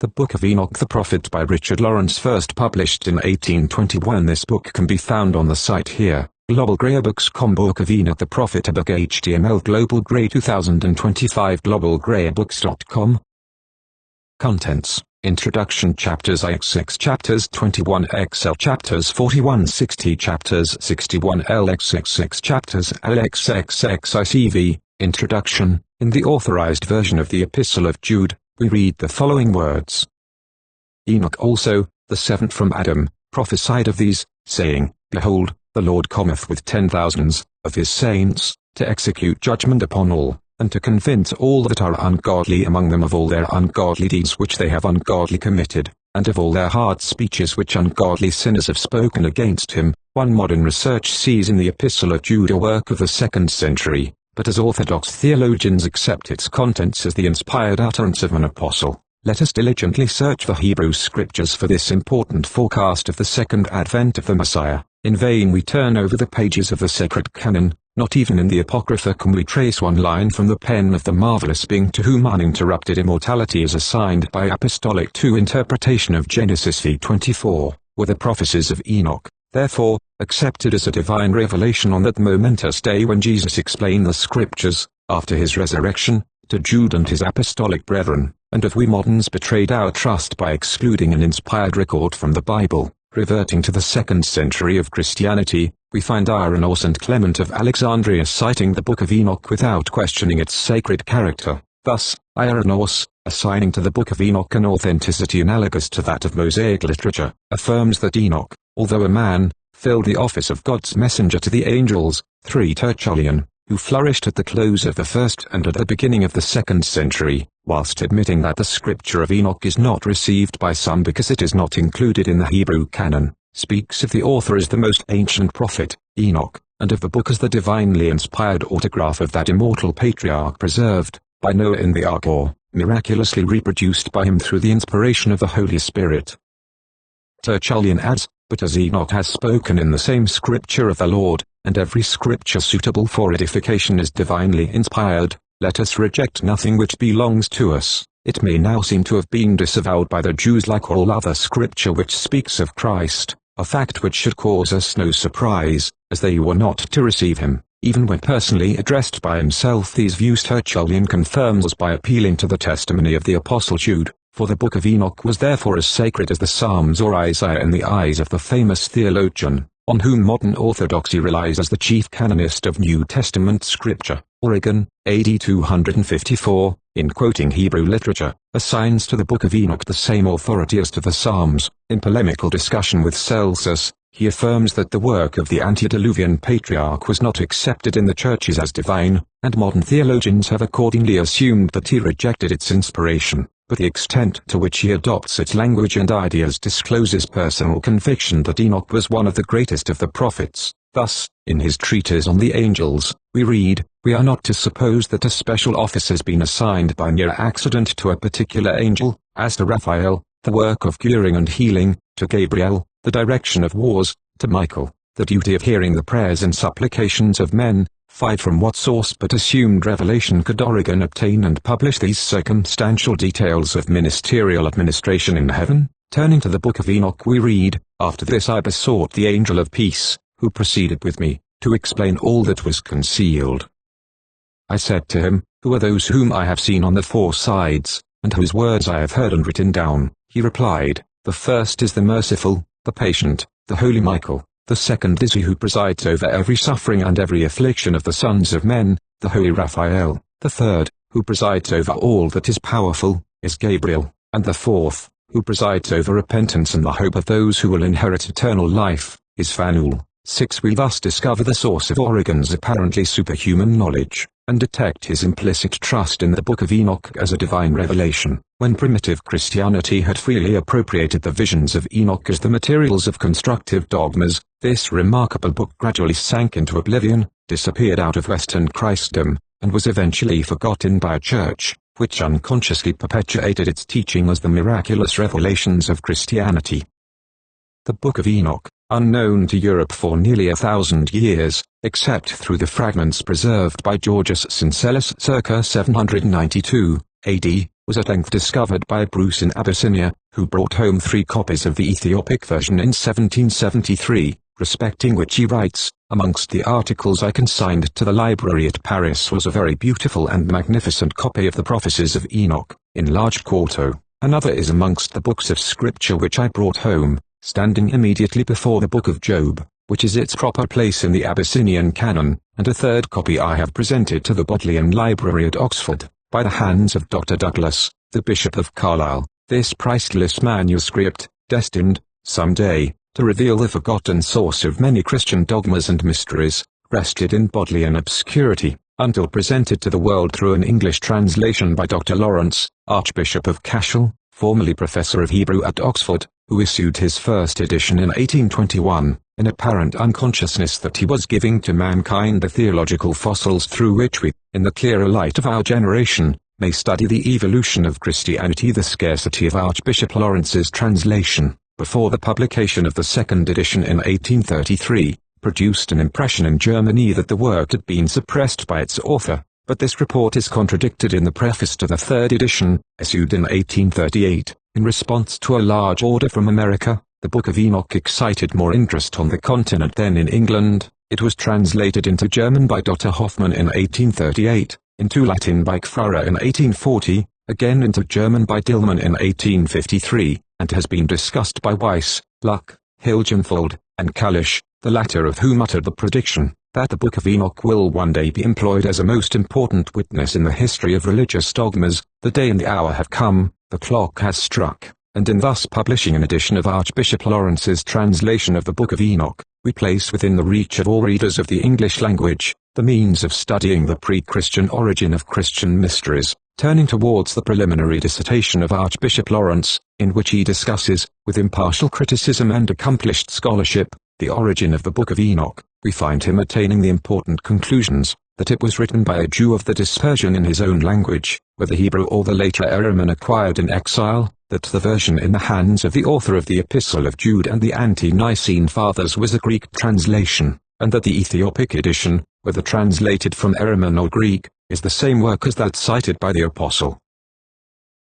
The Book of Enoch the Prophet by Richard Lawrence, first published in 1821. This book can be found on the site here, globalgreyabooks.com. Book of Enoch the Prophet, a book, HTML, Global Grey 2025, globalgreyabooks.com. Contents: Introduction, chapters XX, chapters 21 XL, chapters 41 60, chapters 61 LXXX, chapters LXXXICV. Introduction. In the authorized version of the Epistle of Jude, we read the following words: Enoch also, the seventh from Adam, prophesied of these, saying, Behold, the Lord cometh with 10,000s of his saints, to execute judgment upon all, and to convince all that are ungodly among them of all their ungodly deeds which they have ungodly committed, and of all their hard speeches which ungodly sinners have spoken against him. One modern research sees in the Epistle of Jude a work of the 2nd century, but as Orthodox theologians accept its contents as the inspired utterance of an apostle. Let us diligently search the Hebrew Scriptures for this important forecast of the second advent of the Messiah. In vain we turn over the pages of the sacred canon. Not even in the Apocrypha can we trace one line from the pen of the marvelous being to whom uninterrupted immortality is assigned by apostolic interpretation of Genesis v24, were the prophecies of Enoch, therefore, accepted as a divine revelation on that momentous day when Jesus explained the Scriptures, after his resurrection, to Jude and his apostolic brethren. And if we moderns betrayed our trust by excluding an inspired record from the Bible, reverting to the 2nd century of Christianity, we find Irenaeus and Clement of Alexandria citing the Book of Enoch without questioning its sacred character. Thus, Irenaeus, assigning to the Book of Enoch an authenticity analogous to that of Mosaic literature, affirms that Enoch, although a man, filled the office of God's messenger to the angels. 3 Tertullian, who flourished at the close of the 1st and at the beginning of the 2nd century, whilst admitting that the scripture of Enoch is not received by some because it is not included in the Hebrew canon, speaks of the author as the most ancient prophet, Enoch, and of the book as the divinely inspired autograph of that immortal patriarch preserved by Noah in the ark, or miraculously reproduced by him through the inspiration of the Holy Spirit. Tertullian adds, but as Enoch has spoken in the same scripture of the Lord, and every scripture suitable for edification is divinely inspired, let us reject nothing which belongs to us. It may now seem to have been disavowed by the Jews like all other scripture which speaks of Christ, a fact which should cause us no surprise, as they were not to receive him, even when personally addressed by himself. These views Tertullian confirms by appealing to the testimony of the Apostle Jude, for the Book of Enoch was therefore as sacred as the Psalms or Isaiah in the eyes of the famous theologian, on whom modern orthodoxy relies as the chief canonist of New Testament scripture. Origen, AD 254, in quoting Hebrew literature, assigns to the Book of Enoch the same authority as to the Psalms. In polemical discussion with Celsus, he affirms that the work of the antediluvian patriarch was not accepted in the churches as divine, and modern theologians have accordingly assumed that he rejected its inspiration. But the extent to which he adopts its language and ideas discloses personal conviction that Enoch was one of the greatest of the prophets. Thus, in his treatise on the angels, we read, we are not to suppose that a special office has been assigned by mere accident to a particular angel, as to Raphael, the work of curing and healing, to Gabriel, the direction of wars, to Michael, the duty of hearing the prayers and supplications of men. 5 From what source but assumed revelation could Origen obtain and publish these circumstantial details of ministerial administration in heaven? Turning to the Book of Enoch we read, after this I besought the angel of peace, who proceeded with me, to explain all that was concealed. I said to him, who are those whom I have seen on the 4 sides, and whose words I have heard and written down? He replied, the first is the merciful, the patient, the holy Michael. The second is he who presides over every suffering and every affliction of the sons of men, the holy Raphael. The third, who presides over all that is powerful, is Gabriel. And the fourth, who presides over repentance and the hope of those who will inherit eternal life, is Phanuel. 6 We thus discover the source of Origen's apparently superhuman knowledge, and detect his implicit trust in the Book of Enoch as a divine revelation. When primitive Christianity had freely appropriated the visions of Enoch as the materials of constructive dogmas, this remarkable book gradually sank into oblivion, disappeared out of Western Christendom, and was eventually forgotten by a church, which unconsciously perpetuated its teaching as the miraculous revelations of Christianity. The Book of Enoch, unknown to Europe for nearly 1,000 years, except through the fragments preserved by Georgius Syncellus circa 792 AD, was at length discovered by Bruce in Abyssinia, who brought home 3 copies of the Ethiopic version in 1773, respecting which he writes, "Amongst the articles I consigned to the library at Paris was a very beautiful and magnificent copy of the prophecies of Enoch, in large quarto. Another is amongst the books of Scripture which I brought home, standing immediately before the Book of Job, which is its proper place in the Abyssinian canon, and a third copy I have presented to the Bodleian Library at Oxford, by the hands of Dr. Douglas, the Bishop of Carlisle. This priceless manuscript, destined, some day, to reveal the forgotten source of many Christian dogmas and mysteries, rested in Bodleian obscurity, until presented to the world through an English translation by Dr. Lawrence, Archbishop of Cashel, formerly Professor of Hebrew at Oxford, who issued his first edition in 1821, in apparent unconsciousness that he was giving to mankind the theological fossils through which we, in the clearer light of our generation, may study the evolution of Christianity. The scarcity of Archbishop Lawrence's translation, before the publication of the second edition in 1833, produced an impression in Germany that the work had been suppressed by its author, but this report is contradicted in the preface to the third edition, issued in 1838. In response to a large order from America, the Book of Enoch excited more interest on the continent than in England. It was translated into German by Dr. Hoffmann in 1838, into Latin by Kfaurer in 1840, again into German by Dillmann in 1853, and has been discussed by Weiss, Luck, Hilgenfold, and Kalisch, the latter of whom uttered the prediction that the Book of Enoch will one day be employed as a most important witness in the history of religious dogmas. The day and the hour have come, the clock has struck, and in thus publishing an edition of Archbishop Lawrence's translation of the Book of Enoch, we place within the reach of all readers of the English language, the means of studying the pre-Christian origin of Christian mysteries, turning towards the preliminary dissertation of Archbishop Lawrence, in which he discusses, with impartial criticism and accomplished scholarship, the origin of the Book of Enoch. We find him attaining the important conclusions, that it was written by a Jew of the dispersion in his own language, whether Hebrew or the later Araman acquired in exile, that the version in the hands of the author of the Epistle of Jude and the Ante-Nicene Fathers was a Greek translation, and that the Ethiopic edition, whether translated from Araman or Greek, is the same work as that cited by the Apostle.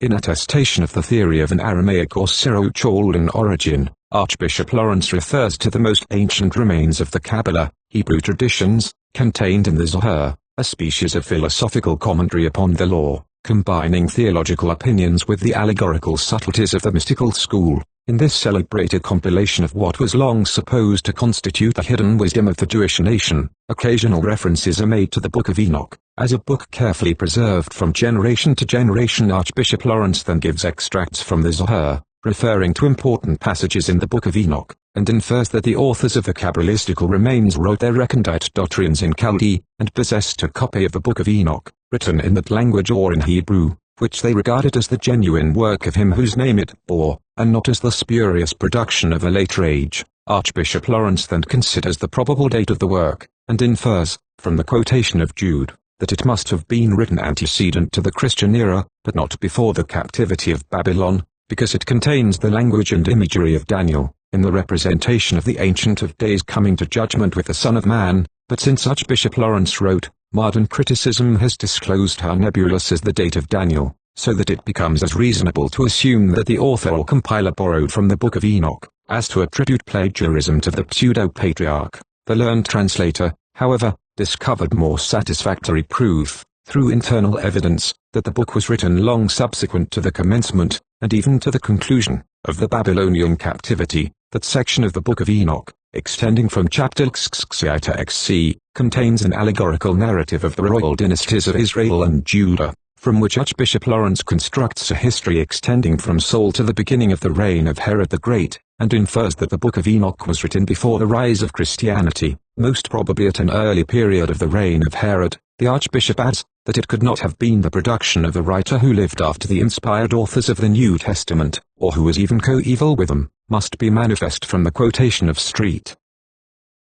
In attestation of the theory of an Aramaic or Syro-Chaldean origin, Archbishop Lawrence refers to the most ancient remains of the Kabbalah, Hebrew traditions, contained in the Zohar, a species of philosophical commentary upon the law, combining theological opinions with the allegorical subtleties of the mystical school. In this celebrated compilation of what was long supposed to constitute the hidden wisdom of the Jewish nation, occasional references are made to the Book of Enoch. As a book carefully preserved from generation to generation, Archbishop Lawrence then gives extracts from the Zohar, referring to important passages in the Book of Enoch, and infers that the authors of the Kabbalistical remains wrote their recondite doctrines in Chaldee, and possessed a copy of the Book of Enoch, written in that language or in Hebrew, which they regarded as the genuine work of him whose name it bore, and not as the spurious production of a later age. Archbishop Lawrence then considers the probable date of the work, and infers, from the quotation of Jude, that it must have been written antecedent to the Christian era, but not before the captivity of Babylon, because it contains the language and imagery of Daniel, in the representation of the Ancient of Days coming to judgment with the Son of Man. But since Archbishop Lawrence wrote, modern criticism has disclosed how nebulous is the date of Daniel, so that it becomes as reasonable to assume that the author or compiler borrowed from the Book of Enoch, as to attribute plagiarism to the pseudo-patriarch. The learned translator, however, discovered more satisfactory proof, through internal evidence, that the book was written long subsequent to the commencement, and even to the conclusion, of the Babylonian captivity. That section of the Book of Enoch, extending from chapter XXI to XC, contains an allegorical narrative of the royal dynasties of Israel and Judah, from which Archbishop Lawrence constructs a history extending from Saul to the beginning of the reign of Herod the Great, and infers that the Book of Enoch was written before the rise of Christianity, most probably at an early period of the reign of Herod. The Archbishop adds, that it could not have been the production of a writer who lived after the inspired authors of the New Testament, or who was even coeval with them, must be manifest from the quotation of Street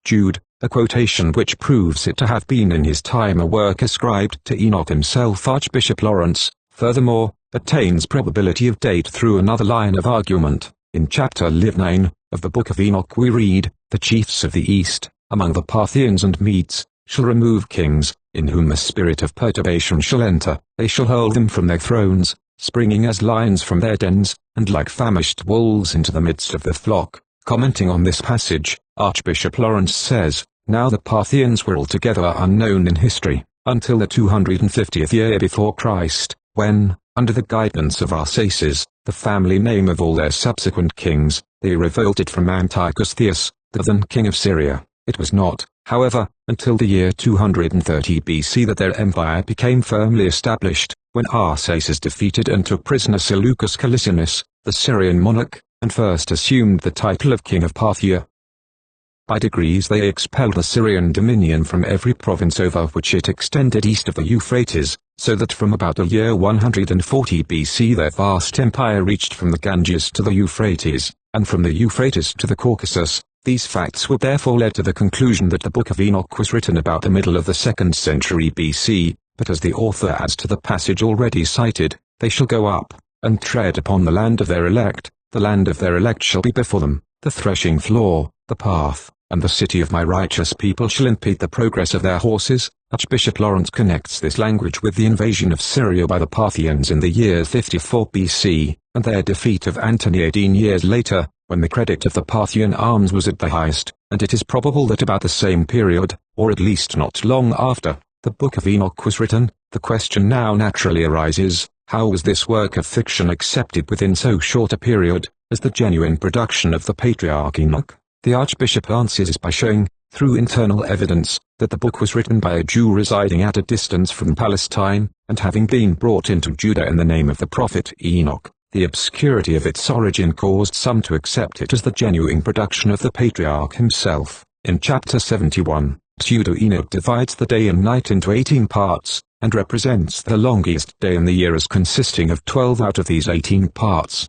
Jude, a quotation which proves it to have been in his time a work ascribed to Enoch himself. Archbishop Lawrence, furthermore, attains probability of date through another line of argument. In chapter 9, of the Book of Enoch we read, the chiefs of the east, among the Parthians and Medes, shall remove kings, in whom a spirit of perturbation shall enter, they shall hurl them from their thrones, springing as lions from their dens, and like famished wolves into the midst of the flock. Commenting on this passage, Archbishop Lawrence says, "Now the Parthians were altogether unknown in history, until the 250th year before Christ, when, under the guidance of Arsaces, the family name of all their subsequent kings, they revolted from Antiochus Theus, the then king of Syria. It was not, however, until the year 230 BC that their empire became firmly established, when Arsaces defeated and took prisoner Seleucus Callisinus, the Syrian monarch, and first assumed the title of king of Parthia. By degrees they expelled the Syrian dominion from every province over which it extended east of the Euphrates, so that from about the year 140 BC their vast empire reached from the Ganges to the Euphrates, and from the Euphrates to the Caucasus. These facts were therefore led to the conclusion that the Book of Enoch was written about the middle of the 2nd century BC, but as the author adds to the passage already cited, they shall go up, and tread upon the land of their elect, the land of their elect shall be before them, the threshing floor, the path, and the city of my righteous people shall impede the progress of their horses. Archbishop Lawrence connects this language with the invasion of Syria by the Parthians in the year 54 BC, and their defeat of Antony 18 years later, when the credit of the Parthian arms was at the highest, and it is probable that about the same period, or at least not long after, the Book of Enoch was written. The question now naturally arises, how was this work of fiction accepted within so short a period, as the genuine production of the patriarch Enoch? The Archbishop answers by showing, through internal evidence, that the book was written by a Jew residing at a distance from Palestine, and having been brought into Judah in the name of the prophet Enoch. The obscurity of its origin caused some to accept it as the genuine production of the patriarch himself. In chapter 71, Pseudo-Enoch divides the day and night into 18 parts, and represents the longest day in the year as consisting of 12 out of these 18 parts.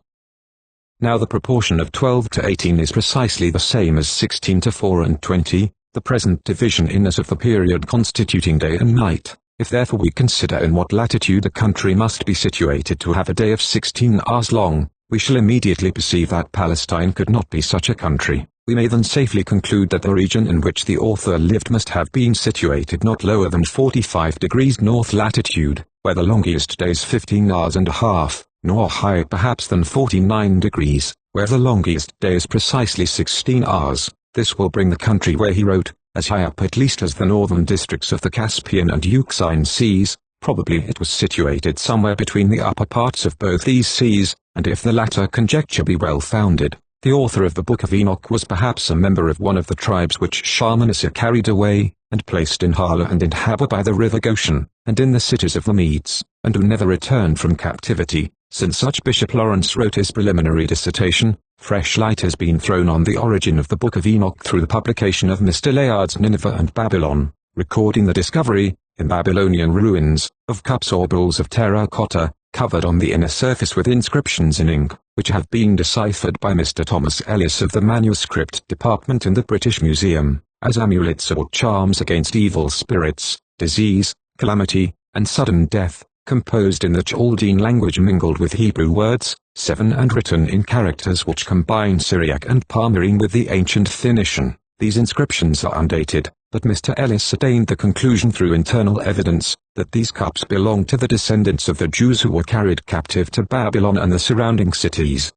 Now the proportion of 12 to 18 is precisely the same as 16 to 4 and 20, the present division in us of the period constituting day and night. If therefore we consider in what latitude a country must be situated to have a day of 16 hours long, we shall immediately perceive that Palestine could not be such a country. We may then safely conclude that the region in which the author lived must have been situated not lower than 45 degrees north latitude, where the longest day is 15 hours and a half, nor higher perhaps than 49 degrees, where the longest day is precisely 16 hours. This will bring the country where he wrote, as high up at least as the northern districts of the Caspian and Euxine seas. Probably it was situated somewhere between the upper parts of both these seas, and if the latter conjecture be well founded, the author of the Book of Enoch was perhaps a member of one of the tribes which Shalmaneser carried away, and placed in Hala and in Haba by the river Goshen, and in the cities of the Medes, and who never returned from captivity. Since Archbishop Lawrence wrote his preliminary dissertation, fresh light has been thrown on the origin of the Book of Enoch through the publication of Mr. Layard's Nineveh and Babylon, recording the discovery, in Babylonian ruins, of cups or bowls of terracotta, covered on the inner surface with inscriptions in ink, which have been deciphered by Mr. Thomas Ellis of the Manuscript Department in the British Museum, as amulets or charms against evil spirits, disease, calamity, and sudden death, composed in the Chaldean language mingled with Hebrew words, 7 and written in characters which combine Syriac and Palmyrene with the ancient Phoenician. These inscriptions are undated, but Mr. Ellis attained the conclusion through internal evidence, that these cups belong to the descendants of the Jews who were carried captive to Babylon and the surrounding cities.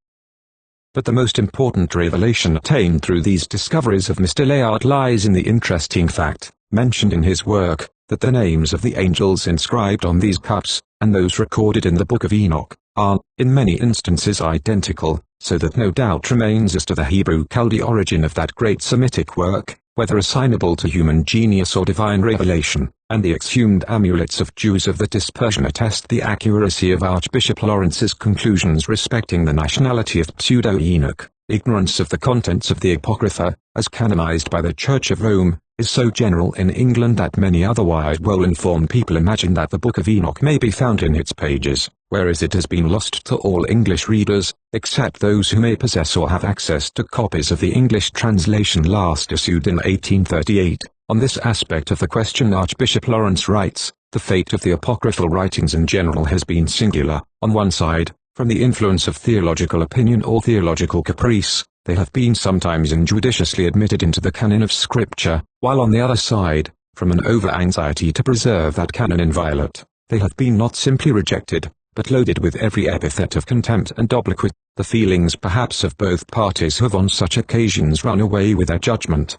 But the most important revelation attained through these discoveries of Mr. Layard lies in the interesting fact, mentioned in his work, that the names of the angels inscribed on these cups, and those recorded in the Book of Enoch, are, in many instances identical, so that no doubt remains as to the Hebrew Chaldee origin of that great Semitic work, whether assignable to human genius or divine revelation, and the exhumed amulets of Jews of the dispersion attest the accuracy of Archbishop Lawrence's conclusions respecting the nationality of Pseudo-Enoch. Ignorance of the contents of the Apocrypha, as canonized by the Church of Rome, is so general in England that many otherwise well-informed people imagine that the Book of Enoch may be found in its pages, whereas it has been lost to all English readers, except those who may possess or have access to copies of the English translation last issued in 1838. On this aspect of the question Archbishop Lawrence writes, the fate of the apocryphal writings in general has been singular. On one side, from the influence of theological opinion or theological caprice, they have been sometimes injudiciously admitted into the canon of Scripture, while on the other side, from an over-anxiety to preserve that canon inviolate, they have been not simply rejected, but loaded with every epithet of contempt and obloquy. The feelings perhaps of both parties have on such occasions run away with their judgment.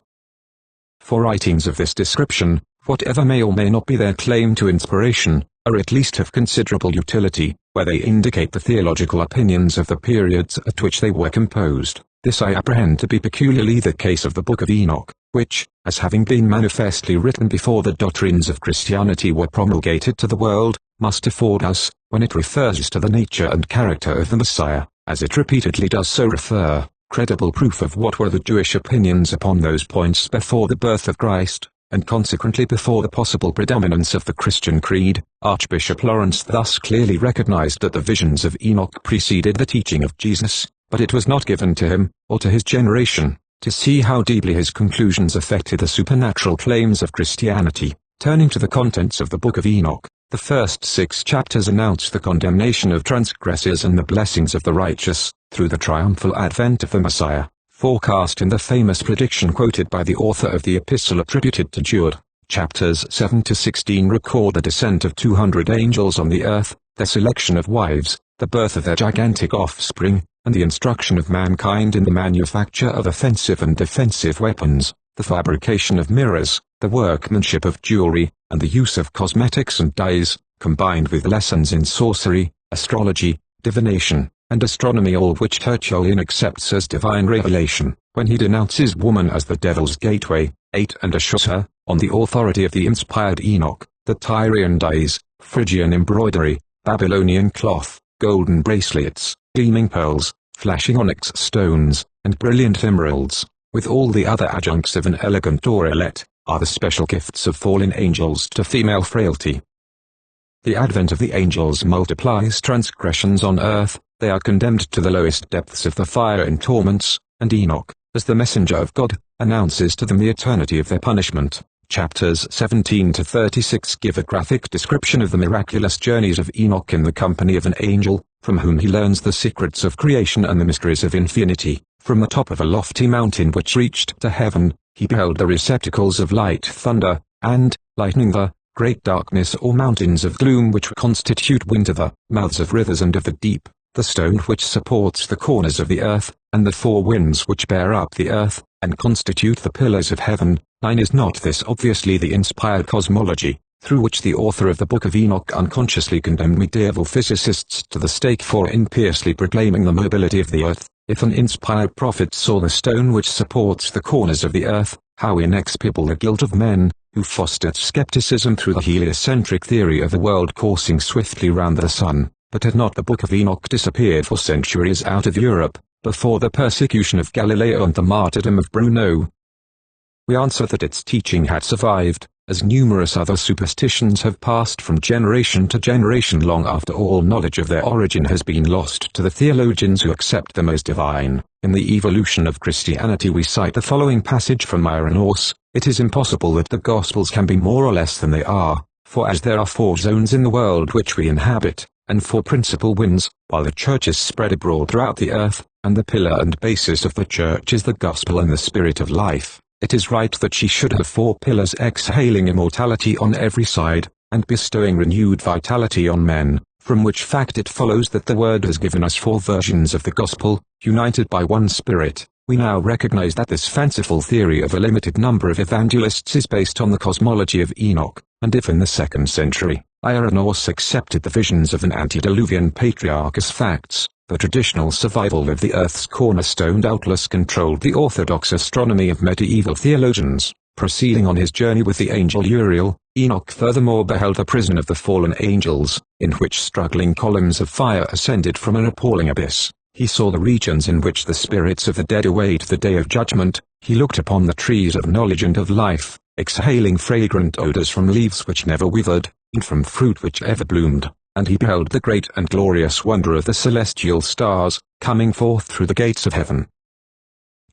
For writings of this description, whatever may or may not be their claim to inspiration, are at least of considerable utility, where they indicate the theological opinions of the periods at which they were composed. This I apprehend to be peculiarly the case of the Book of Enoch, which, as having been manifestly written before the doctrines of Christianity were promulgated to the world, must afford us, when it refers to the nature and character of the Messiah, as it repeatedly does so refer, credible proof of what were the Jewish opinions upon those points before the birth of Christ, and consequently before the possible predominance of the Christian creed. Archbishop Lawrence thus clearly recognized that the visions of Enoch preceded the teaching of Jesus, but it was not given to him, or to his generation, to see how deeply his conclusions affected the supernatural claims of Christianity. Turning to the contents of the Book of Enoch, the first 6 chapters announce the condemnation of transgressors and the blessings of the righteous, through the triumphal advent of the Messiah, forecast in the famous prediction quoted by the author of the epistle attributed to Jude. Chapters 7 to 16 record the descent of 200 angels on the earth, their selection of wives, the birth of their gigantic offspring, and the instruction of mankind in the manufacture of offensive and defensive weapons, the fabrication of mirrors, the workmanship of jewelry, and the use of cosmetics and dyes, combined with lessons in sorcery, astrology, divination, and astronomy, all which Tertullian accepts as divine revelation, when he denounces woman as the devil's gateway. 8 and assures her, on the authority of the inspired Enoch, that Tyrian dyes, Phrygian embroidery, Babylonian cloth, golden bracelets, gleaming pearls, flashing onyx stones, and brilliant emeralds, with all the other adjuncts of an elegant aureolette, are the special gifts of fallen angels to female frailty. The advent of the angels multiplies transgressions on earth, they are condemned to the lowest depths of the fire and torments, and Enoch, as the messenger of God, announces to them the eternity of their punishment. Chapters 17 to 36 give a graphic description of the miraculous journeys of Enoch in the company of an angel, from whom he learns the secrets of creation and the mysteries of infinity. From the top of a lofty mountain which reached to heaven, he beheld the receptacles of light thunder, and, lightning, the great darkness or mountains of gloom which constitute winter, the mouths of rivers and of the deep, the stone which supports the corners of the earth, and the 4 winds which bear up the earth, and constitute the pillars of heaven. 9 Is not this obviously the inspired cosmology, through which the author of the Book of Enoch unconsciously condemned medieval physicists to the stake for impiously proclaiming the mobility of the earth? If an inspired prophet saw the stone which supports the corners of the earth, how inexpiable the guilt of men, who fostered skepticism through the heliocentric theory of the world coursing swiftly round the sun. But had not the Book of Enoch disappeared for centuries out of Europe, before the persecution of Galileo and the martyrdom of Bruno? We answer that its teaching had survived, as numerous other superstitions have passed from generation to generation long after all knowledge of their origin has been lost to the theologians who accept them as divine. In the evolution of Christianity we cite the following passage from Irenaeus: "It is impossible that the Gospels can be more or less than they are, for as there are 4 zones in the world which we inhabit, and 4 principal winds, while the Church is spread abroad throughout the earth, and the pillar and basis of the Church is the Gospel and the Spirit of life, it is right that she should have 4 pillars exhaling immortality on every side, and bestowing renewed vitality on men, from which fact it follows that the Word has given us 4 versions of the Gospel, united by one Spirit." We now recognize that this fanciful theory of a limited number of evangelists is based on the cosmology of Enoch, and if in the 2nd century, Irenaeus accepted the visions of an antediluvian patriarch as facts, the traditional survival of the Earth's cornerstone doubtless controlled the orthodox astronomy of medieval theologians. Proceeding on his journey with the angel Uriel, Enoch furthermore beheld the prison of the fallen angels, in which struggling columns of fire ascended from an appalling abyss. He saw the regions in which the spirits of the dead await the day of judgment. He looked upon the trees of knowledge and of life, exhaling fragrant odors from leaves which never withered, and from fruit which ever bloomed, and he beheld the great and glorious wonder of the celestial stars, coming forth through the gates of heaven.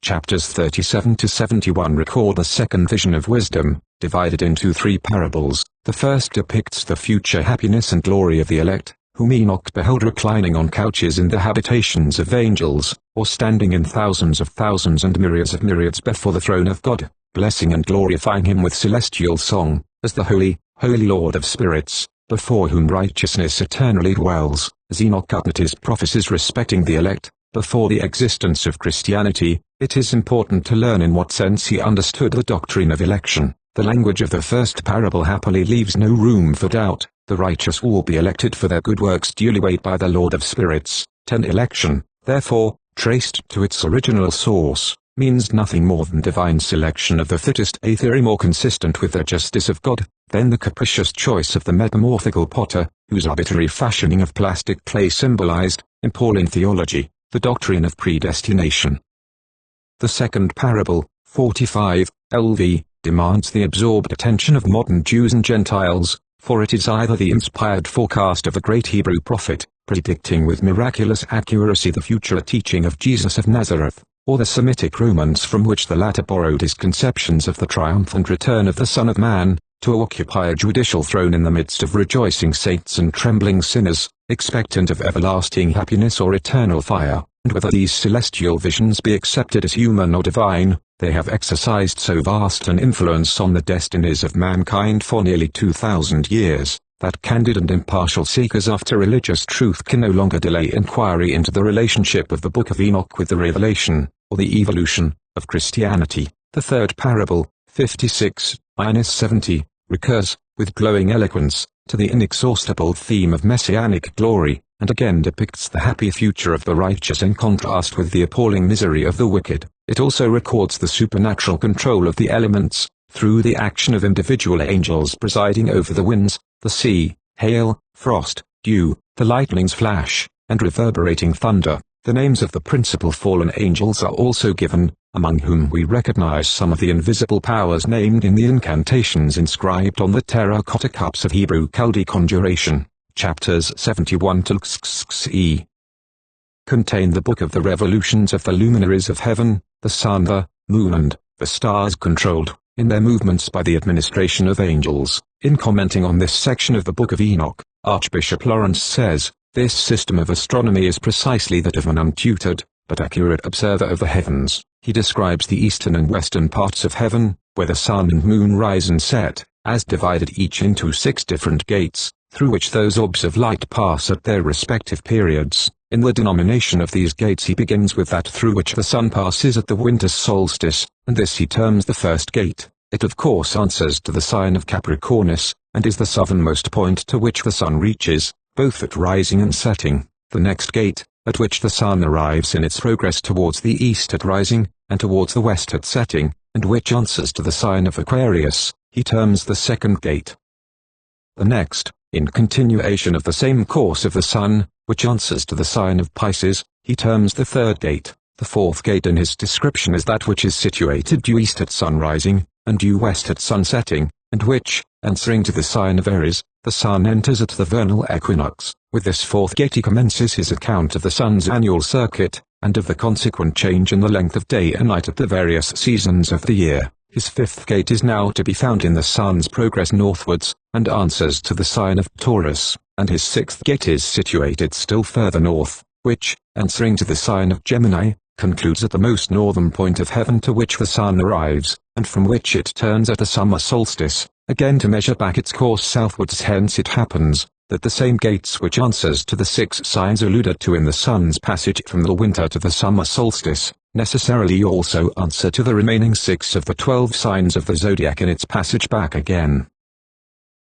Chapters 37 to 71 record the second vision of wisdom, divided into 3 parables. The first depicts the future happiness and glory of the elect, whom Enoch beheld reclining on couches in the habitations of angels, or standing in thousands of thousands and myriads of myriads before the throne of God, blessing and glorifying him with celestial song, as the holy, holy Lord of spirits, before whom righteousness eternally dwells. as Enoch uttered his prophecies respecting the elect, before the existence of Christianity, it is important to learn in what sense he understood the doctrine of election. The language of the first parable happily leaves no room for doubt. The righteous will be elected for their good works duly weighed by the Lord of Spirits. 10. Election, therefore, traced to its original source, means nothing more than divine selection of the fittest, a theory more consistent with the justice of God than the capricious choice of the metamorphical potter, whose arbitrary fashioning of plastic clay symbolized, in Pauline theology, the doctrine of predestination. The second parable, 45, LV, demands the absorbed attention of modern Jews and Gentiles, for it is either the inspired forecast of a great Hebrew prophet, predicting with miraculous accuracy the future teaching of Jesus of Nazareth, or the Semitic Romans from which the latter borrowed his conceptions of the triumphant return of the Son of Man, to occupy a judicial throne in the midst of rejoicing saints and trembling sinners, expectant of everlasting happiness or eternal fire. And whether these celestial visions be accepted as human or divine, they have exercised so vast an influence on the destinies of mankind for nearly 2,000 years, that candid and impartial seekers after religious truth can no longer delay inquiry into the relationship of the Book of Enoch with the revelation, or the evolution, of Christianity. The third parable, 56-70, recurs, with glowing eloquence, to the inexhaustible theme of messianic glory, and again depicts the happy future of the righteous in contrast with the appalling misery of the wicked. It also records the supernatural control of the elements, through the action of individual angels presiding over the winds, the sea, hail, frost, dew, the lightning's flash, and reverberating thunder. The names of the principal fallen angels are also given, among whom we recognize some of the invisible powers named in the incantations inscribed on the terracotta cups of Hebrew Chaldee conjuration. Chapters 71 to XXE contain the book of the revolutions of the luminaries of heaven, the sun, the moon and the stars controlled, in their movements by the administration of angels. In commenting on this section of the Book of Enoch, Archbishop Lawrence says, "This system of astronomy is precisely that of an untutored, but accurate observer of the heavens." He describes the eastern and western parts of heaven, where the sun and moon rise and set, as divided each into 6 different gates, through which those orbs of light pass at their respective periods. In the denomination of these gates he begins with that through which the sun passes at the winter solstice, and this he terms the first gate. It of course answers to the sign of Capricornus, and is the southernmost point to which the sun reaches, both at rising and setting. The next gate, at which the sun arrives in its progress towards the east at rising, and towards the west at setting, and which answers to the sign of Aquarius, he terms the second gate. The next, in continuation of the same course of the sun, which answers to the sign of Pisces, he terms the third gate. The fourth gate in his description is that which is situated due east at sun rising, and due west at sun setting, and which, answering to the sign of Aries, the sun enters at the vernal equinox. With this fourth gate he commences his account of the sun's annual circuit, and of the consequent change in the length of day and night at the various seasons of the year. His fifth gate is now to be found in the sun's progress northwards, and answers to the sign of Taurus, and his sixth gate is situated still further north, which, answering to the sign of Gemini, concludes at the most northern point of heaven to which the sun arrives, and from which it turns at the summer solstice, again to measure back its course southwards. Hence it happens, that the same gates which answers to the 6 signs alluded to in the sun's passage from the winter to the summer solstice, necessarily also answer to the remaining 6 of the 12 signs of the zodiac in its passage back again.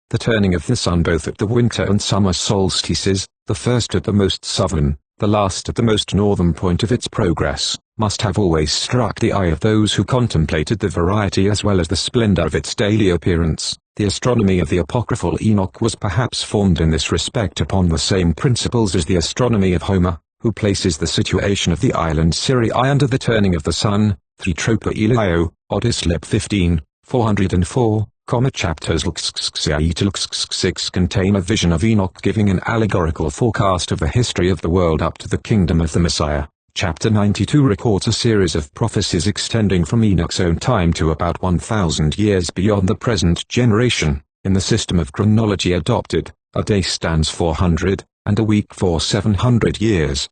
The turning of the sun both at the winter and summer solstices, the first at the most southern, the last at the most northern point of its progress, must have always struck the eye of those who contemplated the variety as well as the splendor of its daily appearance. The astronomy of the apocryphal Enoch was perhaps formed in this respect upon the same principles as the astronomy of Homer, who places the situation of the island Syrii under the turning of the sun. 3 Tropa Elio, Odyss. Lib 15, 404, chapters LXXI to LXXVI contain a vision of Enoch giving an allegorical forecast of the history of the world up to the kingdom of the Messiah. Chapter 92 records a series of prophecies extending from Enoch's own time to about 1,000 years beyond the present generation. In the system of chronology adopted, a day stands for 100, and a week for 700 years.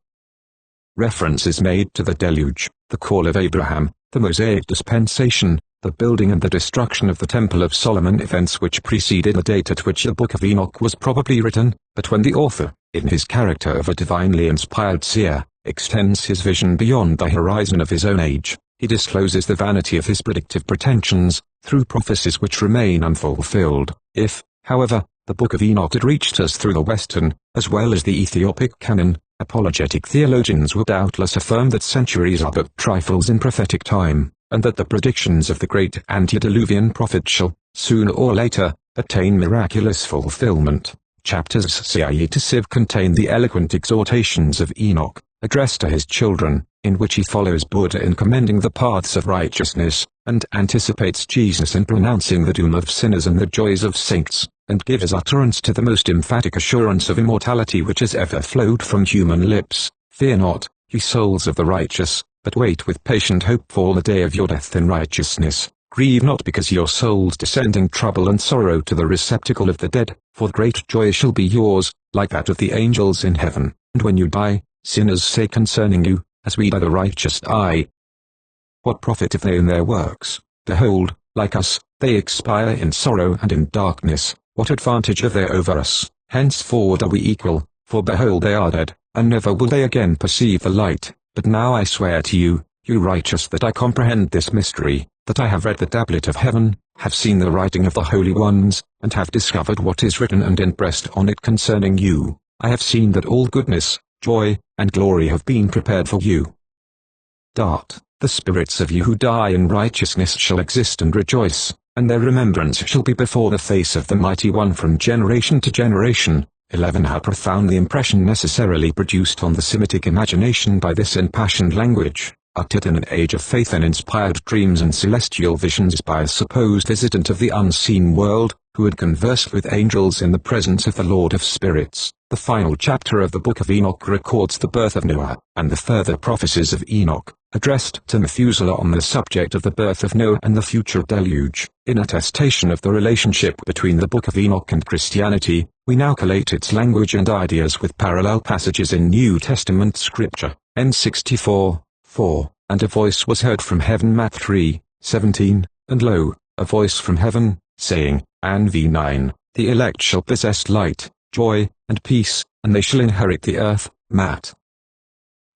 Reference is made to the deluge, the call of Abraham, the Mosaic dispensation, the building and the destruction of the Temple of Solomon, events which preceded the date at which the Book of Enoch was probably written, but when the author, in his character of a divinely inspired seer, extends his vision beyond the horizon of his own age, he discloses the vanity of his predictive pretensions, through prophecies which remain unfulfilled. If, however, the Book of Enoch had reached us through the Western, as well as the Ethiopic canon, apologetic theologians will doubtless affirm that centuries are but trifles in prophetic time, and that the predictions of the great antediluvian prophet shall, sooner or later, attain miraculous fulfillment. Chapters CIE to Civ contain the eloquent exhortations of Enoch, addressed to his children, in which he follows Buddha in commending the paths of righteousness, and anticipates Jesus in pronouncing the doom of sinners and the joys of saints, and gives utterance to the most emphatic assurance of immortality which has ever flowed from human lips. Fear not, ye souls of the righteous, but wait with patient hope for the day of your death in righteousness. Grieve not because your souls descend in trouble and sorrow to the receptacle of the dead, for great joy shall be yours, like that of the angels in heaven. And when you die, sinners say concerning you, as we die the righteous die. What profit if they in their works? Behold, like us, they expire in sorrow and in darkness. What advantage have they over us? Henceforward are we equal, for behold they are dead, and never will they again perceive the light. But now I swear to you, you righteous, that I comprehend this mystery, that I have read the tablet of heaven, have seen the writing of the holy ones, and have discovered what is written and impressed on it concerning you. I have seen that all goodness, joy, and glory have been prepared for you. The spirits of you who die in righteousness shall exist and rejoice, and their remembrance shall be before the face of the Mighty One from generation to generation. 11. How profound the impression necessarily produced on the Semitic imagination by this impassioned language, uttered in an age of faith and inspired dreams and celestial visions by a supposed visitant of the unseen world, who had conversed with angels in the presence of the Lord of Spirits. The final chapter of the Book of Enoch records the birth of Noah, and the further prophecies of Enoch, addressed to Methuselah on the subject of the birth of Noah and the future deluge. In attestation of the relationship between the Book of Enoch and Christianity, we now collate its language and ideas with parallel passages in New Testament scripture. N64, 4, and a voice was heard from heaven. Matt 3, 17, and lo, a voice from heaven, saying, and v9, the elect shall possess light, joy, and peace, and they shall inherit the earth. Matt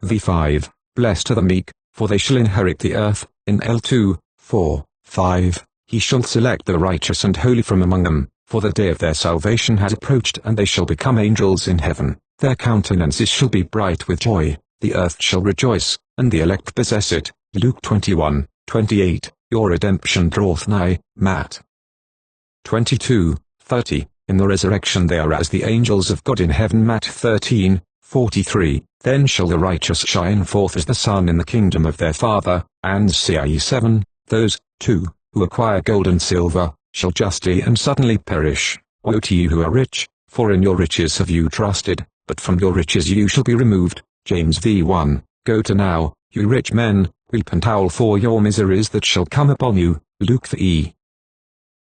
v5, blessed are the meek, for they shall inherit the earth. In L2, 4, 5, he shall select the righteous and holy from among them, for the day of their salvation has approached, and they shall become angels in heaven. Their countenances shall be bright with joy, the earth shall rejoice, and the elect possess it. Luke 21, 28, your redemption draweth nigh. Matt 22, 30, in the resurrection they are as the angels of God in heaven. Matt 13, 43, then shall the righteous shine forth as the sun in the kingdom of their Father. And CIE 7, those, too, who acquire gold and silver, shall justly and suddenly perish. Woe to you who are rich, for in your riches have you trusted, but from your riches you shall be removed. James v1, go to now, you rich men, weep and howl for your miseries that shall come upon you. Luke v.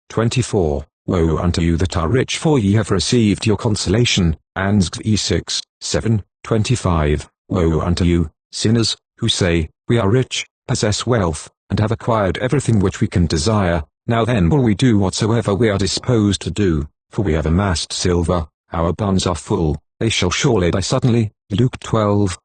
24, woe unto you that are rich, for ye have received your consolation. And v 6, 7, 25, woe unto you, sinners, who say, we are rich, possess wealth, and have acquired everything which we can desire. Now then will we do whatsoever we are disposed to do, for we have amassed silver, our barns are full, they shall surely die suddenly. Luke 12.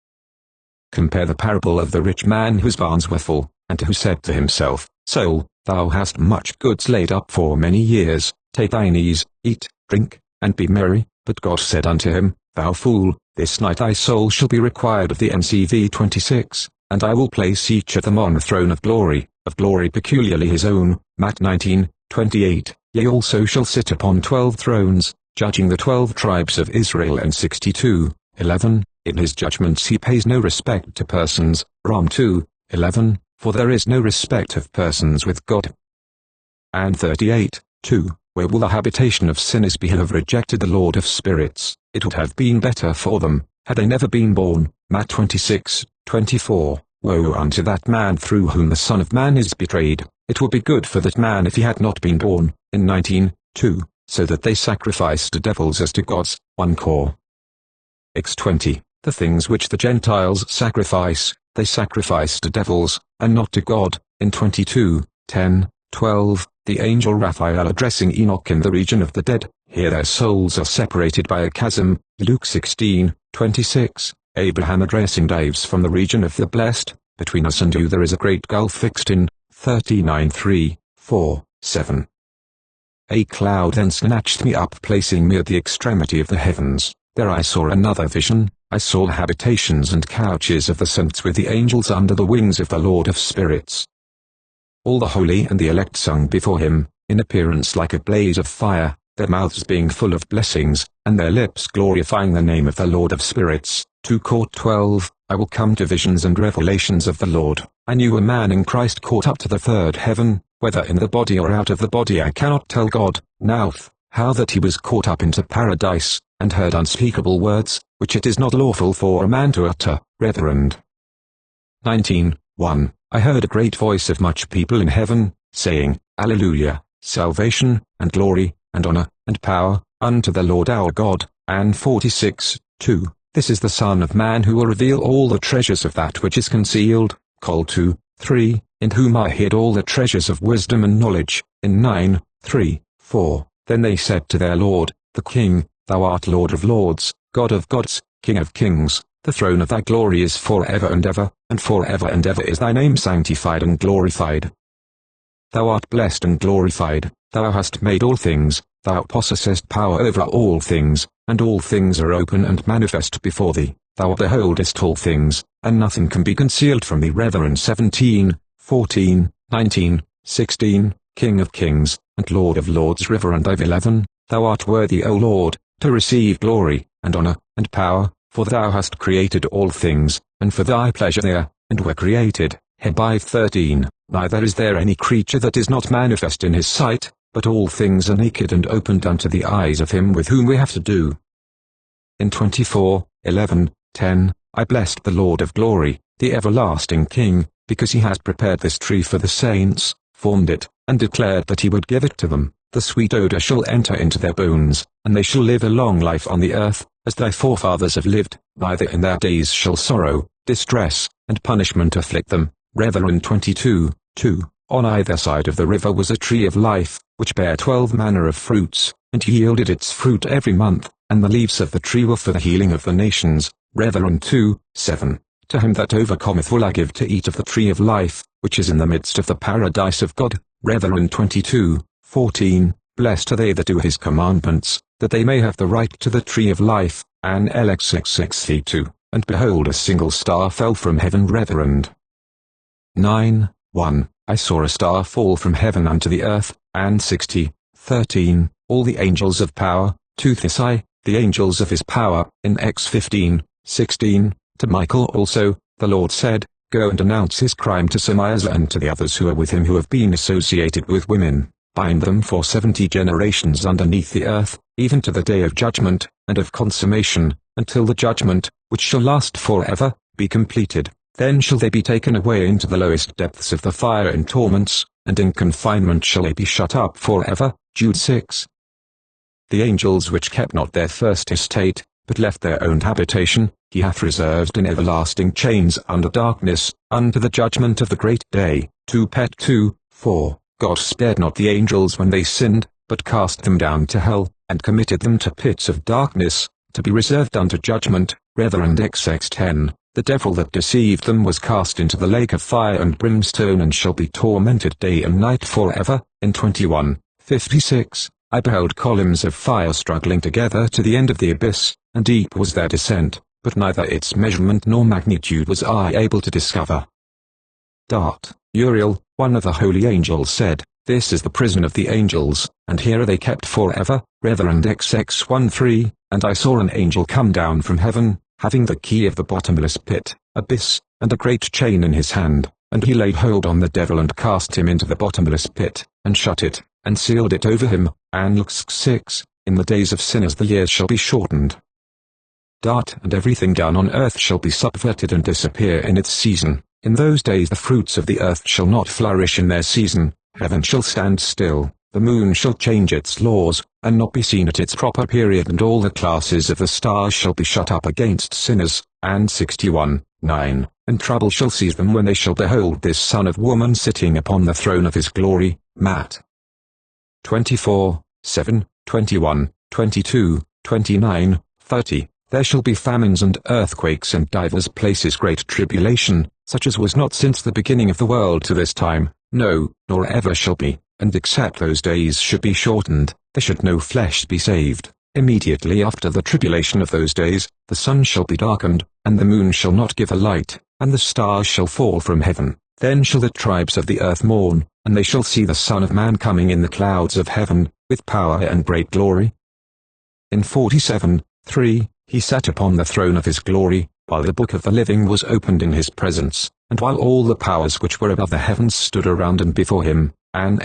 Compare the parable of the rich man whose barns were full, and who said to himself, Soul, thou hast much goods laid up for many years, take thine ease, eat, drink, and be merry. But God said unto him, Thou fool, this night thy soul shall be required of thee. NCV 26, and I will place each of them on a throne of glory peculiarly his own. Matt 19, 28, ye also shall sit upon 12 thrones, judging the 12 tribes of Israel. And 62, 11, in his judgments he pays no respect to persons. Rom 2, 11, for there is no respect of persons with God. And 38, 2, where will the habitation of sinners be who have rejected the Lord of Spirits? It would have been better for them, had they never been born. Matt 26, 24, woe unto that man through whom the Son of Man is betrayed. It would be good for that man if he had not been born. In 19, 2, so that they sacrifice to devils as to gods. 1 Cor. X 20, the things which the Gentiles sacrifice, they sacrifice to devils, and not to God. In 22, 10, 12. The angel Raphael addressing Enoch in the region of the dead. Here their souls are separated by a chasm. Luke 16:26. Abraham addressing Dives from the region of the blessed. Between us and you there is a great gulf fixed in. 39:3, 4, 7. A cloud then snatched me up, placing me at the extremity of the heavens. There I saw another vision. I saw habitations and couches of the saints with the angels under the wings of the Lord of spirits. All the holy and the elect sung before him, in appearance like a blaze of fire, their mouths being full of blessings, and their lips glorifying the name of the Lord of spirits. 2 Cor 12. I will come to visions and revelations of the Lord. I knew a man in Christ caught up to the third heaven, whether in the body or out of the body I cannot tell God, now how that he was caught up into paradise, and heard unspeakable words, which it is not lawful for a man to utter. Revered. 19:1. I heard a great voice of much people in heaven, saying, Alleluia, salvation, and glory, and honor, and power, unto the Lord our God. And 46:2. This is the Son of Man who will reveal all the treasures of that which is concealed. Col 2:3, in whom I hid all the treasures of wisdom and knowledge. In 9:3-4. Then they said to their Lord, the King, Thou art Lord of lords, God of gods, King of kings. The throne of thy glory is forever and ever is thy name sanctified and glorified. Thou art blessed and glorified, thou hast made all things, thou possessest power over all things, and all things are open and manifest before thee. Thou beholdest all things, and nothing can be concealed from thee. Revered. 17, 14, 19, 16, King of kings, and Lord of lords. Revered. 11, Thou art worthy, O Lord, to receive glory, and honor, and power, for thou hast created all things, and for thy pleasure they are, and were created. Hebrews 13, Neither is there any creature that is not manifest in his sight, but all things are naked and opened unto the eyes of him with whom we have to do. In 24:11, 10, I blessed the Lord of glory, the everlasting King, because he has prepared this tree for the saints, formed it, and declared that he would give it to them. The sweet odor shall enter into their bones, and they shall live a long life on the earth, as thy forefathers have lived. Neither in their days shall sorrow, distress, and punishment afflict them. Revered. 22:2. On either side of the river was a tree of life, which bare 12 manner of fruits, and yielded its fruit every month, and the leaves of the tree were for the healing of the nations. Revered. 2:7. To him that overcometh will I give to eat of the tree of life, which is in the midst of the paradise of God. Revered. 22:14. Blessed are they that do his commandments, that they may have the right to the tree of life. An LX662. And behold, a single star fell from heaven. Revered. 9:1. I saw a star fall from heaven unto the earth. And 60:13. All the angels of power, to Thisai, the angels of his power. In X 15:16. To Michael also, the Lord said, Go and announce his crime to Samiah and to the others who are with him who have been associated with women. Bind them for 70 generations underneath the earth, even to the day of judgment, and of consummation, until the judgment, which shall last forever, be completed. Then shall they be taken away into the lowest depths of the fire in torments, and in confinement shall they be shut up forever. Jude 6. The angels which kept not their first estate, but left their own habitation, he hath reserved in everlasting chains under darkness, unto the judgment of the great day. 2 Pet 2:4. God spared not the angels when they sinned, but cast them down to hell, and committed them to pits of darkness, to be reserved unto judgment. Revered. XX 10. The devil that deceived them was cast into the lake of fire and brimstone and shall be tormented day and night forever. In 21:56, I beheld columns of fire struggling together to the end of the abyss, and deep was their descent, but neither its measurement nor magnitude was I able to discover. Uriel, one of the holy angels, said, This is the prison of the angels, and here are they kept forever. Revered. XX 1:3, And I saw an angel come down from heaven, having the key of the bottomless pit, abyss, and a great chain in his hand, and he laid hold on the devil and cast him into the bottomless pit, and shut it, and sealed it over him. And Luke 6, In the days of sinners the years shall be shortened. And everything done on earth shall be subverted and disappear in its season. In those days the fruits of the earth shall not flourish in their season, heaven shall stand still, the moon shall change its laws, and not be seen at its proper period, and all the classes of the stars shall be shut up against sinners. And 61:9. And trouble shall seize them when they shall behold this Son of Woman sitting upon the throne of his glory, Matt. 24, 7, 21, 22, 29, 30. There shall be famines and earthquakes in divers places, great tribulation, such as was not since the beginning of the world to this time, no, nor ever shall be, and except those days should be shortened, there should no flesh be saved. Immediately after the tribulation of those days, the sun shall be darkened, and the moon shall not give a light, and the stars shall fall from heaven. Then shall the tribes of the earth mourn, and they shall see the Son of Man coming in the clouds of heaven, with power and great glory. In 47:3, he sat upon the throne of his glory, while the book of the living was opened in his presence, and while all the powers which were above the heavens stood around and before him. And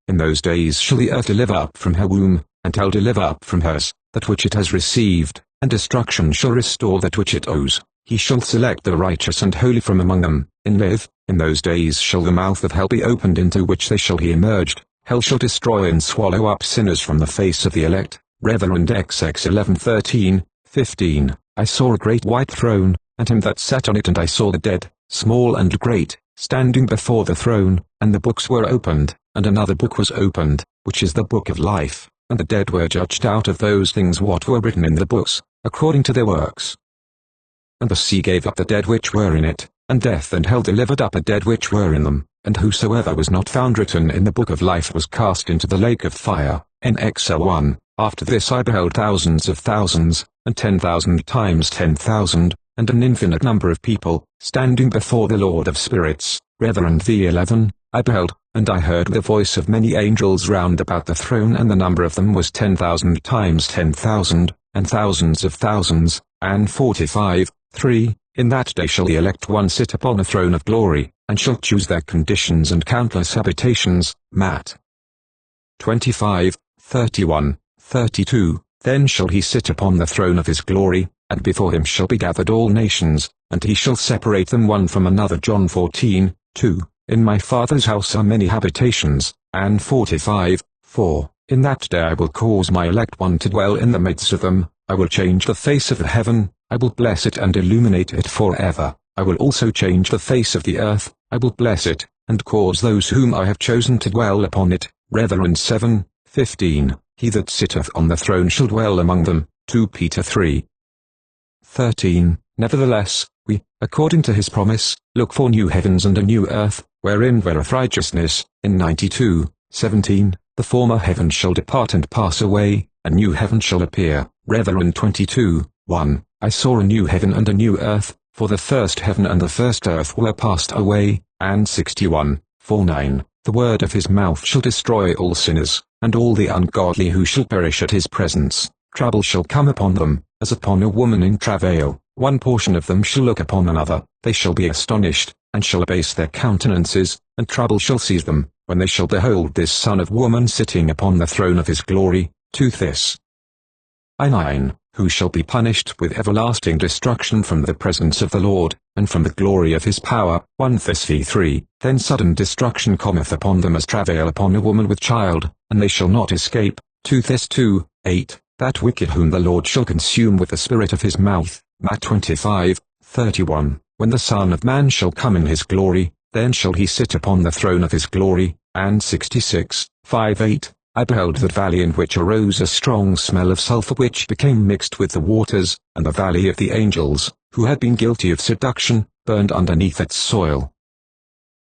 in those days shall the earth deliver up from her womb, and hell deliver up from hers, that which it has received, and destruction shall restore that which it owes. He shall select the righteous and holy from among them, and live. In those days shall the mouth of hell be opened, into which they shall be immerged. Hell shall destroy and swallow up sinners from the face of the elect. Revered XX 11:13, 15. I saw a great white throne, and him that sat on it, and I saw the dead, small and great, standing before the throne, and the books were opened, and another book was opened, which is the book of life, and the dead were judged out of those things what were written in the books, according to their works. And the sea gave up the dead which were in it, and death and hell delivered up the dead which were in them, and whosoever was not found written in the book of life was cast into the lake of fire. NXL 1. After this I beheld thousands of thousands, and 10,000 times 10,000, and an infinite number of people, standing before the Lord of spirits. Revered V11. I beheld, and I heard the voice of many angels round about the throne, and the number of them was 10,000 times 10,000, and thousands of thousands. And 45:3. In that day shall the elect one sit upon a throne of glory, and shall choose their conditions and countless habitations. Matt. 25:31, 32. Then shall he sit upon the throne of his glory, and before him shall be gathered all nations, and he shall separate them one from another. John 14:2. In my Father's house are many habitations. And 45:4. In that day I will cause my elect one to dwell in the midst of them. I will change the face of the heaven, I will bless it and illuminate it forever. I will also change the face of the earth, I will bless it, and cause those whom I have chosen to dwell upon it. Revered 7:15. He that sitteth on the throne shall dwell among them. 2 Peter 3:13. Nevertheless, we, according to his promise, look for new heavens and a new earth, wherein dwelleth righteousness. In 92:17. The former heaven shall depart and pass away, a new heaven shall appear. Revered 22:1. I saw a new heaven and a new earth, for the first heaven and the first earth were passed away. And 61:49. The word of his mouth shall destroy all sinners, and all the ungodly who shall perish at his presence. Trouble shall come upon them, as upon a woman in travail. One portion of them shall look upon another, they shall be astonished, and shall abase their countenances, and trouble shall seize them, when they shall behold this Son of Woman sitting upon the throne of his glory. 2 Thess. 9. Who shall be punished with everlasting destruction from the presence of the Lord, and from the glory of his power. 1 Thess 3. Then sudden destruction cometh upon them as travail upon a woman with child, and they shall not escape. 2 Thess 2:8. That wicked whom the Lord shall consume with the spirit of his mouth. Matt 25:31. When the Son of Man shall come in his glory, then shall he sit upon the throne of his glory. And 66:5-8. I beheld that valley in which arose a strong smell of sulphur which became mixed with the waters, and the valley of the angels, who had been guilty of seduction, burned underneath its soil.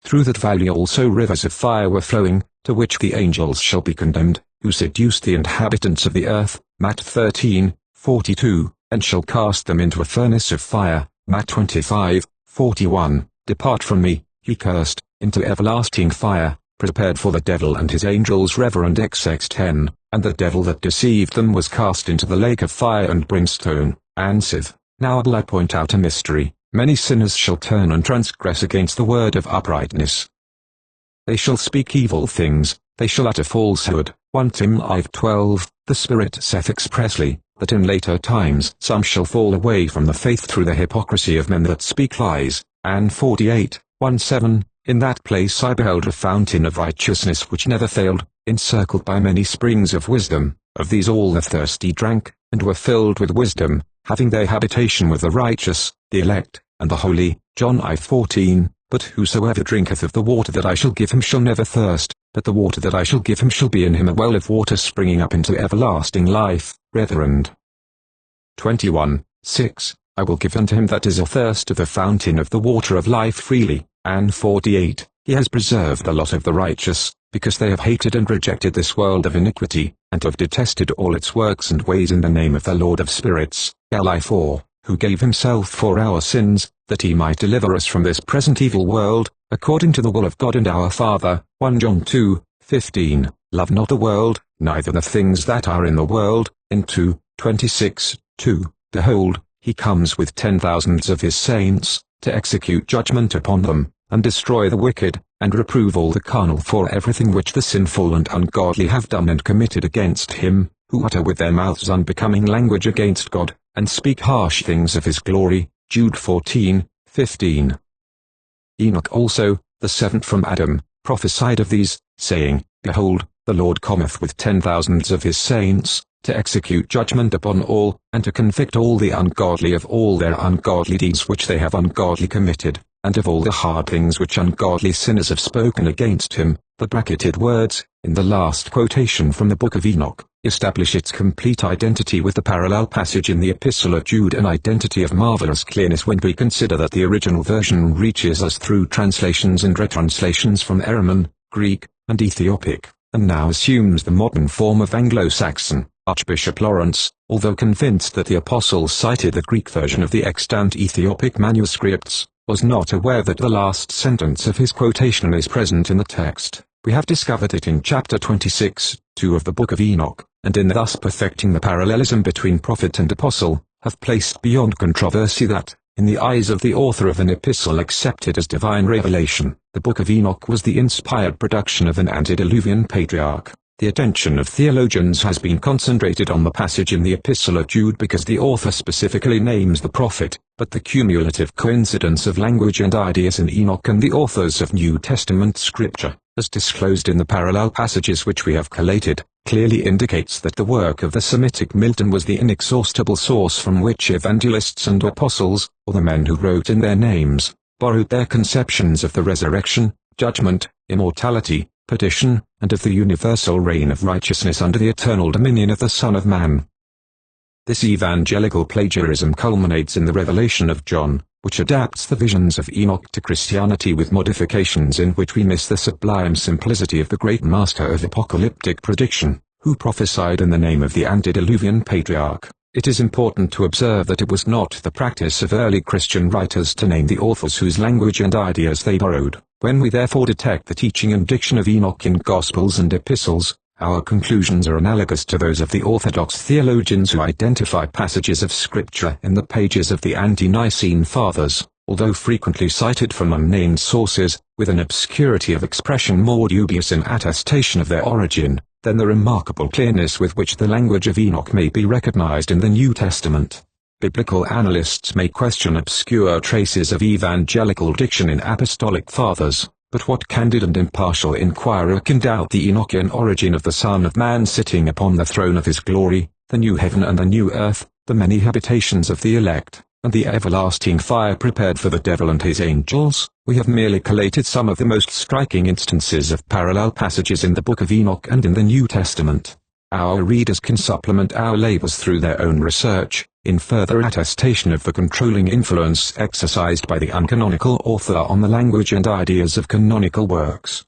Through that valley also rivers of fire were flowing, to which the angels shall be condemned, who seduced the inhabitants of the earth. Matt 13:42, and shall cast them into a furnace of fire. Matt 25:41. Depart from me, ye cursed, into everlasting fire, prepared for the devil and his angels. Revered XX10. And the devil that deceived them was cast into the lake of fire and brimstone. And Siv. Now will I point out a mystery. Many sinners shall turn and transgress against the word of uprightness. They shall speak evil things, they shall utter falsehood. 1 Tim 5:12. The Spirit saith expressly, that in later times some shall fall away from the faith through the hypocrisy of men that speak lies. And 48:17. In that place I beheld a fountain of righteousness which never failed, encircled by many springs of wisdom. Of these all the thirsty drank, and were filled with wisdom, having their habitation with the righteous, the elect, and the holy. John I 14, But whosoever drinketh of the water that I shall give him shall never thirst, but the water that I shall give him shall be in him a well of water springing up into everlasting life. Revered. 21:6. I will give unto him that is athirst of the fountain of the water of life freely. And 48. He has preserved the lot of the righteous, because they have hated and rejected this world of iniquity, and have detested all its works and ways in the name of the Lord of spirits, Li 4, who gave himself for our sins, that he might deliver us from this present evil world, according to the will of God and our Father. 1 John 2:15. Love not the world, neither the things that are in the world. In 2:26:2. Behold, he comes with 10,000s of his saints, to execute judgment upon them, and destroy the wicked, and reprove all the carnal for everything which the sinful and ungodly have done and committed against him, who utter with their mouths unbecoming language against God, and speak harsh things of his glory. Jude 14:15. Enoch also, the seventh from Adam, prophesied of these, saying, Behold, the Lord cometh with 10,000s of his saints, to execute judgment upon all, and to convict all the ungodly of all their ungodly deeds which they have ungodly committed, and of all the hard things which ungodly sinners have spoken against him. The bracketed words, in the last quotation from the Book of Enoch, establish its complete identity with the parallel passage in the Epistle of Jude, an identity of marvelous clearness when we consider that the original version reaches us through translations and retranslations from Aramean, Greek, and Ethiopic, and now assumes the modern form of Anglo-Saxon. Archbishop Lawrence, although convinced that the apostles cited the Greek version of the extant Ethiopic manuscripts, was not aware that the last sentence of his quotation is present in the text. We have discovered it in chapter 26:2 of the Book of Enoch, and in thus perfecting the parallelism between prophet and apostle, have placed beyond controversy that, in the eyes of the author of an epistle accepted as divine revelation, the Book of Enoch was the inspired production of an antediluvian patriarch. The attention of theologians has been concentrated on the passage in the Epistle of Jude because the author specifically names the prophet, but the cumulative coincidence of language and ideas in Enoch and the authors of New Testament scripture, as disclosed in the parallel passages which we have collated, clearly indicates that the work of the Semitic Milton was the inexhaustible source from which evangelists and apostles, or the men who wrote in their names, borrowed their conceptions of the resurrection, judgment, immortality, perdition, and of the universal reign of righteousness under the eternal dominion of the Son of Man. This evangelical plagiarism culminates in the revelation of John, which adapts the visions of Enoch to Christianity with modifications in which we miss the sublime simplicity of the great master of apocalyptic prediction, who prophesied in the name of the antediluvian patriarch. It is important to observe that it was not the practice of early Christian writers to name the authors whose language and ideas they borrowed. When we therefore detect the teaching and diction of Enoch in Gospels and Epistles, our conclusions are analogous to those of the Orthodox theologians who identify passages of Scripture in the pages of the Ante-Nicene Fathers, although frequently cited from unnamed sources, with an obscurity of expression more dubious in attestation of their origin, than the remarkable clearness with which the language of Enoch may be recognized in the New Testament. Biblical analysts may question obscure traces of evangelical diction in apostolic fathers, but what candid and impartial inquirer can doubt the Enochian origin of the Son of Man sitting upon the throne of his glory, the new heaven and the new earth, the many habitations of the elect, and the everlasting fire prepared for the devil and his angels? We have merely collated some of the most striking instances of parallel passages in the Book of Enoch and in the New Testament. Our readers can supplement our labors through their own research, in further attestation of the controlling influence exercised by the uncanonical author on the language and ideas of canonical works.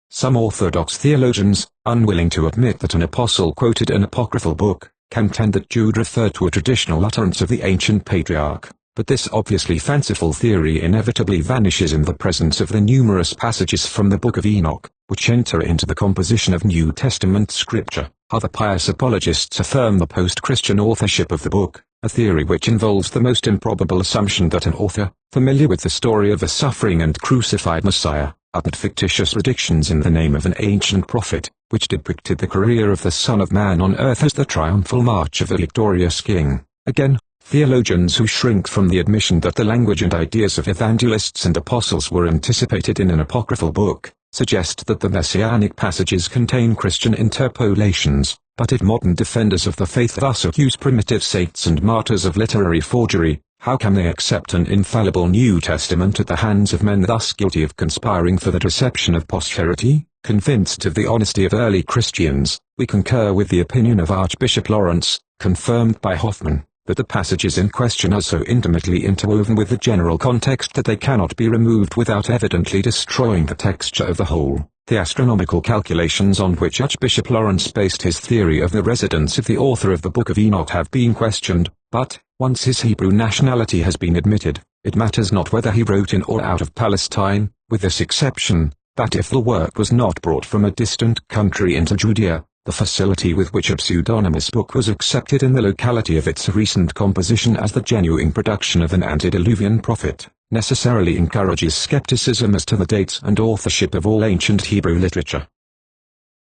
Some Orthodox theologians, unwilling to admit that an apostle quoted an apocryphal book, contend that Jude referred to a traditional utterance of the ancient patriarch, but this obviously fanciful theory inevitably vanishes in the presence of the numerous passages from the Book of Enoch, which enter into the composition of New Testament scripture. Other pious apologists affirm the post-Christian authorship of the book, a theory which involves the most improbable assumption that an author, familiar with the story of a suffering and crucified Messiah, uttered fictitious predictions in the name of an ancient prophet, which depicted the career of the Son of Man on earth as the triumphal march of a victorious king. Again, theologians who shrink from the admission that the language and ideas of evangelists and apostles were anticipated in an apocryphal book, suggest that the messianic passages contain Christian interpolations. But if modern defenders of the faith thus accuse primitive saints and martyrs of literary forgery, How can they accept an infallible New Testament at the hands of men thus guilty of conspiring for the deception of posterity? Convinced of the honesty of early Christians, we concur with the opinion of Archbishop Lawrence, confirmed by Hoffman, that the passages in question are so intimately interwoven with the general context that they cannot be removed without evidently destroying the texture of the whole. The astronomical calculations on which Archbishop Lawrence based his theory of the residence of the author of the Book of Enoch have been questioned, but, once his Hebrew nationality has been admitted, it matters not whether he wrote in or out of Palestine, with this exception, that if the work was not brought from a distant country into Judea, the facility with which a pseudonymous book was accepted in the locality of its recent composition as the genuine production of an antediluvian prophet, necessarily encourages skepticism as to the dates and authorship of all ancient Hebrew literature.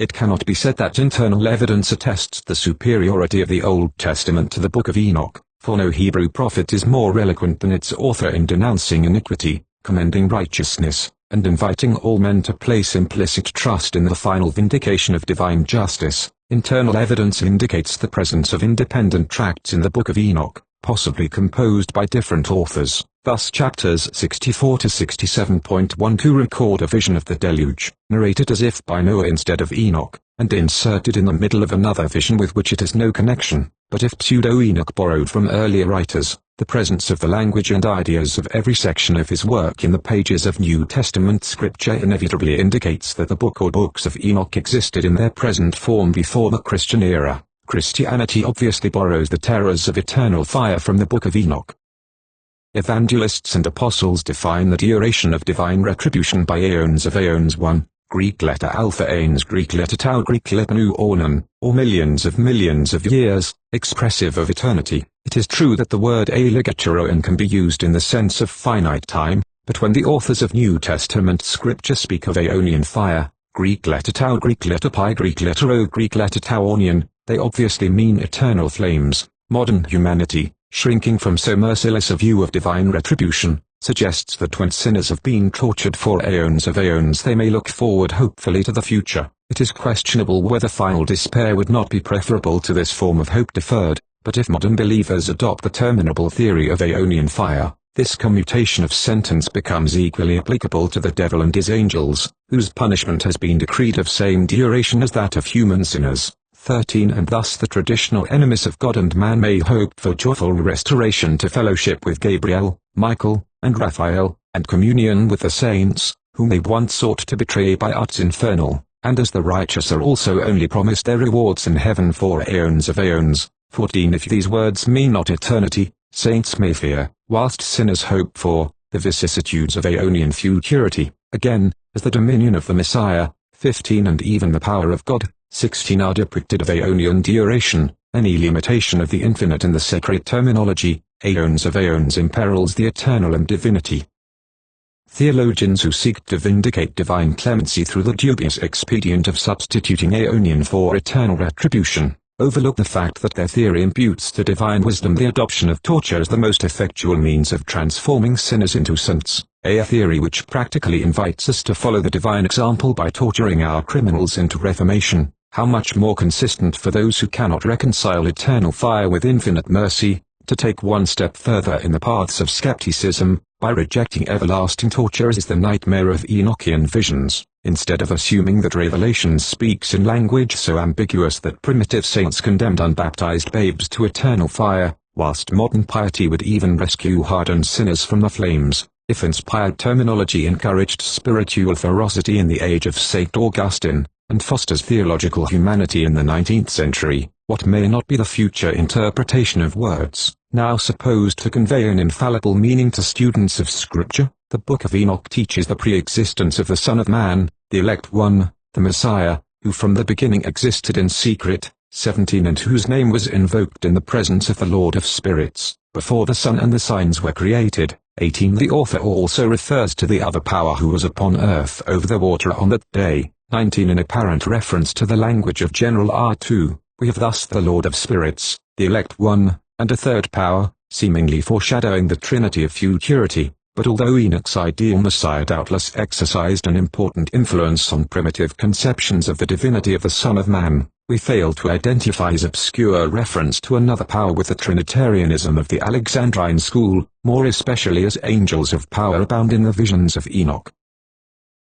It cannot be said that internal evidence attests the superiority of the Old Testament to the Book of Enoch, for no Hebrew prophet is more eloquent than its author in denouncing iniquity, commending righteousness, and inviting all men to place implicit trust in the final vindication of divine justice. Internal evidence indicates the presence of independent tracts in the Book of Enoch, possibly composed by different authors. Thus chapters 64 to 67.12 record a vision of the deluge, narrated as if by Noah instead of Enoch, and inserted in the middle of another vision with which it has no connection. But if pseudo-Enoch borrowed from earlier writers, the presence of the language and ideas of every section of his work in the pages of New Testament scripture inevitably indicates that the book or books of Enoch existed in their present form before the Christian era. Christianity obviously borrows the terrors of eternal fire from the Book of Enoch. Evangelists and apostles define the duration of divine retribution by aeons of aeons 1, Greek letter alpha aeons Greek letter tau Greek letter nu ornon, or millions of years, expressive of eternity. It is true that the word aeon can be used in the sense of finite time, but when the authors of New Testament scripture speak of aeonian fire, Greek letter tau Greek letter pi Greek letter o Greek letter tauonian, they obviously mean eternal flames. Modern humanity, shrinking from so merciless a view of divine retribution, suggests that when sinners have been tortured for aeons of aeons they may look forward hopefully to the future. It is questionable whether final despair would not be preferable to this form of hope deferred, but if modern believers adopt the terminable theory of aeonian fire, this commutation of sentence becomes equally applicable to the devil and his angels, whose punishment has been decreed of same duration as that of human sinners. 13 And thus the traditional enemies of God and man may hope for joyful restoration to fellowship with Gabriel, Michael, and Raphael, and communion with the saints, whom they once sought to betray by arts infernal, and as the righteous are also only promised their rewards in heaven for aeons of aeons. 14 If these words mean not eternity, saints may fear, whilst sinners hope for, the vicissitudes of aeonian futurity, again, as the dominion of the Messiah. 15 And even the power of God. 16 Are depicted of aeonian duration, any limitation of the infinite in the sacred terminology, aeons of aeons imperils the eternal and divinity. Theologians who seek to vindicate divine clemency through the dubious expedient of substituting aeonian for eternal retribution, overlook the fact that their theory imputes to divine wisdom the adoption of torture as the most effectual means of transforming sinners into saints, a theory which practically invites us to follow the divine example by torturing our criminals into reformation. How much more consistent for those who cannot reconcile eternal fire with infinite mercy, to take one step further in the paths of skepticism, by rejecting everlasting torture as the nightmare of Enochian visions, instead of assuming that Revelation speaks in language so ambiguous that primitive saints condemned unbaptized babes to eternal fire, whilst modern piety would even rescue hardened sinners from the flames. If inspired terminology encouraged spiritual ferocity in the age of St. Augustine, and fosters theological humanity in the 19th century, what may not be the future interpretation of words, now supposed to convey an infallible meaning to students of Scripture? The Book of Enoch teaches the pre-existence of the Son of Man, the elect one, the Messiah, who from the beginning existed in secret. 17 And whose name was invoked in the presence of the Lord of Spirits, before the sun and the signs were created. 18 The author also refers to the other power who was upon earth over the water on that day. 19 In apparent reference to the language of General R2, we have thus the Lord of Spirits, the elect one, and a third power, seemingly foreshadowing the Trinity of futurity. But although Enoch's ideal Messiah doubtless exercised an important influence on primitive conceptions of the divinity of the Son of Man, we fail to identify his obscure reference to another power with the Trinitarianism of the Alexandrine school, more especially as angels of power abound in the visions of Enoch.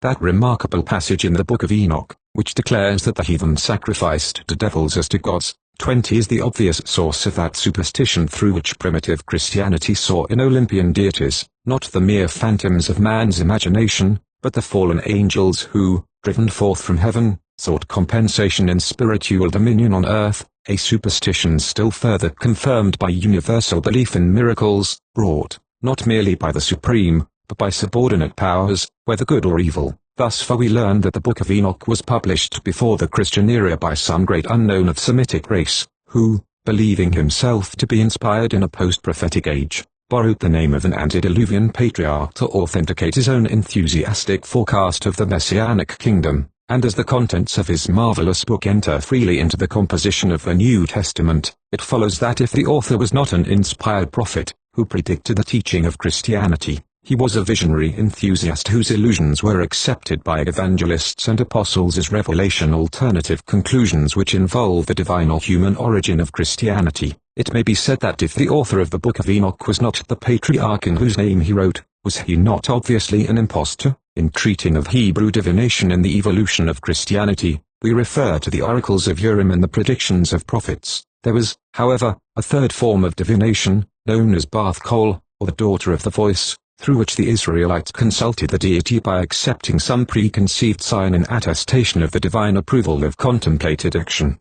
That remarkable passage in the Book of Enoch, which declares that the heathen sacrificed to devils as to gods, 20 is the obvious source of that superstition through which primitive Christianity saw in Olympian deities, not the mere phantoms of man's imagination, but the fallen angels who, driven forth from heaven, sought compensation in spiritual dominion on earth, a superstition still further confirmed by universal belief in miracles, wrought, not merely by the supreme, but by subordinate powers, whether good or evil. Thus far we learn that the Book of Enoch was published before the Christian era by some great unknown of Semitic race, who, believing himself to be inspired in a post-prophetic age, borrowed the name of an antediluvian patriarch to authenticate his own enthusiastic forecast of the Messianic kingdom, and as the contents of his marvelous book enter freely into the composition of the New Testament, it follows that if the author was not an inspired prophet, who predicted the teaching of Christianity, he was a visionary enthusiast whose illusions were accepted by evangelists and apostles as revelation alternative conclusions which involve the divine or human origin of Christianity. It may be said that if the author of the Book of Enoch was not the patriarch in whose name he wrote, was he not obviously an impostor? In treating of Hebrew divination in the evolution of Christianity, we refer to the oracles of Urim and the predictions of prophets. There was, however, a third form of divination, known as Bath Kol, or the daughter of the voice, through which the Israelites consulted the deity by accepting some preconceived sign in attestation of the divine approval of contemplated action.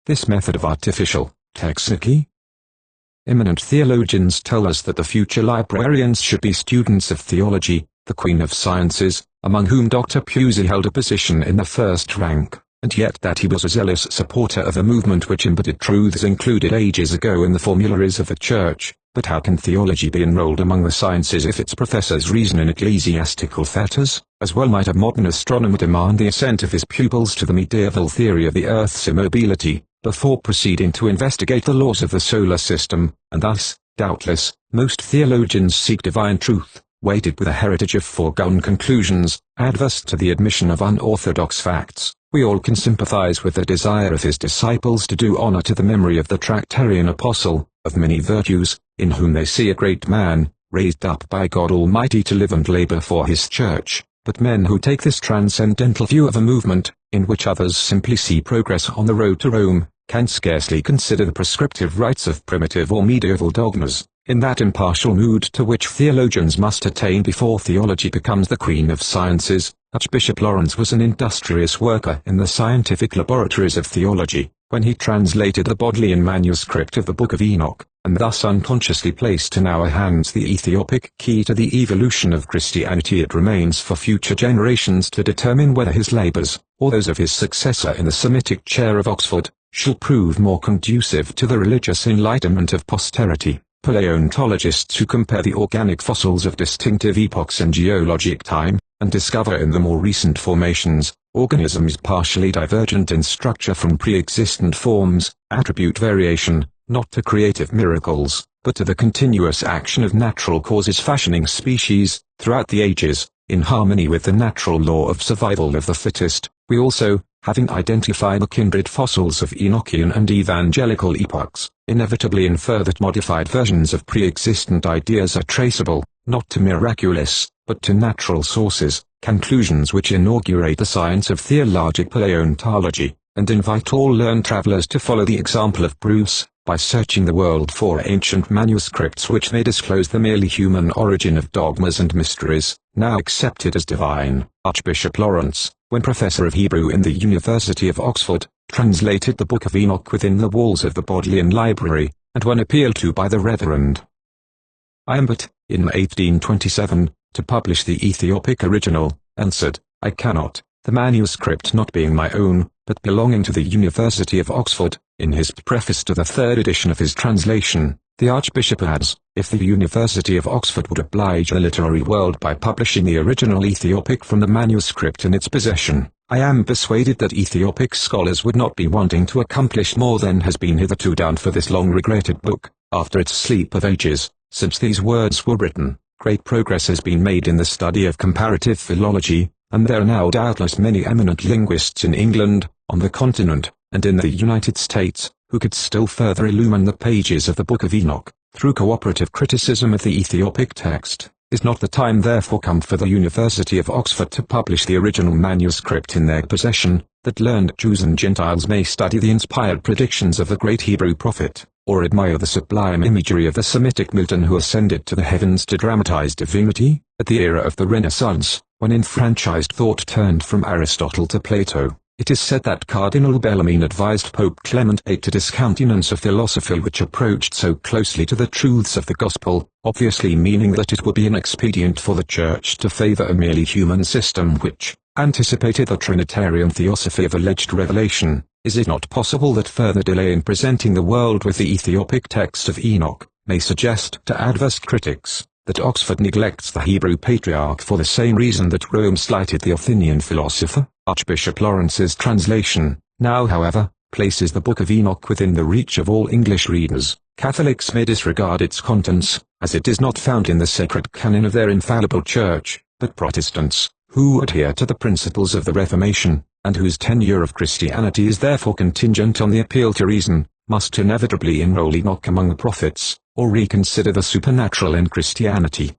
This method of artificial textology. Eminent theologians tell us that the future librarians should be students of theology, the queen of sciences, among whom Dr. Pusey held a position in the first rank, and yet that he was a zealous supporter of a movement which embodied truths included ages ago in the formularies of the Church. But how can theology be enrolled among the sciences if its professors reason in ecclesiastical fetters? As well might a modern astronomer demand the assent of his pupils to the medieval theory of the Earth's immobility, before proceeding to investigate the laws of the solar system, and thus, doubtless, most theologians seek divine truth, weighted with a heritage of foregone conclusions, adverse to the admission of unorthodox facts. We all can sympathize with the desire of his disciples to do honor to the memory of the Tractarian apostle, of many virtues, in whom they see a great man, raised up by God Almighty to live and labor for his church. But men who take this transcendental view of a movement, in which others simply see progress on the road to Rome, can scarcely consider the prescriptive rights of primitive or medieval dogmas, in that impartial mood to which theologians must attain before theology becomes the queen of sciences. Archbishop Lawrence was an industrious worker in the scientific laboratories of theology, when he translated the Bodleian manuscript of the Book of Enoch, and thus unconsciously placed in our hands the Ethiopic key to the evolution of Christianity. It remains for future generations to determine whether his labors, or those of his successor in the Semitic chair of Oxford, shall prove more conducive to the religious enlightenment of posterity. Paleontologists who compare the organic fossils of distinctive epochs in geologic time, and discover in the more recent formations, organisms partially divergent in structure from pre-existent forms, attribute variation, not to creative miracles, but to the continuous action of natural causes fashioning species, throughout the ages, in harmony with the natural law of survival of the fittest. We also, having identified the kindred fossils of Enochian and evangelical epochs, inevitably infer that modified versions of pre-existent ideas are traceable, not to miraculous, but to natural sources, conclusions which inaugurate the science of theologic paleontology, and invite all learned travelers to follow the example of Bruce, by searching the world for ancient manuscripts which may disclose the merely human origin of dogmas and mysteries, now accepted as divine. Archbishop Lawrence, when professor of Hebrew in the University of Oxford, translated the Book of Enoch within the walls of the Bodleian Library, and when appealed to by the Reverend Iambert, in 1827, to publish the Ethiopic original, answered, "I cannot, the manuscript not being my own, but belonging to the University of Oxford." In his preface to the third edition of his translation, the Archbishop adds, "If the University of Oxford would oblige the literary world by publishing the original Ethiopic from the manuscript in its possession, I am persuaded that Ethiopic scholars would not be wanting to accomplish more than has been hitherto done for this long-regretted book. After its sleep of ages, since these words were written, great progress has been made in the study of comparative philology, and there are now doubtless many eminent linguists in England, on the continent, and in the United States, who could still further illumine the pages of the Book of Enoch, through cooperative criticism of the Ethiopic text. Is not the time therefore come for the University of Oxford to publish the original manuscript in their possession, that learned Jews and Gentiles may study the inspired predictions of the great Hebrew prophet, or admire the sublime imagery of the Semitic Milton who ascended to the heavens to dramatize divinity? At the era of the Renaissance, when enfranchised thought turned from Aristotle to Plato, it is said that Cardinal Bellarmine advised Pope Clement VIII to discountenance a philosophy which approached so closely to the truths of the gospel, obviously meaning that it would be inexpedient for the Church to favor a merely human system which anticipated the Trinitarian theosophy of alleged revelation. Is it not possible that further delay in presenting the world with the Ethiopic text of Enoch may suggest to adverse critics that Oxford neglects the Hebrew patriarch for the same reason that Rome slighted the Athenian philosopher? Archbishop Lawrence's translation, now however, places the Book of Enoch within the reach of all English readers. Catholics may disregard its contents, as it is not found in the sacred canon of their infallible Church, but Protestants, who adhere to the principles of the Reformation, and whose tenure of Christianity is therefore contingent on the appeal to reason, must inevitably enroll Enoch among the prophets, or reconsider the supernatural in Christianity.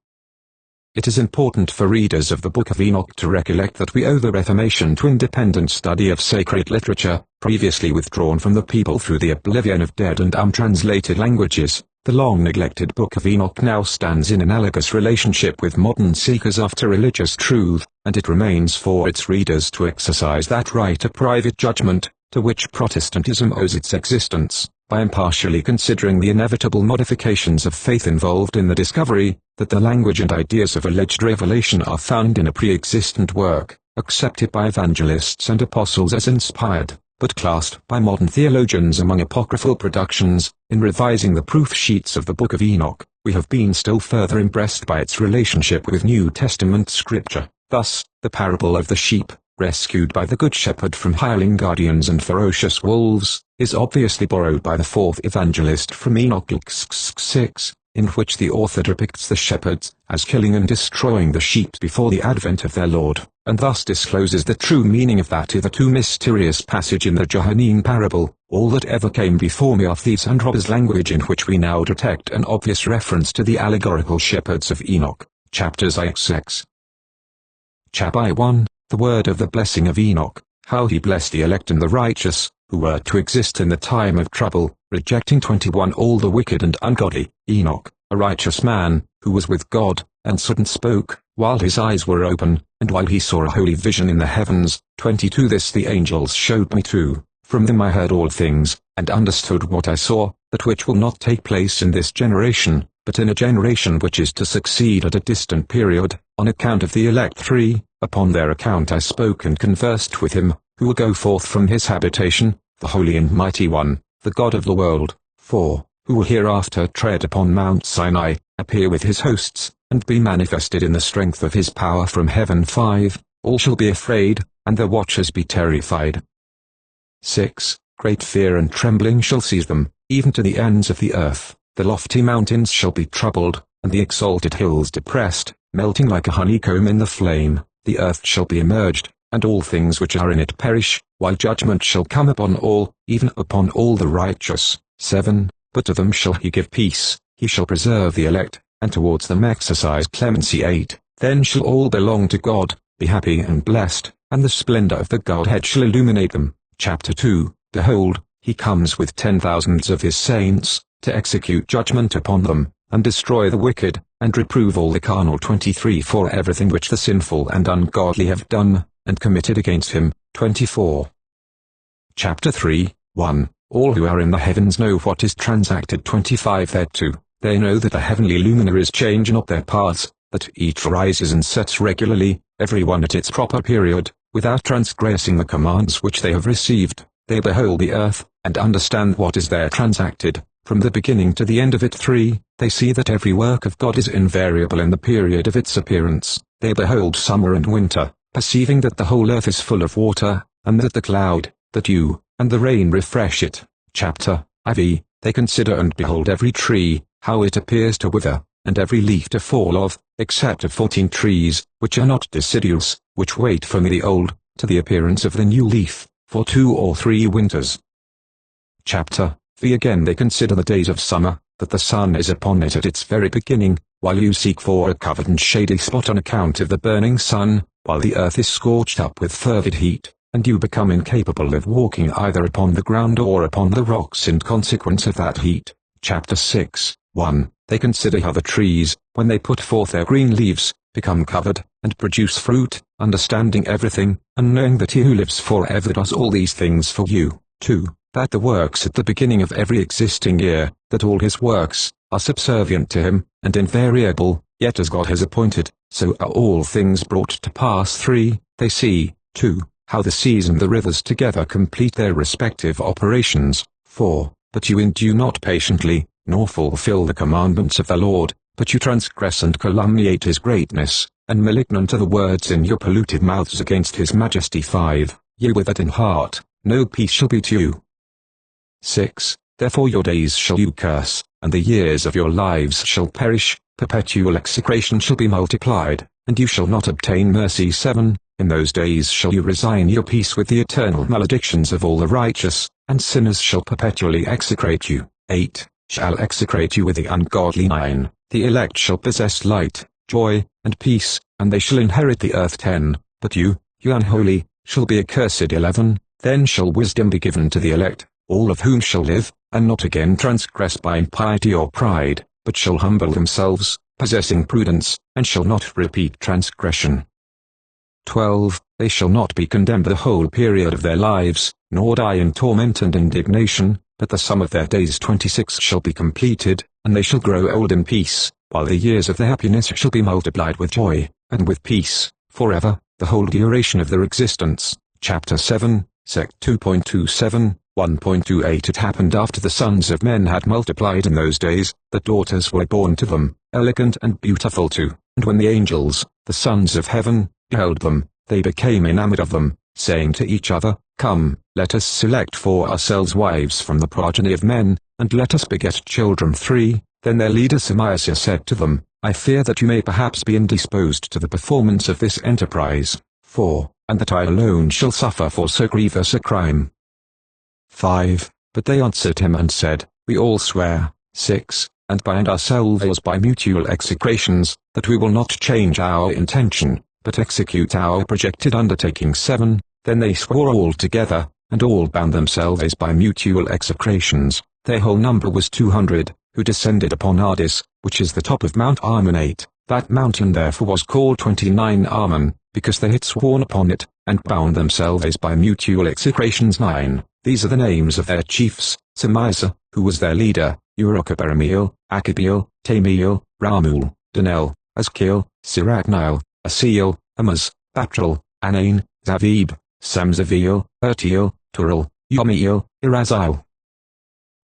It is important for readers of the Book of Enoch to recollect that we owe the Reformation to independent study of sacred literature, previously withdrawn from the people through the oblivion of dead and untranslated languages. The long-neglected Book of Enoch now stands in analogous relationship with modern seekers after religious truth, and it remains for its readers to exercise that right of private judgment, to which Protestantism owes its existence, by impartially considering the inevitable modifications of faith involved in the discovery that the language and ideas of alleged revelation are found in a pre-existent work, accepted by evangelists and apostles as inspired, but classed by modern theologians among apocryphal productions. In revising the proof sheets of the Book of Enoch, we have been still further impressed by its relationship with New Testament scripture. Thus, the parable of the sheep, rescued by the Good Shepherd from hireling guardians and ferocious wolves, is obviously borrowed by the fourth evangelist from Enoch 6, in which the author depicts the shepherds as killing and destroying the sheep before the advent of their Lord, and thus discloses the true meaning of that hitherto mysterious passage in the Johannine parable. All that ever came before me are thieves and robbers, language in which we now detect an obvious reference to the allegorical shepherds of Enoch. Chapters XX. Chapter 1. The word of the blessing of Enoch, how he blessed the elect and the righteous, who were to exist in the time of trouble, rejecting 21 all the wicked and ungodly. Enoch, a righteous man, who was with God, and stood and spoke, while his eyes were open, and while he saw a holy vision in the heavens. 22 This the angels showed me too, from them I heard all things, and understood what I saw, that which will not take place in this generation, but in a generation which is to succeed at a distant period, on account of the elect. 3 Upon their account I spoke and conversed with him, who will go forth from his habitation, the Holy and Mighty One, the God of the world. 4 Who will hereafter tread upon Mount Sinai, appear with his hosts, and be manifested in the strength of his power from heaven. 5 All shall be afraid, and the watchers be terrified. 6 Great fear and trembling shall seize them, even to the ends of the earth. The lofty mountains shall be troubled, and the exalted hills depressed, melting like a honeycomb in the flame. The earth shall be immerged, and all things which are in it perish, while judgment shall come upon all, even upon all the righteous. 7 But to them shall he give peace, he shall preserve the elect, and towards them exercise clemency. 8 Then shall all belong to God, be happy and blessed, and the splendor of the Godhead shall illuminate them. Chapter 2 Behold, he comes with 10,000s of his saints, to execute judgment upon them, and destroy the wicked, and reprove all the carnal. 23 For everything which the sinful and ungodly have done, and committed against him. 24 Chapter 3 1 All who are in the heavens know what is transacted. 25 Thereto, they know that the heavenly luminaries change not their paths, that each rises and sets regularly, every one at its proper period, without transgressing the commands which they have received. They behold the earth, and understand what is there transacted, from the beginning to the end of it. 3 They see that every work of God is invariable in the period of its appearance. They behold summer and winter, perceiving that the whole earth is full of water, and that the cloud, the dew, and the rain refresh it. Chapter IV They consider and behold every tree, how it appears to wither, and every leaf to fall off, except of 14 trees, which are not deciduous, which wait from the old, to the appearance of the new leaf. for 2 or 3 winters. Chapter V. Again they consider the days of summer, that the sun is upon it at its very beginning, while you seek for a covered and shady spot on account of the burning sun, while the earth is scorched up with fervid heat, and you become incapable of walking either upon the ground or upon the rocks in consequence of that heat. Chapter 6. 1. They consider how the trees, when they put forth their green leaves, become covered, and produce fruit, understanding everything, and knowing that he who lives forever does all these things for you. 2. That the works at the beginning of every existing year, that all his works, are subservient to him, and invariable, yet as God has appointed, so are all things brought to pass. 3. They see, 2. How the seas and the rivers together complete their respective operations. 4. But you endure not patiently, nor fulfill the commandments of the Lord, but you transgress and calumniate his greatness, and malignant are the words in your polluted mouths against his majesty. 5. Ye withered in heart, no peace shall be to you. 6. Therefore your days shall you curse, and the years of your lives shall perish, perpetual execration shall be multiplied, and you shall not obtain mercy. 7. In those days shall you resign your peace with the eternal maledictions of all the righteous, and sinners shall perpetually execrate you. 8. Shall execrate you with the ungodly. 9. The elect shall possess light, joy, and peace, and they shall inherit the earth. 10. But you unholy, shall be accursed. 11. Then shall wisdom be given to the elect, all of whom shall live, and not again transgress by impiety or pride, but shall humble themselves, possessing prudence, and shall not repeat transgression. 12. They shall not be condemned the whole period of their lives, nor die in torment and indignation, but the sum of their days 26 shall be completed, and they shall grow old in peace, while the years of their happiness shall be multiplied with joy, and with peace, forever, the whole duration of their existence. Chapter 7, Sec 2.27, 1.28. It happened after the sons of men had multiplied in those days, that daughters were born to them, elegant and beautiful too, and when the angels, the sons of heaven, beheld them, they became enamored of them, saying to each other, Come, let us select for ourselves wives from the progeny of men, and let us beget children. 3. Then their leader Samiasa said to them, I fear that you may perhaps be indisposed to the performance of this enterprise. 4. And that I alone shall suffer for so grievous a crime. 5. But they answered him and said, We all swear. 6. And bind ourselves by mutual execrations, that we will not change our intention, but execute our projected undertaking. 7. Then they swore all together, and all bound themselves by mutual execrations. Their whole number was 200, who descended upon Ardis, which is the top of Mount Armonate. That mountain therefore was called 29 Armon, because they had sworn upon it, and bound themselves by mutual execrations. 9. These are the names of their chiefs: Samiasa, who was their leader, Eurokabaramiel, Akibiel, Tamiel, Ramul, Danel, Azkiel, Sirachniel, Asiel, Amaz, Batral, Anain, Zavib, Samzaviel, Ertiel, Turel, Yomiel, Iraziel.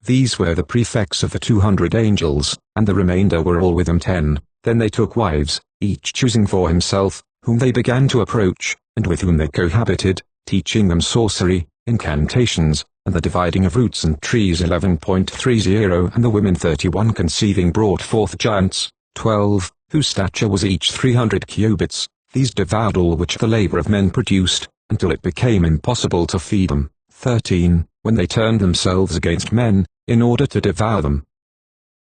These were the prefects of the 200 angels, and the remainder were all with them 10. Then they took wives, each choosing for himself, whom they began to approach, and with whom they cohabited, teaching them sorcery, incantations, and the dividing of roots and trees. 11.30 And the women 31 conceiving brought forth giants, 12, whose stature was each 300 cubits. These devoured all which the labor of men produced, until it became impossible to feed them. 13. When they turned themselves against men, in order to devour them.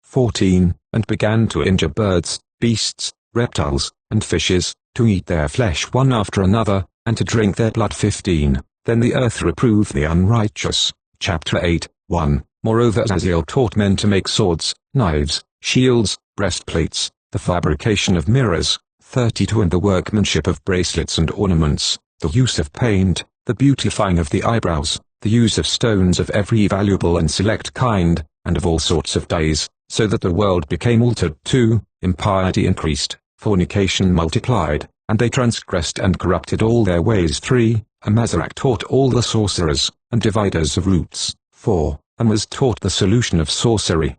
14. And began to injure birds, beasts, reptiles, and fishes, to eat their flesh one after another, and to drink their blood. 15. Then the earth reproved the unrighteous. Chapter 8, 1. Moreover Azazel taught men to make swords, knives, shields, breastplates, the fabrication of mirrors. 32. And the workmanship of bracelets and ornaments, the use of paint, the beautifying of the eyebrows, the use of stones of every valuable and select kind, and of all sorts of dyes, so that the world became altered. 2. Impiety increased, fornication multiplied, and they transgressed and corrupted all their ways. 3. Amazarach taught all the sorcerers, and dividers of roots. 4. And was taught the solution of sorcery.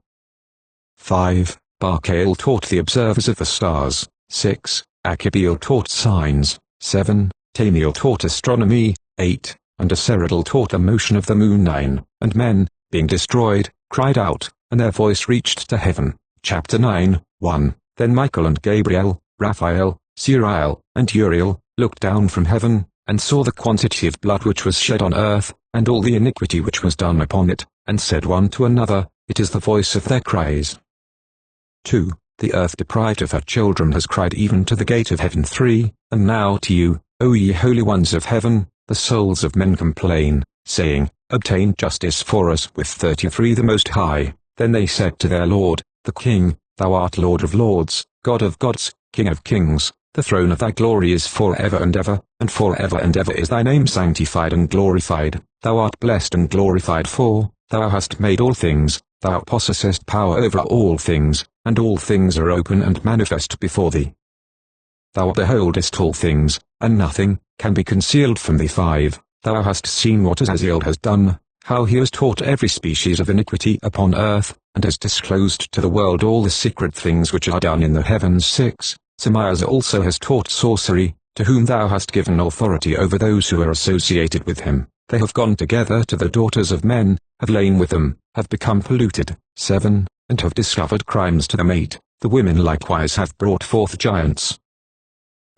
5. Barkael taught the observers of the stars. 6. Akibiel taught signs. 7. Tamiel taught astronomy. 8. And Aseridal taught the motion of the moon. 9. And men, being destroyed, cried out, and their voice reached to heaven. Chapter 9, 1. Then Michael and Gabriel, Raphael, Suriel, and Uriel, looked down from heaven, and saw the quantity of blood which was shed on earth, and all the iniquity which was done upon it, and said one to another, It is the voice of their cries. 2. The earth deprived of her children has cried even to the gate of heaven. 3. And now to you, O ye holy ones of heaven, the souls of men complain, saying, Obtain justice for us with 33 the Most High. Then they said to their Lord, the King, Thou art Lord of lords, God of gods, King of kings, the throne of thy glory is forever and ever is thy name sanctified and glorified. Thou art blessed and glorified, for thou hast made all things, thou possessest power over all things, and all things are open and manifest before thee. Thou beholdest all things, and nothing can be concealed from thee. 5. Thou hast seen what Azazel has done, how he has taught every species of iniquity upon earth, and has disclosed to the world all the secret things which are done in the heavens. 6. Semias also has taught sorcery, to whom thou hast given authority over those who are associated with him. They have gone together to the daughters of men, have lain with them, have become polluted. 7. And have discovered crimes to them. 8. The women likewise have brought forth giants.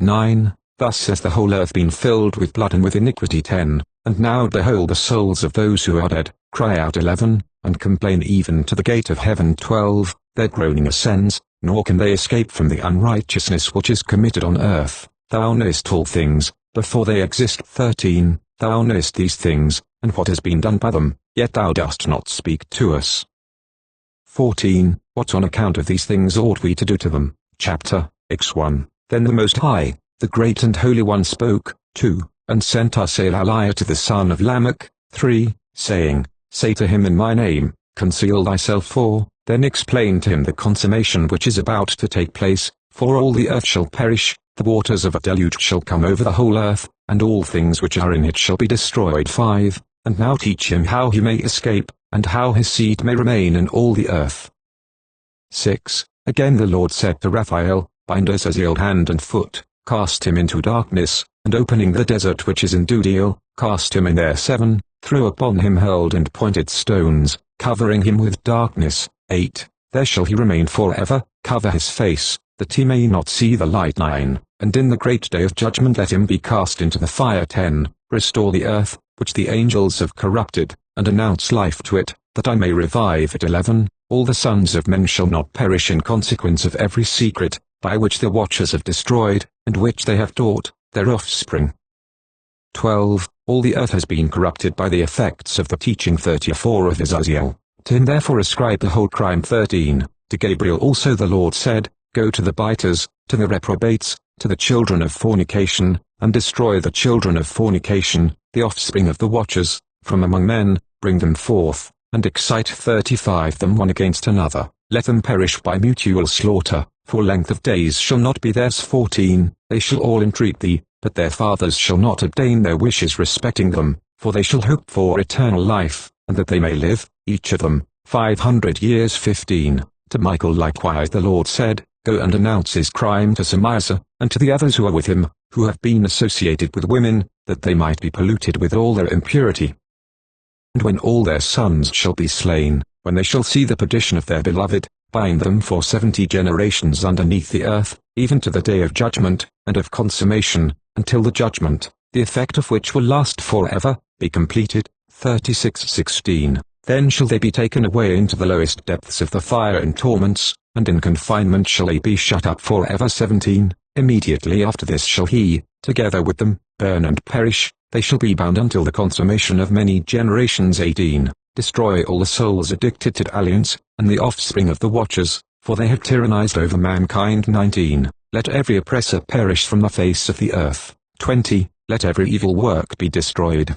9. Thus has the whole earth been filled with blood and with iniquity. 10. And now behold, the souls of those who are dead cry out. 11. And complain even to the gate of heaven. 12. Their groaning ascends, nor can they escape from the unrighteousness which is committed on earth. Thou knowest all things, before they exist. 13. Thou knowest these things, and what has been done by them, yet thou dost not speak to us. 14. What on account of these things ought we to do to them? Chapter X1. Then the Most High, the Great and Holy One spoke. 2. And sent us Elaliah to the son of Lamech. 3. Saying, Say to him in my name, Conceal thyself, for then explain to him the consummation which is about to take place, for all the earth shall perish, the waters of a deluge shall come over the whole earth, and all things which are in it shall be destroyed. 5. And now teach him how he may escape, and how his seed may remain in all the earth. 6. Again the Lord said to Raphael, Bind Azazel hand and foot, cast him into darkness, and opening the desert which is in Dudiel, cast him in there. 7. Throw upon him hurled and pointed stones, covering him with darkness. 8. There shall he remain forever, cover his face, that he may not see the light. 9. And in the great day of judgment let him be cast into the fire. 10. Restore the earth, which the angels have corrupted, and announce life to it, that I may revive it. 11. All the sons of men shall not perish in consequence of every secret, by which the watchers have destroyed, and which they have taught, their offspring. 12. All the earth has been corrupted by the effects of the teaching. 34 of Azazel. To him therefore ascribe the whole crime. 13. To Gabriel also the Lord said, Go to the biters, to the reprobates, to the children of fornication, and destroy the children of fornication, the offspring of the watchers, from among men, bring them forth, and excite 35 them one against another, let them perish by mutual slaughter, for length of days shall not be theirs. 14. They shall all entreat thee, but their fathers shall not obtain their wishes respecting them, for they shall hope for eternal life, and that they may live, each of them, 500 years. 15. To Michael likewise the Lord said, Go and announce his crime to Semias, and to the others who are with him, who have been associated with women, that they might be polluted with all their impurity. And when all their sons shall be slain, when they shall see the perdition of their beloved, bind them for 70 generations underneath the earth, even to the day of judgment, and of consummation, until the judgment, the effect of which will last forever, be completed. 36:16. Then shall they be taken away into the lowest depths of the fire in torments, and in confinement shall they be shut up forever. 17. Immediately after this shall he, together with them, burn and perish, they shall be bound until the consummation of many generations. 18. Destroy all the souls addicted to dalliance, and the offspring of the watchers, for they have tyrannized over mankind. 19. Let every oppressor perish from the face of the earth. 20. Let every evil work be destroyed.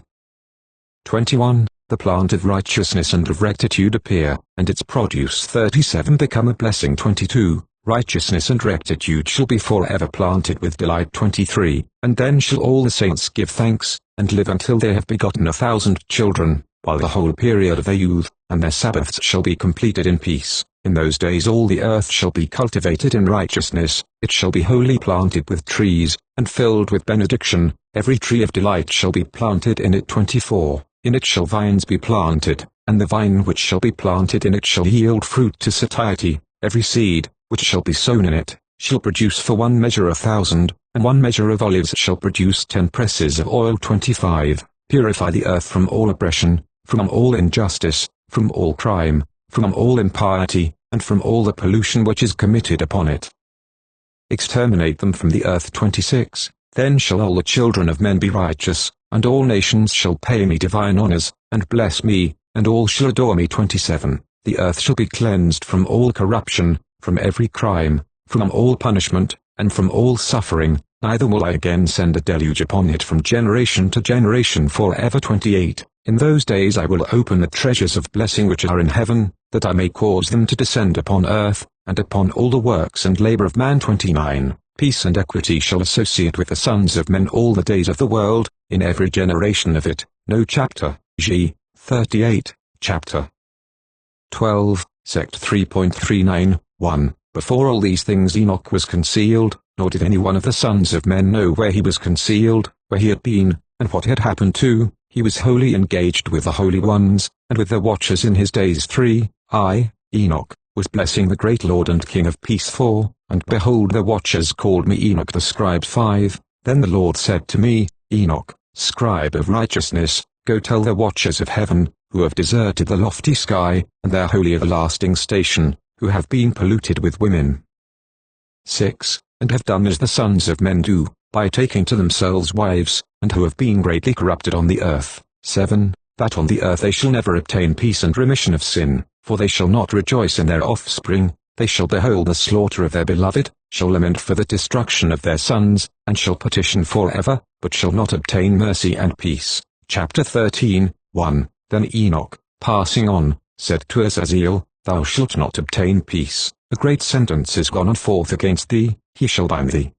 21. The plant of righteousness and of rectitude appear, and its produce. 37. Become a blessing. 22. Righteousness and rectitude shall be forever planted with delight. 23. And then shall all the saints give thanks, and live until they have begotten 1,000 children, while the whole period of their youth, and their Sabbaths shall be completed in peace. In those days all the earth shall be cultivated in righteousness, it shall be wholly planted with trees, and filled with benediction, every tree of delight shall be planted in it. 24. In it shall vines be planted, and the vine which shall be planted in it shall yield fruit to satiety. Every seed, which shall be sown in it, shall produce for one measure 1,000, and 1 measure of olives shall produce 10 presses of oil. 25. Purify the earth from all oppression, from all injustice, from all crime, from all impiety, and from all the pollution which is committed upon it. Exterminate them from the earth. 26. Then shall all the children of men be righteous, and all nations shall pay me divine honors, and bless me, and all shall adore me. 27. The earth shall be cleansed from all corruption, from every crime, from all punishment, and from all suffering, neither will I again send a deluge upon it from generation to generation forever. 28. In those days I will open the treasures of blessing which are in heaven, that I may cause them to descend upon earth, and upon all the works and labor of man. 29. Peace and equity shall associate with the sons of men all the days of the world, in every generation of it. No chapter, G. 38, chapter 12, sect 3.39, 1. Before all these things Enoch was concealed, nor did any one of the sons of men know where he was concealed, where he had been, and what had happened to. He was wholly engaged with the holy ones, and with the watchers in his days. 3. I, Enoch, was blessing the great Lord and King of peace. 4. And behold, the watchers called me Enoch the scribe. 5. Then the Lord said to me, Enoch, scribe of righteousness, go tell the watchers of heaven, who have deserted the lofty sky, and their holy everlasting station, who have been polluted with women. 6. And have done as the sons of men do, by taking to themselves wives, and who have been greatly corrupted on the earth. 7. That on the earth they shall never obtain peace and remission of sin, for they shall not rejoice in their offspring, they shall behold the slaughter of their beloved, shall lament for the destruction of their sons, and shall petition forever, but shall not obtain mercy and peace. Chapter 13, 1. Then Enoch, passing on, said to Azazel, Thou shalt not obtain peace, a great sentence is gone forth against thee, he shall bind thee.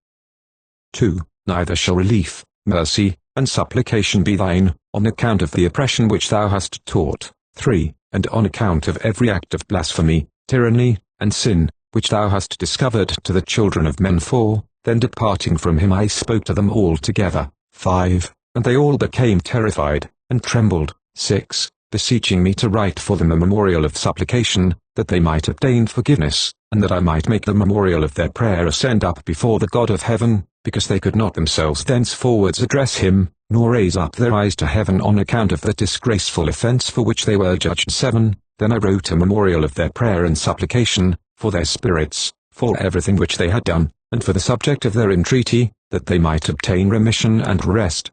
2. Neither shall relief, mercy, and supplication be thine, on account of the oppression which thou hast taught. 3. And on account of every act of blasphemy, tyranny, and sin, which thou hast discovered to the children of men. 4. Then departing from him I spoke to them all together. 5. And they all became terrified, and trembled. 6. Beseeching me to write for them a memorial of supplication, that they might obtain forgiveness, and that I might make the memorial of their prayer ascend up before the God of heaven, because they could not themselves thenceforwards address him, nor raise up their eyes to heaven on account of the disgraceful offense for which they were judged. 7. Then I wrote a memorial of their prayer and supplication, for their spirits, for everything which they had done, and for the subject of their entreaty, that they might obtain remission and rest.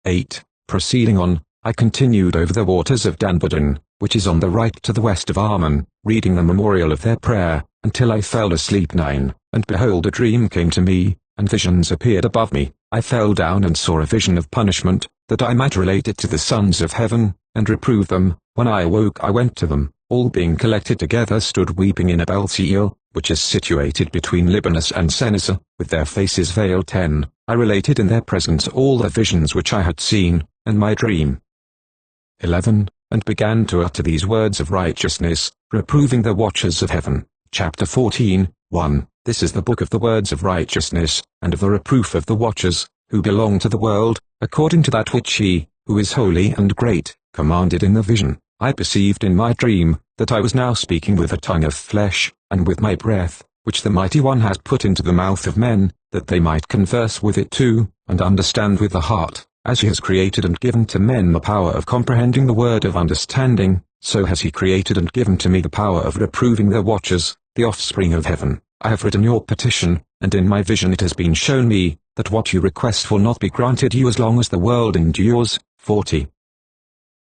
8. Proceeding on, I continued over the waters of Danbodin, which is on the right to the west of Arnon, reading the memorial of their prayer, until I fell asleep. 9. And behold, a dream came to me, and visions appeared above me. I fell down and saw a vision of punishment, that I might relate it to the sons of heaven, and reprove them. When I awoke I went to them, all being collected together stood weeping in Abel-Seal, which is situated between Libanus and Senesa, with their faces veiled. 10. I related in their presence all the visions which I had seen, and my dream. 11. And began to utter these words of righteousness, reproving the watchers of heaven. Chapter 14, 1. This is the book of the words of righteousness, and of the reproof of the watchers, who belong to the world, according to that which he, who is holy and great, commanded in the vision. I perceived in my dream, that I was now speaking with a tongue of flesh, and with my breath, which the Mighty One has put into the mouth of men, that they might converse with it too, and understand with the heart, as he has created and given to men the power of comprehending the word of understanding, so has he created and given to me the power of reproving the watchers, the offspring of heaven. I have written your petition, and in my vision it has been shown me, that what you request will not be granted you as long as the world endures. 40.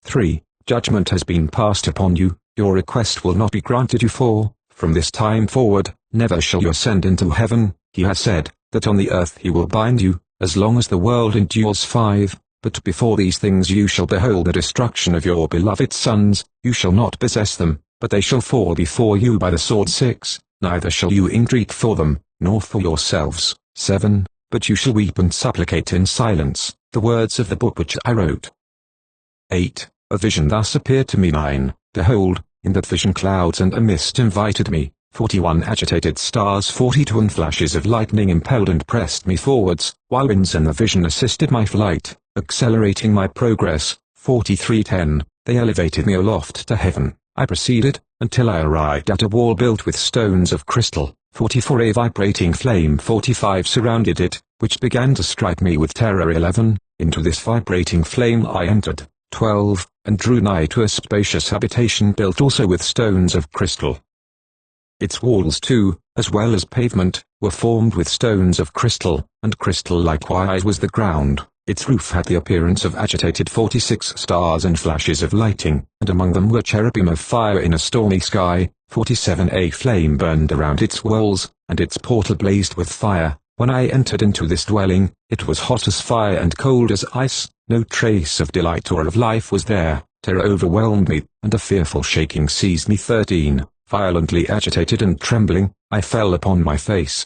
3. Judgment has been passed upon you, your request will not be granted you, for, from this time forward, never shall you ascend into heaven. He has said, that on the earth he will bind you, as long as the world endures. 5. But before these things you shall behold the destruction of your beloved sons, you shall not possess them, but they shall fall before you by the sword. 6. Neither shall you entreat for them, nor for yourselves. 7. But you shall weep and supplicate in silence, the words of the book which I wrote. 8. A vision thus appeared to me. 9. Behold, in that vision clouds and a mist invited me. 41. Agitated stars. 42. And flashes of lightning impelled and pressed me forwards, while winds in the vision assisted my flight, accelerating my progress. 43. 10. They elevated me aloft to heaven. I proceeded, until I arrived at a wall built with stones of crystal. 44 A vibrating flame 45 surrounded it, which began to strike me with terror. 11 Into this vibrating flame I entered. 12 And drew nigh to a spacious habitation built also with stones of crystal. Its walls too, as well as pavement, were formed with stones of crystal, and crystal likewise was the ground. Its roof had the appearance of agitated 46 stars and flashes of lighting, and among them were cherubim of fire in a stormy sky. 47 A flame burned around its walls, and its portal blazed with fire. When I entered into this dwelling, it was hot as fire and cold as ice. No trace of delight or of life was there. Terror overwhelmed me, and a fearful shaking seized me. 13 Violently agitated and trembling, I fell upon my face.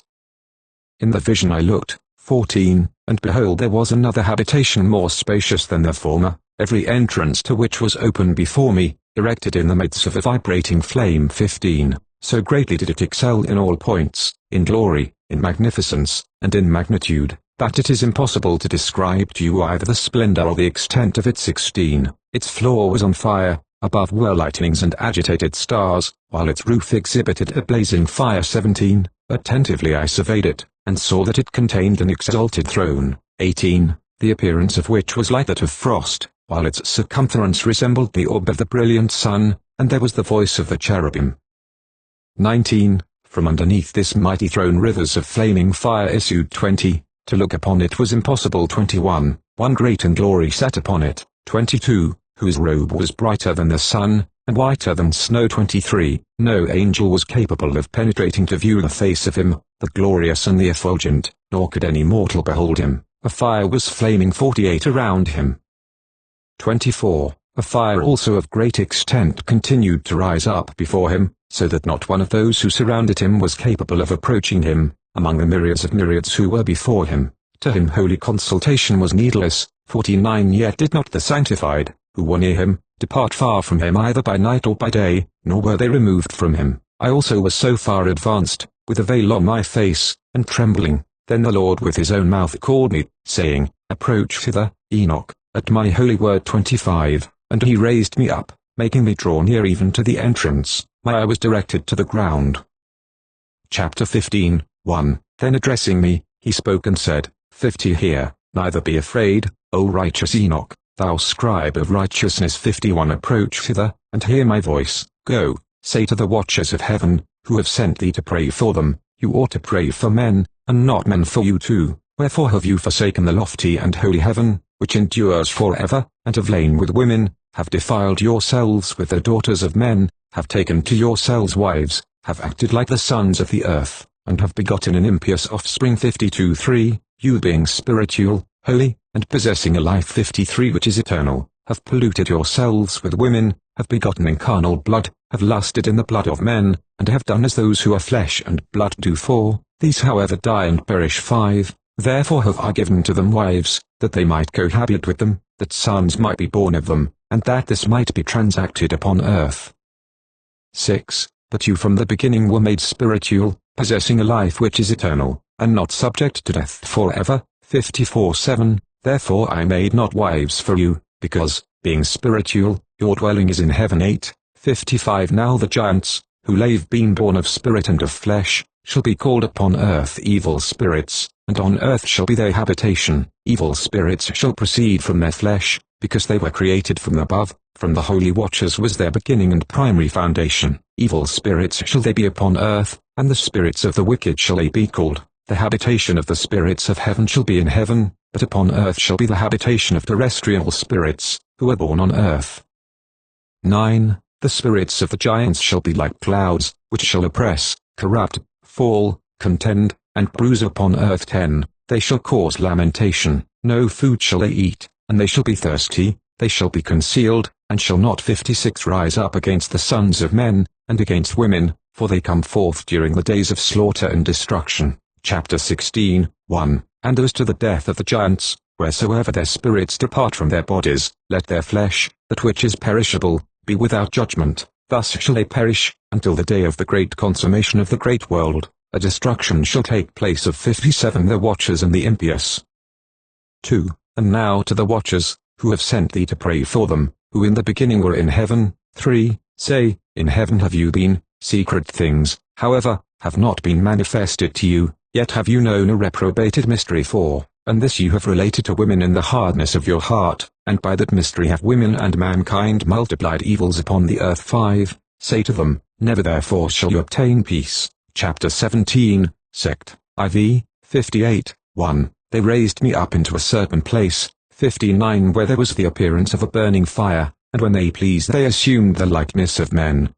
In the vision I looked. 14 And behold, there was another habitation more spacious than the former, every entrance to which was open before me, erected in the midst of a vibrating flame. 15 So greatly did it excel in all points, in glory, in magnificence, and in magnitude, that it is impossible to describe to you either the splendor or the extent of it. 16 Its floor was on fire, above were lightnings and agitated stars, while its roof exhibited a blazing fire. 17 Attentively I surveyed it, and saw that it contained an exalted throne. 18 The appearance of which was like that of frost, while its circumference resembled the orb of the brilliant sun, and there was the voice of the cherubim. 19 From underneath this mighty throne rivers of flaming fire issued. 20 To look upon it was impossible. 21 One great and glory sat upon it. 22 Whose robe was brighter than the sun, and whiter than snow. 23 No angel was capable of penetrating to view the face of him, the glorious and the effulgent, nor could any mortal behold him. A fire was flaming 48 around him. 24 A fire also of great extent continued to rise up before him, so that not one of those who surrounded him was capable of approaching him, among the myriads of myriads who were before him. To him holy consultation was needless. 49 Yet did not the sanctified, who were near him, depart far from him either by night or by day, nor were they removed from him. I also was so far advanced, with a veil on my face, and trembling. Then the Lord with his own mouth called me, saying, Approach hither, Enoch, at my holy word. 25 And he raised me up, making me draw near even to the entrance. My eye was directed to the ground. Chapter 15 1 Then addressing me, he spoke and said, 50 Hear, neither be afraid, O righteous Enoch, thou scribe of righteousness. 51 Approach hither, and hear my voice. Go, say to the watchers of heaven, who have sent thee to pray for them, you ought to pray for men, and not men for you too. Wherefore have you forsaken the lofty and holy heaven, which endures forever, and have lain with women, have defiled yourselves with the daughters of men, have taken to yourselves wives, have acted like the sons of the earth, and have begotten an impious offspring. 52 You being spiritual, holy, and possessing a life. 53 Which is eternal, have polluted yourselves with women, have begotten in carnal blood, have lusted in the blood of men, and have done as those who are flesh and blood do. 4 These however die and perish. 5 Therefore have I given to them wives, that they might cohabit with them, that sons might be born of them, and that this might be transacted upon earth. 6 But you from the beginning were made spiritual, possessing a life which is eternal, and not subject to death forever. 54:7 Therefore I made not wives for you, because, being spiritual, your dwelling is in heaven. 8:55 Now the giants, who have been born of spirit and of flesh, shall be called upon earth evil spirits, and on earth shall be their habitation. Evil spirits shall proceed from their flesh, because they were created from above, from the holy watchers was their beginning and primary foundation. Evil spirits shall they be upon earth, and the spirits of the wicked shall they be called. The habitation of the spirits of heaven shall be in heaven, but upon earth shall be the habitation of terrestrial spirits, who are born on earth. 9 The spirits of the giants shall be like clouds, which shall oppress, corrupt, fall, contend, and bruise upon earth. 10 They shall cause lamentation, no food shall they eat, and they shall be thirsty, they shall be concealed, and shall not. 56 Rise up against the sons of men, and against women, for they come forth during the days of slaughter and destruction. Chapter 16 1 And as to the death of the giants, wheresoever their spirits depart from their bodies, let their flesh, that which is perishable, be without judgment. Thus shall they perish, until the day of the great consummation of the great world. A destruction shall take place of 57 The watchers and the impious. 2 And now to the watchers, who have sent thee to pray for them, who in the beginning were in heaven. 3 Say, in heaven have you been, Secret things, however, have not been manifested to you, yet have you known a reprobated mystery 4, and this you have related to women in the hardness of your heart, and by that mystery have women and mankind multiplied evils upon the earth 5, say to them, never therefore shall you obtain peace. Chapter 17, Sect, IV, 58, 1. They raised me up into a certain place, 59, where there was the appearance of a burning fire, and when they pleased they assumed the likeness of men.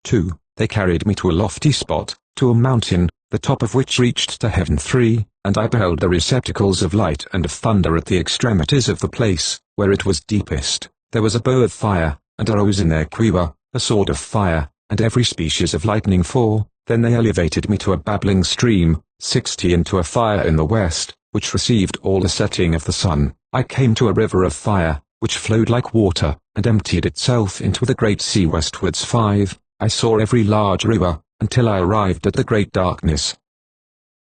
2. They carried me to a lofty spot, to a mountain, the top of which reached to heaven 3, and I beheld the receptacles of light and of thunder at the extremities of the place, where it was deepest. There was a bow of fire, and arrows in their quiver, a sword of fire, and every species of lightning 4. Then they elevated me to a babbling stream, 60, into a fire in the west, which received all the setting of the sun. I came to a river of fire, which flowed like water, and emptied itself into the great sea westwards 5. I saw every large river, until I arrived at the great darkness.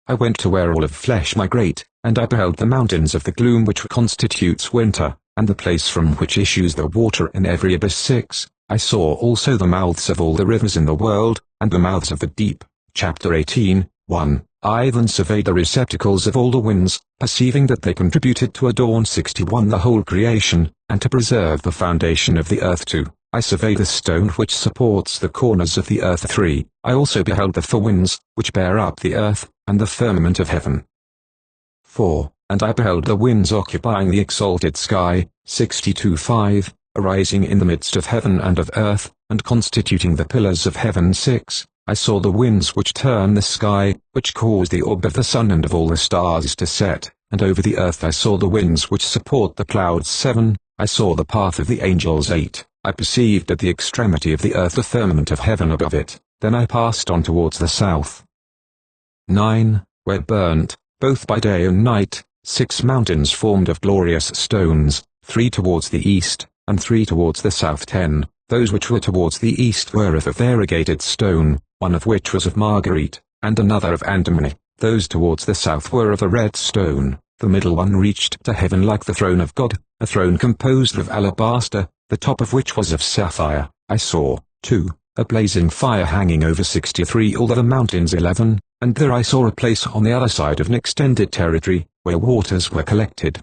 I went to where all of flesh migrate, and I beheld the mountains of the gloom which constitutes winter, and the place from which issues the water in every abyss 6. I saw also the mouths of all the rivers in the world, and the mouths of the deep. Chapter 18, 1. I then surveyed the receptacles of all the winds, perceiving that they contributed to adorn 61 the whole creation, and to preserve the foundation of the earth 2. I surveyed the stone which supports the corners of the earth 3. I also beheld the 4 winds, which bear up the earth, and the firmament of heaven. 4. And I beheld the winds occupying the exalted sky, 62 5, arising in the midst of heaven and of earth, and constituting the pillars of heaven 6. I saw the winds which turn the sky, which cause the orb of the sun and of all the stars to set, and over the earth I saw the winds which support the clouds 7. I saw the path of the angels 8. I perceived at the extremity of the earth the firmament of heaven above it. Then I passed on towards the south. 9. Where burnt, both by day and night, 6 mountains formed of glorious stones, 3 towards the east, and 3 towards the south 10. Those which were towards the east were of a variegated stone, one of which was of marguerite, and another of antimony. Those towards the south were of a red stone. The middle one reached to heaven like the throne of God, a throne composed of alabaster, the top of which was of sapphire. I saw, 2, a blazing fire hanging over 63 all the mountains 11, and there I saw a place on the other side of an extended territory, where waters were collected.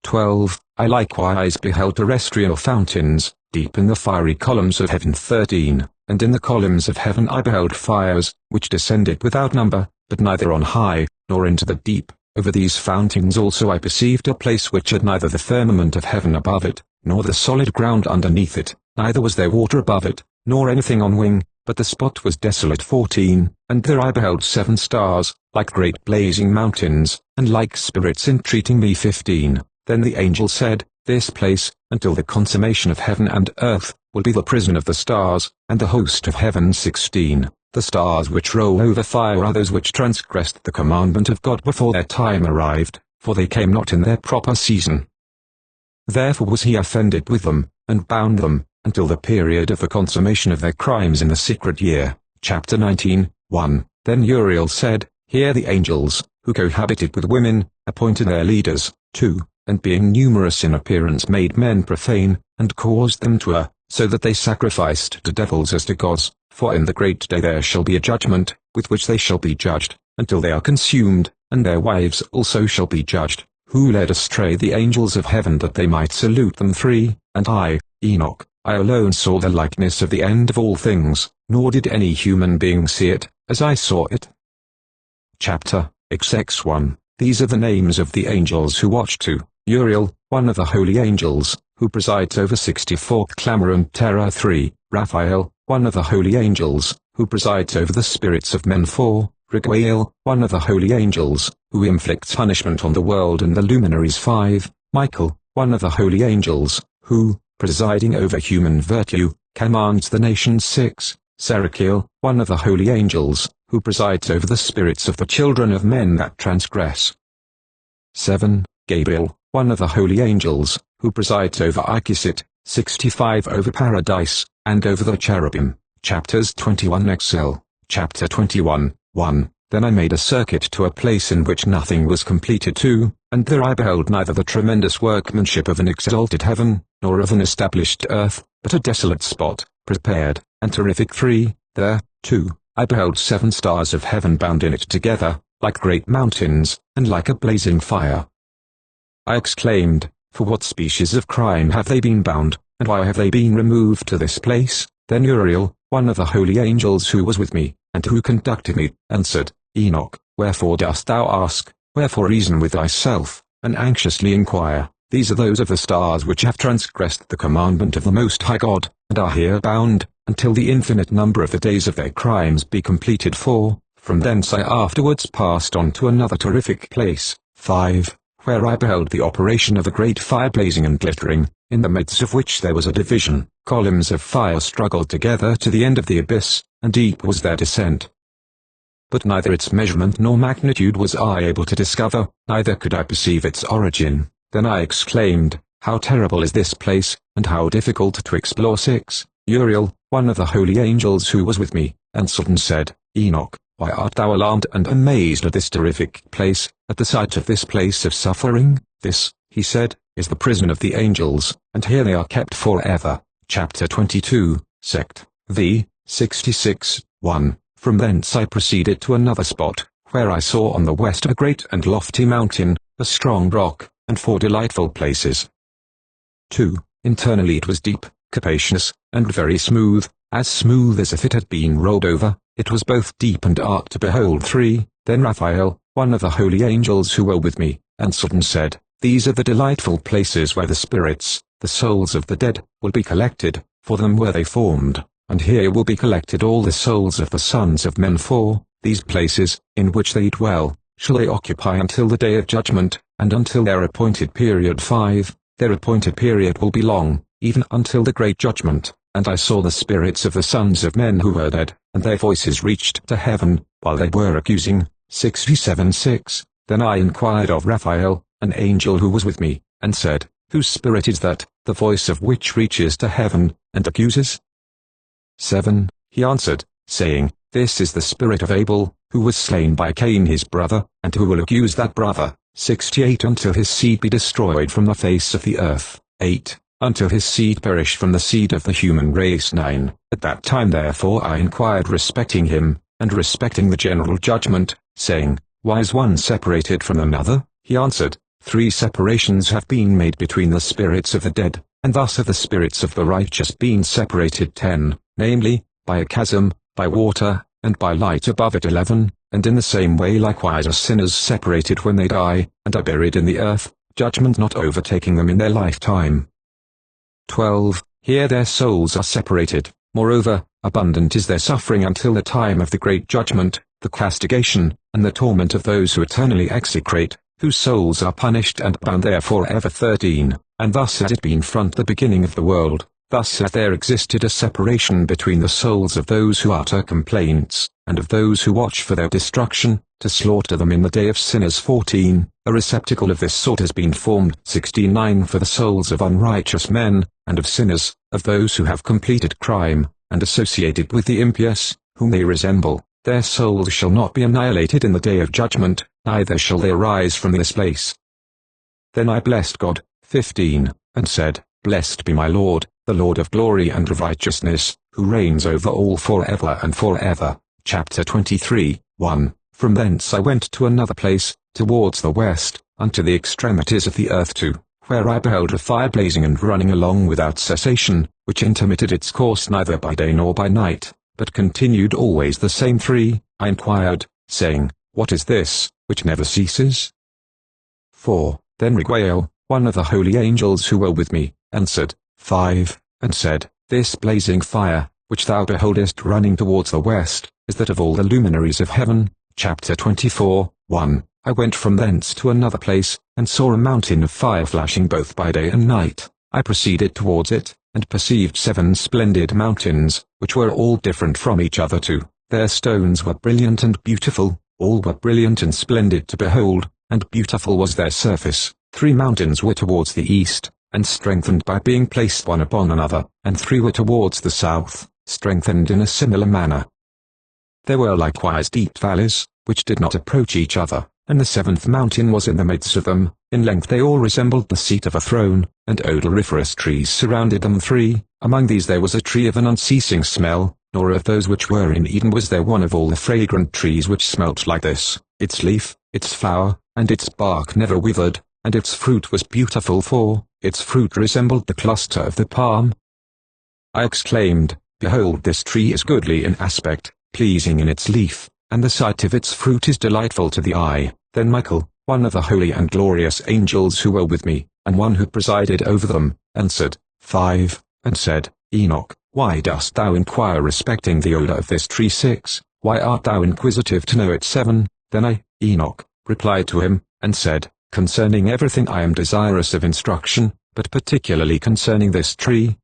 12. I likewise beheld terrestrial fountains, deep in the fiery columns of heaven 13, and in the columns of heaven I beheld fires, which descended without number, but neither on high, nor into the deep. Over these fountains also I perceived a place which had neither the firmament of heaven above it, nor the solid ground underneath it, neither was there water above it, nor anything on wing, but the spot was desolate 14, and there I beheld 7 stars, like great blazing mountains, and like spirits entreating me 15. Then the angel said, this place, until the consummation of heaven and earth, will be the prison of the stars, and the host of heaven 16. The stars which roll over fire are those which transgressed the commandment of God before their time arrived, for they came not in their proper season. Therefore was he offended with them, and bound them, until the period of the consummation of their crimes in the secret year. Chapter 19, 1. Then Uriel said, hear the angels, who cohabited with women, appointed their leaders, 2, and being numerous in appearance made men profane, and caused them to err, so that they sacrificed to devils as to gods, for in the great day there shall be a judgment, with which they shall be judged, until they are consumed, and their wives also shall be judged, who led astray the angels of heaven that they might salute them 3, and I, Enoch, I alone saw the likeness of the end of all things, nor did any human being see it, as I saw it. Chapter XX1. These are the names of the angels who watch to Uriel, one of the holy angels, who presides over 64th clamor and terror 3, Raphael, one of the holy angels, who presides over the spirits of men 4, Riguael, one of the holy angels, who inflicts punishment on the world and the luminaries 5, Michael, one of the holy angels, who, presiding over human virtue, commands the nations 6, Serachiel, one of the holy angels, who presides over the spirits of the children of men that transgress. 7. Gabriel, one of the holy angels, who presides over Ikisit, 65 over paradise, and over the cherubim. Chapters 21 XL. Chapter 21, 1. Then I made a circuit to a place in which nothing was completed 2, and there I beheld neither the tremendous workmanship of an exalted heaven, nor of an established earth, but a desolate spot, prepared, and terrific. 3. There, too, I beheld 7 stars of heaven bound in it together, like great mountains, and like a blazing fire. I exclaimed, for what species of crime have they been bound, and why have they been removed to this place? Then Uriel, one of the holy angels who was with me, and who conducted me, answered, Enoch, wherefore dost thou ask? Wherefore reason with thyself, and anxiously inquire? These are those of the stars which have transgressed the commandment of the Most High God, and are here bound, until the infinite number of the days of their crimes be completed. 4. From thence I afterwards passed on to another terrific place. 5. Where I beheld the operation of a great fire blazing and glittering, in the midst of which there was a division. Columns of fire struggled together to the end of the abyss, and deep was their descent. But neither its measurement nor magnitude was I able to discover, neither could I perceive its origin. Then I exclaimed, how terrible is this place, and how difficult to explore. 6. Uriel, one of the holy angels who was with me, answered and said, Enoch, why art thou alarmed and amazed at this terrific place, at the sight of this place of suffering? This, he said, is the prison of the angels, and here they are kept forever. Chapter 22, Sect. V. 66, 1. From thence I proceeded to another spot, where I saw on the west a great and lofty mountain, a strong rock, and 4 delightful places. 2. Internally it was deep, capacious, and very smooth as if it had been rolled over. It was both deep and dark to behold. 3. Then Raphael, one of the holy angels who were with me, answered and said, These are the delightful places where the spirits, the souls of the dead, will be collected, for them were they formed, and here will be collected all the souls of the sons of men. 4. These places, in which they dwell, shall they occupy until the day of judgment, and until their appointed period. 5. Their appointed period will be long, even until the great judgment. And I saw the spirits of the sons of men who were dead, and their voices reached to heaven, while they were accusing. 67. 6. Then I inquired of Raphael, an angel who was with me, and said, Whose spirit is that, the voice of which reaches to heaven, and accuses? 7. He answered, saying, This is the spirit of Abel, who was slain by Cain his brother, and who will accuse that brother. 68. Until his seed be destroyed from the face of the earth. 8. Until his seed perish from the seed of the human race. 9. At that time therefore I inquired respecting him, and respecting the general judgment, saying, Why is one separated from another? He answered, 3 separations have been made between the spirits of the dead, and thus have the spirits of the righteous been separated. 10. Namely, by a chasm, by water, and by light above it. 11. And in the same way likewise are sinners separated when they die, and are buried in the earth, judgment not overtaking them in their lifetime. 12. Here their souls are separated. Moreover, abundant is their suffering until the time of the great judgment, the castigation, and the torment of those who eternally execrate, whose souls are punished and bound there forever. 13. And thus has it been from the beginning of the world, thus has there existed a separation between the souls of those who utter complaints, and of those who watch for their destruction, to slaughter them in the day of sinners. 14. A receptacle of this sort has been formed. 69. For the souls of unrighteous men, and of sinners, of those who have completed crime, and associated with the impious, whom they resemble, their souls shall not be annihilated in the day of judgment, neither shall they arise from this place. Then I blessed God. 15. And said, Blessed be my Lord, the Lord of glory and of righteousness, who reigns over all forever and forever. Chapter 23, 1. From thence I went to another place, towards the west, unto the extremities of the earth. 2. Where I beheld a fire blazing and running along without cessation, which intermitted its course neither by day nor by night, but continued always the same. 3. I inquired, saying, What is this, which never ceases? 4. Then Raguel, one of the holy angels who were with me, answered, 5. And said, This blazing fire, which thou beholdest running towards the west, is that of all the luminaries of heaven. Chapter 24, 1. I went from thence to another place, and saw a mountain of fire flashing both by day and night. I proceeded towards it, and perceived 7 splendid mountains, which were all different from each other. 2. Their stones were brilliant and beautiful, all were brilliant and splendid to behold, and beautiful was their surface. 3 mountains were towards the east, and strengthened by being placed one upon another, and 3 were towards the south, strengthened in a similar manner. There were likewise deep valleys, which did not approach each other, and the seventh mountain was in the midst of them. In length they all resembled the seat of a throne, and odoriferous trees surrounded them. 3. Among these there was a tree of an unceasing smell, nor of those which were in Eden was there one of all the fragrant trees which smelt like this. Its leaf, its flower, and its bark never withered, and its fruit was beautiful, for its fruit resembled the cluster of the palm. I exclaimed, Behold, this tree is goodly in aspect, pleasing in its leaf, and the sight of its fruit is delightful to the eye. Then Michael, one of the holy and glorious angels who were with me, and one who presided over them, answered, 5, and said, Enoch, why dost thou inquire respecting the odor of this tree? 6. Why art thou inquisitive to know it? 7. Then I, Enoch, replied to him, and said, Concerning everything I am desirous of instruction, but particularly concerning this tree.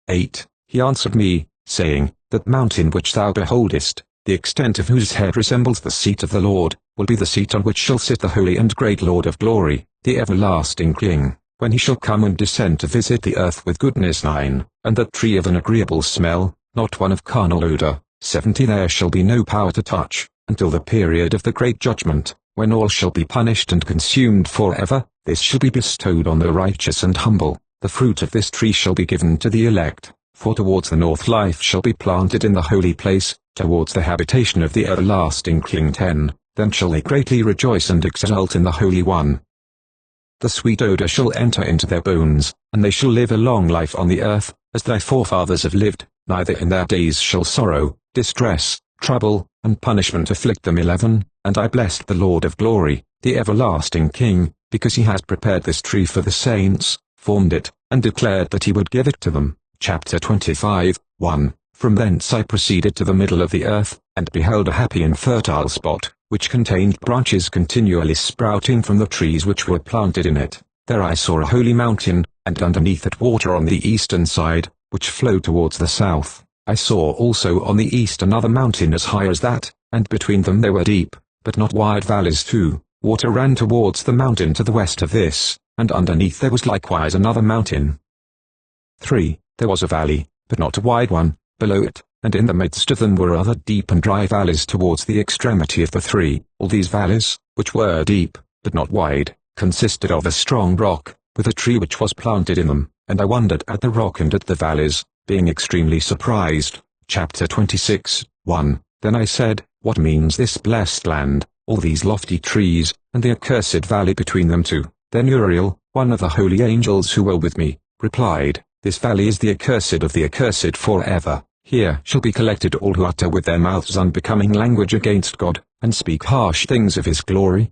8. He answered me, saying, That mountain which thou beholdest, the extent of whose head resembles the seat of the Lord, will be the seat on which shall sit the holy and great Lord of glory, the everlasting King, when he shall come and descend to visit the earth with goodness. 9. And that tree of an agreeable smell, not one of carnal odor. 70. There shall be no power to touch, until the period of the great judgment, when all shall be punished and consumed forever. This shall be bestowed on the righteous and humble. The fruit of this tree shall be given to the elect, for towards the north life shall be planted in the holy place, towards the habitation of the everlasting King. 10. Then shall they greatly rejoice and exult in the Holy One. The sweet odor shall enter into their bones, and they shall live a long life on the earth, as thy forefathers have lived, neither in their days shall sorrow, distress, trouble, and punishment afflict them. 11. And I blessed the Lord of glory, the everlasting King, because he has prepared this tree for the saints, formed it, and declared that he would give it to them. Chapter 25, 1. From thence I proceeded to the middle of the earth, and beheld a happy and fertile spot, which contained branches continually sprouting from the trees which were planted in it. There I saw a holy mountain, and underneath it water on the eastern side, which flowed towards the south. I saw also on the east another mountain as high as that, and between them there were deep, but not wide valleys. 2. Water ran towards the mountain to the west of this, and underneath there was likewise another mountain. 3. There was a valley, but not a wide one, below it, and in the midst of them were other deep and dry valleys towards the extremity of the 3. All these valleys, which were deep, but not wide, consisted of a strong rock, with a tree which was planted in them, and I wondered at the rock and at the valleys, being extremely surprised. Chapter 26, 1. Then I said, What means this blessed land, all these lofty trees, and the accursed valley between them? 2. Then Uriel, one of the holy angels who were with me, replied, This valley is the accursed of the accursed forever. Here shall be collected all who utter with their mouths unbecoming language against God, and speak harsh things of his glory.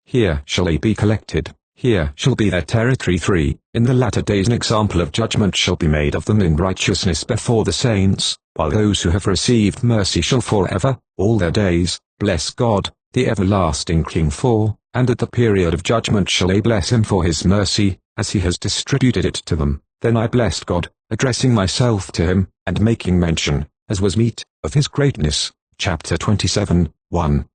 Here shall they be collected, here shall be their territory. 3. In the latter days an example of judgment shall be made of them in righteousness before the saints, while those who have received mercy shall forever, all their days, bless God, the everlasting King. 4. And at the period of judgment shall they bless him for his mercy, as he has distributed it to them. Then I blessed God, addressing myself to him, and making mention, as was meet, of his greatness. Chapter 27, 1.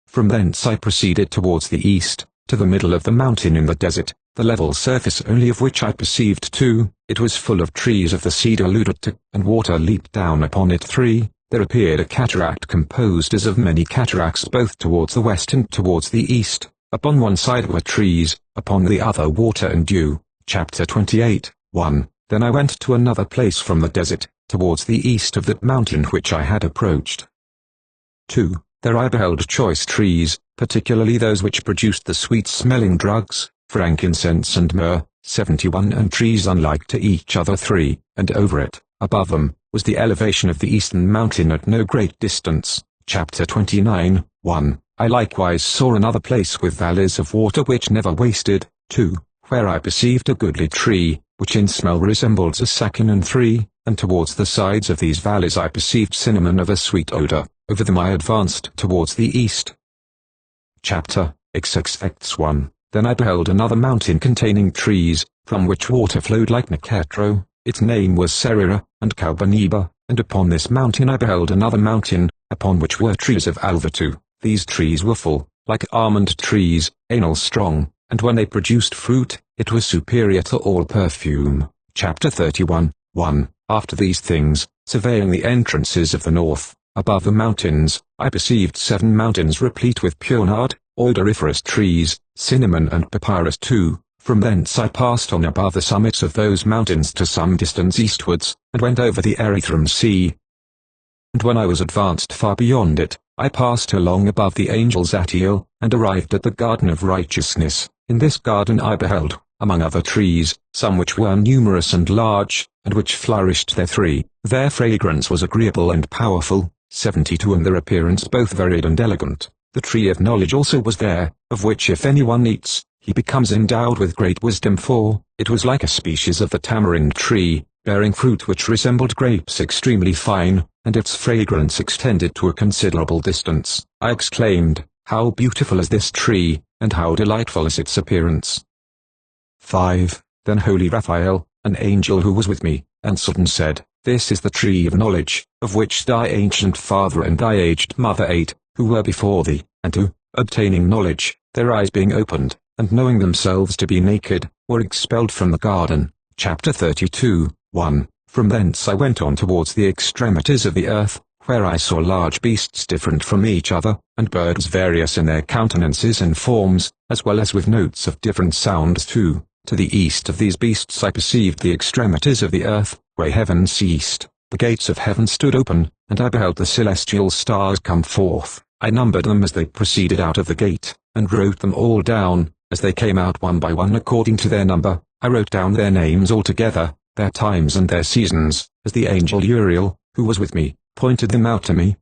From thence I proceeded towards the east, to the middle of the mountain in the desert, the level surface only of which I perceived. 2. It was full of trees of the seed alluded to, and water leaped down upon it. 3. There appeared a cataract composed as of many cataracts both towards the west and towards the east. Upon one side were trees, upon the other water and dew. Chapter 28, 1. Then I went to another place from the desert, towards the east of that mountain which I had approached. 2. There I beheld choice trees, particularly those which produced the sweet-smelling drugs, frankincense and myrrh, 71, and trees unlike to each other. 3. And over it, above them, was the elevation of the eastern mountain at no great distance. Chapter 29, 1. I likewise saw another place with valleys of water which never wasted. 2. Where I perceived a goodly tree, which in smell resembled a sacchin. And 3. And towards the sides of these valleys I perceived cinnamon of a sweet odor. Over them I advanced towards the east. Chapter XXX1. Then I beheld another mountain containing trees, from which water flowed like Neketro. Its name was Serira, and Calbaneba, and upon this mountain I beheld another mountain, upon which were trees of Alvatu. These trees were full, like almond trees, anal strong, and when they produced fruit, it was superior to all perfume. Chapter 31, 1. After these things, surveying the entrances of the north, above the mountains, I perceived 7 mountains replete with pure nard, odoriferous trees, cinnamon and papyrus 2. From thence I passed on above the summits of those mountains to some distance eastwards, and went over the Erythrum Sea. And when I was advanced far beyond it, I passed along above the angels Atiel, and arrived at the garden of righteousness. In this garden I beheld, among other trees, some which were numerous and large, and which flourished there 3. Their fragrance was agreeable and powerful, 72, and their appearance both varied and elegant. The tree of knowledge also was there, of which if anyone eats, he becomes endowed with great wisdom, for it was like a species of the tamarind tree, bearing fruit which resembled grapes extremely fine, and its fragrance extended to a considerable distance. I exclaimed, "How beautiful is this tree, and how delightful is its appearance!" 5. Then holy Raphael, an angel who was with me, answered and said, "This is the tree of knowledge, of which thy ancient father and thy aged mother ate, who were before thee, and who, obtaining knowledge, their eyes being opened, and knowing themselves to be naked, were expelled from the garden." Chapter 32, 1. From thence I went on towards the extremities of the earth, where I saw large beasts different from each other, and birds various in their countenances and forms, as well as with notes of different sounds too. To the east of these beasts I perceived the extremities of the earth, where heaven ceased. The gates of heaven stood open, and I beheld the celestial stars come forth. I numbered them as they proceeded out of the gate, and wrote them all down, as they came out one by one according to their number. I wrote down their names altogether, their times and their seasons, as the angel Uriel, who was with me, pointed them out to me.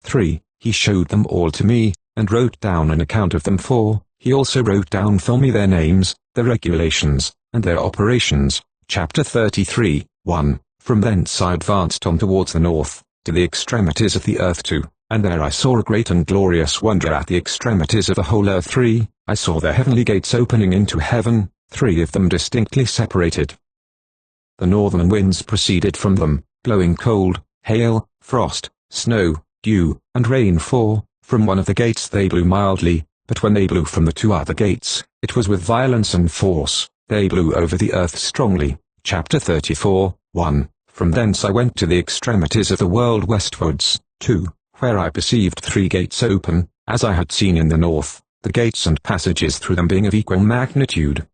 3. He showed them all to me, and wrote down an account of them. 4. He also wrote down for me their names, their regulations, and their operations. Chapter 33, 1. From thence I advanced on towards the north, to the extremities of the earth 2, and there I saw a great and glorious wonder at the extremities of the whole earth. 3. I saw the heavenly gates opening into heaven, 3 of them distinctly separated. The northern winds proceeded from them, blowing cold, hail, frost, snow, dew, and rain. 4. From one of the gates they blew mildly, but when they blew from the 2 other gates, it was with violence and force. They blew over the earth strongly. Chapter 34, 1. From thence I went to the extremities of the world westwards, 2, where I perceived 3 gates open, as I had seen in the north, the gates and passages through them being of equal magnitude.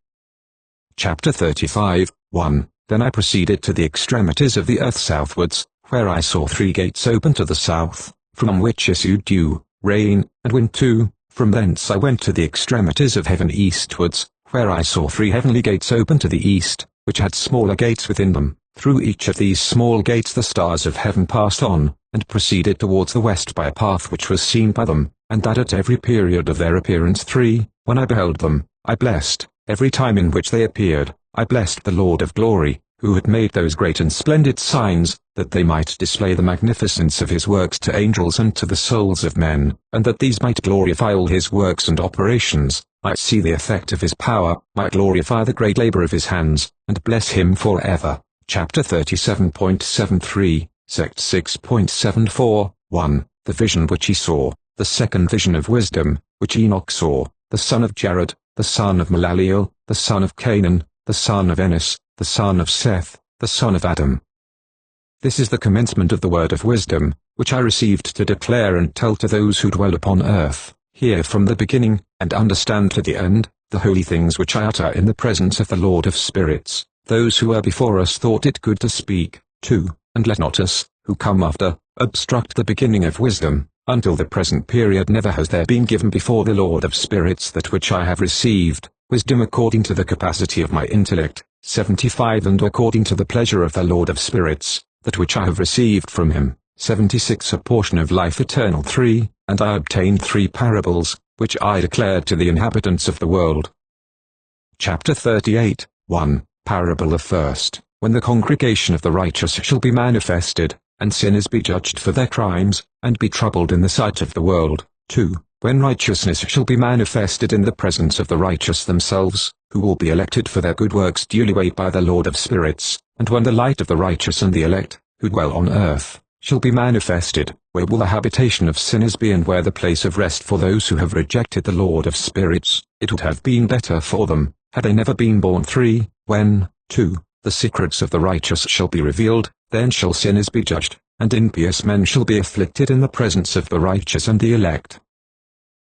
Chapter 35, 1. Then I proceeded to the extremities of the earth southwards, where I saw 3 gates open to the south, from which issued dew, rain, and wind. 2. From thence I went to the extremities of heaven eastwards, where I saw 3 heavenly gates open to the east, which had smaller gates within them. Through each of these small gates the stars of heaven passed on, and proceeded towards the west by a path which was seen by them, and that at every period of their appearance. 3. When I beheld them, I blessed, every time in which they appeared, I blessed the Lord of glory, who had made those great and splendid signs, that they might display the magnificence of his works to angels and to the souls of men, and that these might glorify all his works and operations, might see the effect of his power, might glorify the great labor of his hands, and bless him forever. Chapter 37.73, Sect 6.74, 1. The vision which he saw, the second vision of wisdom, which Enoch saw, the son of Jared, the son of Malaliel, the son of Canaan, the son of Enos, the son of Seth, the son of Adam. This is the commencement of the word of wisdom, which I received to declare and tell to those who dwell upon earth. Hear from the beginning, and understand to the end, the holy things which I utter in the presence of the Lord of spirits. Those who were before us thought it good to speak, 2, and let not us, who come after, obstruct the beginning of wisdom. Until the present period never has there been given before the Lord of spirits that which I have received, wisdom according to the capacity of my intellect, 75, and according to the pleasure of the Lord of spirits, that which I have received from him, 76, a portion of life eternal. 3, and I obtained 3 parables, which I declared to the inhabitants of the world. Chapter 38, 1. Parable of first. When the congregation of the righteous shall be manifested, and sinners be judged for their crimes, and be troubled in the sight of the world. 2. When righteousness shall be manifested in the presence of the righteous themselves, who will be elected for their good works duly weighed by the Lord of spirits, and when the light of the righteous and the elect, who dwell on earth, shall be manifested, where will the habitation of sinners be, and where the place of rest for those who have rejected the Lord of spirits? It would have been better for them, had they never been born. 3. When, 2, the secrets of the righteous shall be revealed, then shall sinners be judged, and impious men shall be afflicted in the presence of the righteous and the elect.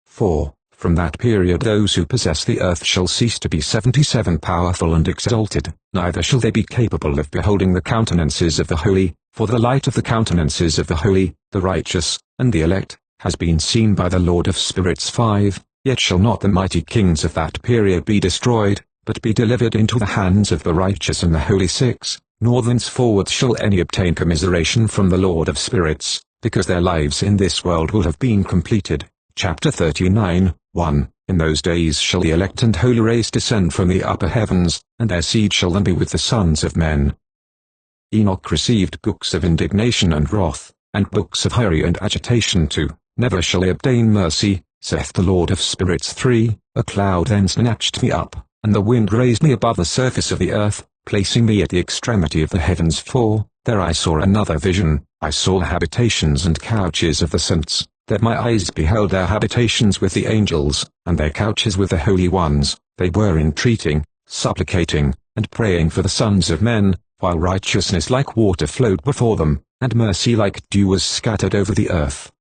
4. From that period those who possess the earth shall cease to be 77 powerful and exalted, neither shall they be capable of beholding the countenances of the holy, for the light of the countenances of the holy, the righteous, and the elect, has been seen by the Lord of spirits. 5. Yet shall not the mighty kings of that period be destroyed, but be delivered into the hands of the righteous and the holy. 6. Nor thenceforward shall any obtain commiseration from the Lord of spirits, because their lives in this world will have been completed. Chapter 39, 1. In those days shall the elect and holy race descend from the upper heavens, and their seed shall then be with the sons of men. Enoch received books of indignation and wrath, and books of hurry and agitation too. Never shall I obtain mercy, saith the Lord of spirits. 3. A cloud then snatched me up, and the wind raised me above the surface of the earth, placing me at the extremity of the heavens. 4. There I saw another vision. I saw the habitations and couches of the saints, that my eyes beheld their habitations with the angels, and their couches with the holy ones. They were entreating, supplicating, and praying for the sons of men, while righteousness like water flowed before them, and mercy like dew was scattered over the earth.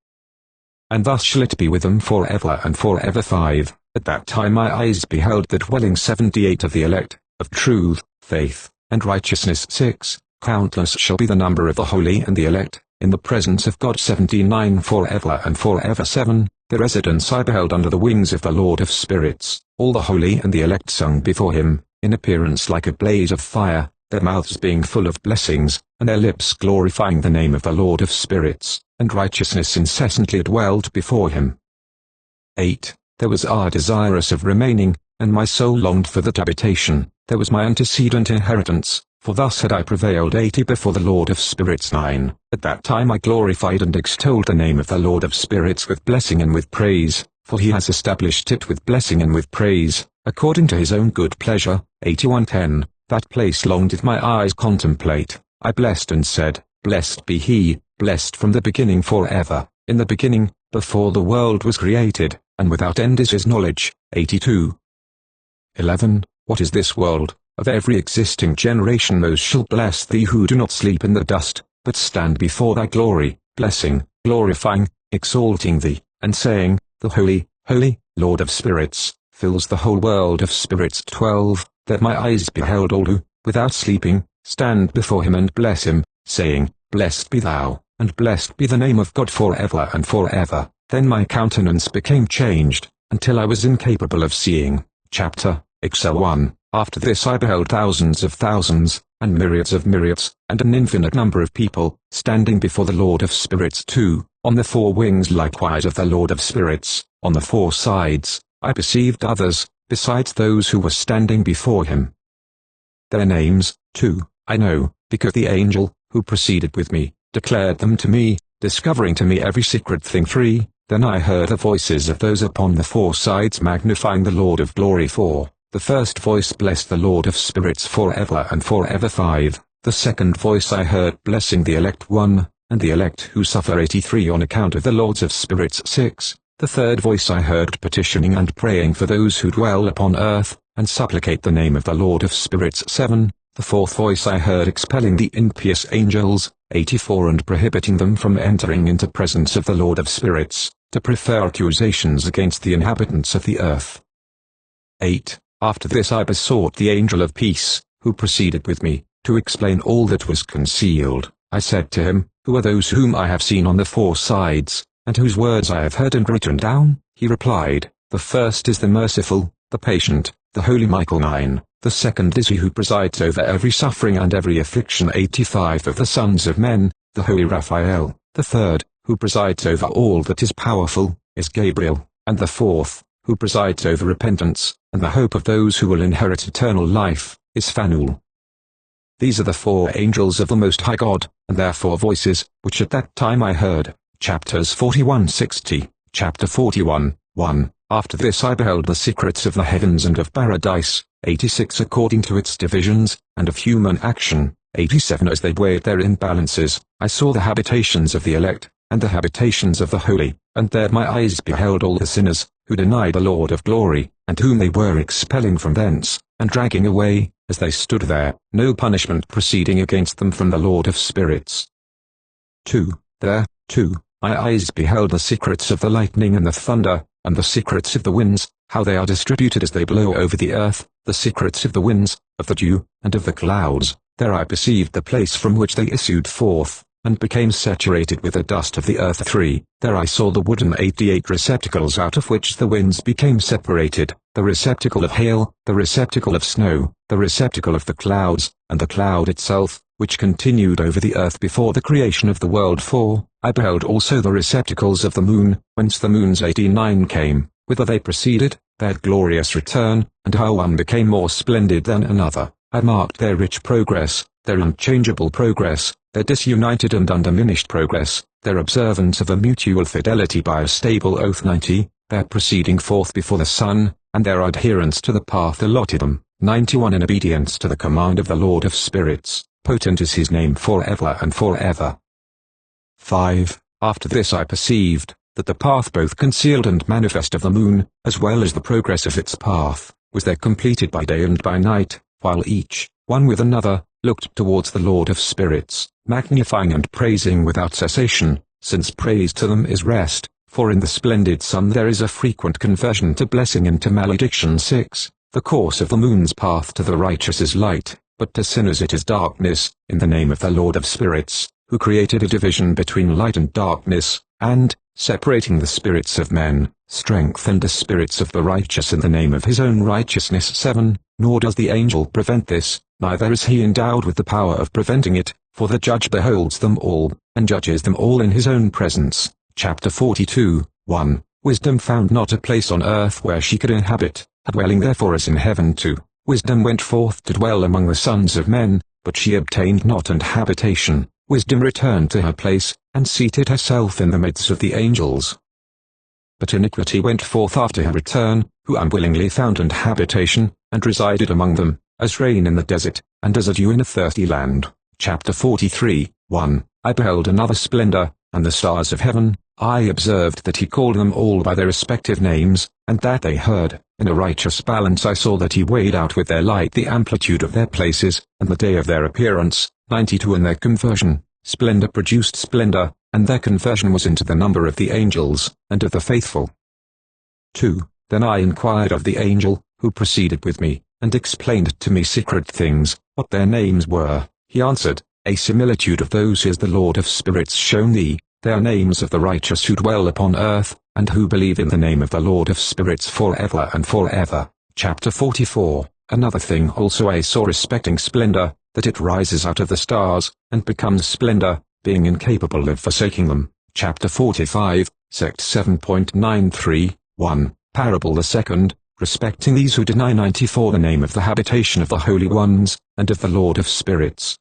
And thus shall it be with them forever and forever. 5. At that time my eyes beheld the dwelling 78 of the elect, of truth, faith, and righteousness. 6. Countless shall be the number of the holy and the elect, in the presence of God. 79 forever and forever. 7. The residence I beheld under the wings of the Lord of spirits, all the holy and the elect sung before him, in appearance like a blaze of fire, their mouths being full of blessings, and their lips glorifying the name of the Lord of spirits, and righteousness incessantly dwelled before him. 8. There was I desirous of remaining, and my soul longed for that habitation. There was my antecedent inheritance, for thus had I prevailed 80 before the Lord of spirits. 9. At that time I glorified and extolled the name of the Lord of spirits with blessing and with praise, for he has established it with blessing and with praise, according to his own good pleasure. 81:10. That place long did my eyes contemplate. I blessed and said, Blessed be he, blessed from the beginning forever. In the beginning, before the world was created, and without end is his knowledge. 82. 11. What is this world? Of every existing generation those shall bless thee who do not sleep in the dust, but stand before thy glory, blessing, glorifying, exalting thee, and saying, The holy, holy, Lord of spirits, fills the whole world of spirits. 12. That my eyes beheld all who, without sleeping, stand before him and bless him, saying, Blessed be thou, and blessed be the name of God forever and forever. Then my countenance became changed, until I was incapable of seeing. Chapter, Excel 1. After this I beheld thousands of thousands, and myriads of myriads, and an infinite number of people, standing before the Lord of spirits. 2. On the four wings likewise of the Lord of spirits, on the four sides, I perceived others, besides those who were standing before him. Their names, too, I know, because the angel, who proceeded with me, declared them to me, discovering to me every secret thing. 3. Then I heard the voices of those upon the four sides magnifying the Lord of glory. 4. The first voice blessed the Lord of spirits forever and forever. 5. The second voice I heard blessing the elect. 1, and the elect who suffer. 83 On account of the lords of spirits. 6. The third voice I heard petitioning and praying for those who dwell upon earth, and supplicate the name of the Lord of spirits. 7. The fourth voice I heard expelling the impious angels. 84 And prohibiting them from entering into presence of the Lord of spirits, to prefer accusations against the inhabitants of the earth. 8. After this I besought the angel of peace, who proceeded with me, to explain all that was concealed. I said to him, Who are those whom I have seen on the four sides, and whose words I have heard and written down? He replied, The first is the merciful, the patient, the holy Michael. 9. The second is he who presides over every suffering and every affliction. 85 Of the sons of men, the holy Raphael. The third, who presides over all that is powerful, is Gabriel. And the fourth, who presides over repentance, and the hope of those who will inherit eternal life, is Phanuel. These are the four angels of the Most High God, and their four voices, which at that time I heard. Chapters 41-60. Chapter 41, 1. After this I beheld the secrets of the heavens and of paradise. 86 According to its divisions, and of human action. 87 As they weighed therein balances, I saw the habitations of the elect, and the habitations of the holy, and there my eyes beheld all the sinners, who denied the Lord of glory, and whom they were expelling from thence, and dragging away, as they stood there, no punishment proceeding against them from the Lord of spirits. 2. There, too, my eyes beheld the secrets of the lightning and the thunder, and the secrets of the winds, how they are distributed as they blow over the earth, the secrets of the winds, of the dew, and of the clouds. There I perceived the place from which they issued forth, and became saturated with the dust of the earth. 3. There I saw the wooden 88 receptacles out of which the winds became separated, the receptacle of hail, the receptacle of snow, the receptacle of the clouds, and the cloud itself, which continued over the earth before the creation of the world. 4. I beheld also the receptacles of the moon, whence the moon's 89 came, whither they proceeded, their glorious return, and how one became more splendid than another. I marked their rich progress, their unchangeable progress, their disunited and undiminished progress, their observance of a mutual fidelity by a stable oath. 90. Their proceeding forth before the sun, and their adherence to the path allotted them. 91. In obedience to the command of the Lord of Spirits, potent is his name forever and forever. 5. After this I perceived, that the path both concealed and manifest of the moon, as well as the progress of its path, was there completed by day and by night, while each, one with another, looked towards the Lord of Spirits, magnifying and praising without cessation, since praise to them is rest, for in the splendid sun there is a frequent conversion to blessing and to malediction. 6. The course of the moon's path to the righteous is light, but to sinners it is darkness, in the name of the Lord of Spirits, who created a division between light and darkness, and, separating the spirits of men, strengthened the spirits of the righteous in the name of his own righteousness. 7. Nor does the angel prevent this, neither is he endowed with the power of preventing it, for the judge beholds them all, and judges them all in his own presence. Chapter 42, 1. Wisdom found not a place on earth where she could inhabit, a dwelling therefore as in heaven. 2. Wisdom went forth to dwell among the sons of men, but she obtained not an habitation. Wisdom returned to her place, and seated herself in the midst of the angels. But iniquity went forth after her return, who unwillingly found an habitation, and resided among them, as rain in the desert, and as a dew in a thirsty land. Chapter 43, 1. I beheld another splendor, and the stars of heaven. I observed that he called them all by their respective names, and that they heard. In a righteous balance I saw that he weighed out with their light the amplitude of their places, and the day of their appearance. 92. In their conversion, splendor produced splendor, and their conversion was into the number of the angels, and of the faithful. 2. Then I inquired of the angel, who proceeded with me, and explained to me secret things, what their names were. He answered, A similitude of those is the Lord of Spirits shown thee. They are names of the righteous who dwell upon earth, and who believe in the name of the Lord of Spirits forever and forever. Chapter 44. Another thing also I saw respecting splendor, that it rises out of the stars, and becomes splendor, being incapable of forsaking them. Chapter 45, Sect 7.93, 1. Parable the second, respecting these who deny 94 the name of the habitation of the holy ones, and of the Lord of Spirits.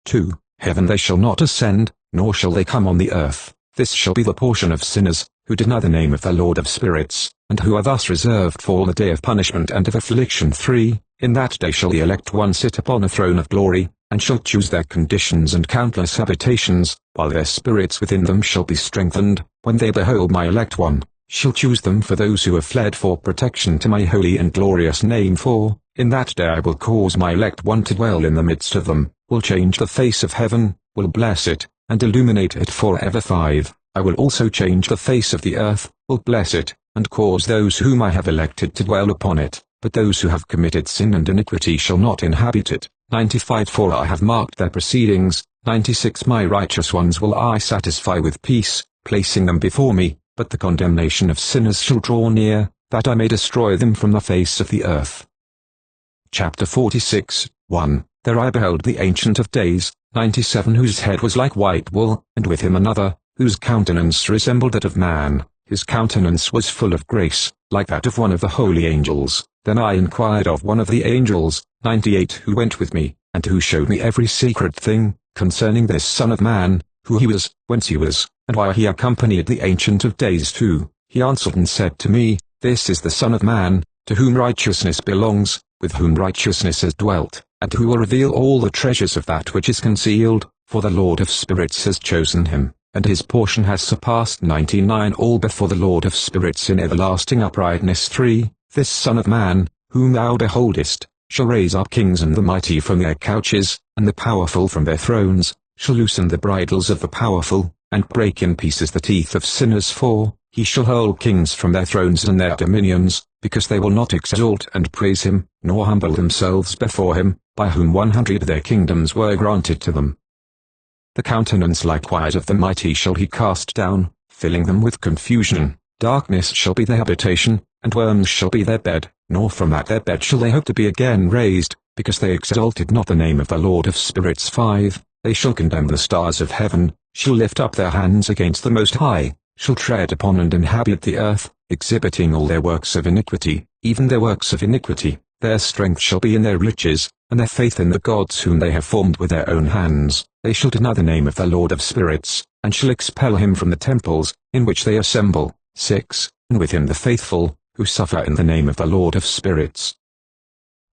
2. Heaven they shall not ascend, nor shall they come on the earth. This shall be the portion of sinners, who deny the name of the Lord of Spirits, and who are thus reserved for the day of punishment and of affliction. 3. In that day shall the elect one sit upon a throne of glory, and shall choose their conditions and countless habitations, while their spirits within them shall be strengthened. When they behold my elect one, shall choose them for those who have fled for protection to my holy and glorious name. 4. In that day I will cause my elect one to dwell in the midst of them, will change the face of heaven, will bless it, and illuminate it forever. 5. I will also change the face of the earth, will bless it, and cause those whom I have elected to dwell upon it, but those who have committed sin and iniquity shall not inhabit it. 95. For I have marked their proceedings. 96. My righteous ones will I satisfy with peace, placing them before me, but the condemnation of sinners shall draw near, that I may destroy them from the face of the earth. Chapter 46, 1. There I beheld the Ancient of Days, 97, whose head was like white wool, and with him another, whose countenance resembled that of man. His countenance was full of grace, like that of one of the holy angels. Then I inquired of one of the angels, 98, who went with me, and who showed me every secret thing, concerning this Son of Man, who he was, whence he was, and why he accompanied the Ancient of Days. 2. He answered and said to me, This is the Son of Man, to whom righteousness belongs, with whom righteousness has dwelt, and who will reveal all the treasures of that which is concealed, for the Lord of Spirits has chosen him, and his portion has surpassed 99 all before the Lord of Spirits in everlasting uprightness. 3. This Son of Man, whom thou beholdest, shall raise up kings and the mighty from their couches, and the powerful from their thrones, shall loosen the bridles of the powerful, and break in pieces the teeth of sinners. 4. He shall hurl kings from their thrones and their dominions, because they will not exalt and praise him, nor humble themselves before him, by whom 100 of their kingdoms were granted to them. The countenance likewise of the mighty shall he cast down, filling them with confusion. Darkness shall be their habitation, and worms shall be their bed, nor from that their bed shall they hope to be again raised, because they exalted not the name of the Lord of spirits. 5. They shall condemn the stars of heaven, shall lift up their hands against the Most High, shall tread upon and inhabit the earth, exhibiting all their works of iniquity, even their works of iniquity. Their strength shall be in their riches, and their faith in the gods whom they have formed with their own hands. They shall deny the name of the Lord of spirits, and shall expel him from the temples, in which they assemble. 6. And with him the faithful, who suffer in the name of the Lord of spirits.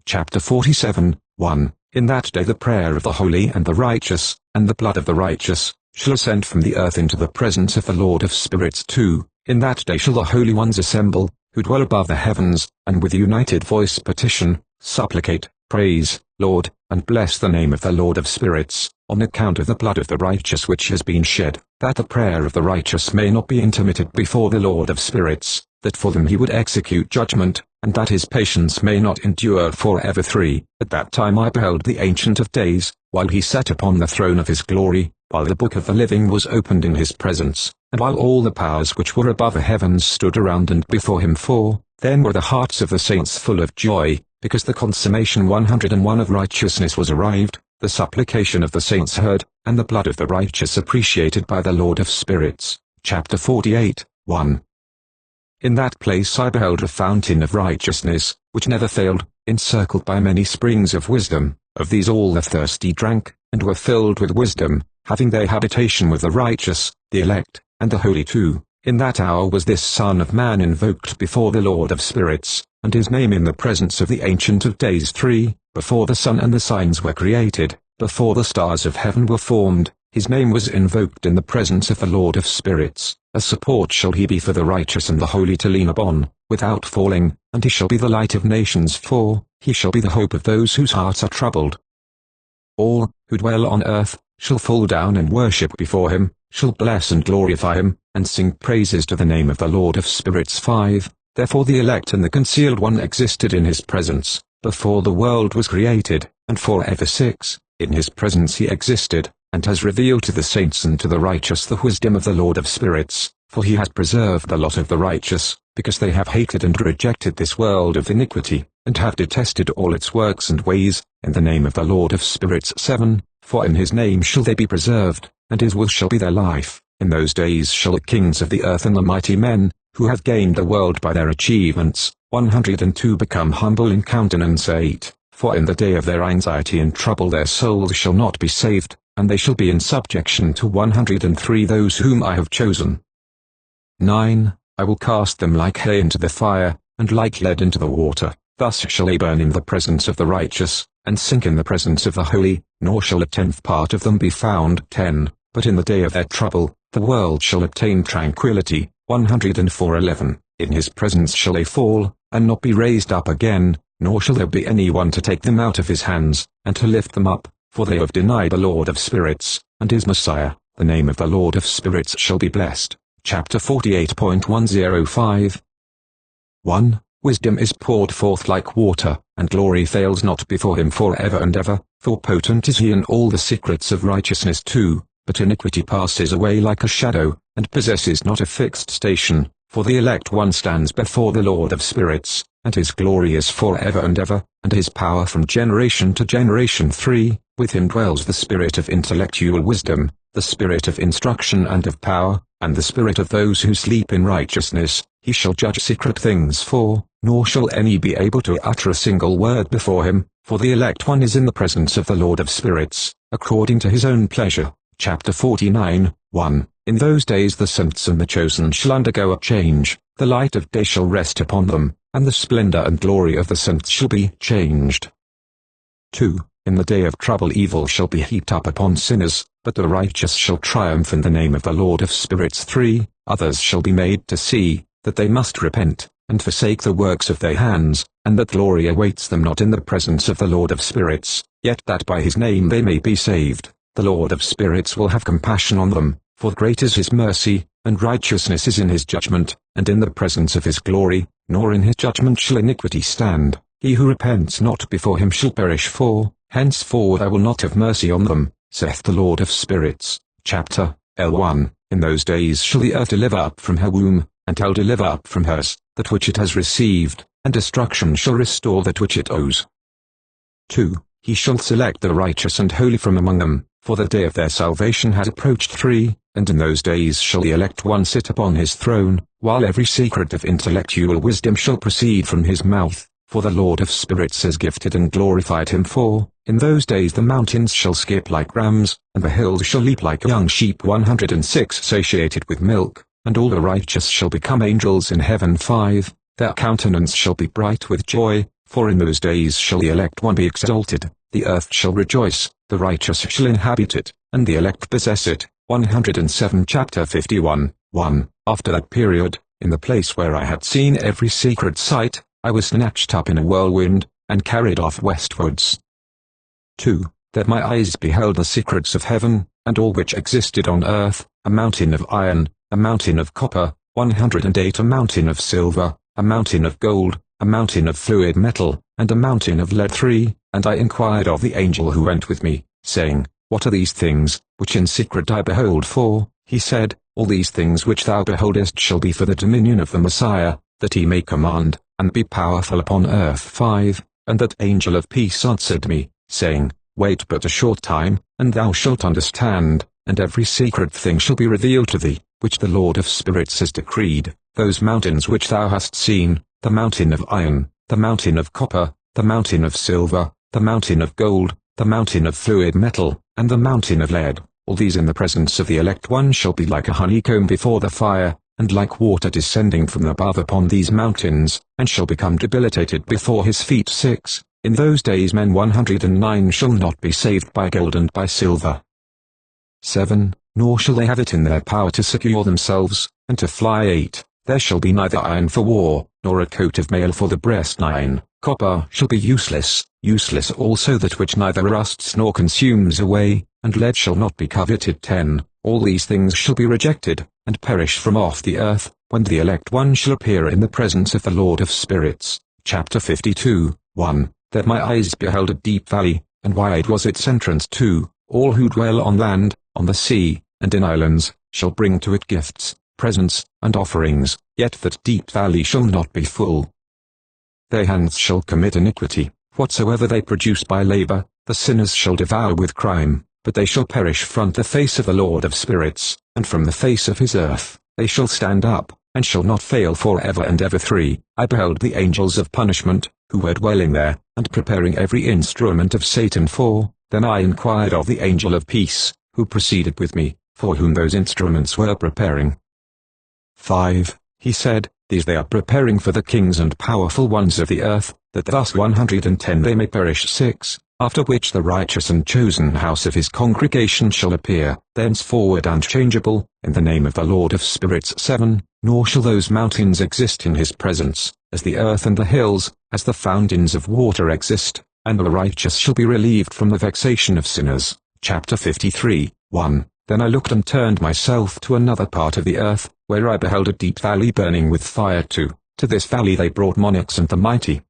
Chapter 47, 1. In that day the prayer of the holy and the righteous, and the blood of the righteous, shall ascend from the earth into the presence of the Lord of spirits. 2. In that day shall the holy ones assemble, who dwell above the heavens, and with united voice petition, supplicate, praise, Lord, and bless the name of the Lord of spirits, on account of the blood of the righteous which has been shed, that the prayer of the righteous may not be intermitted before the Lord of spirits, that for them he would execute judgment, and that his patience may not endure forever. 3. At that time I beheld the Ancient of Days, while he sat upon the throne of his glory, while the book of the living was opened in his presence, and while all the powers which were above the heavens stood around and before him. 4. Then were the hearts of the saints full of joy, because the consummation 101 of righteousness was arrived, the supplication of the saints heard, and the blood of the righteous appreciated by the Lord of spirits. Chapter 48, 1. In that place I beheld a fountain of righteousness, which never failed, encircled by many springs of wisdom. Of these all the thirsty drank, and were filled with wisdom, having their habitation with the righteous, the elect, and the holy. 2. In that hour was this Son of Man invoked before the Lord of spirits, and his name in the presence of the Ancient of Days. 3. Before the sun and the signs were created, before the stars of heaven were formed, his name was invoked in the presence of the Lord of spirits. A support shall he be for the righteous and the holy to lean upon, without falling, and he shall be the light of nations. 4. He shall be the hope of those whose hearts are troubled. All, who dwell on earth, shall fall down and worship before him, shall bless and glorify him, and sing praises to the name of the Lord of spirits. 5. Therefore the elect and the concealed one existed in his presence, before the world was created, and forever. 6. In his presence he existed, and has revealed to the saints and to the righteous the wisdom of the Lord of spirits, for he has preserved the lot of the righteous, because they have hated and rejected this world of iniquity, and have detested all its works and ways, in the name of the Lord of spirits. 7. For in his name shall they be preserved, and his will shall be their life. In those days shall the kings of the earth and the mighty men, who have gained the world by their achievements, 102 become humble in countenance. 8. For in the day of their anxiety and trouble their souls shall not be saved, and they shall be in subjection to 103 those whom I have chosen. 9. I will cast them like hay into the fire, and like lead into the water. Thus shall they burn in the presence of the righteous, and sink in the presence of the holy, nor shall a tenth part of them be found. 10. But in the day of their trouble, the world shall obtain tranquility. 104:11. In his presence shall they fall, and not be raised up again, nor shall there be any one to take them out of his hands, and to lift them up, for they have denied the Lord of spirits, and his Messiah. The name of the Lord of spirits shall be blessed. Chapter 48.105. 1. Wisdom is poured forth like water, and glory fails not before him forever and ever, for potent is he in all the secrets of righteousness. 2. But iniquity passes away like a shadow, and possesses not a fixed station, for the elect one stands before the Lord of spirits, and his glory is forever and ever, and his power from generation to generation. 3. With him dwells the spirit of intellectual wisdom, the spirit of instruction and of power, and the spirit of those who sleep in righteousness. He shall judge secret things. 4. Nor shall any be able to utter a single word before him, for the elect one is in the presence of the Lord of spirits, according to his own pleasure. Chapter 49, 1. In those days the saints and the chosen shall undergo a change, the light of day shall rest upon them, and the splendor and glory of the saints shall be changed. 2. In the day of trouble evil shall be heaped up upon sinners, but the righteous shall triumph in the name of the Lord of spirits. 3. Others shall be made to see, that they must repent, and forsake the works of their hands, and that glory awaits them not in the presence of the Lord of spirits, yet that by his name they may be saved. the Lord of spirits will have compassion on them, for great is his mercy, and righteousness is in his judgment, and in the presence of his glory, nor in his judgment shall iniquity stand. He who repents not before him shall perish, for henceforth I will not have mercy on them, saith the Lord of spirits. Chapter L1. In those days shall the earth deliver up from her womb, and hell deliver up from hers, that which it has received, and destruction shall restore that which it owes. 2. He shall select the righteous and holy from among them, for the day of their salvation has approached. 3. And in those days shall the elect one sit upon his throne, while every secret of intellectual wisdom shall proceed from his mouth, for the Lord of spirits has gifted and glorified him. 4. In those days the mountains shall skip like rams, and the hills shall leap like young sheep. 106 Satiated with milk, and all the righteous shall become angels in heaven. 5. Their countenance shall be bright with joy, for in those days shall the elect one be exalted, the earth shall rejoice, the righteous shall inhabit it, and the elect possess it. 107 Chapter 51. 1. After that period, in the place where I had seen every secret sight, I was snatched up in a whirlwind, and carried off westwards. 2. That my eyes beheld the secrets of heaven, and all which existed on earth, a mountain of iron, a mountain of copper, 108 a mountain of silver, a mountain of gold, a mountain of fluid metal, and a mountain of lead. 3. And I inquired of the angel who went with me, saying, What are these things, which in secret I behold? 4. He said, All these things which thou beholdest shall be for the dominion of the Messiah, that he may command, and be powerful upon earth. 5. And that angel of peace answered me, saying, Wait but a short time, and thou shalt understand, and every secret thing shall be revealed to thee, which the Lord of spirits has decreed. Those mountains which thou hast seen, the mountain of iron, the mountain of copper, the mountain of silver, the mountain of gold, the mountain of fluid metal, and the mountain of lead, all these in the presence of the elect one shall be like a honeycomb before the fire, and like water descending from above upon these mountains, and shall become debilitated before his feet. 6. In those days men 109 shall not be saved by gold and by silver. 7. Nor shall they have it in their power to secure themselves, and to fly. 8. There shall be neither iron for war, nor a coat of mail for the breast. 9. Copper shall be useless, useless also that which neither rusts nor consumes away, and lead shall not be coveted. 10. All these things shall be rejected, and perish from off the earth, when the elect one shall appear in the presence of the Lord of spirits. Chapter 52. 1. That my eyes beheld a deep valley, and wide was its entrance. 2. All who dwell on land, on the sea, and in islands, shall bring to it gifts, presents, and offerings, yet that deep valley shall not be full. Their hands shall commit iniquity, whatsoever they produce by labor, the sinners shall devour with crime, but they shall perish from the face of the Lord of spirits, and from the face of his earth, they shall stand up, and shall not fail for ever and ever. 3. I beheld the angels of punishment, who were dwelling there, and preparing every instrument of Satan. 4. Then I inquired of the angel of peace, who proceeded with me, for whom those instruments were preparing. 5. He said, These they are preparing for the kings and powerful ones of the earth, that thus 110 they may perish. 6. After which the righteous and chosen house of his congregation shall appear, thenceforward unchangeable, in the name of the Lord of spirits. 7. Nor shall those mountains exist in his presence, as the earth and the hills, as the fountains of water exist, and the righteous shall be relieved from the vexation of sinners. Chapter 53. 1. Then I looked and turned myself to another part of the earth, where I beheld a deep valley burning with fire. 2. To this valley they brought monarchs and the mighty.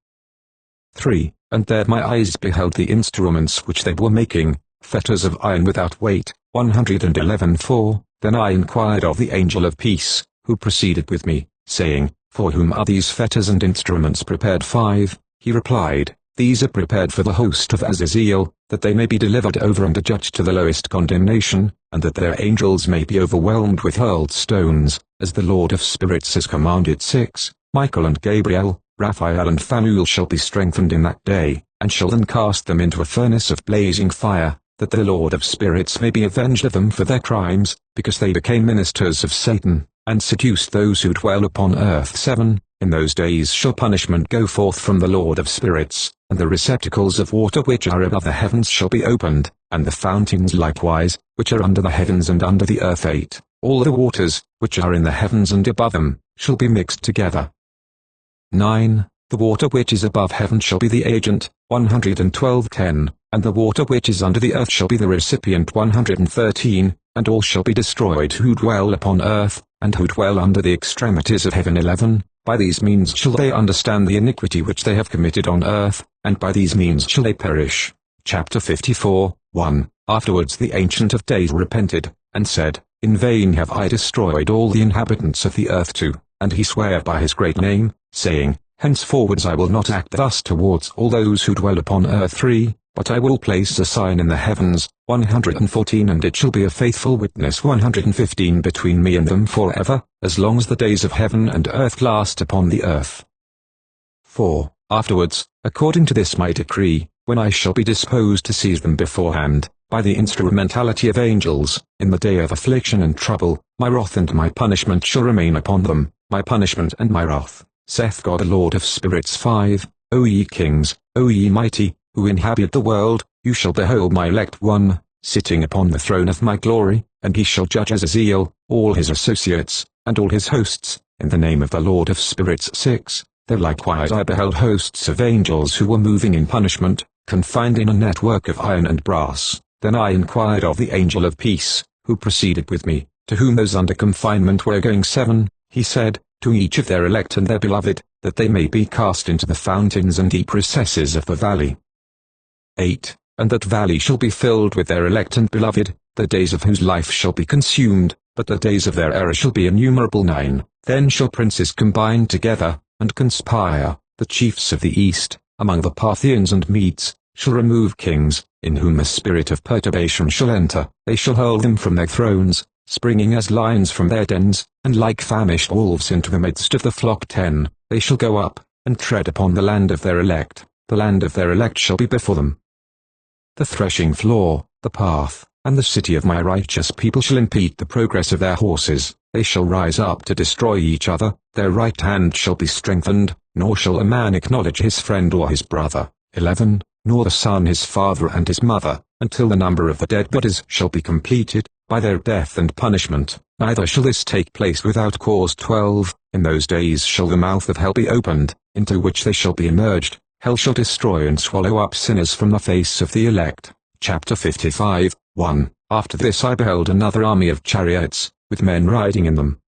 3. And there my eyes beheld the instruments which they were making, fetters of iron without weight. 111. 4. Then I inquired of the angel of peace, who proceeded with me, saying, For whom are these fetters and instruments prepared? 5. He replied, These are prepared for the host of Azazel, that they may be delivered over and adjudged to the lowest condemnation, and that their angels may be overwhelmed with hurled stones, as the Lord of spirits has commanded. 6. Michael and Gabriel, Raphael and Phanuel shall be strengthened in that day, and shall then cast them into a furnace of blazing fire, that the Lord of spirits may be avenged of them for their crimes, because they became ministers of Satan, and seduced those who dwell upon earth. 7. In those days shall punishment go forth from the Lord of spirits, and the receptacles of water which are above the heavens shall be opened, and the fountains likewise, which are under the heavens and under the earth. 8. All the waters, which are in the heavens and above them, shall be mixed together. 9. The water which is above heaven shall be the agent, 112:10, and the water which is under the earth shall be the recipient, 113, and all shall be destroyed who dwell upon earth, and who dwell under the extremities of heaven. 11. By these means shall they understand the iniquity which they have committed on earth, and by these means shall they perish. Chapter 54, 1. Afterwards the Ancient of Days repented, and said, In vain have I destroyed all the inhabitants of the earth too, and he sware by his great name, saying, Henceforwards I will not act thus towards all those who dwell upon earth. 3. But I will place a sign in the heavens, 114, and it shall be a faithful witness, 115, between me and them forever, as long as the days of heaven and earth last upon the earth. 4. Afterwards, according to this my decree, when I shall be disposed to seize them beforehand, by the instrumentality of angels, in the day of affliction and trouble, my wrath and my punishment shall remain upon them, my punishment and my wrath, saith God the Lord of spirits. 5. O ye kings, O ye mighty, who inhabit the world, you shall behold my elect one, sitting upon the throne of my glory, and he shall judge Azazel, all his associates, and all his hosts, in the name of the Lord of spirits. 6. There likewise I beheld hosts of angels who were moving in punishment, confined in a network of iron and brass. Then I inquired of the angel of peace, who proceeded with me, to whom those under confinement were going. 7. He said, To each of their elect and their beloved, that they may be cast into the fountains and deep recesses of the valley. 8. And that valley shall be filled with their elect and beloved, the days of whose life shall be consumed, but the days of their error shall be innumerable. 9. Then shall princes combine together, and conspire, the chiefs of the east, among the Parthians and Medes, shall remove kings, in whom a spirit of perturbation shall enter. They shall hurl them from their thrones, springing as lions from their dens, and like famished wolves into the midst of the flock. 10. They shall go up, and tread upon the land of their elect, the land of their elect shall be before them. The threshing floor, the path, and the city of my righteous people shall impede the progress of their horses. They shall rise up to destroy each other, their right hand shall be strengthened, nor shall a man acknowledge his friend or his brother. 11. Nor the son his father and his mother, until the number of the dead bodies shall be completed, by their death and punishment, neither shall this take place without cause. 12. In those days shall the mouth of hell be opened, into which they shall be immerged. Hell shall destroy and swallow up sinners from the face of the elect. Chapter 55, 1. After this I beheld another army of chariots, with men riding in them.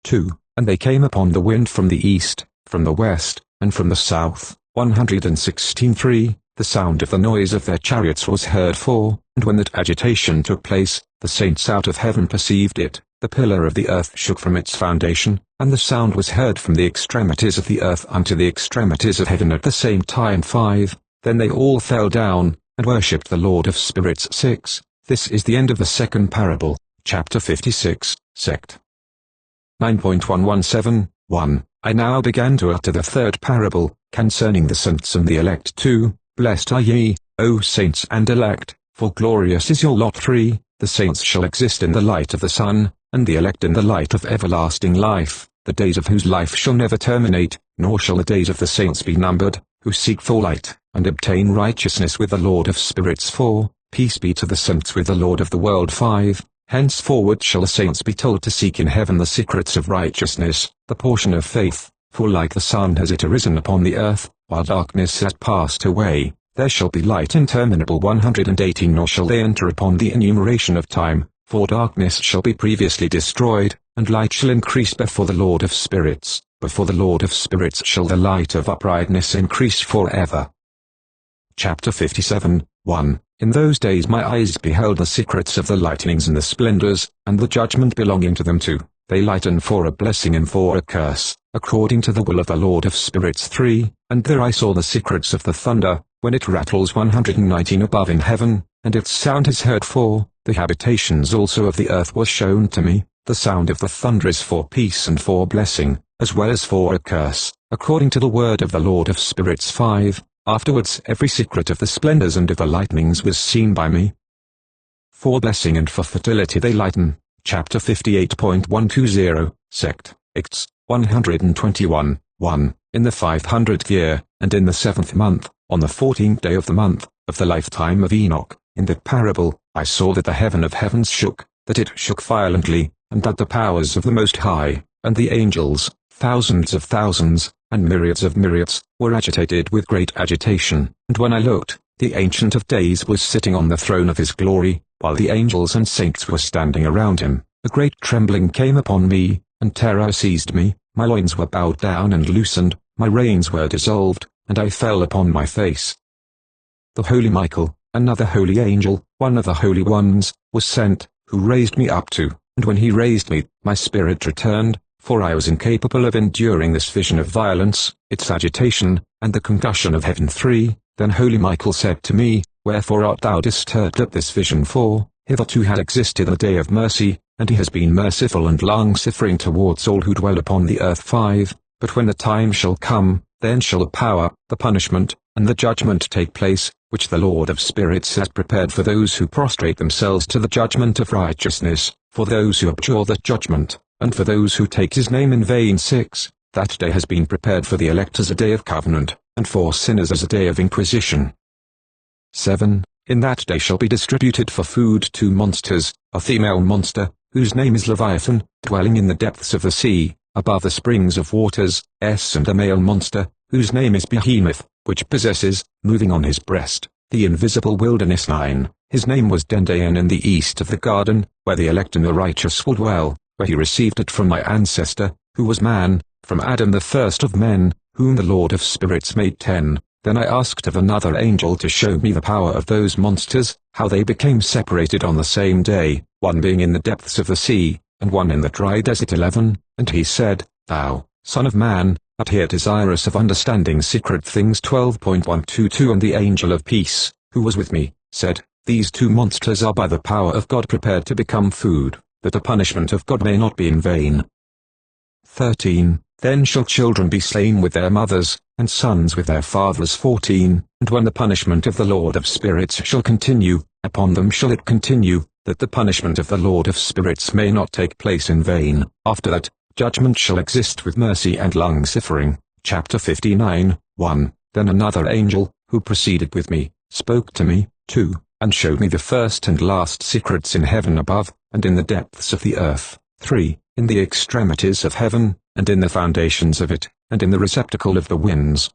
2. And they came upon the wind from the east, from the west, and from the south. 116:3. The sound of the noise of their chariots was heard. 4. And when that agitation took place, the saints out of heaven perceived it. The pillar of the earth shook from its foundation, and the sound was heard from the extremities of the earth unto the extremities of heaven at the same time. 5. Then they all fell down, and worshipped the Lord of spirits. 6. This is the end of the second parable. Chapter 56, Sect. 9.117, 1. I now began to utter the third parable, concerning the saints and the elect. 2. Blessed are ye, O saints and elect, for glorious is your lot. 3. The saints shall exist in the light of the sun, and the elect in the light of everlasting life, the days of whose life shall never terminate, nor shall the days of the saints be numbered, who seek for light, and obtain righteousness with the Lord of spirits. 4. Peace be to the saints with the Lord of the world. 5. Henceforward shall the saints be told to seek in heaven the secrets of righteousness, the portion of faith, for like the sun has it arisen upon the earth, while darkness has passed away, there shall be light interminable. 118. Nor shall they enter upon the enumeration of time, for darkness shall be previously destroyed, and light shall increase before the Lord of spirits. Before the Lord of spirits shall the light of uprightness increase forever. Chapter 57, 1. In those days my eyes beheld the secrets of the lightnings and the splendors, and the judgment belonging to them too. They lighten for a blessing and for a curse, according to the will of the Lord of spirits. 3. And there I saw the secrets of the thunder, when it rattles. 119. Above in heaven, and its sound is heard. 4. The habitations also of the earth were shown to me. The sound of the thunder is for peace and for blessing, as well as for a curse, according to the word of the Lord of spirits. 5. Afterwards every secret of the splendors and of the lightnings was seen by me. For blessing and for fertility they lighten. Chapter 58.120, Sect. Acts, 121, 1. In the 500th year, and in the 7th month, on the 14th day of the month, of the lifetime of Enoch, in that parable, I saw that the heaven of heavens shook, that it shook violently, and that the powers of the Most High, and the angels, thousands of thousands, and myriads of myriads, were agitated with great agitation. And when I looked, the Ancient of Days was sitting on the throne of his glory, while the angels and saints were standing around him. A great trembling came upon me, and terror seized me, my loins were bowed down and loosened, my reins were dissolved, and I fell upon my face. The holy Michael, another holy angel, one of the holy ones, was sent, who raised me up to, and when he raised me, my spirit returned, for I was incapable of enduring this vision of violence, its agitation, and the concussion of heaven. 3. Then holy Michael said to me, Wherefore art thou disturbed at this vision? For, hitherto had existed a day of mercy, and he has been merciful and long-suffering towards all who dwell upon the earth. 5. But when the time shall come, then shall the power, the punishment, and the judgment take place, which the Lord of spirits has prepared for those who prostrate themselves to the judgment of righteousness, for those who abjure that judgment, and for those who take his name in vain. 6. That day has been prepared for the elect as a day of covenant, and for sinners as a day of inquisition. 7. In that day shall be distributed for food 2 monsters, a female monster, whose name is Leviathan, dwelling in the depths of the sea, above the springs of waters, and a male monster, whose name is Behemoth, which possesses, moving on his breast, the invisible wilderness. 9. His name was Dendayan in the east of the garden, where the elect and the righteous will dwell, where he received it from my ancestor, who was man, from Adam the first of men, whom the Lord of spirits made. 10. Then I asked of another angel to show me the power of those monsters, how they became separated on the same day, one being in the depths of the sea, and one in the dry desert. 11. And he said, Thou, Son of Man, art here desirous of understanding secret things. 12.122 And the angel of peace, who was with me, said, These 2 monsters are by the power of God prepared to become food, that the punishment of God may not be in vain. 13. Then shall children be slain with their mothers, and sons with their fathers. 14. And when the punishment of the Lord of spirits shall continue, upon them shall it continue, that the punishment of the Lord of spirits may not take place in vain. After that, judgment shall exist with mercy and long-suffering. Chapter 59, 1. Then another angel, who proceeded with me, spoke to me, 2, and showed me the first and last secrets in heaven above, and in the depths of the earth. 3. In the extremities of heaven, and in the foundations of it, and in the receptacle of the winds.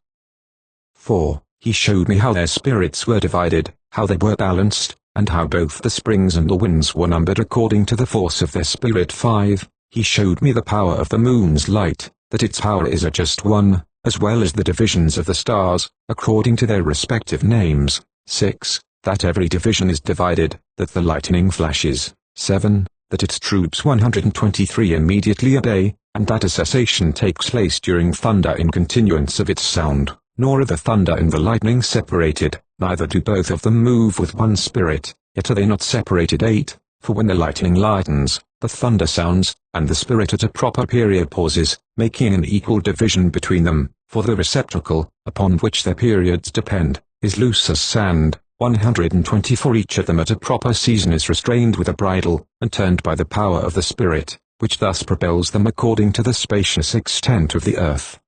4. He showed me how their spirits were divided, how they were balanced, and how both the springs and the winds were numbered according to the force of their spirit. 5. He showed me the power of the moon's light, that its power is a just one, as well as the divisions of the stars, according to their respective names. 6. That every division is divided, that the lightning flashes. 7. That its troops 123 immediately obey, and that a cessation takes place during thunder in continuance of its sound, nor are the thunder and the lightning separated, neither do both of them move with one spirit, yet are they not separated. 8. For when the lightning lightens, the thunder sounds, and the spirit at a proper period pauses, making an equal division between them, for the receptacle, upon which their periods depend, is loose as sand. 120 For each of them at a proper season is restrained with a bridle, and turned by the power of the Spirit, which thus propels them according to the spacious extent of the earth.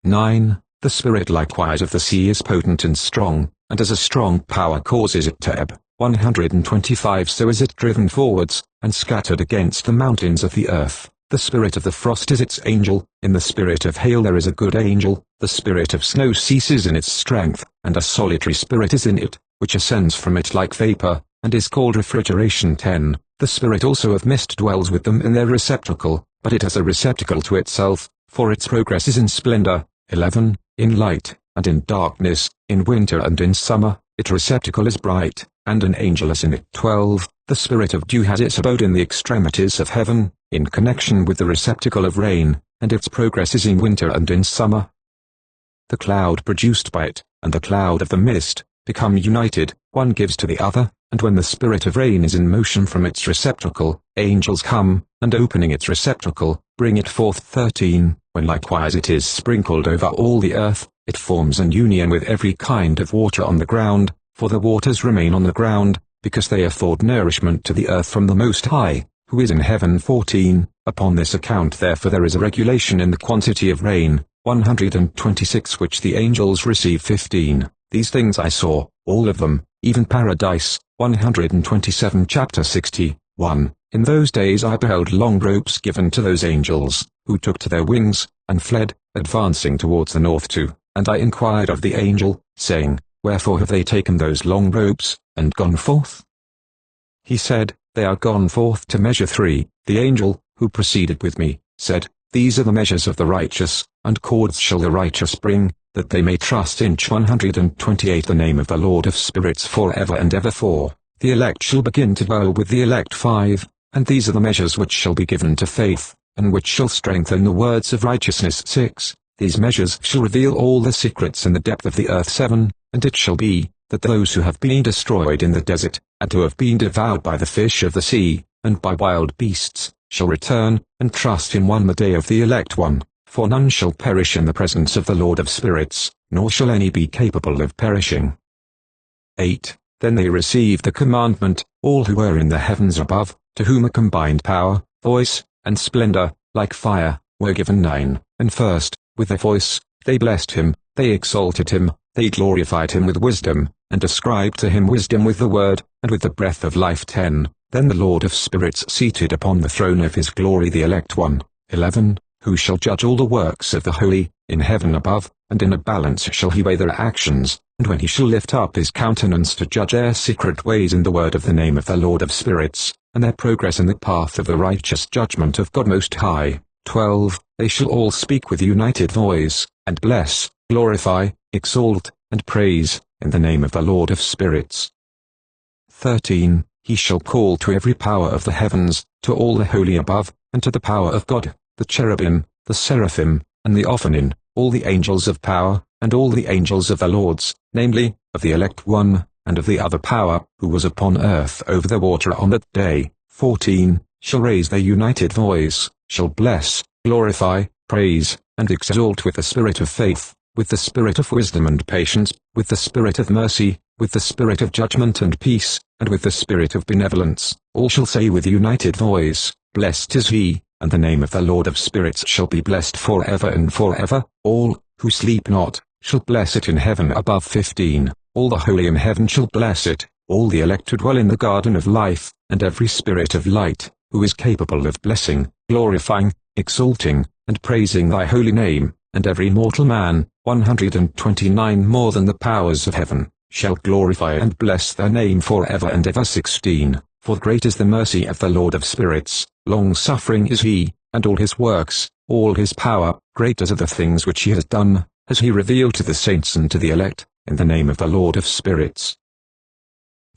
9. The Spirit likewise of the sea is potent and strong, and as a strong power causes it to ebb. 125 So is it driven forwards, and scattered against the mountains of the earth. The spirit of the frost is its angel, in the spirit of hail there is a good angel, the spirit of snow ceases in its strength, and a solitary spirit is in it, which ascends from it like vapor, and is called refrigeration. 10. The spirit also of mist dwells with them in their receptacle, but it has a receptacle to itself, for its progress is in splendor. 11. In light, and in darkness, in winter and in summer, its receptacle is bright, and an angel is in it. 12. The spirit of dew has its abode in the extremities of heaven, in connection with the receptacle of rain, and its progress is in winter and in summer. The cloud produced by it, and the cloud of the mist, become united, one gives to the other, and when the spirit of rain is in motion from its receptacle, angels come, and opening its receptacle, bring it forth. 13. When likewise it is sprinkled over all the earth, it forms an union with every kind of water on the ground, for the waters remain on the ground, because they afford nourishment to the earth from the Most High, who is in heaven. 14. Upon this account therefore there is a regulation in the quantity of rain. 126 Which the angels receive. 15. These things I saw, all of them, even paradise. 127 Chapter 61. In those days I beheld long ropes given to those angels, who took to their wings, and fled, advancing towards the north too, and I inquired of the angel, saying, Wherefore have they taken those long ropes, and gone forth? He said, They are gone forth to measure 3. The angel, who proceeded with me, said, These are the measures of the righteous, and cords shall the righteous bring, that they may trust in 128 the name of the Lord of spirits forever and ever. 4. The elect shall begin to dwell with the elect. 5. And these are the measures which shall be given to faith, and which shall strengthen the words of righteousness. 6. These measures shall reveal all the secrets in the depth of the earth. 7. And it shall be, that those who have been destroyed in the desert, and who have been devoured by the fish of the sea, and by wild beasts, shall return, and trust in one the day of the elect one, for none shall perish in the presence of the Lord of spirits, nor shall any be capable of perishing. 8. Then they received the commandment, all who were in the heavens above, to whom a combined power, voice, and splendor, like fire, were given. 9. And first, with their voice, they blessed him, they exalted him, they glorified him with wisdom, and ascribed to him wisdom with the word, and with the breath of life. 10. Then the Lord of spirits seated upon the throne of his glory the elect one. 11. Who shall judge all the works of the holy, in heaven above, and in a balance shall he weigh their actions, and when he shall lift up his countenance to judge their secret ways in the word of the name of the Lord of spirits, and their progress in the path of the righteous judgment of God Most High. 12. They shall all speak with united voice, and bless, glorify, exalt, and praise, in the name of the Lord of spirits. 13. He shall call to every power of the heavens, to all the holy above, and to the power of God, the cherubim, the seraphim, and the Ophanim, all the angels of power, and all the angels of the Lords, namely, of the elect one, and of the other power, who was upon earth over the water on that day. 14. Shall raise their united voice, shall bless, glorify, praise, and exalt with the spirit of faith, with the spirit of wisdom and patience, with the spirit of mercy, with the spirit of judgment and peace, and with the spirit of benevolence. All shall say with united voice, Blessed is he, and the name of the Lord of spirits shall be blessed forever and forever. All, who sleep not, shall bless it in heaven above. 15. All the holy in heaven shall bless it, all the elect who dwell in the garden of life, and every spirit of light, who is capable of blessing, glorifying, exalting, and praising thy holy name, and every mortal man, 129 more than the powers of heaven, shall glorify and bless thy name forever and ever. 16. For great is the mercy of the Lord of spirits, long-suffering is he, and all his works, all his power, great are the things which he has done, has he revealed to the saints and to the elect, in the name of the Lord of spirits.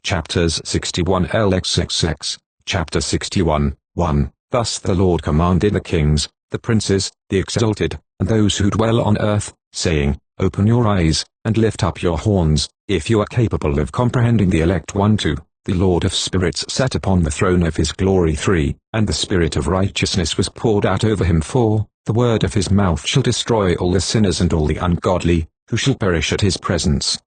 Chapters 61 LXXX. Chapter 61, 1. Thus the Lord commanded the kings, the princes, the exalted, and those who dwell on earth, saying, Open your eyes, and lift up your horns, if you are capable of comprehending the elect one. 2. The Lord of spirits sat upon the throne of his glory. 3. And the spirit of righteousness was poured out over him. 4. The word of his mouth shall destroy all the sinners and all the ungodly, who shall perish at his presence.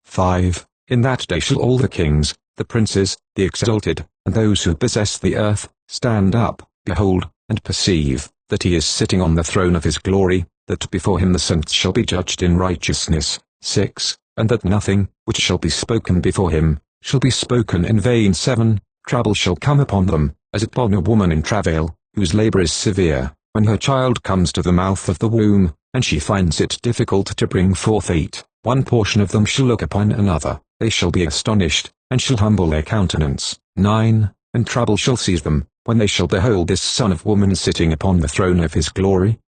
5. In that day shall all the kings, the princes, the exalted, and those who possess the earth, stand up, behold, and perceive, that he is sitting on the throne of his glory, that before him the saints shall be judged in righteousness. 6. And that nothing, which shall be spoken before him, shall be spoken in vain. 7. Trouble shall come upon them, as upon a woman in travail, whose labor is severe, when her child comes to the mouth of the womb, and she finds it difficult to bring forth. 8. One portion of them shall look upon another, they shall be astonished, and shall humble their countenance. 9. And trouble shall seize them, when they shall behold this Son of Woman sitting upon the throne of his glory.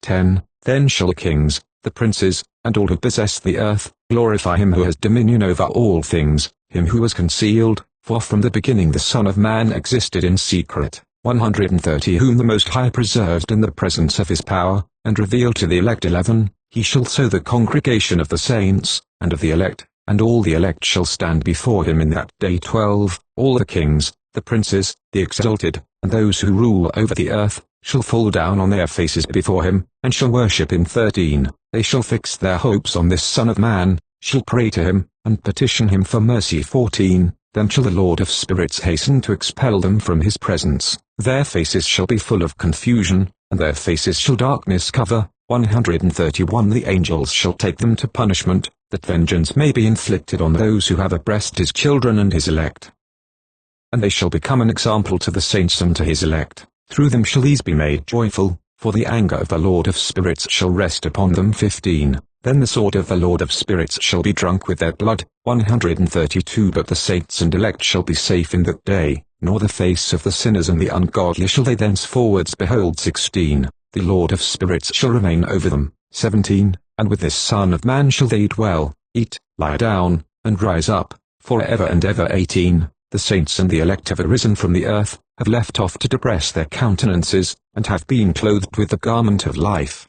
10. Then shall the kings, the princes, and all who possess the earth, glorify him who has dominion over all things, him who was concealed, for from the beginning the Son of Man existed in secret. 130 Whom the Most High preserved in the presence of his power, and revealed to the elect. 11. He shall sow the congregation of the saints, and of the elect, and all the elect shall stand before him in that day. 12. All the kings, the princes, the exalted, and those who rule over the earth, shall fall down on their faces before him, and shall worship him. 13. They shall fix their hopes on this Son of Man, shall pray to him, and petition him for mercy. 14. Then shall the Lord of spirits hasten to expel them from his presence. Their faces shall be full of confusion, and their faces shall darkness cover. 131 The angels shall take them to punishment, that vengeance may be inflicted on those who have oppressed his children and his elect. And they shall become an example to the saints and to his elect. Through them shall these be made joyful, for the anger of the Lord of spirits shall rest upon them. 15. Then the sword of the Lord of spirits shall be drunk with their blood. 132. But the saints and elect shall be safe in that day, nor the face of the sinners and the ungodly shall they thenceforwards behold. 16. The Lord of spirits shall remain over them. 17. And with this Son of Man shall they dwell, eat, lie down, and rise up, for ever and ever. 18. The saints and the elect have arisen from the earth, have left off to depress their countenances, and have been clothed with the garment of life.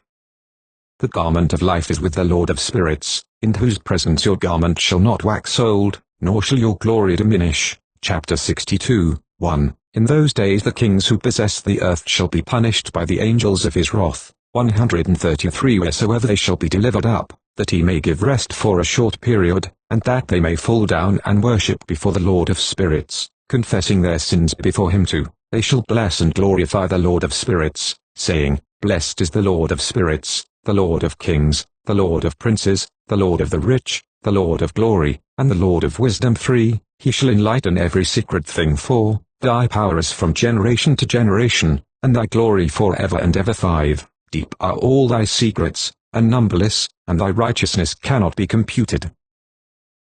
The garment of life is with the Lord of spirits, in whose presence your garment shall not wax old, nor shall your glory diminish. Chapter 62, 1. In those days the kings who possess the earth shall be punished by the angels of his wrath. 133. Wheresoever they shall be delivered up, that he may give rest for a short period, and that they may fall down and worship before the Lord of spirits, confessing their sins before him too, they shall bless and glorify the Lord of spirits, saying, Blessed is the Lord of spirits, the Lord of kings, the Lord of princes, the Lord of the rich, the Lord of glory, and the Lord of wisdom. 3. He shall enlighten every secret thing. 4. Thy power is from generation to generation, and thy glory for ever and ever. 5. Deep are all thy secrets, and numberless, and thy righteousness cannot be computed.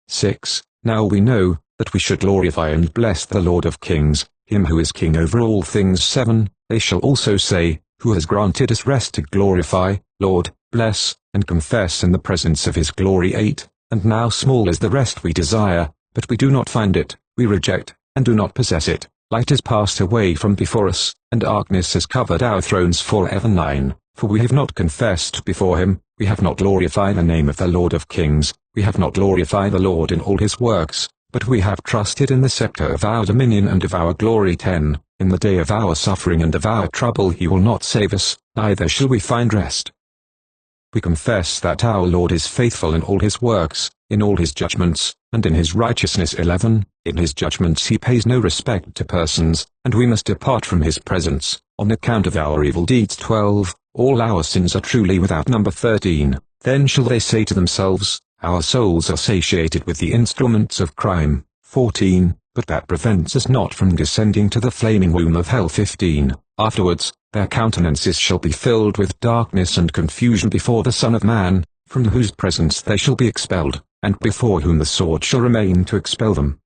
6. Now we know, that we should glorify and bless the Lord of kings, him who is king over all things. 7. They shall also say, who has granted us rest to glorify, Lord, bless, and confess in the presence of his glory. 8. And now small is the rest we desire, but we do not find it, we reject, and do not possess it. Light is passed away from before us, and darkness has covered our thrones forever. 9. For we have not confessed before him, we have not glorified the name of the Lord of kings, we have not glorified the Lord in all his works, but we have trusted in the scepter of our dominion and of our glory. 10. In the day of our suffering and of our trouble he will not save us, neither shall we find rest. We confess that our Lord is faithful in all his works, in all his judgments, and in his righteousness. 11. In his judgments he pays no respect to persons, and we must depart from his presence, on account of our evil deeds. 12. All our sins are truly without number. 13. Then shall they say to themselves, our souls are satiated with the instruments of crime. 14. But that prevents us not from descending to the flaming womb of hell. 15. Afterwards, their countenances shall be filled with darkness and confusion before the Son of Man, from whose presence they shall be expelled, and before whom the sword shall remain to expel them.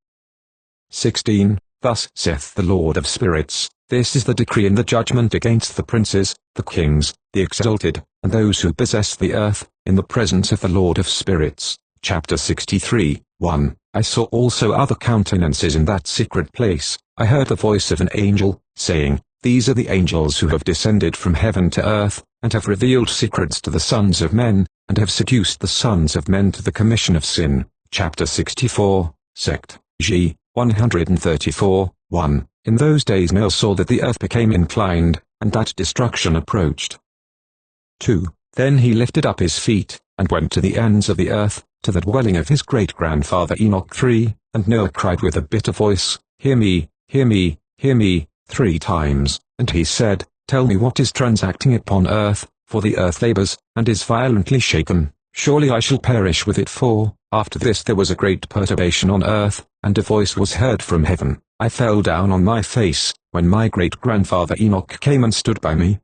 16. Thus saith the Lord of spirits, this is the decree and the judgment against the princes, the kings, the exalted, and those who possess the earth, in the presence of the Lord of spirits. Chapter 63, 1. I saw also other countenances in that secret place. I heard the voice of an angel, saying, These are the angels who have descended from heaven to earth, and have revealed secrets to the sons of men, and have seduced the sons of men to the commission of sin. Chapter 64, Sect. G. 134, 1. In those days Noah saw that the earth became inclined, and that destruction approached. 2. Then he lifted up his feet, and went to the ends of the earth, to the dwelling of his great-grandfather Enoch. 3. And Noah cried with a bitter voice, Hear me, hear me, hear me, 3 times, and he said, Tell me what is transacting upon earth, for the earth labors, and is violently shaken. Surely I shall perish with it. 4. After this there was a great perturbation on earth, and a voice was heard from heaven. I fell down on my face, when my great-grandfather Enoch came and stood by me.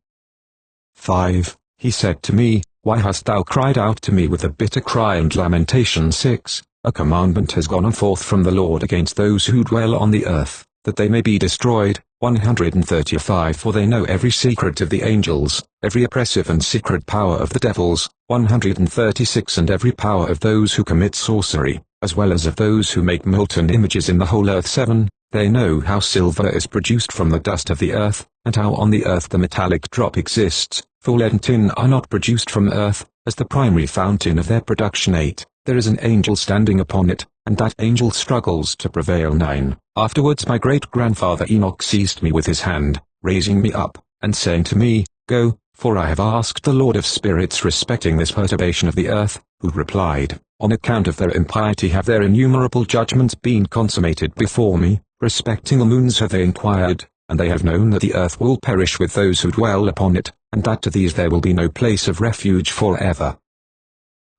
5. He said to me, Why hast thou cried out to me with a bitter cry and lamentation? 6. A commandment has gone forth from the Lord against those who dwell on the earth, that they may be destroyed. 135. For they know every secret of the angels, every oppressive and secret power of the devils. 136. And every power of those who commit sorcery, as well as of those who make molten images in the whole earth. 7. They know how silver is produced from the dust of the earth, and how on the earth the metallic drop exists, for lead and tin are not produced from earth, as the primary fountain of their production. 8. There is an angel standing upon it, and that angel struggles to prevail. 9. Afterwards my great-grandfather Enoch seized me with his hand, raising me up, and saying to me, Go, for I have asked the Lord of spirits respecting this perturbation of the earth, who replied, On account of their impiety have their innumerable judgments been consummated before me, respecting the moons have they inquired, and they have known that the earth will perish with those who dwell upon it, and that to these there will be no place of refuge forever.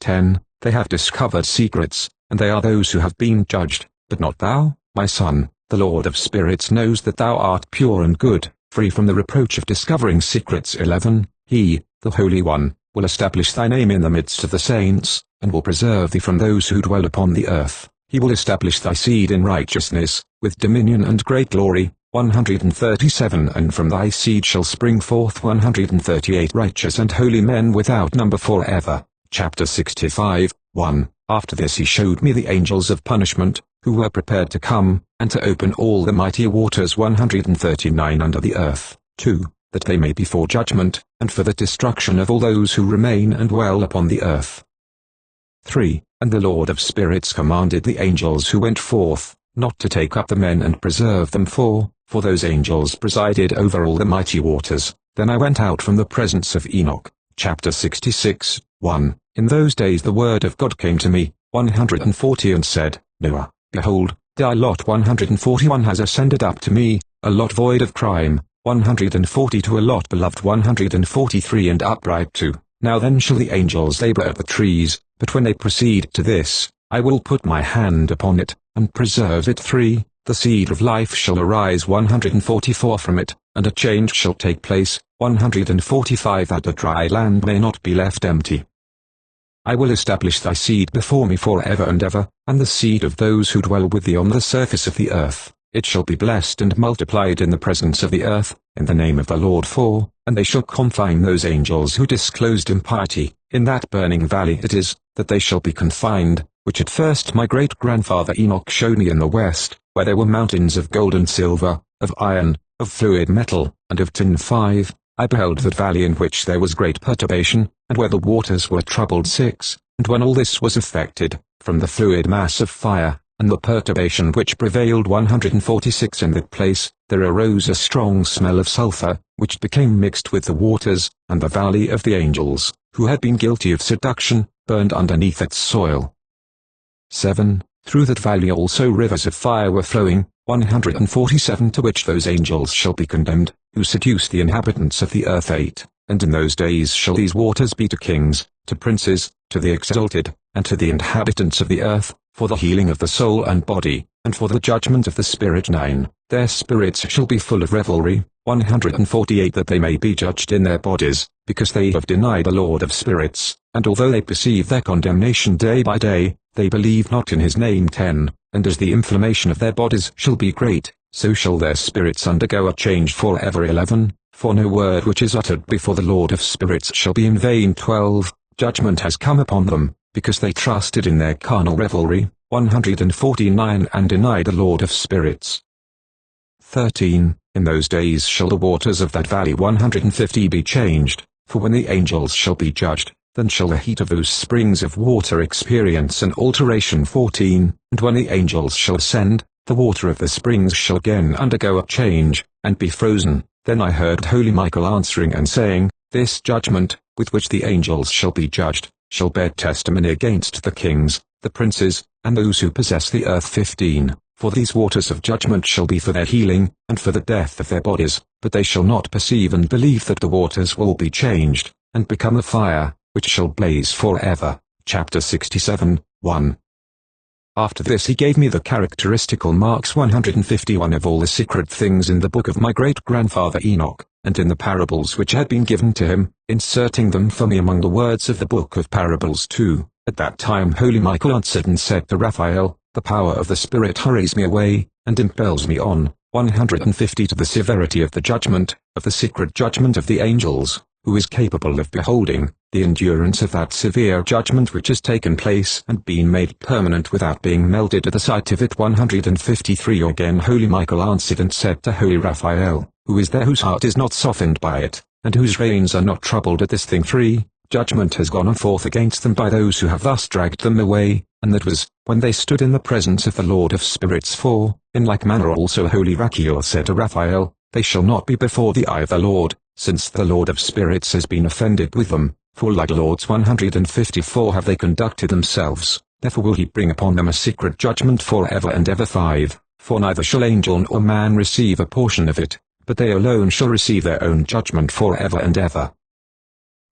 10. They have discovered secrets, and they are those who have been judged, but not thou, my son. The Lord of spirits knows that thou art pure and good, free from the reproach of discovering secrets. 11. He, the Holy One, will establish thy name in the midst of the saints, and will preserve thee from those who dwell upon the earth. He will establish thy seed in righteousness, with dominion and great glory. 137 And from thy seed shall spring forth 138 righteous and holy men without number forever. Chapter 65, 1. After this he showed me the angels of punishment, who were prepared to come, and to open all the mighty waters 139 under the earth. 2. That they may be for judgment, and for the destruction of all those who remain and dwell upon the earth. 3. And the Lord of spirits commanded the angels who went forth, not to take up the men and preserve them for those angels presided over all the mighty waters. Then I went out from the presence of Enoch. Chapter 66, 1. In those days the word of God came to me, 140 and said, Noah, behold, thy lot 141 has ascended up to me, a lot void of crime, 142 a lot beloved 143 and upright 2. Now then shall the angels labor at the trees, but when they proceed to this, I will put my hand upon it, and preserve it 3. The seed of life shall arise 144 from it, and a change shall take place, 145 that the dry land may not be left empty. I will establish thy seed before me forever and ever, and the seed of those who dwell with thee on the surface of the earth. It shall be blessed and multiplied in the presence of the earth, in the name of the Lord and they shall confine those angels who disclosed impiety. In that burning valley it is, that they shall be confined, which at first my great-grandfather Enoch showed me in the west, where there were mountains of gold and silver, of iron, of fluid metal, and of tin. 5. I beheld that valley in which there was great perturbation, and where the waters were troubled. 6. And when all this was effected, from the fluid mass of fire, and the perturbation which prevailed 146 in that place, there arose a strong smell of sulphur, which became mixed with the waters, and the valley of the angels, who had been guilty of seduction, burned underneath its soil. 7. Through that valley also rivers of fire were flowing, 147 to which those angels shall be condemned, who seduce the inhabitants of the earth. 8. And in those days shall these waters be to kings, to princes, to the exalted, and to the inhabitants of the earth, for the healing of the soul and body, and for the judgment of the spirit. 9. Their spirits shall be full of revelry, 148 that they may be judged in their bodies, because they have denied the Lord of spirits, and although they perceive their condemnation day by day, they believe not in his name. 10. And as the inflammation of their bodies shall be great, so shall their spirits undergo a change forever. 11. For no word which is uttered before the Lord of spirits shall be in vain. 12. Judgment has come upon them, because they trusted in their carnal revelry, 149 and denied the Lord of spirits. 13. In those days shall the waters of that valley 150 be changed, for when the angels shall be judged, then shall the heat of those springs of water experience an alteration. 14. And when the angels shall ascend, the water of the springs shall again undergo a change, and be frozen. Then I heard holy Michael answering and saying, This judgment, with which the angels shall be judged, shall bear testimony against the kings, the princes, and those who possess the earth. 15. For these waters of judgment shall be for their healing, and for the death of their bodies, but they shall not perceive and believe that the waters will be changed, and become a fire, which shall blaze forever. Chapter 67, 1. After this he gave me the characteristical marks 151 of all the secret things in the book of my great-grandfather Enoch, and in the parables which had been given to him, inserting them for me among the words of the book of parables. 2. At that time holy Michael answered and said to Raphael, The power of the Spirit hurries me away, and impels me on, 150 to the severity of the judgment, of the secret judgment of the angels, who is capable of beholding the endurance of that severe judgment which has taken place and been made permanent without being melted at the sight of it. 153 Again holy Michael answered and said to holy Raphael, Who is there whose heart is not softened by it, and whose reins are not troubled at this thing? 3. Judgment has gone forth against them by those who have thus dragged them away, and that was, when they stood in the presence of the Lord of spirits. 4. In like manner also holy Rachiel said to Raphael, They shall not be before the eye of the Lord, since the Lord of spirits has been offended with them, for like lords 154 have they conducted themselves, therefore will he bring upon them a secret judgment forever and ever. 5. For neither shall angel nor man receive a portion of it, but they alone shall receive their own judgment forever and ever.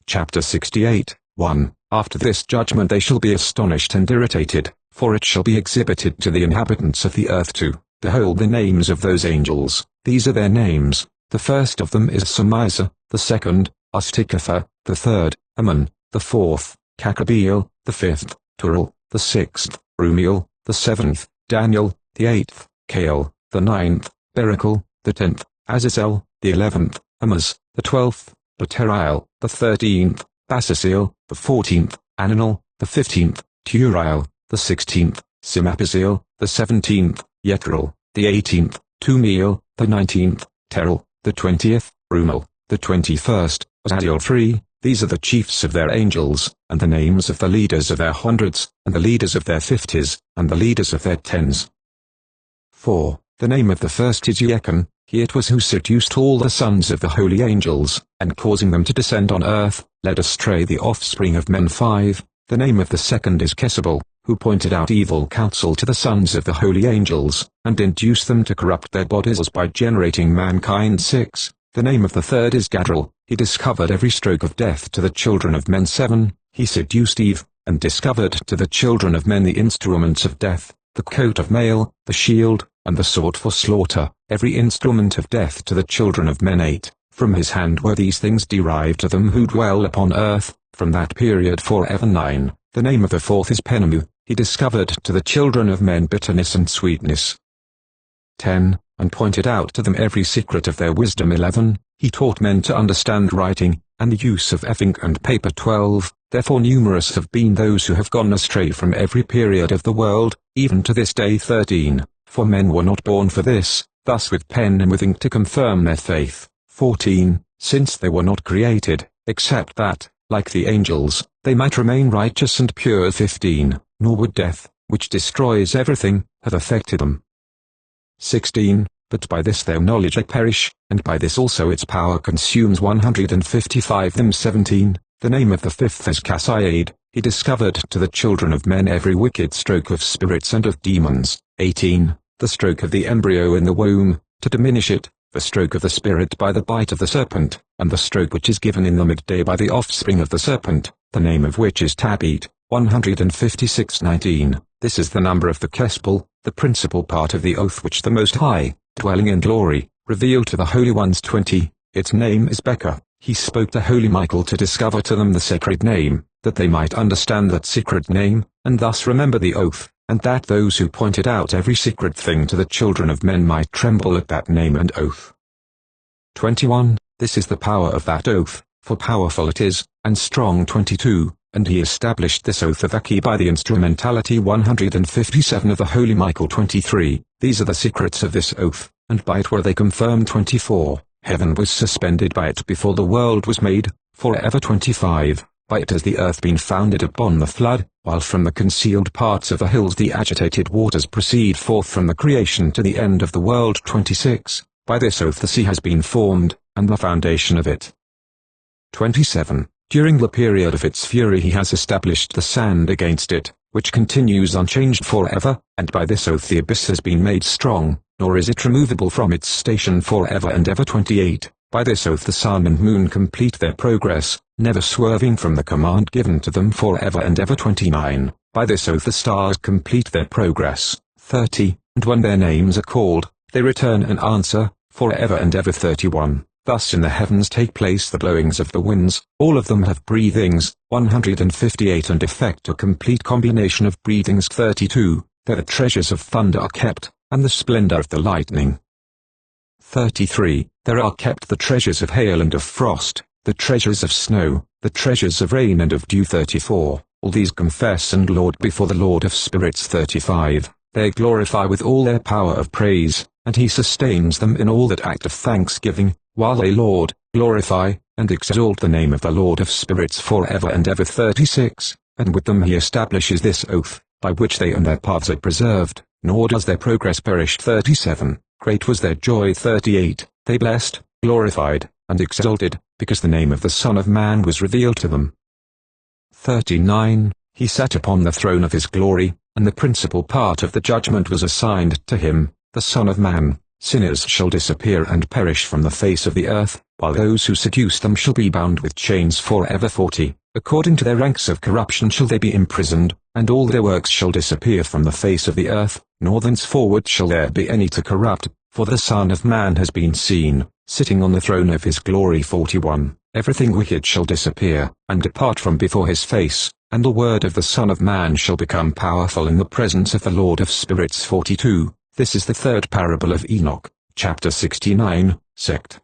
Chapter 68, 1. After this judgment they shall be astonished and irritated, for it shall be exhibited to the inhabitants of the earth to behold the names of those angels. These are their names. The first of them is Samiza, the second, Astikapha, the third, Ammon, the fourth, Kakabeel, the fifth, Turel, the sixth, Rumiel, the seventh, Daniel, the eighth, Kael, the ninth, Berakel, the 10th, Azazel, the 11th, Amaz, the 12th, Portrayal, the 13th, Basasiel, the 14th, Ananel, the 15th, Turiel, the 16th, Simapaziel, the 17th, Yethrel, the 18th, Tumiel, the 19th, Terel, the 20th, Rumel, the 21st, Azadiel 3, these are the chiefs of their angels, and the names of the leaders of their hundreds, and the leaders of their fifties, and the leaders of their tens. 4. The name of the first is Yekon, he it was who seduced all the sons of the holy angels, and causing them to descend on earth, led astray the offspring of men. 5. The name of the second is Kesabel, who pointed out evil counsel to the sons of the holy angels, and induced them to corrupt their bodies by generating mankind. 6. The name of the third is Gadriel, he discovered every stroke of death to the children of men. 7. He seduced Eve, and discovered to the children of men the instruments of death, the coat of mail, the shield, and the sword for slaughter, every instrument of death to the children of men. 8. From his hand were these things derived to them who dwell upon earth, from that period forever. 9. The name of the fourth is Penamu, he discovered to the children of men bitterness and sweetness. 10. And pointed out to them every secret of their wisdom. 11. He taught men to understand writing, and the use of ink and paper. 12. Therefore numerous have been those who have gone astray from every period of the world, even to this day. 13. For men were not born for this, thus with pen and with ink to confirm their faith. 14. Since they were not created, except that, like the angels, they might remain righteous and pure. 15. Nor would death, which destroys everything, have affected them. 16. But by this their knowledge may perish, and by this also its power consumes 155 them. 17. The name of the fifth is Cassiad, he discovered to the children of men every wicked stroke of spirits and of demons. 18. The stroke of the embryo in the womb, to diminish it, the stroke of the spirit by the bite of the serpent, and the stroke which is given in the midday by the offspring of the serpent, the name of which is Tabit. 156. 19. This is the number of the Kespel, the principal part of the oath which the Most High, dwelling in glory, revealed to the holy ones. 20. Its name is Becca. He spoke to holy Michael to discover to them the sacred name, that they might understand that secret name, and thus remember the oath, and that those who pointed out every secret thing to the children of men might tremble at that name and oath. 21. This is the power of that oath, for powerful it is, and strong. 22. And he established this oath of Aki by the instrumentality 157 of the holy Michael. 23. These are the secrets of this oath, and by it were they confirmed. 24. Heaven was suspended by it before the world was made, forever. 25. By it has the earth been founded upon the flood, while from the concealed parts of the hills the agitated waters proceed forth from the creation to the end of the world. 26. By this oath the sea has been formed, and the foundation of it. 27. During the period of its fury he has established the sand against it, which continues unchanged forever, and by this oath the abyss has been made strong, nor is it removable from its station forever and ever. 28. By this oath the sun and moon complete their progress, never swerving from the command given to them forever and ever. 29. By this oath the stars complete their progress. 30. And when their names are called, they return an answer, forever and ever. 31. Thus in the heavens take place the blowings of the winds, all of them have breathings. 158. And effect a complete combination of breathings. 32. There the treasures of thunder are kept, and the splendor of the lightning. 33. There are kept the treasures of hail and of frost, the treasures of snow, the treasures of rain and of dew. 34. All these confess and laud before the Lord of spirits. 35. They glorify with all their power of praise, and he sustains them in all that act of thanksgiving, while they laud, glorify, and exalt the name of the Lord of spirits forever and ever. 36. And with them he establishes this oath, by which they and their paths are preserved, nor does their progress perish. 37. Great was their joy. 38. They blessed, glorified, and exalted, because the name of the Son of Man was revealed to them. 39. He sat upon the throne of his glory, and the principal part of the judgment was assigned to him, the Son of Man. Sinners shall disappear and perish from the face of the earth, while those who seduce them shall be bound with chains forever. 40. According to their ranks of corruption shall they be imprisoned, and all their works shall disappear from the face of the earth, nor thenceforward shall there be any to corrupt, for the Son of Man has been seen, sitting on the throne of his glory. 41. everything wicked shall disappear, and depart from before his face, and the word of the Son of Man shall become powerful in the presence of the Lord of spirits. 42. This is the third parable of Enoch, chapter 69, sect.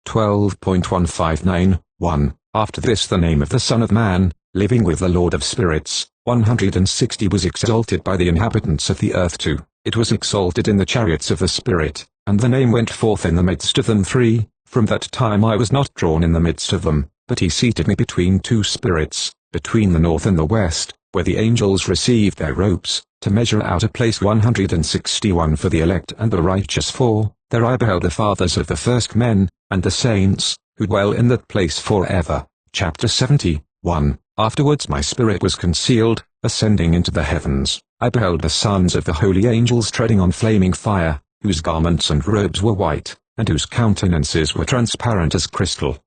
12.159, 1. After this the name of the Son of Man, living with the Lord of spirits, 160 was exalted by the inhabitants of the earth. 2. It was exalted in the chariots of the Spirit, and the name went forth in the midst of them. 3. From that time I was not drawn in the midst of them, but he seated me between two spirits, between the north and the west, where the angels received their ropes, to measure out a place. 161 for the elect and the righteous. 4. There I beheld the fathers of the first men, and the saints, who dwell in that place forever. Chapter 70, 1. Afterwards my spirit was concealed, ascending into the heavens. I beheld the sons of the holy angels treading on flaming fire, whose garments and robes were white, and whose countenances were transparent as crystal.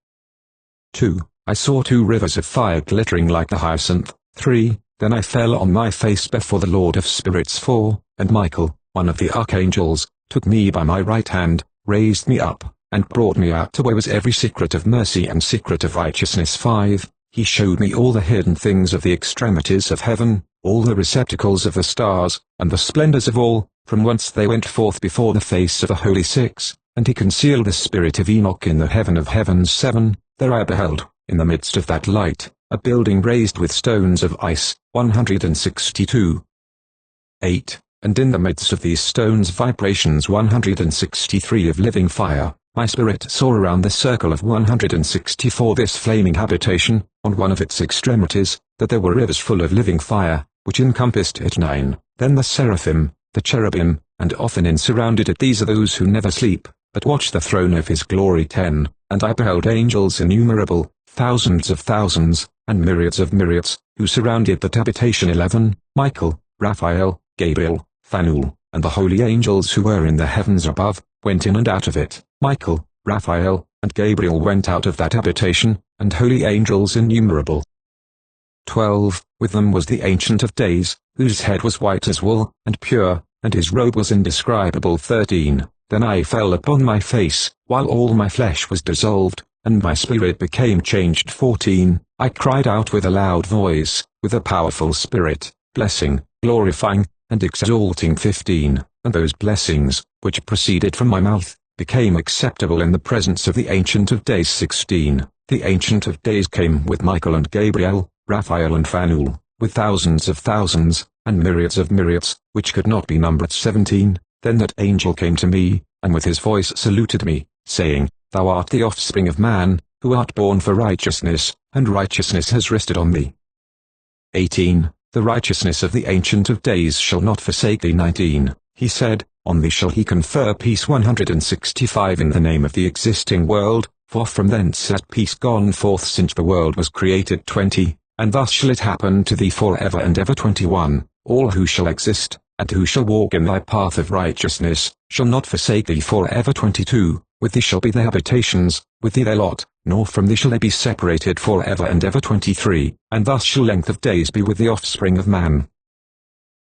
2. I saw two rivers of fire glittering like the hyacinth. 3. Then I fell on my face before the Lord of spirits. 4. And Michael, one of the archangels, took me by my right hand, raised me up, and brought me out to where was every secret of mercy and secret of righteousness. 5. He showed me all the hidden things of the extremities of heaven, all the receptacles of the stars, and the splendors of all, from whence they went forth before the face of the holy. 6. And he concealed the spirit of Enoch in the heaven of heavens. 7. There I beheld, in the midst of that light, a building raised with stones of ice. 162. 8. And in the midst of these stones vibrations 163 of living fire. My spirit saw around the circle of 164 this flaming habitation, on one of its extremities, that there were rivers full of living fire, which encompassed it. 9. Then the seraphim, the cherubim, and often surrounded it. These are those who never sleep, but watch the throne of his glory. 10. And I beheld angels innumerable, thousands of thousands, and myriads of myriads, who surrounded that habitation. 11. Michael, Raphael, Gabriel, Phanuel, and the holy angels who were in the heavens above, went in and out of it. Michael, Raphael, and Gabriel went out of that habitation, and holy angels innumerable. 12. With them was the Ancient of Days, whose head was white as wool, and pure, and his robe was indescribable. 13. Then I fell upon my face, while all my flesh was dissolved, and my spirit became changed. 14. I cried out with a loud voice, with a powerful spirit, blessing, glorifying, and exalting. 15. And those blessings, which proceeded from my mouth, became acceptable in the presence of the Ancient of Days. 16. The Ancient of Days came with Michael and Gabriel, Raphael and Phanuel, with thousands of thousands, and myriads of myriads, which could not be numbered. 17. Then that angel came to me, and with his voice saluted me, saying, Thou art the offspring of man, who art born for righteousness, and righteousness has rested on thee. 18. The righteousness of the Ancient of Days shall not forsake thee. 19. He said, On thee shall he confer peace. 165 In the name of the existing world, for from thence hath peace gone forth since the world was created. 20. And thus shall it happen to thee forever and ever. 21. All who shall exist, and who shall walk in thy path of righteousness, shall not forsake thee forever. 22. With thee shall be their habitations, with thee their lot, nor from thee shall they be separated forever and ever. 23. And thus shall length of days be with the offspring of man.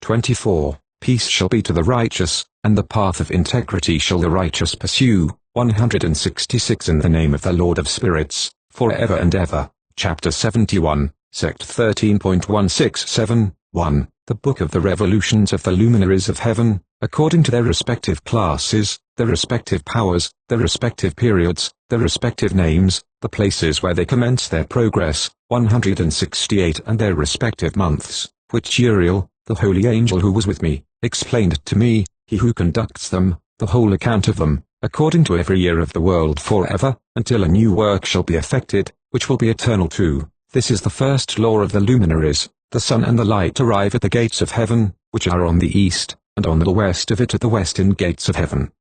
24. Peace shall be to the righteous, and the path of integrity shall the righteous pursue. 166 In the name of the Lord of spirits, forever and ever. Chapter 71, sect 13.167, 1. The Book of the Revolutions of the Luminaries of Heaven, according to their respective classes, their respective powers, their respective periods, their respective names, the places where they commence their progress, 168 and their respective months, which Uriel, the holy angel who was with me, explained to me, he who conducts them, the whole account of them, according to every year of the world forever, until a new work shall be effected, which will be eternal too. This is the first law of the luminaries. The sun and the light arrive at the gates of heaven, which are on the east, and on the west of it at the western gates of heaven.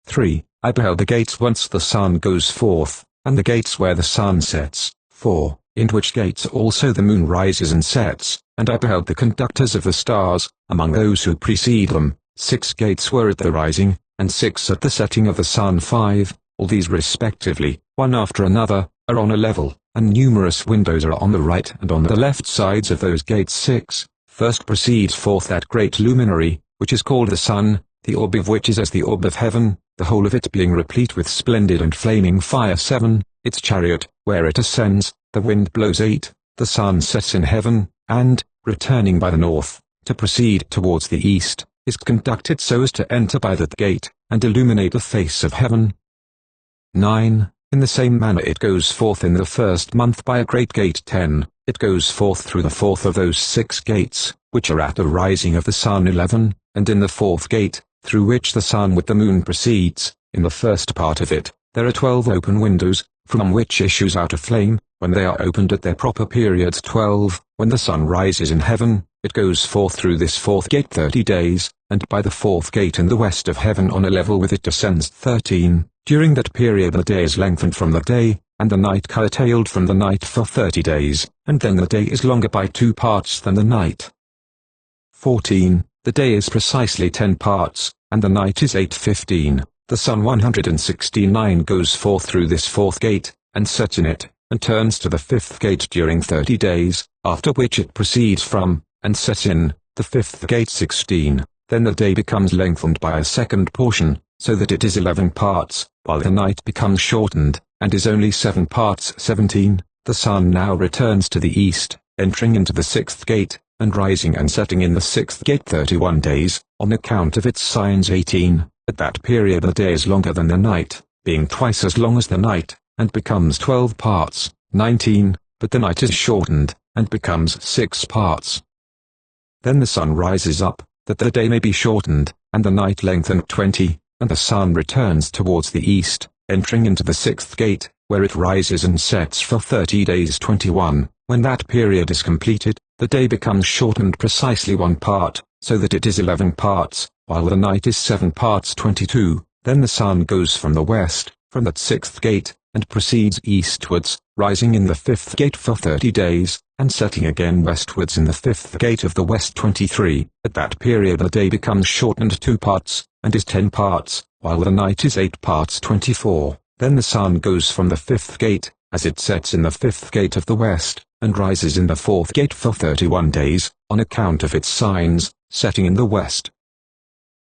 3. I beheld the gates whence the sun goes forth, and the gates where the sun sets. 4. In which gates also the moon rises and sets, and I beheld the conductors of the stars, among those who precede them. 6 gates were at the rising, and 6 at the setting of the sun. 5. All these respectively, one after another, are on a level, and numerous windows are on the right and on the left sides of those gates. 6. First proceeds forth that great luminary, which is called the sun, the orb of which is as the orb of heaven, the whole of it being replete with splendid and flaming fire. 7. its chariot, where it ascends, the wind blows 8, the sun sets in heaven, and, returning by the north, to proceed towards the east, is conducted so as to enter by that gate, and illuminate the face of heaven. 9. In the same manner it goes forth in the first month by a great gate. 10. It goes forth through the fourth of those 6 gates, which are at the rising of the sun. 11. And in the fourth gate, through which the sun with the moon proceeds, in the first part of it, there are 12 open windows, from which issues out a flame, when they are opened at their proper periods. 12. When the sun rises in heaven, it goes forth through this fourth gate 30 days, and by the fourth gate in the west of heaven on a level with it descends. 13. During that period the day is lengthened from the day, and the night curtailed from the night for 30 days, and then the day is longer by 2 parts than the night. 14. The day is precisely 10 parts, and the night is 8:15. The sun 169 goes forth through this fourth gate, and sets in it, and turns to the fifth gate during 30 days, after which it proceeds from, and sets in, the fifth gate. 16. Then the day becomes lengthened by a second portion, so that it is 11 parts, while the night becomes shortened, and is only 7 parts. 17. The sun now returns to the east, entering into the sixth gate, and rising and setting in the sixth gate 31 days, on account of its signs. 18. At that period the day is longer than the night, being twice as long as the night, and becomes 12 parts. 19. But the night is shortened, and becomes 6 parts. Then the sun rises up, that the day may be shortened, and the night lengthened. 20. And the sun returns towards the east, entering into the sixth gate, where it rises and sets for 30 days. 21. When that period is completed, the day becomes shortened precisely 1 part, so that it is 11 parts, while the night is 7 parts. 22. Then the sun goes from the west, from that sixth gate, and proceeds eastwards, rising in the fifth gate for 30 days, and setting again westwards in the fifth gate of the west. 23. At that period the day becomes shortened 2 parts, and is 10 parts, while the night is 8 parts. 24. Then the sun goes from the fifth gate, as it sets in the fifth gate of the west, and rises in the fourth gate for 31 days, on account of its signs, setting in the west.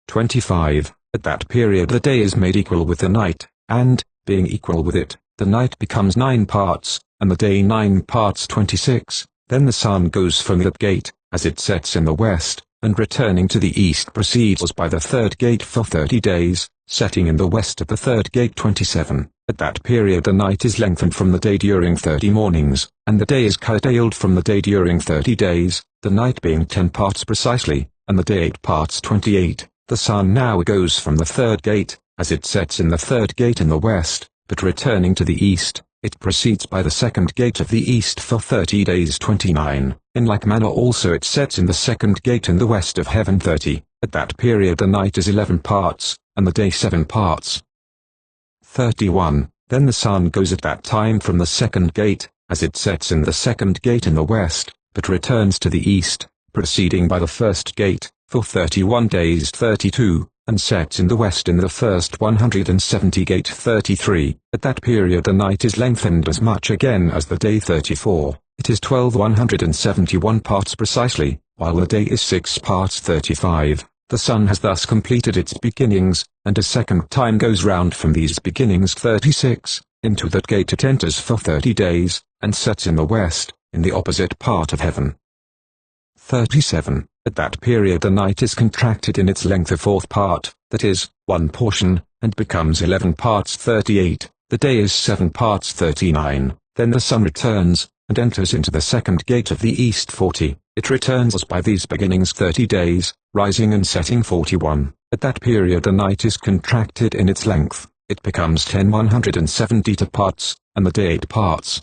25. At that period the day is made equal with the night, and, being equal with it, the night becomes 9 parts, and the day 9 parts. 26. Then the sun goes from that gate, as it sets in the west, and returning to the east proceeds by the third gate for 30 days, setting in the west of the third gate. 27. At that period the night is lengthened from the day during 30 mornings, and the day is curtailed from the day during 30 days, the night being 10 parts precisely, and the day 8 parts. 28. The sun now goes from the third gate, as it sets in the third gate in the west, but returning to the east, it proceeds by the second gate of the east for 30 days. 29. In like manner also it sets in the second gate in the west of heaven. 30. At that period the night is 11 parts, and the day 7 parts. 31. Then the sun goes at that time from the second gate, as it sets in the second gate in the west, but returns to the east, proceeding by the first gate, for 31 days. 32. And sets in the west in the first 170 gate. 33. At that period the night is lengthened as much again as the day. 34. It is 12/171 parts precisely, while the day is 6 parts. 35. The sun has thus completed its beginnings, and a second time goes round from these beginnings. 36. Into that gate it enters for 30 days, and sets in the west, in the opposite part of heaven. 37. At that period the night is contracted in its length a fourth part, that is, 1 portion, and becomes 11 parts. 38. The day is 7 parts. 39. Then the sun returns, and enters into the second gate of the east. 40. It returns by these beginnings 30 days, rising and setting. 41. At that period the night is contracted in its length, it becomes 10/172 parts, and the day 8 parts.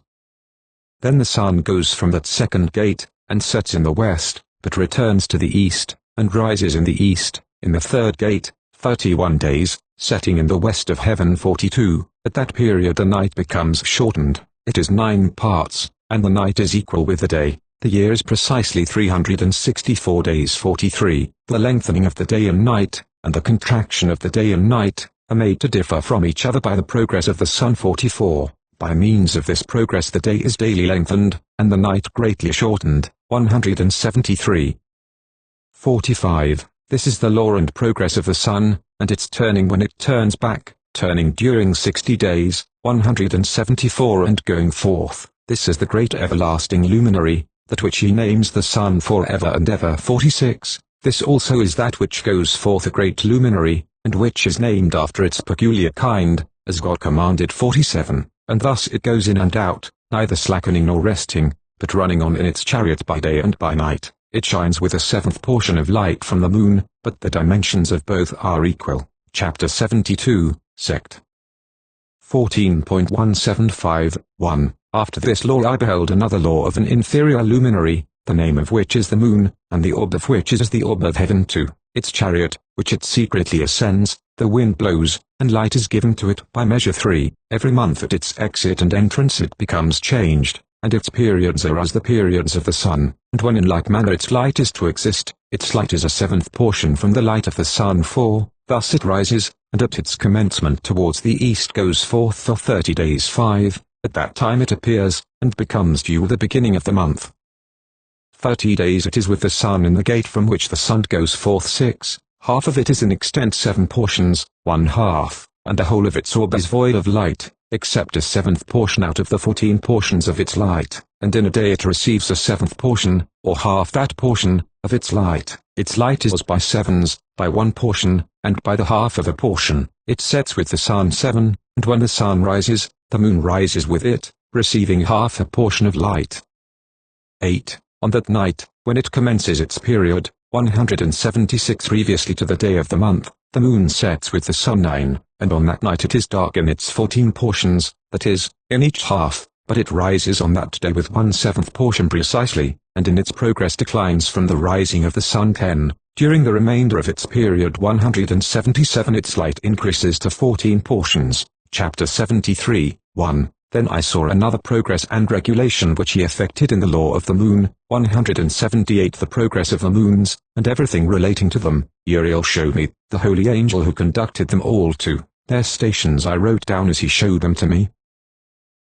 Then the sun goes from that second gate, and sets in the west, but returns to the east, and rises in the east, in the third gate, 31 days, setting in the west of heaven. 42. At that period the night becomes shortened, it is 9 parts, and the night is equal with the day. The year is precisely 364 days. 43. The lengthening of the day and night, and the contraction of the day and night, are made to differ from each other by the progress of the sun. 44. By means of this progress the day is daily lengthened, and the night greatly shortened. 173. 45. This is the law and progress of the sun, and its turning when it turns back, turning during 60 days, 174 and going forth. This is the great everlasting luminary, that which he names the sun for ever and ever. 46. This also is that which goes forth a great luminary, and which is named after its peculiar kind, as God commanded. 47. And thus it goes in and out, neither slackening nor resting, but running on in its chariot by day and by night. It shines with a seventh portion of light from the moon, but the dimensions of both are equal. Chapter 72, Sect. 14.175, 1. After this law I beheld another law of an inferior luminary, the name of which is the moon, and the orb of which is as the orb of heaven. 2. Its chariot, which it secretly ascends, the wind blows, and light is given to it by measure. 3. Every month at its exit and entrance it becomes changed, and its periods are as the periods of the sun, and when in like manner its light is to exist, its light is a seventh portion from the light of the sun. 4. Thus it rises, and at its commencement towards the east goes forth for 30 days. 5. At that time it appears, and becomes due the beginning of the month. 30 days it is with the sun in the gate from which the sun goes forth. 6. Half of it is in extent 7 portions, 1/2, and the whole of its orb is void of light, except a 7th portion out of the 14 portions of its light, and in a day it receives a 7th portion, or half that portion, of its light. Its light is by sevens, by 1 portion, and by the half of a portion. It sets with the sun 7, and when the sun rises, the moon rises with it, receiving half a portion of light. 8. On that night, when it commences its period, 176 previously to the day of the month, the moon sets with the sun 9, and on that night it is dark in its 14 portions, that is, in each half, but it rises on that day with 1/7 portion precisely, and in its progress declines from the rising of the sun 10. During the remainder of its period 177 its light increases to 14 portions. Chapter 73, 1. Then I saw another progress and regulation which he effected in the law of the moon, 178 the progress of the moons, and everything relating to them. Uriel showed me, the holy angel who conducted them all to their stations. I wrote down as he showed them to me.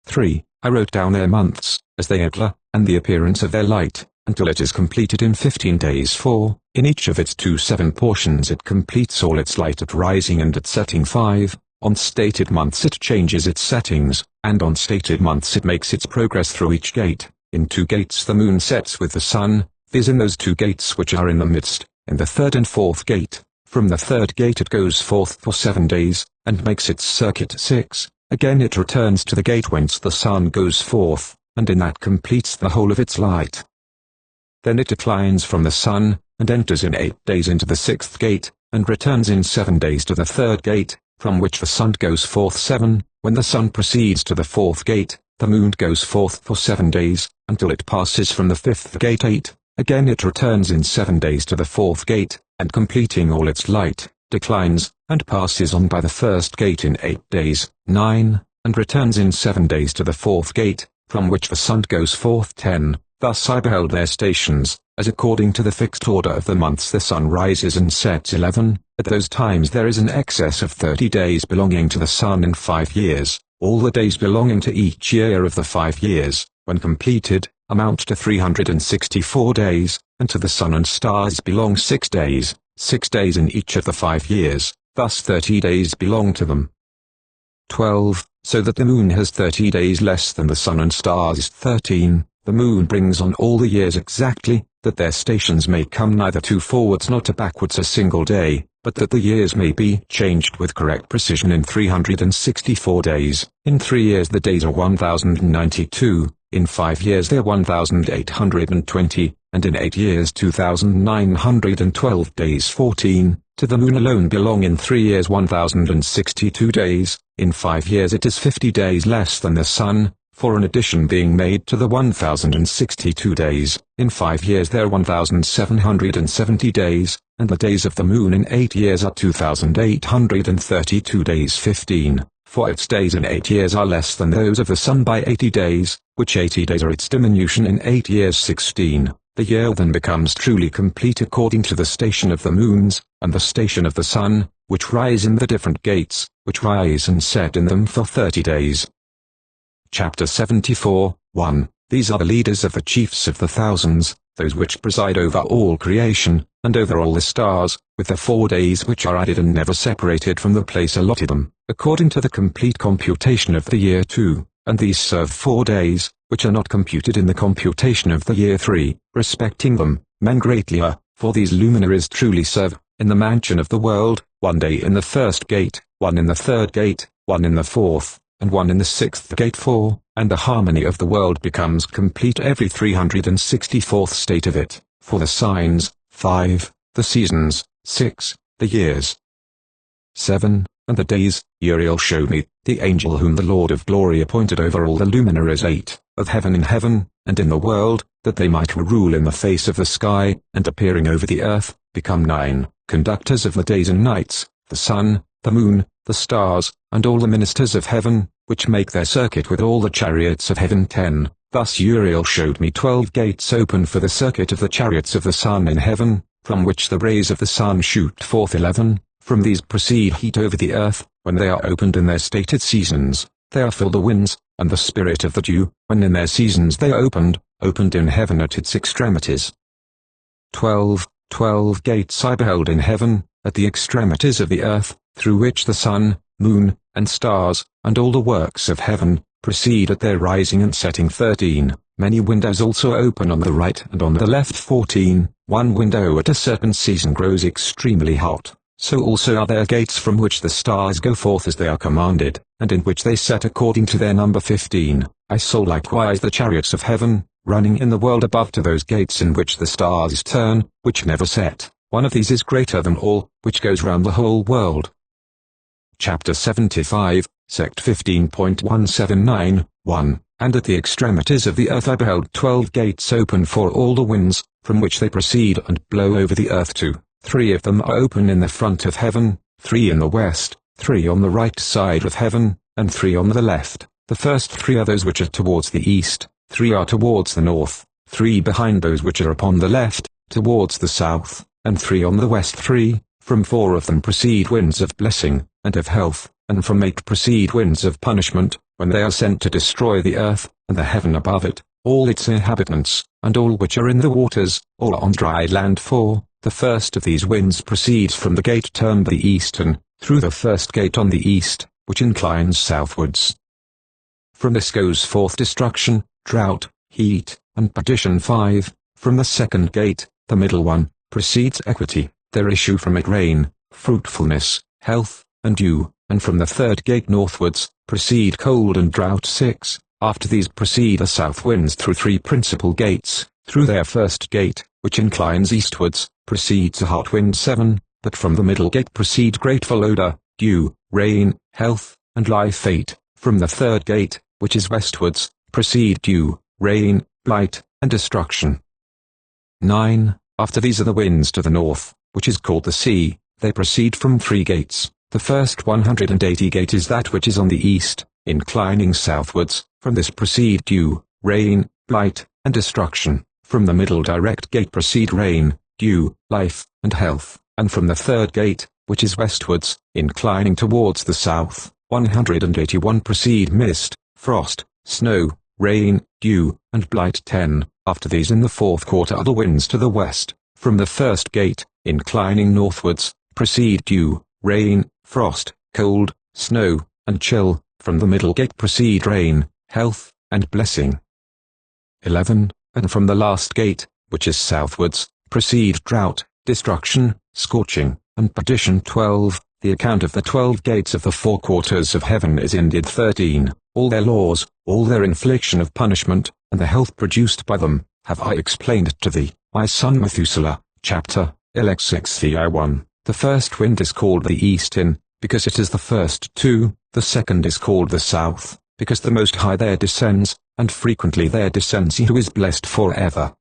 3. I wrote down their months, as they occur, and the appearance of their light, until it is completed in 15 days. 4. In each of its 7 portions it completes all its light at rising and at setting. 5. On stated months it changes its settings, and on stated months it makes its progress through each gate. In 2 gates the moon sets with the sun, viz. In those 2 gates which are in the midst, in the 3rd and 4th gate. From the 3rd gate it goes forth for 7 days, and makes its circuit. 6. Again it returns to the gate whence the sun goes forth, and in that completes the whole of its light. Then it declines from the sun, and enters in 8 days into the 6th gate, and returns in 7 days to the 3rd gate, from which the sun goes forth. 7. When the sun proceeds to the 4th gate, the moon goes forth for 7 days, until it passes from the 5th gate. 8. Again it returns in 7 days to the 4th gate, and completing all its light, declines, and passes on by the 1st gate in 8 days. 9. And returns in 7 days to the 4th gate, from which the sun goes forth. 10. Thus I beheld their stations, as according to the fixed order of the months the sun rises and sets. 11. At those times there is an excess of 30 days belonging to the sun in 5 years. All the days belonging to each year of the 5 years, when completed, amount to 364 days, and to the sun and stars belong 6 days, 6 days in each of the 5 years, thus 30 days belong to them. 12. So that the moon has 30 days less than the sun and stars. 13. The moon brings on all the years exactly, that their stations may come neither to forwards nor to backwards a single day, but that the years may be changed with correct precision in 364 days. In 3 years the days are 1092, in 5 years they are 1820, and in 8 years 2912 days. 14. To the moon alone belong in 3 years 1062 days, in 5 years it is 50 days less than the sun, for an addition being made to the 1062 days. In 5 years there are 1770 days, and the days of the moon in 8 years are 2832 days. 15. For its days in 8 years are less than those of the sun by 80 days, which 80 days are its diminution in 8 years. 16. The year then becomes truly complete according to the station of the moons, and the station of the sun, which rise in the different gates, which rise and set in them for 30 days. Chapter 74, 1. These are the leaders of the chiefs of the thousands, those which preside over all creation, and over all the stars, with the 4 days which are added and never separated from the place allotted them, according to the complete computation of the year 2, and these serve 4 days, which are not computed in the computation of the year 3, respecting them, men greatly are, for these luminaries truly serve, in the mansion of the world, 1 day in the 1st gate, 1 in the 3rd gate, 1 in the 4th, and 1 in the 6th gate 4, and the harmony of the world becomes complete every 364th state of it, for the signs, 5, the seasons, 6, the years, 7, and the days. Uriel showed me, the angel whom the Lord of glory appointed over all the luminaries 8, of heaven in heaven, and in the world, that they might rule in the face of the sky, and appearing over the earth, become 9, conductors of the days and nights, the sun, the moon, the stars, and all the ministers of heaven, which make their circuit with all the chariots of heaven 10. Thus Uriel showed me 12 gates open for the circuit of the chariots of the sun in heaven, from which the rays of the sun shoot forth 11, from these proceed heat over the earth, when they are opened in their stated seasons, they are filled the winds, and the spirit of the dew, when in their seasons they are opened in heaven at its extremities. 12 gates I beheld in heaven, at the extremities of the earth, through which the sun, moon, and stars, and all the works of heaven, proceed at their rising and setting. 13. Many windows also open on the right and on the left. 14. One window at a certain season grows extremely hot, so also are there gates from which the stars go forth as they are commanded, and in which they set according to their number. 15. I saw likewise the chariots of heaven, running in the world above to those gates in which the stars turn, which never set. One of these is greater than all, which goes round the whole world. Chapter 75, Sect 15.179, 1. And at the extremities of the earth I beheld 12 gates open for all the winds, from which they proceed and blow over the earth. 2. 3 of them are open in the front of heaven, 3 in the west, 3 on the right side of heaven, and 3 on the left. The first 3 are those which are towards the east, 3 are towards the north, 3 behind those which are upon the left, towards the south, and 3 on the west. 3, from 4 of them proceed winds of blessing, and of health, and from 8 proceed winds of punishment, when they are sent to destroy the earth, and the heaven above it, all its inhabitants, and all which are in the waters, all on dry land. 4. The first of these winds proceeds from the gate termed the eastern, through the first gate on the east, which inclines southwards. From this goes forth destruction, drought, heat, and perdition. 5. From the second gate, the middle one, proceeds equity, there issue from it rain, fruitfulness, health, and dew, and from the third gate northwards, proceed cold and drought. 6. After these proceed the south winds through 3 principal gates, through their first gate, which inclines eastwards, proceeds a hot wind. 7. But from the middle gate proceed grateful odor, dew, rain, health, and life. 8. From the third gate, which is westwards, proceed dew, rain, blight, and destruction. 9. After these are the winds to the north, which is called the sea. They proceed from 3 gates. The first 180 gate is that which is on the east, inclining southwards. From this proceed dew, rain, blight, and destruction. From the middle direct gate proceed rain, dew, life, and health. And from the third gate, which is westwards, inclining towards the south, 181 proceed mist, frost, snow, rain, dew, and blight. 10. After these in the fourth quarter are the winds to the west. From the first gate, inclining northwards, proceed dew, rain, frost, cold, snow, and chill. From the middle gate proceed rain, health, and blessing. 11. And from the last gate, which is southwards, proceed drought, destruction, scorching, and perdition. 12. The account of the 12 gates of the 4 quarters of heaven is ended. 13. All their laws, all their infliction of punishment, and the health produced by them, have I explained to thee, my son Methuselah. Chapter LXXVI1. The first wind is called the eastern, because it is the first 2, the second is called the south, because the Most High there descends, and frequently there descends he who is blessed forever.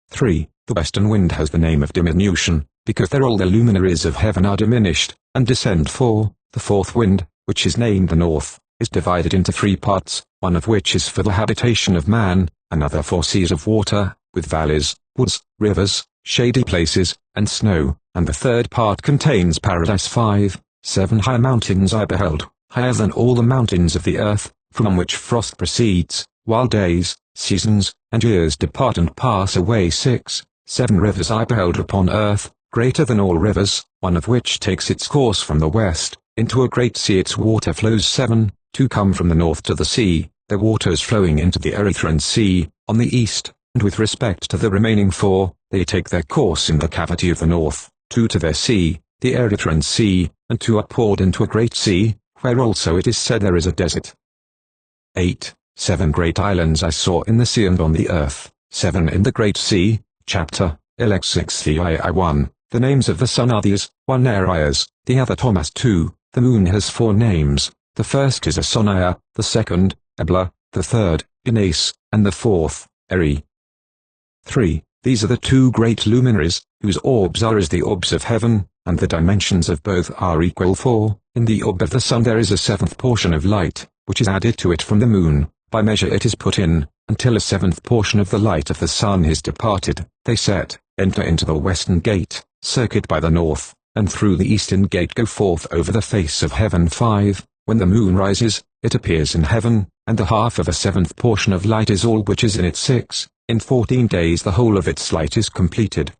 3. The western wind has the name of diminution, because there all the luminaries of heaven are diminished, and descend. 4. The fourth wind, which is named the north, is divided into 3 parts, one of which is for the habitation of man, another for seas of water, with valleys, woods, rivers, shady places, and snow, and the third part contains paradise. 5. 7 high mountains I beheld, higher than all the mountains of the earth, from which frost proceeds, while days, seasons, and years depart and pass away. 6, 7 rivers I beheld upon earth, greater than all rivers, one of which takes its course from the west, into a great sea its water flows. 7, 2 come from the north to the sea, their waters flowing into the Erythraean Sea, on the east, and with respect to the remaining 4, they take their course in the cavity of the north, 2 to their sea, the Erythraean Sea, and 2 are poured into a great sea, where also it is said there is a desert. 8, 7 great islands I saw in the sea and on the earth, 7 in the great sea. Chapter, LX6 1, the names of the sun are these, 1 Nereis, the other Thomas. 2, the moon has 4 names, the first is Asonia, the second, Ebla, the third, Ines, and the fourth, Eri. 3, these are the 2 great luminaries, whose orbs are as the orbs of heaven, and the dimensions of both are equal. 4, in the orb of the sun there is a 7th portion of light, which is added to it from the moon, by measure it is put in, until a 7th portion of the light of the sun is departed. They said, enter into the western gate, circuit by the north, and through the eastern gate go forth over the face of heaven. 5, when the moon rises, it appears in heaven, and the half of a 7th portion of light is all which is in it. 6, in 14 days the whole of its light is completed.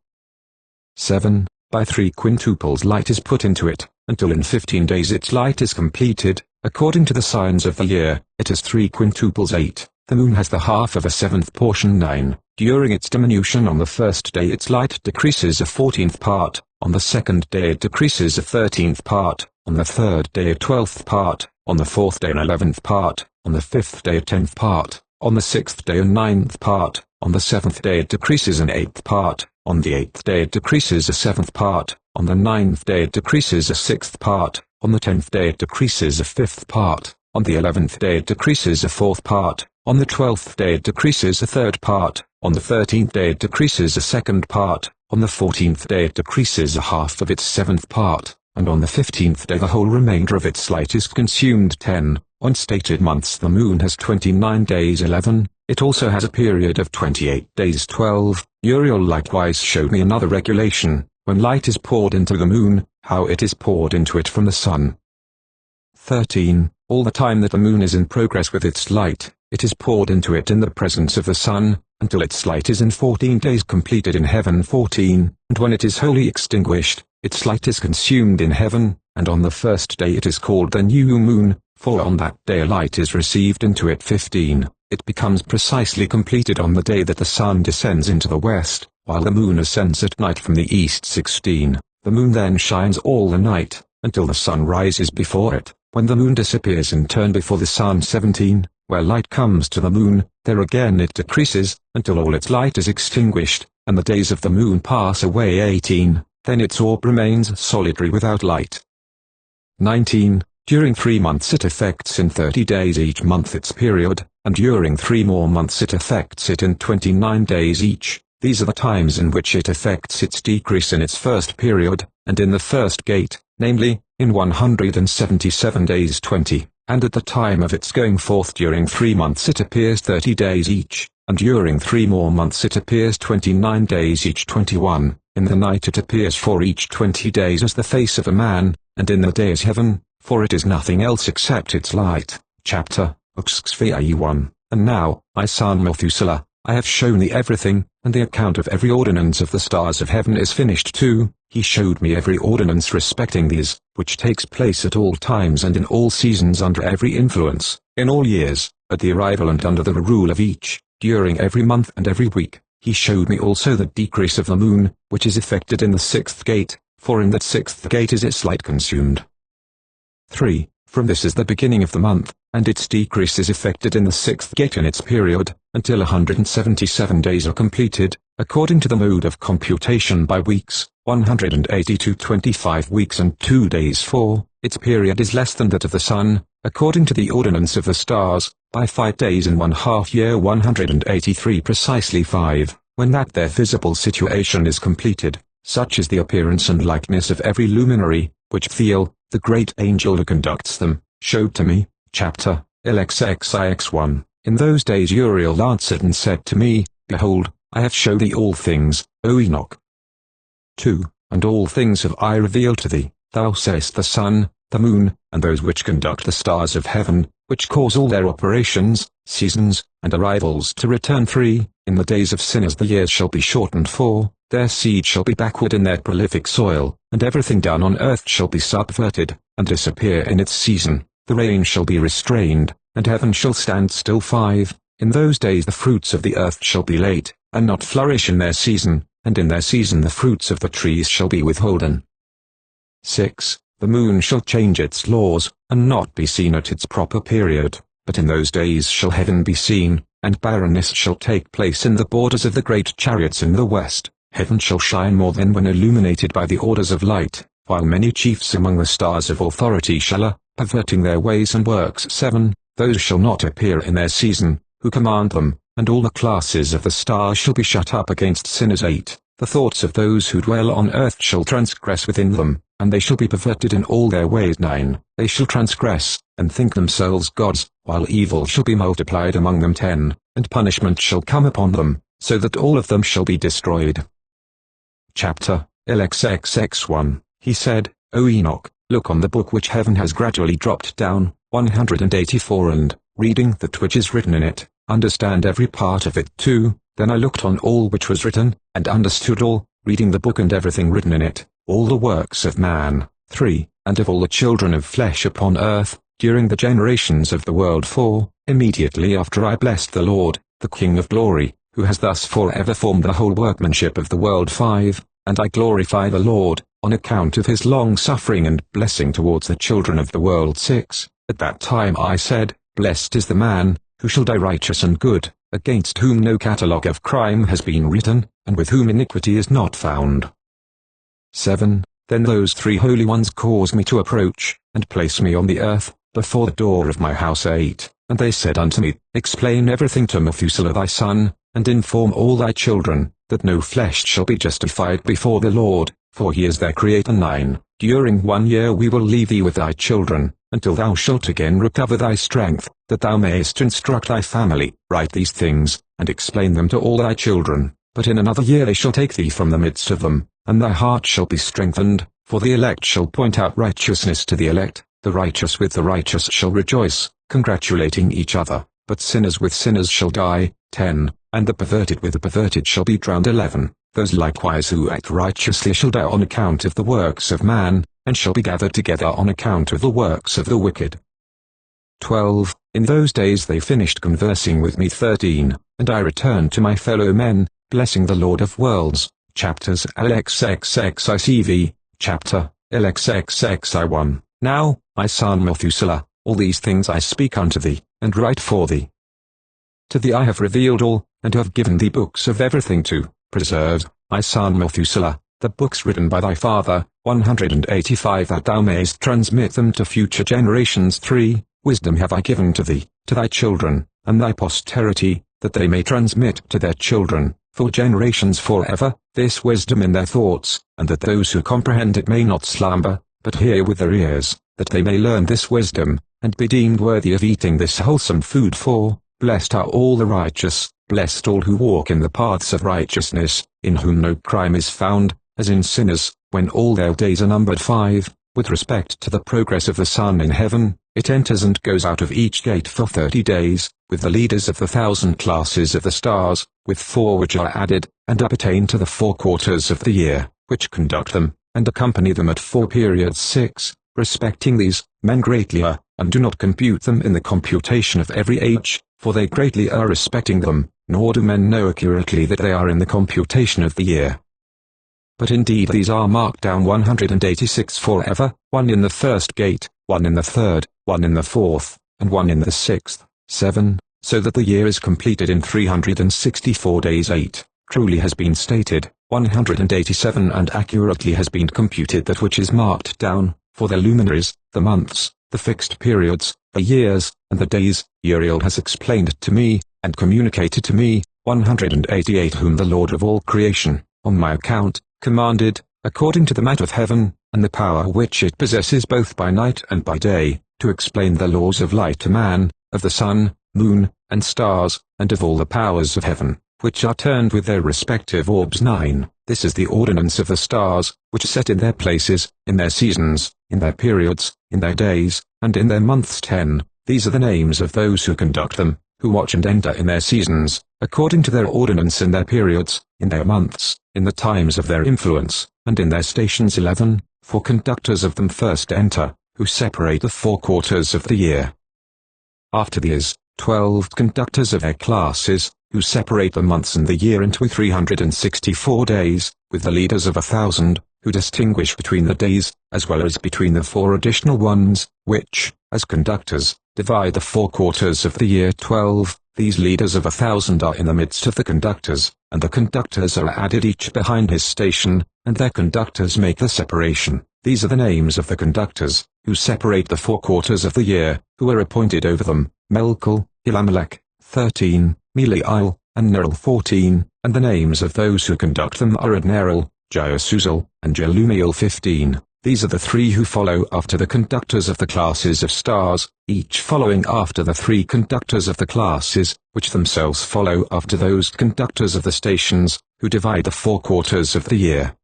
7, by 3 quintuples light is put into it, until in 15 days its light is completed, according to the signs of the year, it is 3 quintuples. 8, the moon has the half of a 7th portion. 9, during its diminution on the first day its light decreases a 14th part, on the second day it decreases a 13th part, on the third day a 12th part, on the 4th day an 11th part, on the 5th day a 10th part, on the 6th day a 9th part, on the 7th day it decreases an 8th part, on the 8th day it decreases a 7th part, on the 9th day it decreases a 6th part, on the 10th day it decreases a 5th part, on the 11th day it decreases a 4th part, on the 12th day it decreases a 3rd part, on the 13th day it decreases a 2nd part, on the 14th day it decreases a half of its 7th part, and on the 15th day the whole remainder of its light is consumed. 10, on stated months the moon has 29 days. 11, it also has a period of 28 days. 12, Uriel likewise showed me another regulation, when light is poured into the moon, how it is poured into it from the sun. 13, all the time that the moon is in progress with its light, it is poured into it in the presence of the sun, until its light is in 14 days completed in heaven. 14, and when it is wholly extinguished, its light is consumed in heaven, and on the first day it is called the new moon, for on that day a light is received into it. 15, it becomes precisely completed on the day that the sun descends into the west, while the moon ascends at night from the east. 16, the moon then shines all the night, until the sun rises before it, when the moon disappears in turn before the sun. 17, where light comes to the moon, there again it decreases, until all its light is extinguished, and the days of the moon pass away. 18, then its orb remains solitary without light. 19, during 3 months it affects in 30 days each month its period, and during 3 more months it affects it in 29 days each. These are the times in which it affects its decrease in its first period, and in the first gate, namely, in 177 days 20, and at the time of its going forth during 3 months it appears 30 days each, and during 3 more months it appears 29 days each. 21, in the night it appears for each 20 days as the face of a man, and in the day as heaven, for it is nothing else except its light. Chapter, LX6 1, and now, my son Methuselah, I have shown thee everything, and the account of every ordinance of the stars of heaven is finished. 2, he showed me every ordinance respecting these, which takes place at all times and in all seasons under every influence, in all years, at the arrival and under the rule of each, during every month and every week. He showed me also the decrease of the moon, which is effected in the 6th gate, for in that 6th gate is its light consumed. 3, from this is the beginning of the month, and its decrease is effected in the 6th gate in its period, until 177 days are completed, according to the mode of computation by weeks, 182 25 weeks and 2 days. 4, its period is less than that of the sun, according to the ordinance of the stars, by 5 days and 1/2 year 183 precisely. 5, when that their visible situation is completed, such is the appearance and likeness of every luminary, which Thiel, the great angel who conducts them, showed to me. Chapter, LXXIX1, in those days Uriel answered and said to me, Behold, I have showed thee all things, O Enoch. 2, and all things have I revealed to thee. Thou sayest the sun, the moon, and those which conduct the stars of heaven, which cause all their operations, seasons, and arrivals to return. 3. In the days of sinners the years shall be shortened. 4. Their seed shall be backward in their prolific soil, and everything done on earth shall be subverted, and disappear in its season. The rain shall be restrained, and heaven shall stand still. 5. In those days the fruits of the earth shall be late, and not flourish in their season, and in their season the fruits of the trees shall be withholden. 6. The moon shall change its laws, and not be seen at its proper period, but in those days shall heaven be seen, and barrenness shall take place in the borders of the great chariots in the west. Heaven shall shine more than when illuminated by the orders of light, while many chiefs among the stars of authority shall perverting their ways and works. 7. Those shall not appear in their season, who command them, and all the classes of the stars shall be shut up against sinners. 8. The thoughts of those who dwell on earth shall transgress within them, and they shall be perverted in all their ways. 9. They shall transgress, and think themselves gods, while evil shall be multiplied among them. 10. And punishment shall come upon them, so that all of them shall be destroyed. Chapter LXXX1. He said, O Enoch, look on the book which heaven has gradually dropped down. 184. And, reading that which is written in it, understand every part of it. 2. Then I looked on all which was written, and understood all, reading the book and everything written in it, all the works of man. 3. And of all the children of flesh upon earth, during the generations of the world. 4. Immediately after I blessed the Lord, the King of glory, who has thus forever formed the whole workmanship of the world. 5. And I glorify the Lord, on account of his long suffering and blessing towards the children of the world. 6. At that time I said, Blessed is the man, who shall die righteous and good, against whom no catalogue of crime has been written, and with whom iniquity is not found. 7. Then those 3 holy ones caused me to approach, and place me on the earth, before the door of my house. 8. And they said unto me, Explain everything to Methuselah thy son, and inform all thy children, that no flesh shall be justified before the Lord, for he is their Creator. 9. During 1 year we will leave thee with thy children, until thou shalt again recover thy strength, that thou mayest instruct thy family. Write these things, and explain them to all thy children, but in another year they shall take thee from the midst of them, and thy heart shall be strengthened, for the elect shall point out righteousness to the elect, the righteous with the righteous shall rejoice, congratulating each other, but sinners with sinners shall die. 10. And the perverted with the perverted shall be drowned. 11. Those likewise who act righteously shall die on account of the works of man, and shall be gathered together on account of the works of the wicked. 12. In those days they finished conversing with me. 13. And I returned to my fellow men, blessing the Lord of worlds. Chapters LXXXICV. Chapter LXXXI1. Now, my son Methuselah, all these things I speak unto thee, and write for thee. To thee I have revealed all, and have given thee books of everything to preserve, my son Methuselah, the books written by thy father. 185. That thou mayest transmit them to future generations. 3. Wisdom have I given to thee, to thy children, and thy posterity, that they may transmit to their children, for generations forever, this wisdom in their thoughts, and that those who comprehend it may not slumber, but hear with their ears, that they may learn this wisdom, and be deemed worthy of eating this wholesome food. 4. Blessed are all the righteous, blessed all who walk in the paths of righteousness, in whom no crime is found, as in sinners, when all their days are numbered. 5. With respect to the progress of the sun in heaven, it enters and goes out of each gate for 30 days, with the leaders of the 1,000 classes of the stars, with 4 which are added, and appertain to the 4 quarters of the year, which conduct them, and accompany them at 4 periods. 6. Respecting these, men greatly err, and do not compute them in the computation of every age, for they greatly err respecting them, nor do men know accurately that they are in the computation of the year. But indeed these are marked down 186 forever, 1 in the first gate, 1 in the third, 1 in the fourth, and 1 in the sixth. 7. So that the year is completed in 364 days. 8. Truly has been stated, 187, and accurately has been computed that which is marked down, for the luminaries, the months, the fixed periods, the years, and the days. Uriel has explained to me, and communicated to me, 188, whom the Lord of all creation, on my account, commanded, according to the might of heaven, and the power which it possesses both by night and by day, to explain the laws of light to man, of the sun, moon, and stars, and of all the powers of heaven, which are turned with their respective orbs. 9. This is the ordinance of the stars, which are set in their places, in their seasons, in their periods, in their days, and in their months. 10. These are the names of those who conduct them, who watch and enter in their seasons, according to their ordinance in their periods, in their months, in the times of their influence, and in their stations. 11. For conductors of them first enter, who separate the 4 quarters of the year. After these, 12 conductors of their classes, who separate the months and the year into 364 days, with the leaders of 1,000, who distinguish between the days, as well as between the 4 additional ones, which, as conductors, divide the 4 quarters of the year. 12. These leaders of 1,000 are in the midst of the conductors, and the conductors are added each behind his station, and their conductors make the separation. These are the names of the conductors, who separate the 4 quarters of the year, who are appointed over them: Melchel, Elimelech, 13, Meliel, and Neril, 14, and the names of those who conduct them are Adneril, Jaasuzel, and Jelumiel, 15. These are the 3 who follow after the conductors of the classes of stars, each following after the 3 conductors of the classes, which themselves follow after those conductors of the stations, who divide the 4 quarters of the year.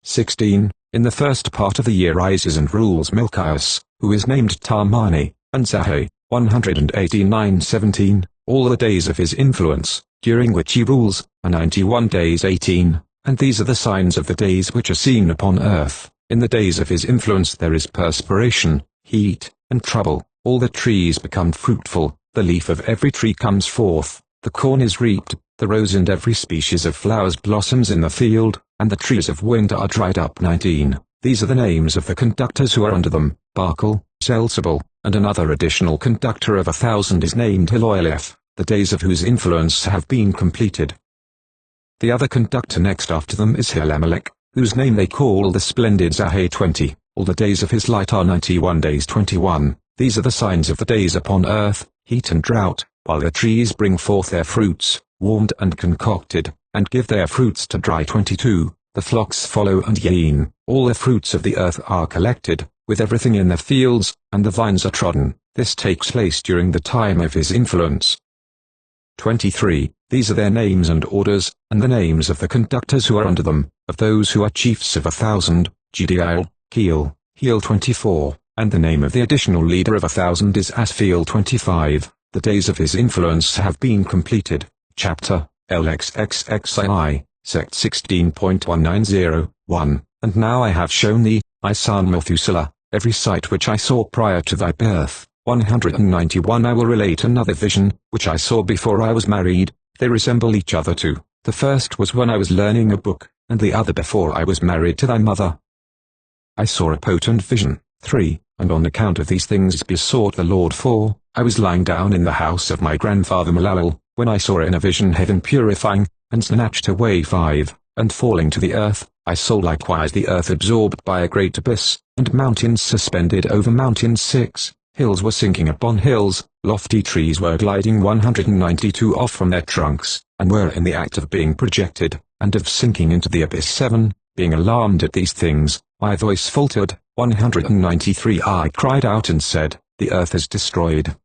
16. In the first part of the year rises and rules Milchias, who is named Tamani, and Zahe, 189. 17. All the days of his influence, during which he rules, are 91 days. 18. And these are the signs of the days which are seen upon earth. In the days of his influence there is perspiration, heat, and trouble. All the trees become fruitful, the leaf of every tree comes forth, the corn is reaped, the rose and every species of flowers blossoms in the field, and the trees of winter are dried up. 19. These are the names of the conductors who are under them: Barkel, Zelsabel, and another additional conductor of 1,000 is named Hiloelef, the days of whose influence have been completed. The other conductor next after them is Elimelech, whose name they call the splendid Zahe. 20. All the days of his light are 91 days. 21. These are the signs of the days upon earth, heat and drought, while the trees bring forth their fruits, warmed and concocted, and give their fruits to dry. 22. The flocks follow and yearn, all the fruits of the earth are collected, with everything in the fields, and the vines are trodden. This takes place during the time of his influence. 23. These are their names and orders, and the names of the conductors who are under them, of those who are chiefs of 1,000, Jediael, Keel, Heel. 24, and the name of the additional leader of 1,000 is Aspheel. 25. The days of his influence have been completed. Chapter, LXXXII, Sect 16.190, 1. And now I have shown thee, my son Methuselah, every sight which I saw prior to thy birth. 191. I will relate another vision, which I saw before I was married. They resemble each other too. The first was when I was learning a book, and the other before I was married to thy mother. I saw a potent vision. 3. And on account of these things besought the Lord. 4. I was lying down in the house of my grandfather Malal, when I saw in a vision heaven purifying, and snatched away. 5. And falling to the earth, I saw likewise the earth absorbed by a great abyss, and mountains suspended over mountains. 6. Hills were sinking upon hills, lofty trees were gliding 192 off from their trunks, and were in the act of being projected, and of sinking into the abyss. 7. Being alarmed at these things, my voice faltered. 193. I cried out and said, the earth is destroyed.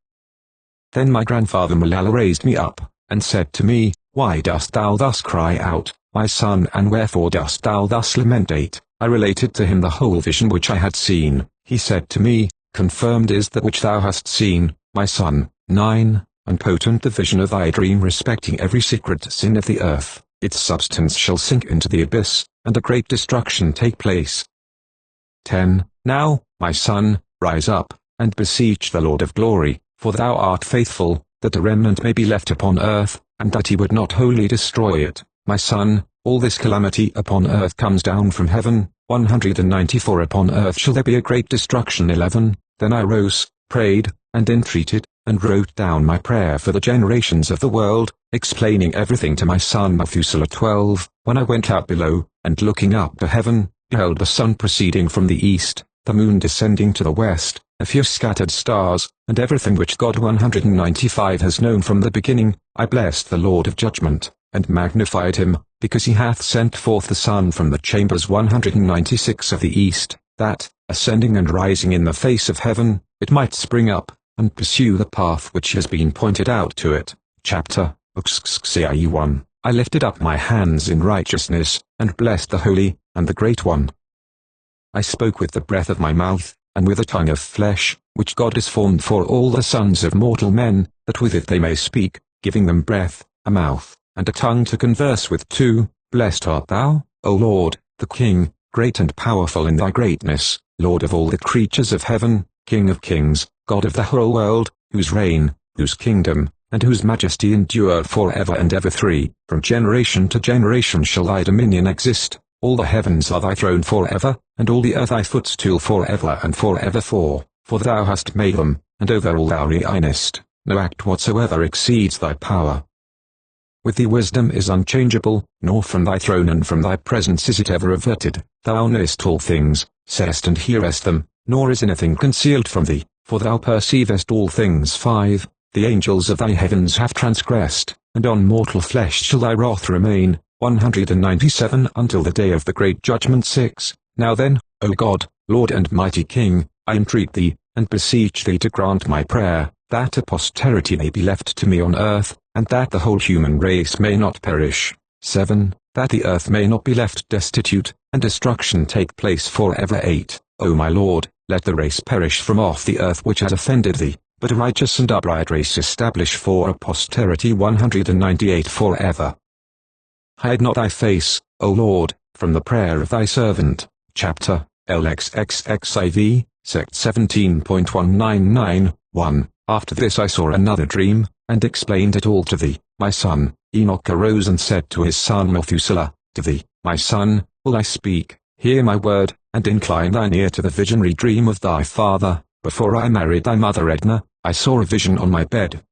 Then my grandfather Malala raised me up, and said to me, why dost thou thus cry out, my son, and wherefore dost thou thus lamentate? I related to him the whole vision which I had seen. He said to me, confirmed is that which thou hast seen, my son. 9. And potent the vision of thy dream respecting every secret sin of the earth. Its substance shall sink into the abyss, and a great destruction take place. 10. Now, my son, rise up, and beseech the Lord of glory, for thou art faithful, that a remnant may be left upon earth, and that he would not wholly destroy it. My son, all this calamity upon earth comes down from heaven. 194. Upon earth shall there be a great destruction. 11. Then I rose, prayed, and entreated, and wrote down my prayer for the generations of the world, explaining everything to my son Methuselah. 12. When I went out below, and looking up to heaven, beheld the sun proceeding from the east, the moon descending to the west, a few scattered stars, and everything which God 195 has known from the beginning. I blessed the Lord of judgment, and magnified him, because he hath sent forth the sun from the chambers 196 of the east, that, ascending and rising in the face of heaven, it might spring up, and pursue the path which has been pointed out to it. Chapter, XXXII 1. I lifted up my hands in righteousness, and blessed the Holy, and the Great One. I spoke with the breath of my mouth, and with a tongue of flesh, which God has formed for all the sons of mortal men, that with it they may speak, giving them breath, a mouth, and a tongue to converse with too. Blessed art thou, O Lord, the King, great and powerful in thy greatness, Lord of all the creatures of heaven, King of kings, God of the whole world, whose reign, whose kingdom, and whose majesty endure for ever and ever. 3. From generation to generation shall thy dominion exist. All the heavens are thy throne for ever, and all the earth thy footstool for ever and for ever. 4. For thou hast made them, and over all thou reignest. No act whatsoever exceeds thy power. With thee wisdom is unchangeable, nor from thy throne and from thy presence is it ever averted. Thou knowest all things, sayest and hearest them, nor is anything concealed from thee, for thou perceivest all things. 5. The angels of thy heavens have transgressed, and on mortal flesh shall thy wrath remain. 197 Until the day of the great judgment. 6. Now then, O God, Lord and mighty King, I entreat thee, and beseech thee to grant my prayer, that a posterity may be left to me on earth, and that the whole human race may not perish. 7. That the earth may not be left destitute, and destruction take place forever. 8. O my Lord, let the race perish from off the earth which has offended thee, but a righteous and upright race establish for a posterity. 198 Forever. Hide not thy face, O Lord, from the prayer of thy servant. Chapter, LXXXIV, Sect 17.199, 1. After this I saw another dream, and explained it all to thee, my son. Enoch arose and said to his son Methuselah, to thee, my son, will I speak, hear my word, and incline thine ear to the visionary dream of thy father. Before I married thy mother Edna, I saw a vision on my bed.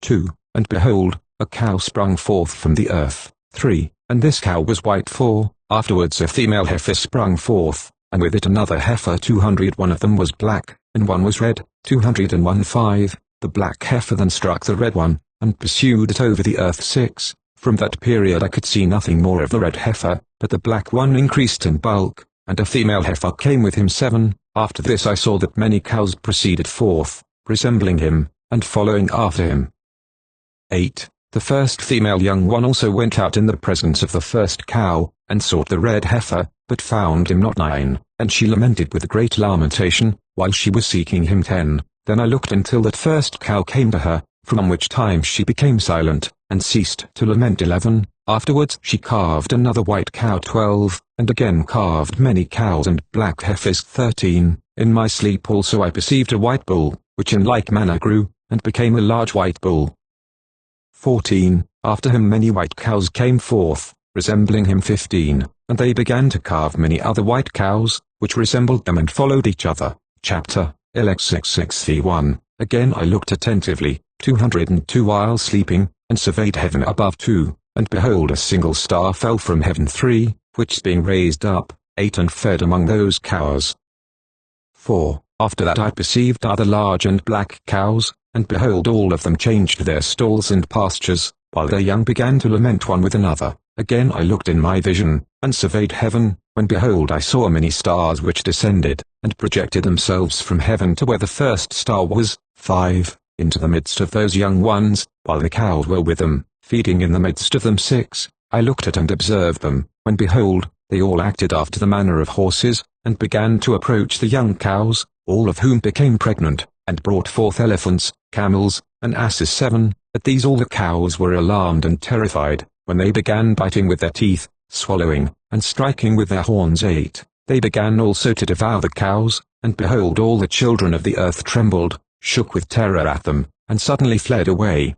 2. And behold, a cow sprung forth from the earth. 3. And this cow was white. 4. Afterwards a female heifer sprung forth, and with it another heifer. 200 One of them was black, and one was red. 201 5. The black heifer then struck the red one, and pursued it over the earth. 6. From that period I could see nothing more of the red heifer, but the black one increased in bulk, and a female heifer came with him. 7. After this I saw that many cows proceeded forth, resembling him, and following after him. 8. The first female young one also went out in the presence of the first cow, and sought the red heifer, but found him not. 9. And she lamented with great lamentation, while she was seeking him. 10. Then I looked until that first cow came to her, from which time she became silent, and ceased to lament. 11. Afterwards she carved another white cow. 12. And again carved many cows and black heifers. 13. In my sleep also I perceived a white bull, which in like manner grew, and became a large white bull. 14. After him many white cows came forth, resembling him. 15. And they began to carve many other white cows, which resembled them and followed each other. Chapter, LXXXV1. Again I looked attentively, 202 while sleeping, and surveyed heaven above. 2. And behold a single star fell from heaven. 3. Which being raised up, ate and fed among those cows. 4. After that I perceived other large and black cows, and behold all of them changed their stalls and pastures, while their young began to lament one with another. Again I looked in my vision, and surveyed heaven, when behold I saw many stars which descended, and projected themselves from heaven to where the first star was. 5. Into the midst of those young ones, while the cows were with them, feeding in the midst of them. 6. I looked at and observed them, when behold, they all acted after the manner of horses, and began to approach the young cows, all of whom became pregnant, and brought forth elephants, camels, and asses. 7. At these all the cows were alarmed and terrified, when they began biting with their teeth, swallowing, and striking with their horns. 8. They began also to devour the cows, and behold all the children of the earth trembled, shook with terror at them, and suddenly fled away.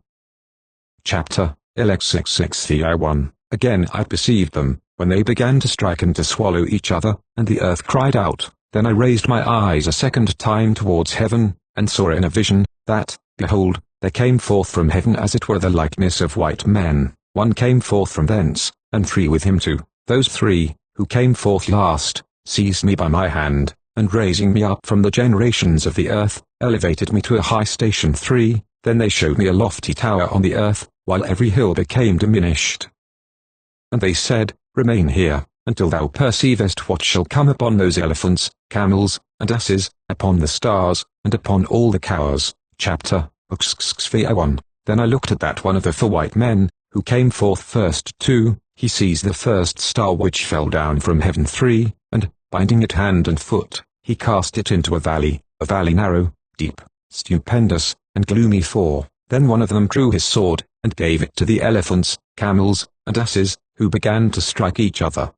Chapter, LXXXVI1. Again I perceived them, when they began to strike and to swallow each other, and the earth cried out. Then I raised my eyes a second time towards heaven, and saw in a vision, that, behold, there came forth from heaven as it were the likeness of white men. 1 came forth from thence, and 3 with him. 2. Those 3, who came forth last, seized me by my hand, and raising me up from the generations of the earth, elevated me to a high station. 3. Then they showed me a lofty tower on the earth, while every hill became diminished. And they said, Remain here, until thou perceivest what shall come upon those elephants, camels, and asses, upon the stars, and upon all the cows. Chapter, XXXVI1. Then I looked at that one of the 4 white men, who came forth first. 2. He seized the first star which fell down from heaven. 3. And, binding it hand and foot, he cast it into a valley narrow, deep, stupendous, and gloomy. 4. Then one of them drew his sword, and gave it to the elephants, camels, and asses, who began to strike each other.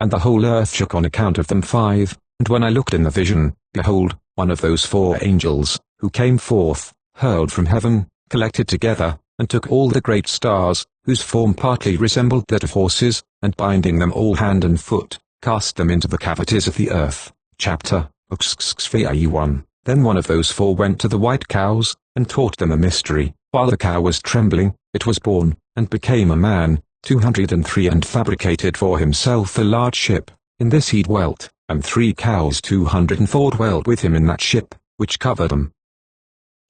And the whole earth shook on account of them. 5. And when I looked in the vision, behold, one of those 4 angels, who came forth, hurled from heaven, collected together, and took all the great stars, whose form partly resembled that of horses, and binding them all hand and foot, cast them into the cavities of the earth. Chapter 1. Then one of those 4 went to the white cows, and taught them a mystery. While the cow was trembling, it was born, and became a man, 203, and fabricated for himself a large ship. In this he dwelt, and 3 cows 204 dwelt with him in that ship, which covered them.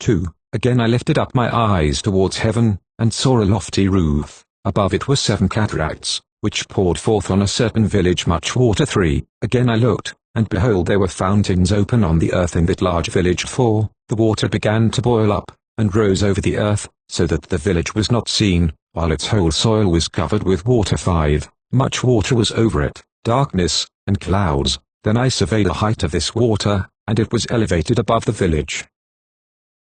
2. Again I lifted up my eyes towards heaven, and saw a lofty roof. Above it were 7 cataracts, which poured forth on a certain village much water. 3. Again I looked, and behold there were fountains open on the earth in that large village. 4. The water began to boil up, and rose over the earth, so that the village was not seen, while its whole soil was covered with water. 5. Much water was over it, darkness, and clouds. Then I surveyed the height of this water, and it was elevated above the village.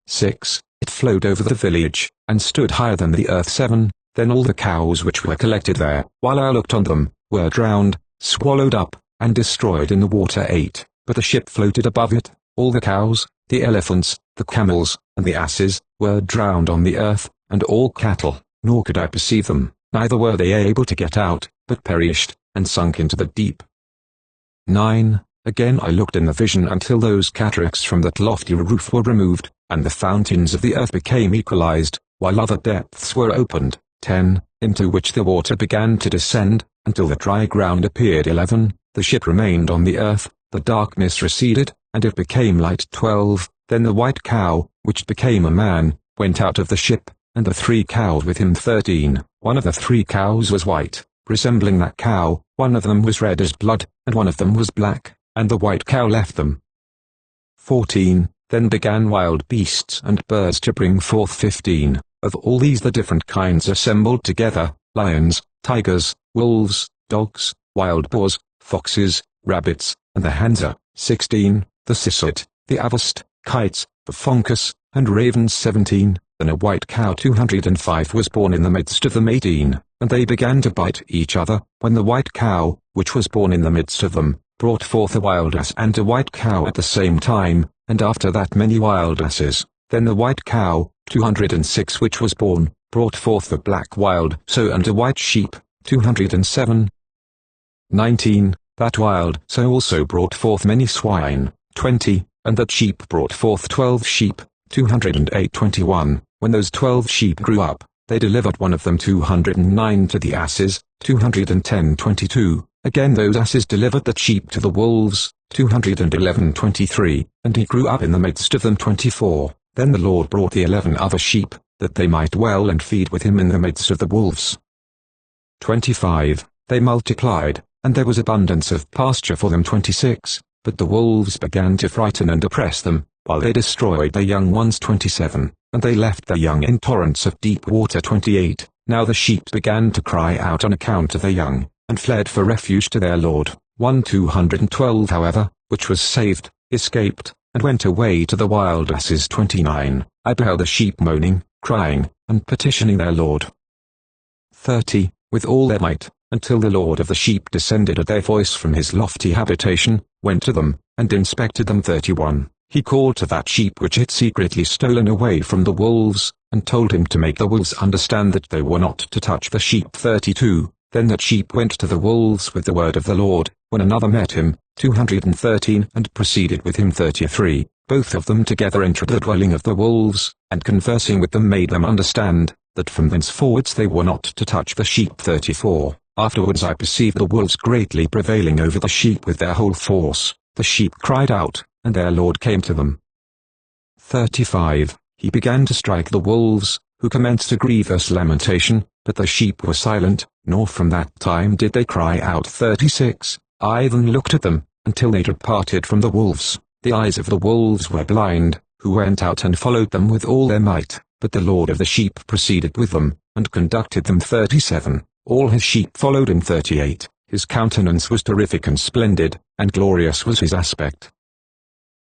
6. It flowed over the village, and stood higher than the earth. 7. Then all the cows which were collected there, while I looked on them, were drowned, swallowed up, and destroyed in the water. 8. But the ship floated above it. All the cows, the elephants, the camels, and the asses, were drowned on the earth, and all cattle, nor could I perceive them, neither were they able to get out, but perished, and sunk into the deep. 9. Again I looked in the vision until those cataracts from that lofty roof were removed, and the fountains of the earth became equalized, while other depths were opened. 10. Into which the water began to descend, until the dry ground appeared. 11. The ship remained on the earth, the darkness receded, and it became light. 12. Then the white cow, which became a man, went out of the ship, and the 3 cows with him. 13. One of the 3 cows was white, resembling that cow, one of them was red as blood, and one of them was black, and the white cow left them. 14. Then began wild beasts and birds to bring forth. 15. Of all these the different kinds assembled together, lions, tigers, wolves, dogs, wild boars, foxes, rabbits, and the hansa. 16. The civet, the avast, kites, the foncus, and ravens. 17. Then a white cow 205 was born in the midst of them. 18. And they began to bite each other, when the white cow, which was born in the midst of them, brought forth a wild ass and a white cow at the same time, and after that many wild asses. Then the white cow, 206 which was born, brought forth the black wild sow and a white sheep, 207. 19. That wild sow also brought forth many swine, 20, and that sheep brought forth 12 sheep, 208. 21. When those 12 sheep grew up, they delivered one of them 209 to the asses, 210. 22. Again those asses delivered that sheep to the wolves, 211. 23. And he grew up in the midst of them. 24. Then the Lord brought the 11 other sheep, that they might dwell and feed with him in the midst of the wolves. 25. They multiplied, and there was abundance of pasture for them. 26. But the wolves began to frighten and oppress them, while they destroyed their young ones. 27. And they left their young in torrents of deep water. 28. Now the sheep began to cry out on account of their young, and fled for refuge to their Lord. 212 however, which was saved, escaped, and went away to the wild asses. 29. I beheld the sheep moaning, crying, and petitioning their Lord. 30. With all their might, until the Lord of the sheep descended at their voice from his lofty habitation, went to them, and inspected them. 31. He called to that sheep which had secretly stolen away from the wolves, and told him to make the wolves understand that they were not to touch the sheep. 32. Then that sheep went to the wolves with the word of the Lord, when another met him, 213, and proceeded with him. 33. Both of them together entered the dwelling of the wolves, and conversing with them made them understand, that from thenceforwards they were not to touch the sheep. 34. Afterwards I perceived the wolves greatly prevailing over the sheep with their whole force. The sheep cried out, and their Lord came to them. 35. He began to strike the wolves, who commenced a grievous lamentation, but the sheep were silent, nor from that time did they cry out. 36. I then looked at them, until they departed from the wolves. The eyes of the wolves were blind, who went out and followed them with all their might, but the Lord of the sheep proceeded with them, and conducted them. 37. All his sheep followed him. 38. his countenance was terrific and splendid, and glorious was his aspect.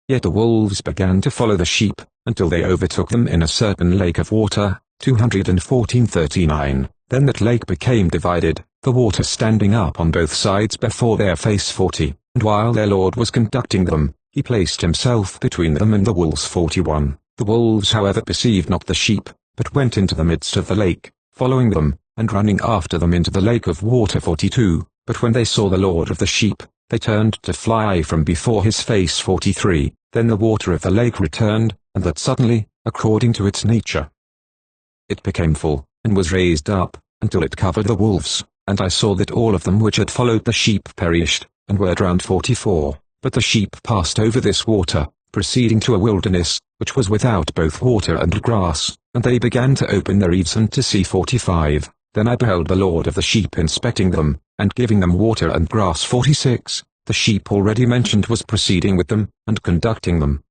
Yet the wolves began to follow the sheep, until they overtook them in a certain lake of water, 214:39. Then that lake became divided, the water standing up on both sides before their face 40, and while their Lord was conducting them, he placed himself between them and the wolves 41. The wolves however perceived not the sheep, but went into the midst of the lake, following them, and running after them into the lake of water 42. But when they saw the Lord of the sheep, they turned to fly from before his face 43. Then the water of the lake returned, and that suddenly, according to its nature. It became full, and was raised up, until it covered the wolves, and I saw that all of them which had followed the sheep perished, and were drowned 44. But the sheep passed over this water, proceeding to a wilderness, which was without both water and grass, and they began to open their eaves and to see 45. Then I beheld the Lord of the sheep inspecting them, and giving them water and grass 46. The sheep already mentioned was proceeding with them, and conducting them.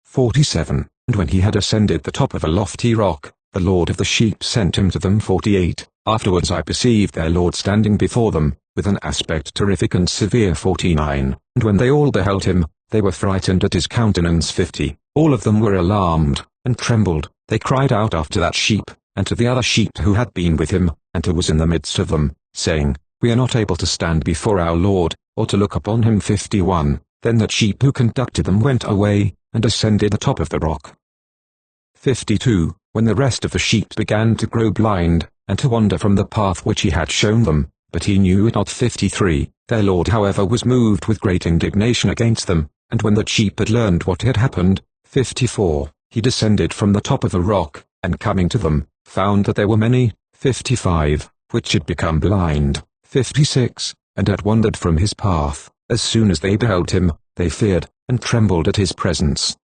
47. And when he had ascended the top of a lofty rock, the Lord of the sheep sent him to them 48. Afterwards I perceived their Lord standing before them, with an aspect terrific and severe 49. And when they all beheld him, they were frightened at his countenance 50. All of them were alarmed, and trembled. They cried out after that sheep, and to the other sheep who had been with him, and who was in the midst of them, saying, We are not able to stand before our Lord, or to look upon him 51. Then that sheep who conducted them went away, and ascended the top of the rock. 52. When the rest of the sheep began to grow blind, and to wander from the path which he had shown them, but he knew it not 53. Their Lord however was moved with great indignation against them, and when the sheep had learned what had happened, 54, he descended from the top of the rock, and coming to them, found that there were many, 55, which had become blind, 56, and had wandered from his path. As soon as they beheld him, they feared, and trembled at his presence.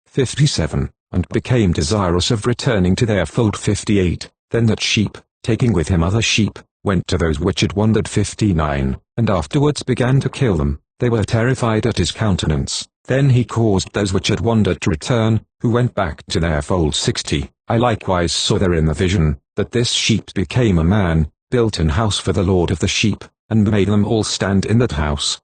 57, and became desirous of returning to their fold 58. Then that sheep, taking with him other sheep, went to those which had wandered 59, and afterwards began to kill them. They were terrified at his countenance. Then he caused those which had wandered to return, who went back to their fold 60. I likewise saw there in the vision, that this sheep became a man, built an house for the Lord of the sheep, and made them all stand in that house.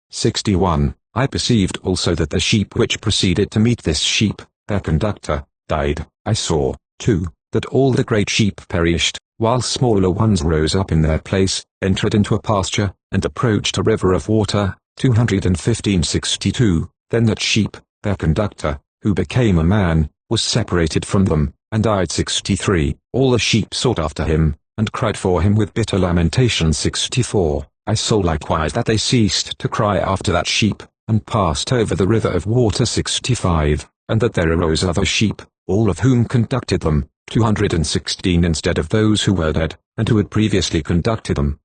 61. I perceived also that the sheep which proceeded to meet this sheep, their conductor, died. I saw, too, that all the great sheep perished, while smaller ones rose up in their place, entered into a pasture, and approached a river of water, 215:62. Then that sheep, their conductor, who became a man, was separated from them, and died 63. All the sheep sought after him, and cried for him with bitter lamentation 64. I saw likewise that they ceased to cry after that sheep, and passed over the river of water 65, and that there arose other sheep, all of whom conducted them, 216 instead of those who were dead, and who had previously conducted them.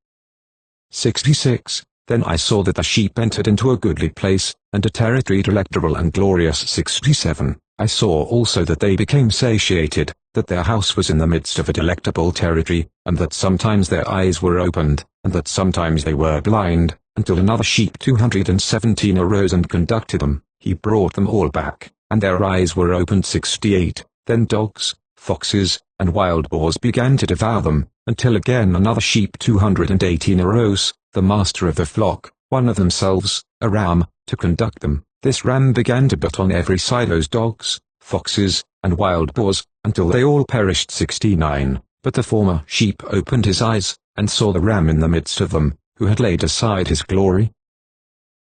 66. Then I saw that the sheep entered into a goodly place, and a territory delectable and glorious 67. I saw also that they became satiated, that their house was in the midst of a delectable territory, and that sometimes their eyes were opened, and that sometimes they were blind, until another sheep 217 arose and conducted them. He brought them all back, and their eyes were opened 68. Then dogs, foxes, and wild boars began to devour them, until again another sheep 218 arose, the master of the flock, one of themselves, a ram, to conduct them. This ram began to butt on every side those dogs, foxes, and wild boars, until they all perished 69. But the former sheep opened his eyes, and saw the ram in the midst of them, who had laid aside his glory.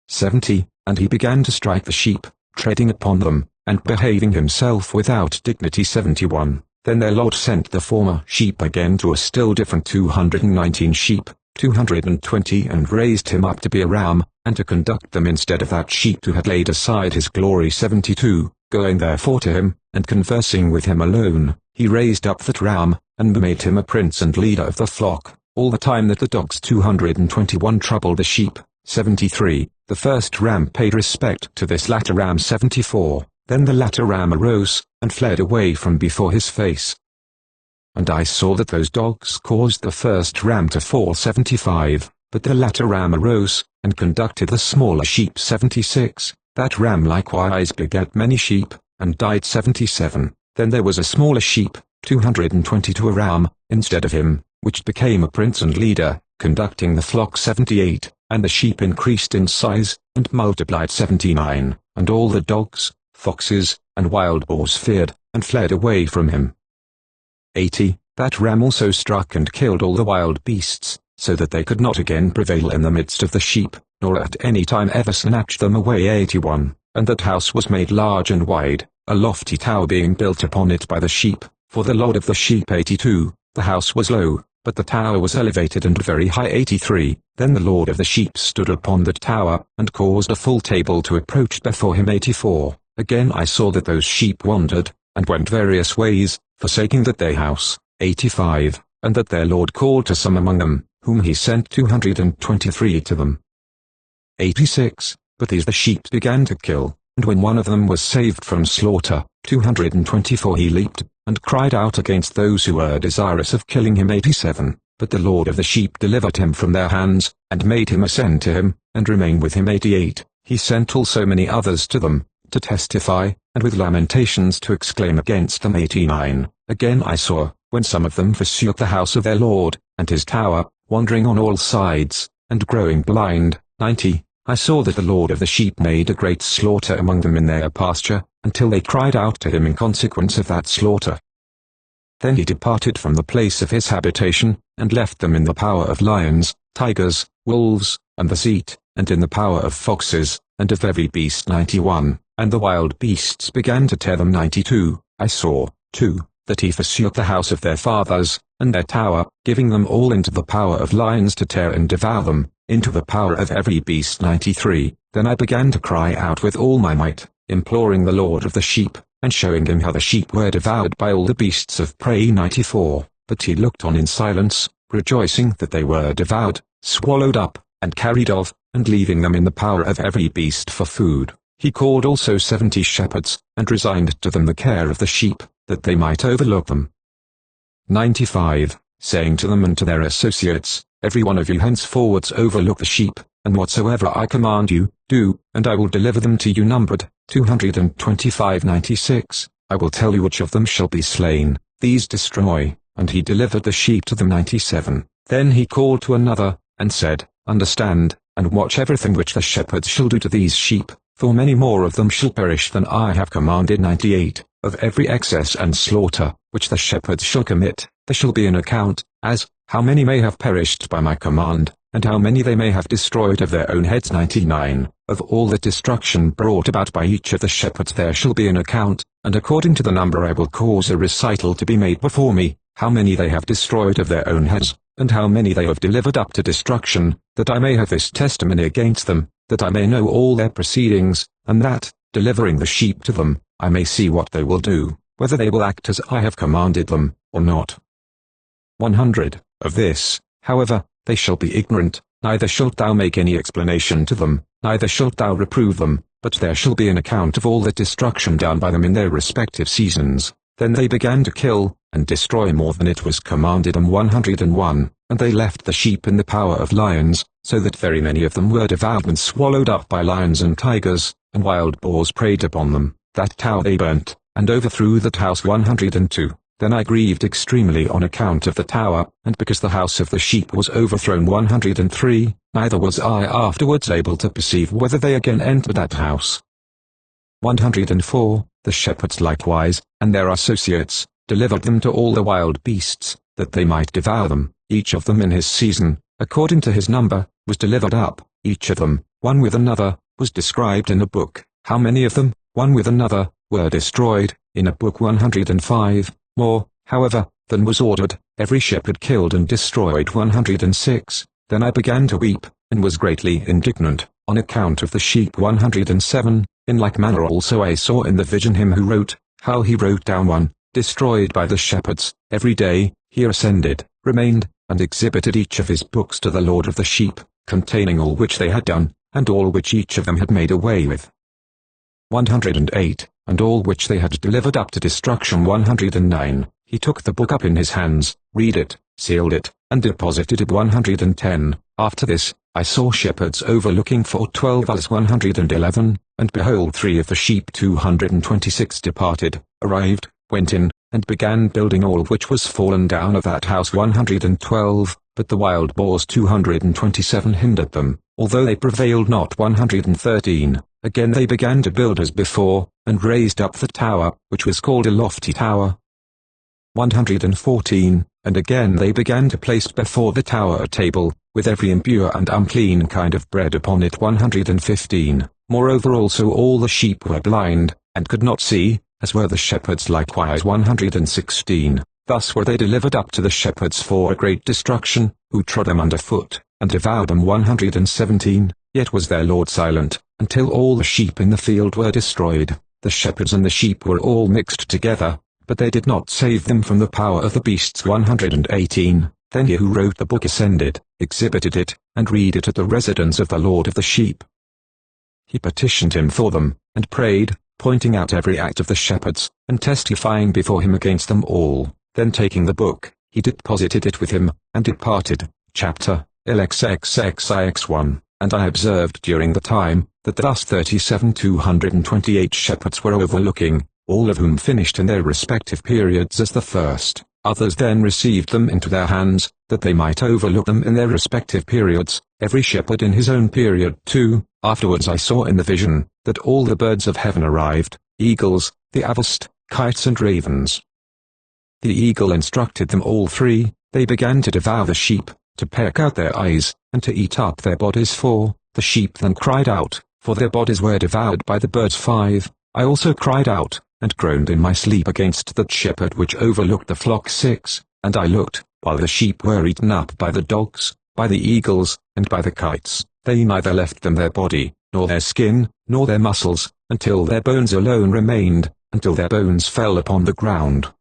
70. And he began to strike the sheep, treading upon them, and behaving himself without dignity 71. Then their Lord sent the former sheep again to a still different 219 sheep, 220, and raised him up to be a ram, and to conduct them instead of that sheep who had laid aside his glory 72. Going therefore to him, and conversing with him alone, he raised up that ram, and made him a prince and leader of the flock, all the time that the dogs 221 troubled the sheep. 73. The first ram paid respect to this latter ram 74. Then the latter ram arose, and fled away from before his face. And I saw that those dogs caused the first ram to fall 75, but the latter ram arose, and conducted the smaller sheep 76. That ram likewise begat many sheep, and died 77. Then there was a smaller sheep, 222 a ram, instead of him, which became a prince and leader, conducting the flock 78, and the sheep increased in size, and multiplied 79, and all the dogs, foxes, and wild boars feared, and fled away from him. 80. That ram also struck and killed all the wild beasts, so that they could not again prevail in the midst of the sheep, nor at any time ever snatch them away. 81. And that house was made large and wide, a lofty tower being built upon it by the sheep, for the lord of the sheep. 82. The house was low, but the tower was elevated and very high. 83. Then the lord of the sheep stood upon the tower, and caused a full table to approach before him. 84. Again I saw that those sheep wandered, and went various ways, forsaking that their house. 85. And that their lord called to some among them, whom he sent 223 to them. 86. But these the sheep began to kill, and when one of them was saved from slaughter, 224 he leaped, and cried out against those who were desirous of killing him. 87. But the lord of the sheep delivered him from their hands, and made him ascend to him, and remain with him. 88. He sent also many others to them, to testify, and with lamentations to exclaim against them. 89. Again I saw, when some of them forsook the house of their lord, and his tower, wandering on all sides, and growing blind. 90. I saw that the lord of the sheep made a great slaughter among them in their pasture, until they cried out to him in consequence of that slaughter. Then he departed from the place of his habitation, and left them in the power of lions, tigers, wolves, and the seat, and in the power of foxes, and of every beast. 91. And the wild beasts began to tear them. 92. I saw, too, that he forsook the house of their fathers, and their tower, giving them all into the power of lions to tear and devour them, into the power of every beast. 93. Then I began to cry out with all my might, imploring the Lord of the sheep, and showing him how the sheep were devoured by all the beasts of prey. 94. But he looked on in silence, rejoicing that they were devoured, swallowed up, and carried off, and leaving them in the power of every beast for food. He called also 70 shepherds, and resigned to them the care of the sheep, that they might overlook them. 95. Saying to them and to their associates, every one of you henceforwards overlook the sheep, and whatsoever I command you, do, and I will deliver them to you. Numbered, 225. 96. I will tell you which of them shall be slain, these destroy, and he delivered the sheep to them. 97. Then he called to another, and said, understand, and watch everything which the shepherds shall do to these sheep, for many more of them shall perish than I have commanded. 98. Of every excess and slaughter, which the shepherds shall commit, there shall be an account, as, how many may have perished by my command, and how many they may have destroyed of their own heads. 99. Of all the destruction brought about by each of the shepherds there shall be an account, and according to the number I will cause a recital to be made before me, how many they have destroyed of their own heads, and how many they have delivered up to destruction, that I may have this testimony against them, that I may know all their proceedings, and that, delivering the sheep to them, I may see what they will do, whether they will act as I have commanded them, or not. 100. Of this, however, they shall be ignorant, neither shalt thou make any explanation to them, neither shalt thou reprove them, but there shall be an account of all the destruction done by them in their respective seasons. Then they began to kill, and destroy more than it was commanded them. 101. And they left the sheep in the power of lions, so that very many of them were devoured and swallowed up by lions and tigers, and wild boars preyed upon them. That tower they burnt, and overthrew that house. 102. Then I grieved extremely on account of the tower, and because the house of the sheep was overthrown. 103. Neither was I afterwards able to perceive whether they again entered that house. 104. The shepherds likewise, and their associates, delivered them to all the wild beasts, that they might devour them, each of them in his season, according to his number, was delivered up, each of them, one with another, was described in a book. How many of them, one with another, were destroyed, in a book. 105. More, however, than was ordered, every shepherd killed and destroyed. 106. Then I began to weep, and was greatly indignant, on account of the sheep. 107. In like manner also I saw in the vision him who wrote, how he wrote down one, destroyed by the shepherds. Every day, he ascended, remained, and exhibited each of his books to the Lord of the sheep, containing all which they had done, and all which each of them had made away with. 108. And all which they had delivered up to destruction. 109. He took the book up in his hands, read it, sealed it, and deposited it. 110. After this, I saw shepherds overlooking for 12 hours. 111. And behold, 3 of the sheep 226 departed, arrived, went in, and began building all which was fallen down of that house 112, but the wild boars 227 hindered them, although they prevailed not 113. Again they began to build as before, and raised up the tower, which was called a lofty tower. 114, and again they began to place before the tower a table, with every impure and unclean kind of bread upon it 115. Moreover also all the sheep were blind, and could not see, as were the shepherds likewise 116. Thus were they delivered up to the shepherds for a great destruction, who trod them under foot, and devoured them 117. Yet was their Lord silent, until all the sheep in the field were destroyed. The shepherds and the sheep were all mixed together, but they did not save them from the power of the beasts 118. Then he who wrote the book ascended, exhibited it, and read it at the residence of the Lord of the sheep. He petitioned him for them, and prayed, pointing out every act of the shepherds, and testifying before him against them all. Then taking the book, he deposited it with him, and departed. Chapter LXXXIX1. And I observed during the time, that thus 37,228 shepherds were overlooking, all of whom finished in their respective periods as the first. Others then received them into their hands, that they might overlook them in their respective periods, every shepherd in his own period too. Afterwards I saw in the vision, that all the birds of heaven arrived, eagles, the avast, kites and ravens. The eagle instructed them all three. They began to devour the sheep, to peck out their eyes, and to eat up their bodies 4. The sheep then cried out, for their bodies were devoured by the birds 5. I also cried out, and groaned in my sleep against that shepherd which overlooked the flock 6, and I looked, while the sheep were eaten up by the dogs, by the eagles, and by the kites. They neither left them their body, nor their skin, nor their muscles, until their bones alone remained, until their bones fell upon the ground.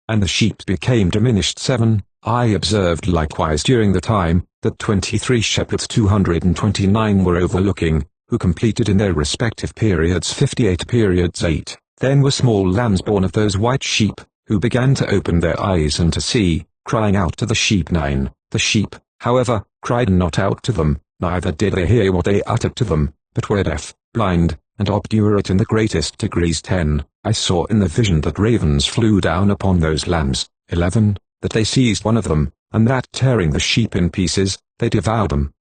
And the sheep became diminished 7. I observed likewise during the time, that 23 shepherds 229 were overlooking, who completed in their respective periods 58 periods 8. Then were small lambs born of those white sheep, who began to open their eyes and to see, crying out to the sheep 9. The sheep, however, cried not out to them, neither did they hear what they uttered to them, but were deaf, blind, and obdurate in the greatest degrees 10. I saw in the vision that ravens flew down upon those lambs. 11. That they seized one of them, and that tearing the sheep in pieces, they devoured them.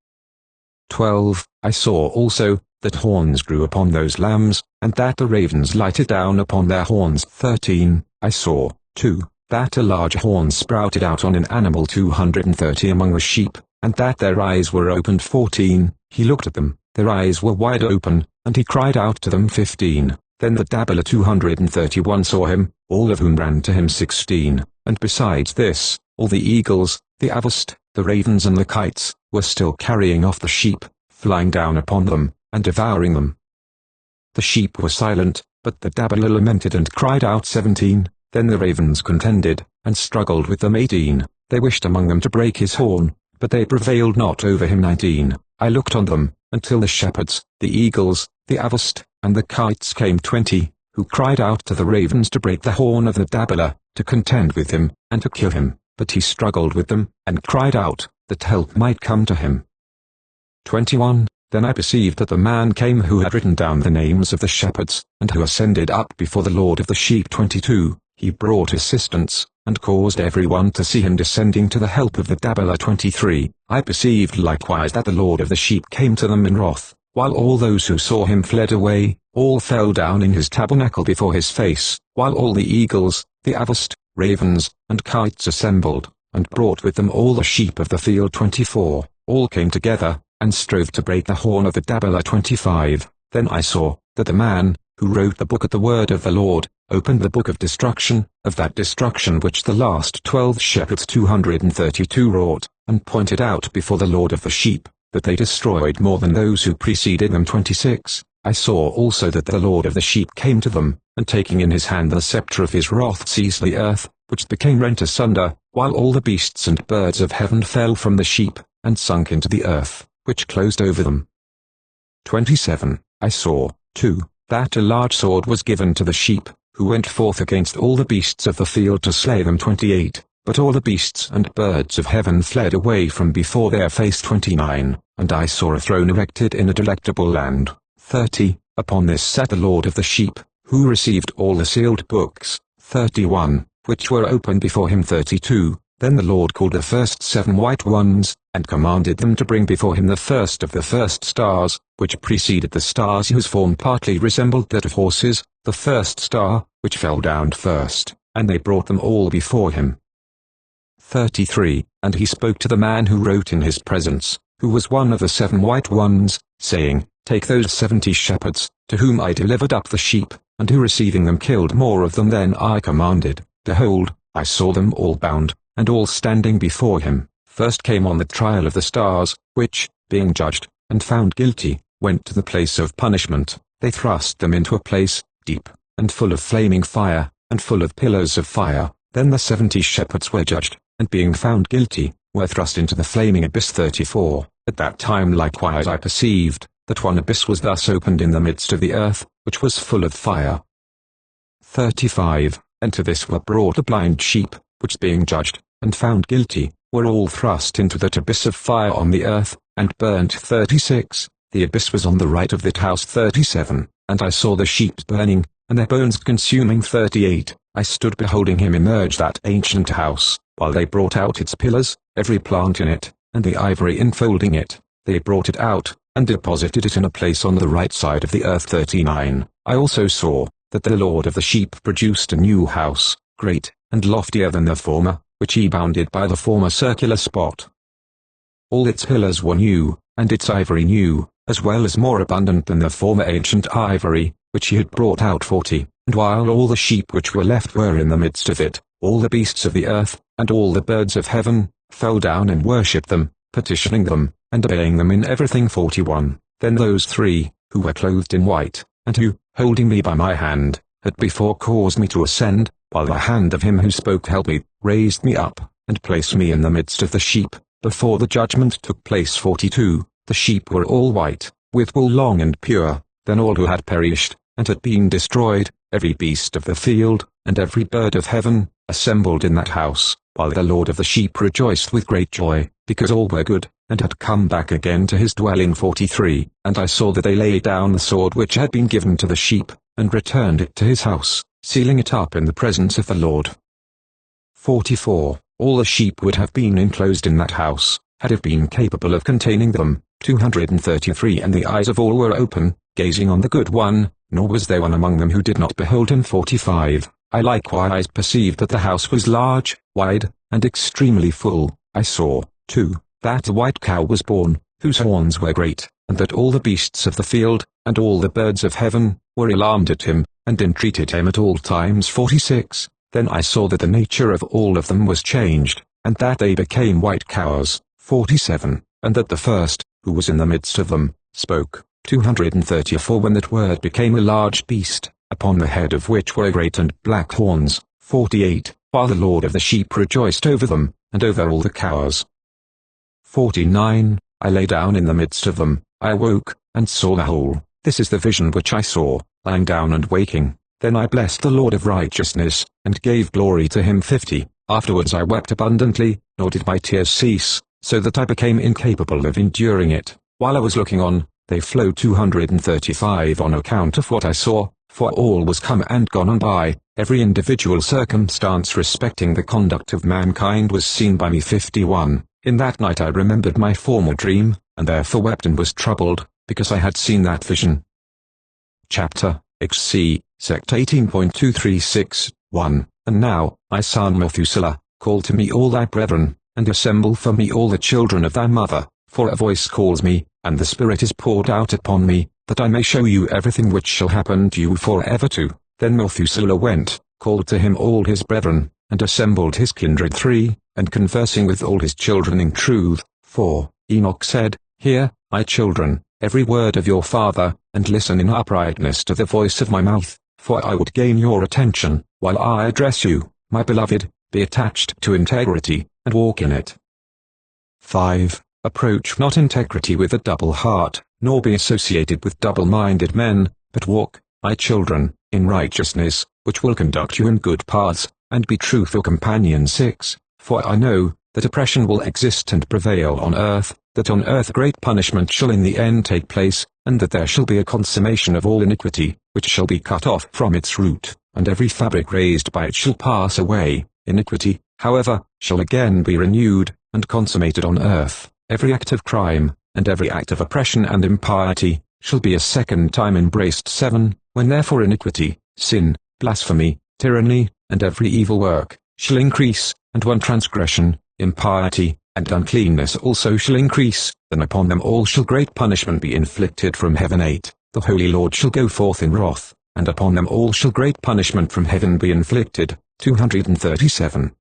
12. I saw also, that horns grew upon those lambs, and that the ravens lighted down upon their horns. 13. I saw, too, that a large horn sprouted out on an animal 230 among the sheep, and that their eyes were opened. 14. He looked at them, their eyes were wide open, and he cried out to them. 15. Then the dabbler 231 saw him, all of whom ran to him. 16. And besides this, all the eagles, the avast, the ravens and the kites, were still carrying off the sheep, flying down upon them, and devouring them. The sheep were silent, but the dabbler lamented and cried out. 17. Then the ravens contended, and struggled with them. 18. They wished among them to break his horn, but they prevailed not over him. 19. I looked on them, until the shepherds, the eagles, the avast, and the kites came. 20. Who cried out to the ravens to break the horn of the dabbler, to contend with him, and to kill him, but he struggled with them, and cried out, that help might come to him. 21. Then I perceived that the man came who had written down the names of the shepherds, and who ascended up before the Lord of the sheep. 22. He brought assistance, and caused everyone to see him descending to the help of the dabbler. 23. I perceived likewise that the Lord of the sheep came to them in wrath, while all those who saw him fled away. All fell down in his tabernacle before his face, while all the eagles, the avast, ravens, and kites assembled, and brought with them all the sheep of the field. 24. All came together, and strove to break the horn of the dabbler. 25. Then I saw, that the man, who wrote the book at the word of the Lord, opened the book of destruction, of that destruction which the last 12 shepherds 232 wrought, and pointed out before the Lord of the sheep, that they destroyed more than those who preceded them. 26. I saw also that the Lord of the sheep came to them, and taking in his hand the scepter of his wrath seized the earth, which became rent asunder, while all the beasts and birds of heaven fell from the sheep, and sunk into the earth, which closed over them. 27. I saw, too, that a large sword was given to the sheep, who went forth against all the beasts of the field to slay them. 28. But all the beasts and birds of heaven fled away from before their face. 29. And I saw a throne erected in a delectable land. 30. Upon this sat the Lord of the sheep, who received all the sealed books. 31, which were opened before him. 32. Then the Lord called the first 7 white ones, and commanded them to bring before him the first of the first stars, which preceded the stars whose form partly resembled that of horses, the first star, which fell down first, and they brought them all before him. 33. And he spoke to the man who wrote in his presence, who was one of the 7 white ones, saying, Take those 70 shepherds, to whom I delivered up the sheep, and who receiving them killed more of them than I commanded. Behold, I saw them all bound, and all standing before him. First came on the trial of the stars, which, being judged, and found guilty, went to the place of punishment. They thrust them into a place, deep, and full of flaming fire, and full of pillars of fire. Then the 70 shepherds were judged, and being found guilty, were thrust into the flaming abyss. 34. At that time likewise I perceived, that one abyss was thus opened in the midst of the earth, which was full of fire. 35. And to this were brought the blind sheep, which being judged, and found guilty, were all thrust into that abyss of fire on the earth, and burnt. 36. The abyss was on the right of that house. 37. And I saw the sheep burning, and their bones consuming. 38. I stood beholding him emerge that ancient house, while they brought out its pillars, every plant in it, and the ivory enfolding it. They brought it out, and deposited it in a place on the right side of the earth. 39. I also saw, that the Lord of the sheep produced a new house, great, and loftier than the former, which he bounded by the former circular spot. All its pillars were new, and its ivory new, as well as more abundant than the former ancient ivory, which he had brought out. 40. And while all the sheep which were left were in the midst of it, all the beasts of the earth, and all the birds of heaven, fell down and worshipped them, petitioning them, and obeying them in everything. 41. Then those 3, who were clothed in white, and who, holding me by my hand, had before caused me to ascend, while the hand of him who spoke held me, raised me up, and placed me in the midst of the sheep, before the judgment took place. 42. The sheep were all white, with wool long and pure. Then all who had perished, and had been destroyed, every beast of the field, and every bird of heaven, assembled in that house, while the Lord of the sheep rejoiced with great joy, because all were good, and had come back again to his dwelling. 43. And I saw that they laid down the sword which had been given to the sheep, and returned it to his house, sealing it up in the presence of the Lord. 44. All the sheep would have been enclosed in that house, had it been capable of containing them. 233. And the eyes of all were open, gazing on the good one, nor was there one among them who did not behold him. 45. I likewise perceived that the house was large, wide, and extremely full. I saw, too, that a white cow was born, whose horns were great, and that all the beasts of the field, and all the birds of heaven, were alarmed at him, and entreated him at all times. 46. Then I saw that the nature of all of them was changed, and that they became white cows. 47. And that the first, who was in the midst of them, spoke. 234. When that word became a large beast, upon the head of which were great and black horns. 48. While the Lord of the sheep rejoiced over them, and over all the cows. 49. I lay down in the midst of them, I awoke, and saw the whole. This is the vision which I saw, lying down and waking. Then I blessed the Lord of righteousness, and gave glory to him. 50. Afterwards I wept abundantly, nor did my tears cease, so that I became incapable of enduring it. While I was looking on, they flowed. 235. On account of what I saw, for all was come and gone on by, every individual circumstance respecting the conduct of mankind was seen by me. 51. In that night I remembered my former dream, and therefore wept and was troubled, because I had seen that vision. Chapter, XC, Sect 18.236, 1. And now, my son Methuselah, call to me all thy brethren, and assemble for me all the children of thy mother, for a voice calls me, and the Spirit is poured out upon me, that I may show you everything which shall happen to you forever. 2. Then Methuselah went, called to him all his brethren, and assembled his kindred. 3. And conversing with all his children in truth. 4. Enoch said, Hear, my children, every word of your father, and listen in uprightness to the voice of my mouth, for I would gain your attention, while I address you, my beloved, be attached to integrity, and walk in it. 5. Approach not integrity with a double heart, nor be associated with double-minded men, but walk, my children, in righteousness, which will conduct you in good paths, and be truthful companions. 6. For I know, that oppression will exist and prevail on earth, that on earth great punishment shall in the end take place, and that there shall be a consummation of all iniquity, which shall be cut off from its root, and every fabric raised by it shall pass away. Iniquity, however, shall again be renewed, and consummated on earth. Every act of crime, and every act of oppression and impiety, shall be a second time embraced. 7. When therefore iniquity, sin, blasphemy, tyranny, and every evil work, shall increase, and when transgression, impiety, and uncleanness also shall increase, then upon them all shall great punishment be inflicted from heaven. 8. The Holy Lord shall go forth in wrath, and upon them all shall great punishment from heaven be inflicted. 237.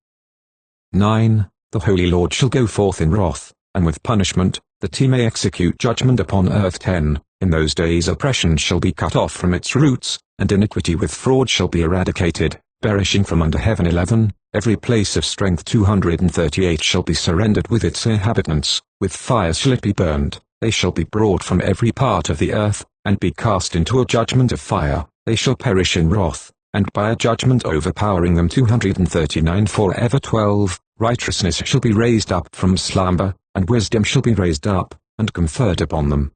9. The Holy Lord shall go forth in wrath, and with punishment, that he may execute judgment upon earth. 10. In those days oppression shall be cut off from its roots, and iniquity with fraud shall be eradicated, perishing from under heaven. 11. Every place of strength. 238 shall be surrendered with its inhabitants, with fire shall it be burned, they shall be brought from every part of the earth, and be cast into a judgment of fire, they shall perish in wrath, and by a judgment overpowering them. 239 Forever. 12. Righteousness shall be raised up from slumber, and wisdom shall be raised up, and conferred upon them.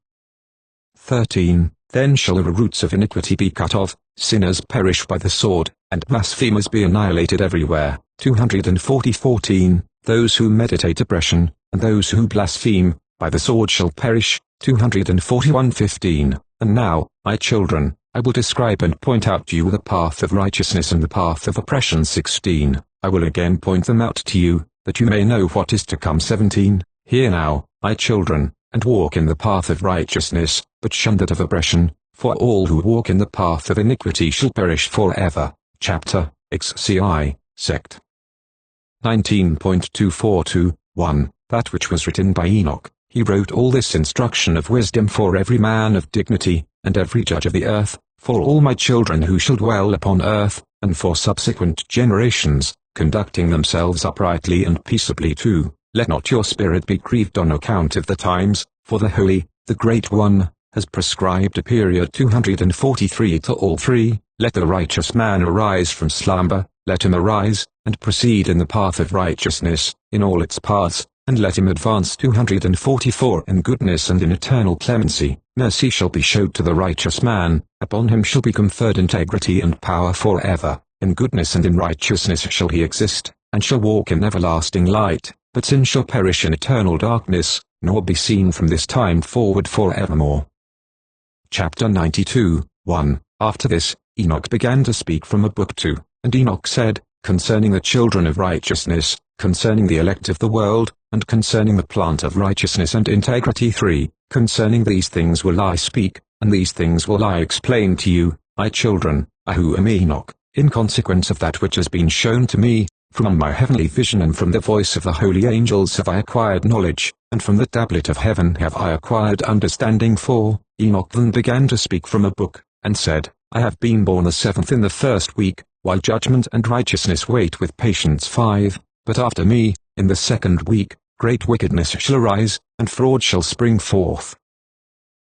13. Then shall the roots of iniquity be cut off, sinners perish by the sword, and blasphemers be annihilated everywhere. 240 14. Those who meditate oppression, and those who blaspheme, by the sword shall perish. 241 15. And now, my children, I will describe and point out to you the path of righteousness and the path of oppression. 16. I will again point them out to you, that you may know what is to come. 17. Hear now, my children, and walk in the path of righteousness, but shun that of oppression, for all who walk in the path of iniquity shall perish forever. Chapter, XCI, Sect. 19.242, 1. That which was written by Enoch, he wrote all this instruction of wisdom for every man of dignity, and every judge of the earth, for all my children who shall dwell upon earth, and for subsequent generations, conducting themselves uprightly and peaceably too. Let not your spirit be grieved on account of the times, for the Holy, the Great One, has prescribed a period. 243 To all three. Let the righteous man arise from slumber, let him arise, and proceed in the path of righteousness, in all its paths, and let him advance. 244 In goodness and in eternal clemency, mercy shall be showed to the righteous man, upon him shall be conferred integrity and power forever. In goodness and in righteousness shall he exist, and shall walk in everlasting light, but sin shall perish in eternal darkness, nor be seen from this time forward forevermore. Chapter 92, 1. After this, Enoch began to speak from a book. 2. And Enoch said, concerning the children of righteousness, concerning the elect of the world, and concerning the plant of righteousness and integrity. 3. Concerning these things will I speak, and these things will I explain to you, my children, I who am Enoch, in consequence of that which has been shown to me, from my heavenly vision and from the voice of the holy angels have I acquired knowledge, and from the tablet of heaven have I acquired understanding. 4. Enoch then began to speak from a book, and said, I have been born the 7th in the 1st week, while judgment and righteousness wait with patience. 5. But after me, in the 2nd week, great wickedness shall arise, and fraud shall spring forth.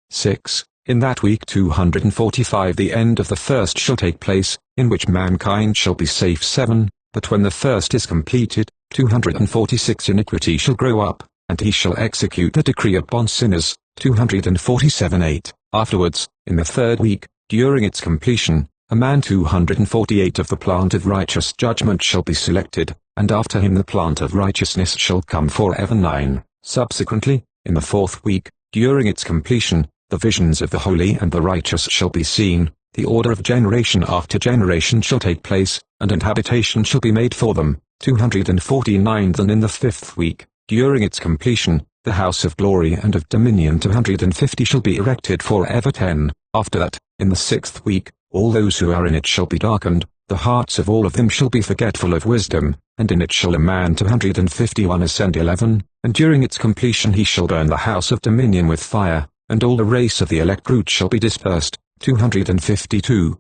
6. In that week 245 the end of the first shall take place, in which mankind shall be safe. 7. But when the first is completed, 246 iniquity shall grow up, and he shall execute the decree upon sinners. 247 8. Afterwards, in the 3rd week, during its completion, a man 248 of the plant of righteous judgment shall be selected, and after him the plant of righteousness shall come forever. 9. Subsequently, in the 4th week, during its completion, the visions of the holy and the righteous shall be seen, the order of generation after generation shall take place, and an habitation shall be made for them. 249 Then in the 5th week, during its completion, the house of glory and of dominion 250 shall be erected forever. 10. After that, in the 6th week, all those who are in it shall be darkened, the hearts of all of them shall be forgetful of wisdom, and in it shall a man 251 ascend. 11. And during its completion he shall burn the house of dominion with fire, and all the race of the elect root shall be dispersed. 252.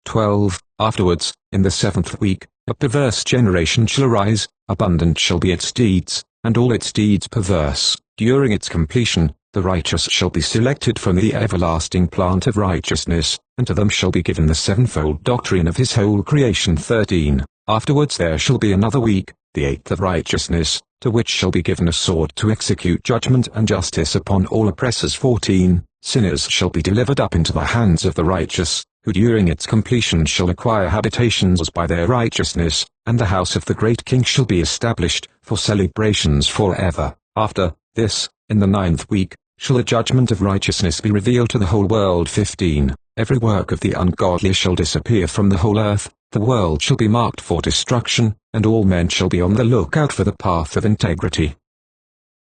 12. Afterwards, in the 7th week, a perverse generation shall arise, abundant shall be its deeds, and all its deeds perverse. During its completion, the righteous shall be selected from the everlasting plant of righteousness, and to them shall be given the sevenfold doctrine of his whole creation. 13. Afterwards there shall be another week, the 8th of righteousness, to which shall be given a sword to execute judgment and justice upon all oppressors. 14. Sinners shall be delivered up into the hands of the righteous, who during its completion shall acquire habitations by their righteousness, and the house of the great king shall be established for celebrations forever. After this, in the 9th week, shall the judgment of righteousness be revealed to the whole world. 15. Every work of the ungodly shall disappear from the whole earth, the world shall be marked for destruction, and all men shall be on the lookout for the path of integrity.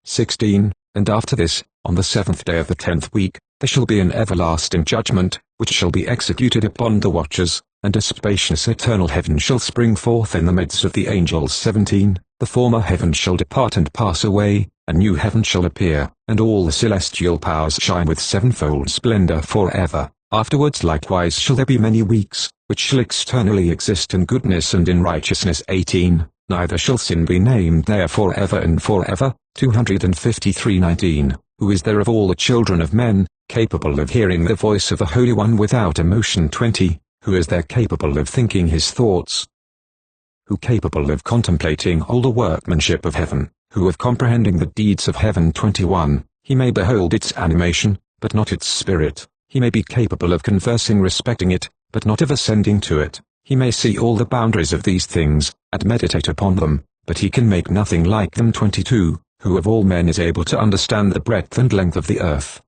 16. And after this, on the 7th day of the 10th week, there shall be an everlasting judgment, which shall be executed upon the watchers, and a spacious eternal heaven shall spring forth in the midst of the angels. 17. The former heaven shall depart and pass away, a new heaven shall appear, and all the celestial powers shine with sevenfold splendor forever. Afterwards likewise shall there be many weeks, which shall externally exist in goodness and in righteousness. 18. Neither shall sin be named there forever and forever. 253:19. Who is there of all the children of men, capable of hearing the voice of the Holy One without emotion? 20. Who is there capable of thinking his thoughts? Who capable of contemplating all the workmanship of heaven? Who of comprehending the deeds of heaven? 21. He may behold its animation, but not its spirit. He may be capable of conversing respecting it, but not of ascending to it. He may see all the boundaries of these things, and meditate upon them, but he can make nothing like them. 22. Who of all men is able to understand the breadth and length of the earth?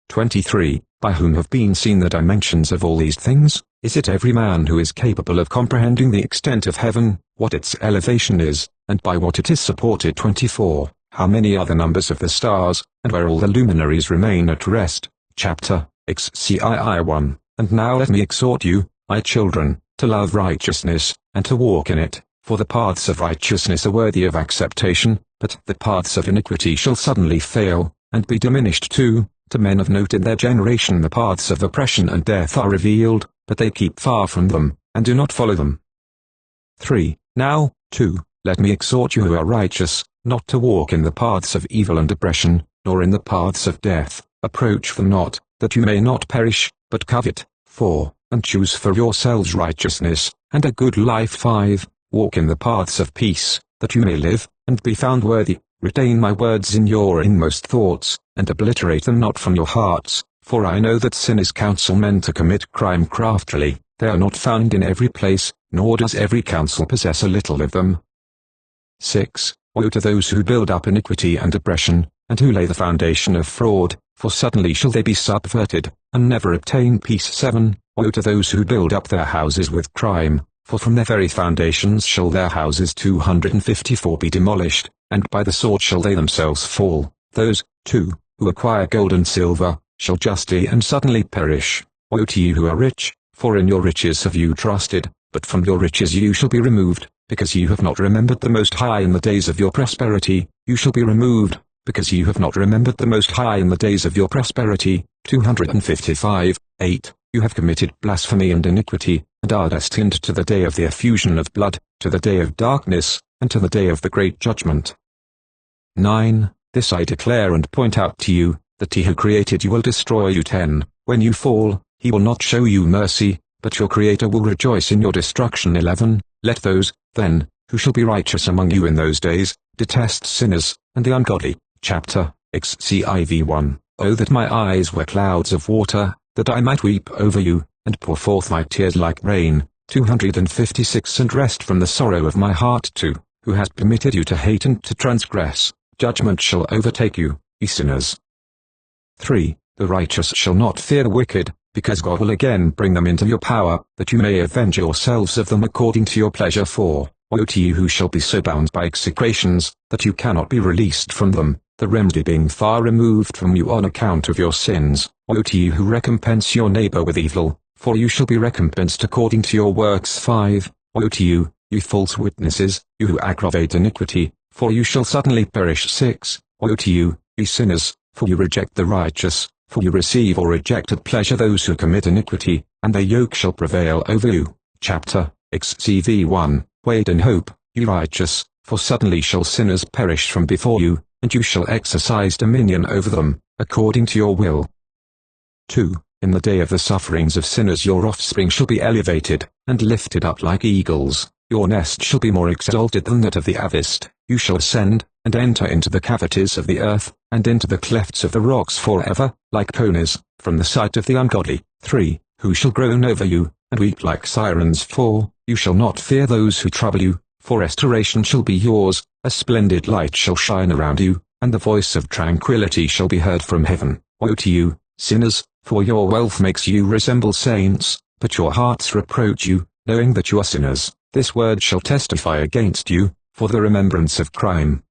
23. By whom have been seen the dimensions of all these things? Is it every man who is capable of comprehending the extent of heaven, what its elevation is, and by what it is supported? 24. How many are the numbers of the stars, and where all the luminaries remain at rest? Chapter XCII 1. And now let me exhort you, my children, to love righteousness, and to walk in it, for the paths of righteousness are worthy of acceptation, but the paths of iniquity shall suddenly fail, and be diminished too. To men of note in their generation the paths of oppression and death are revealed, but they keep far from them, and do not follow them. 3. Now, 2. Let me exhort you who are righteous, not to walk in the paths of evil and oppression, nor in the paths of death. Approach them not, that you may not perish, but covet. 4. And choose for yourselves righteousness, and a good life. 5. Walk in the paths of peace, that you may live, and be found worthy. Retain my words in your inmost thoughts, and obliterate them not from your hearts, for I know that sinners counsel men to commit crime craftily. They are not found in every place, nor does every counsel possess a little of them. 6. Woe to those who build up iniquity and oppression, and who lay the foundation of fraud, for suddenly shall they be subverted, and never obtain peace. 7. Woe to those who build up their houses with crime, for from their very foundations shall their houses 254 be demolished, and by the sword shall they themselves fall. Those, too, who acquire gold and silver, shall justly and suddenly perish. Woe to you who are rich, for in your riches have you trusted, but from your riches you shall be removed, because you have not remembered the Most High in the days of your prosperity. You shall be removed, because you have not remembered the Most High in the days of your prosperity. 255:8. You have committed blasphemy and iniquity, and are destined to the day of the effusion of blood, to the day of darkness, and to the day of the great judgment. 9. This I declare and point out to you, that he who created you will destroy you. 10. When you fall, he will not show you mercy, but your Creator will rejoice in your destruction. 11. Let those, then, who shall be righteous among you in those days, detest sinners, and the ungodly. Chapter XCIV 1. Oh that my eyes were clouds of water, that I might weep over you, and pour forth my tears like rain. 256 And rest from the sorrow of my heart too, who has permitted you to hate and to transgress. Judgment shall overtake you, ye sinners. 3. The righteous shall not fear the wicked, because God will again bring them into your power, that you may avenge yourselves of them according to your pleasure. 4. Woe to you who shall be so bound by execrations, that you cannot be released from them, the remedy being far removed from you on account of your sins. Woe to you who recompense your neighbor with evil, for you shall be recompensed according to your works. 5. Woe to you, you false witnesses, you who aggravate iniquity, for you shall suddenly perish. 6. Woe to you, ye sinners, for you reject the righteous, for you receive or reject at pleasure those who commit iniquity, and their yoke shall prevail over you. Chapter XCV 1. Wait in hope, you righteous, for suddenly shall sinners perish from before you, and you shall exercise dominion over them, according to your will. 2. In the day of the sufferings of sinners your offspring shall be elevated, and lifted up like eagles. Your nest shall be more exalted than that of the avist. You shall ascend, and enter into the cavities of the earth, and into the clefts of the rocks forever, like ponies, from the sight of the ungodly. 3. who shall groan over you, and weep like sirens, for you shall not fear those who trouble you, for restoration shall be yours, a splendid light shall shine around you, and the voice of tranquility shall be heard from heaven. Woe to you, sinners, for your wealth makes you resemble saints, but your hearts reproach you, knowing that you are sinners. This word shall testify against you, for the remembrance of crime.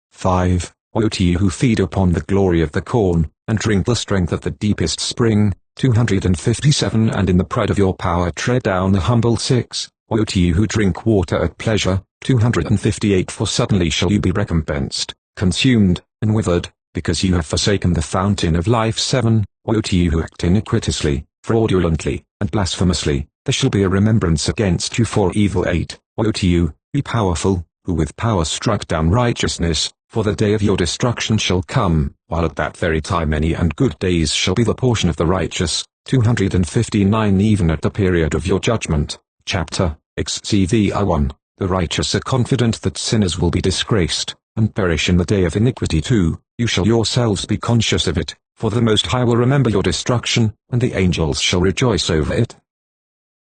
5. Woe to you who feed upon the glory of the corn, and drink the strength of the deepest spring. 257 And in the pride of your power tread down the humble. 6. Woe to you who drink water at pleasure. 258 For suddenly shall you be recompensed, consumed, and withered, because you have forsaken the fountain of life. 7. Woe to you who act iniquitously, fraudulently, and blasphemously, there shall be a remembrance against you for evil. 8. Woe to you, ye powerful, who with power struck down righteousness, for the day of your destruction shall come, while at that very time many and good days shall be the portion of the righteous. 259 Even at the period of your judgment, chapter, XCVI 1, the righteous are confident that sinners will be disgraced, and perish in the day of iniquity. 2. You shall yourselves be conscious of it, for the Most High will remember your destruction, and the angels shall rejoice over it.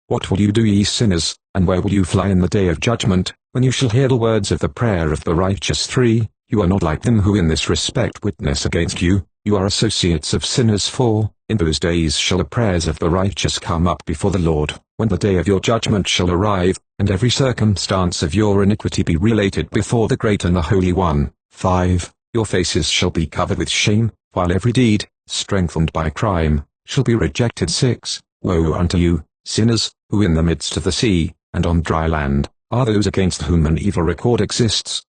What will you do, ye sinners, and where will you fly in the day of judgment, when you shall hear the words of the prayer of the righteous? 3. You are not like them who in this respect witness against you, you are associates of sinners. 4. In those days shall the prayers of the righteous come up before the Lord, when the day of your judgment shall arrive, and every circumstance of your iniquity be related before the great and the Holy One. 5. Your faces shall be covered with shame, while every deed, strengthened by crime, shall be rejected. 6. Woe unto you, sinners, who in the midst of the sea, and on dry land, are those against whom an evil record exists.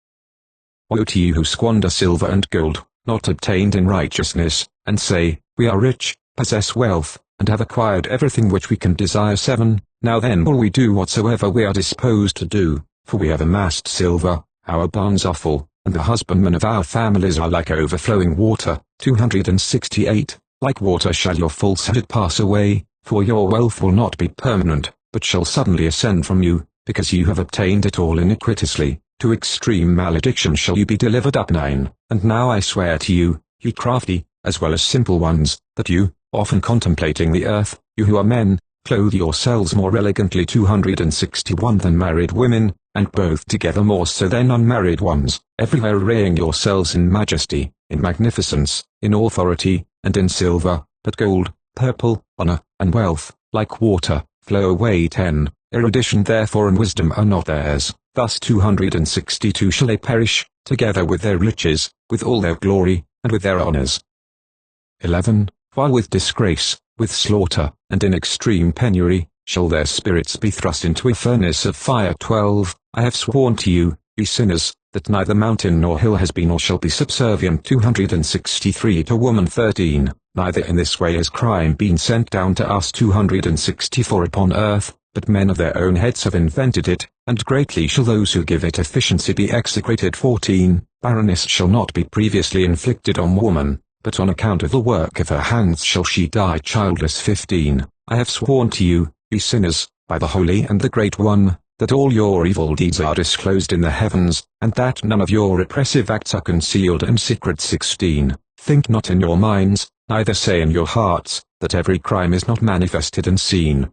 Woe to you who squander silver and gold, not obtained in righteousness, and say, we are rich, possess wealth, and have acquired everything which we can desire. 7. Now then will we do whatsoever we are disposed to do, for we have amassed silver, our barns are full, and the husbandmen of our families are like overflowing water. 268 Like water shall your falsehood pass away, for your wealth will not be permanent, but shall suddenly ascend from you, because you have obtained it all iniquitously. To extreme malediction shall you be delivered up. 9. And now I swear to you, ye crafty, as well as simple ones, that you, often contemplating the earth, you who are men, clothe yourselves more elegantly. 261 Than married women, and both together more so than unmarried ones, everywhere arraying yourselves in majesty, in magnificence, in authority, and in silver, but gold, purple, honor, and wealth, like water, flow away. 10. Erudition therefore and wisdom are not theirs. Thus 262 shall they perish, together with their riches, with all their glory, and with their honors. 11. While with disgrace, with slaughter, and in extreme penury, shall their spirits be thrust into a furnace of fire. 12. I have sworn to you, ye sinners, that neither mountain nor hill has been or shall be subservient. 263 To woman. 13. Neither in this way has crime been sent down to us. 264 Upon earth, but men of their own heads have invented it, and greatly shall those who give it efficiency be execrated. 14. Barrenness shall not be previously inflicted on woman, but on account of the work of her hands shall she die childless. 15. I have sworn to you, ye sinners, by the Holy and the Great One, that all your evil deeds are disclosed in the heavens, and that none of your oppressive acts are concealed in secret. 16. Think not in your minds, neither say in your hearts, that every crime is not manifested and seen.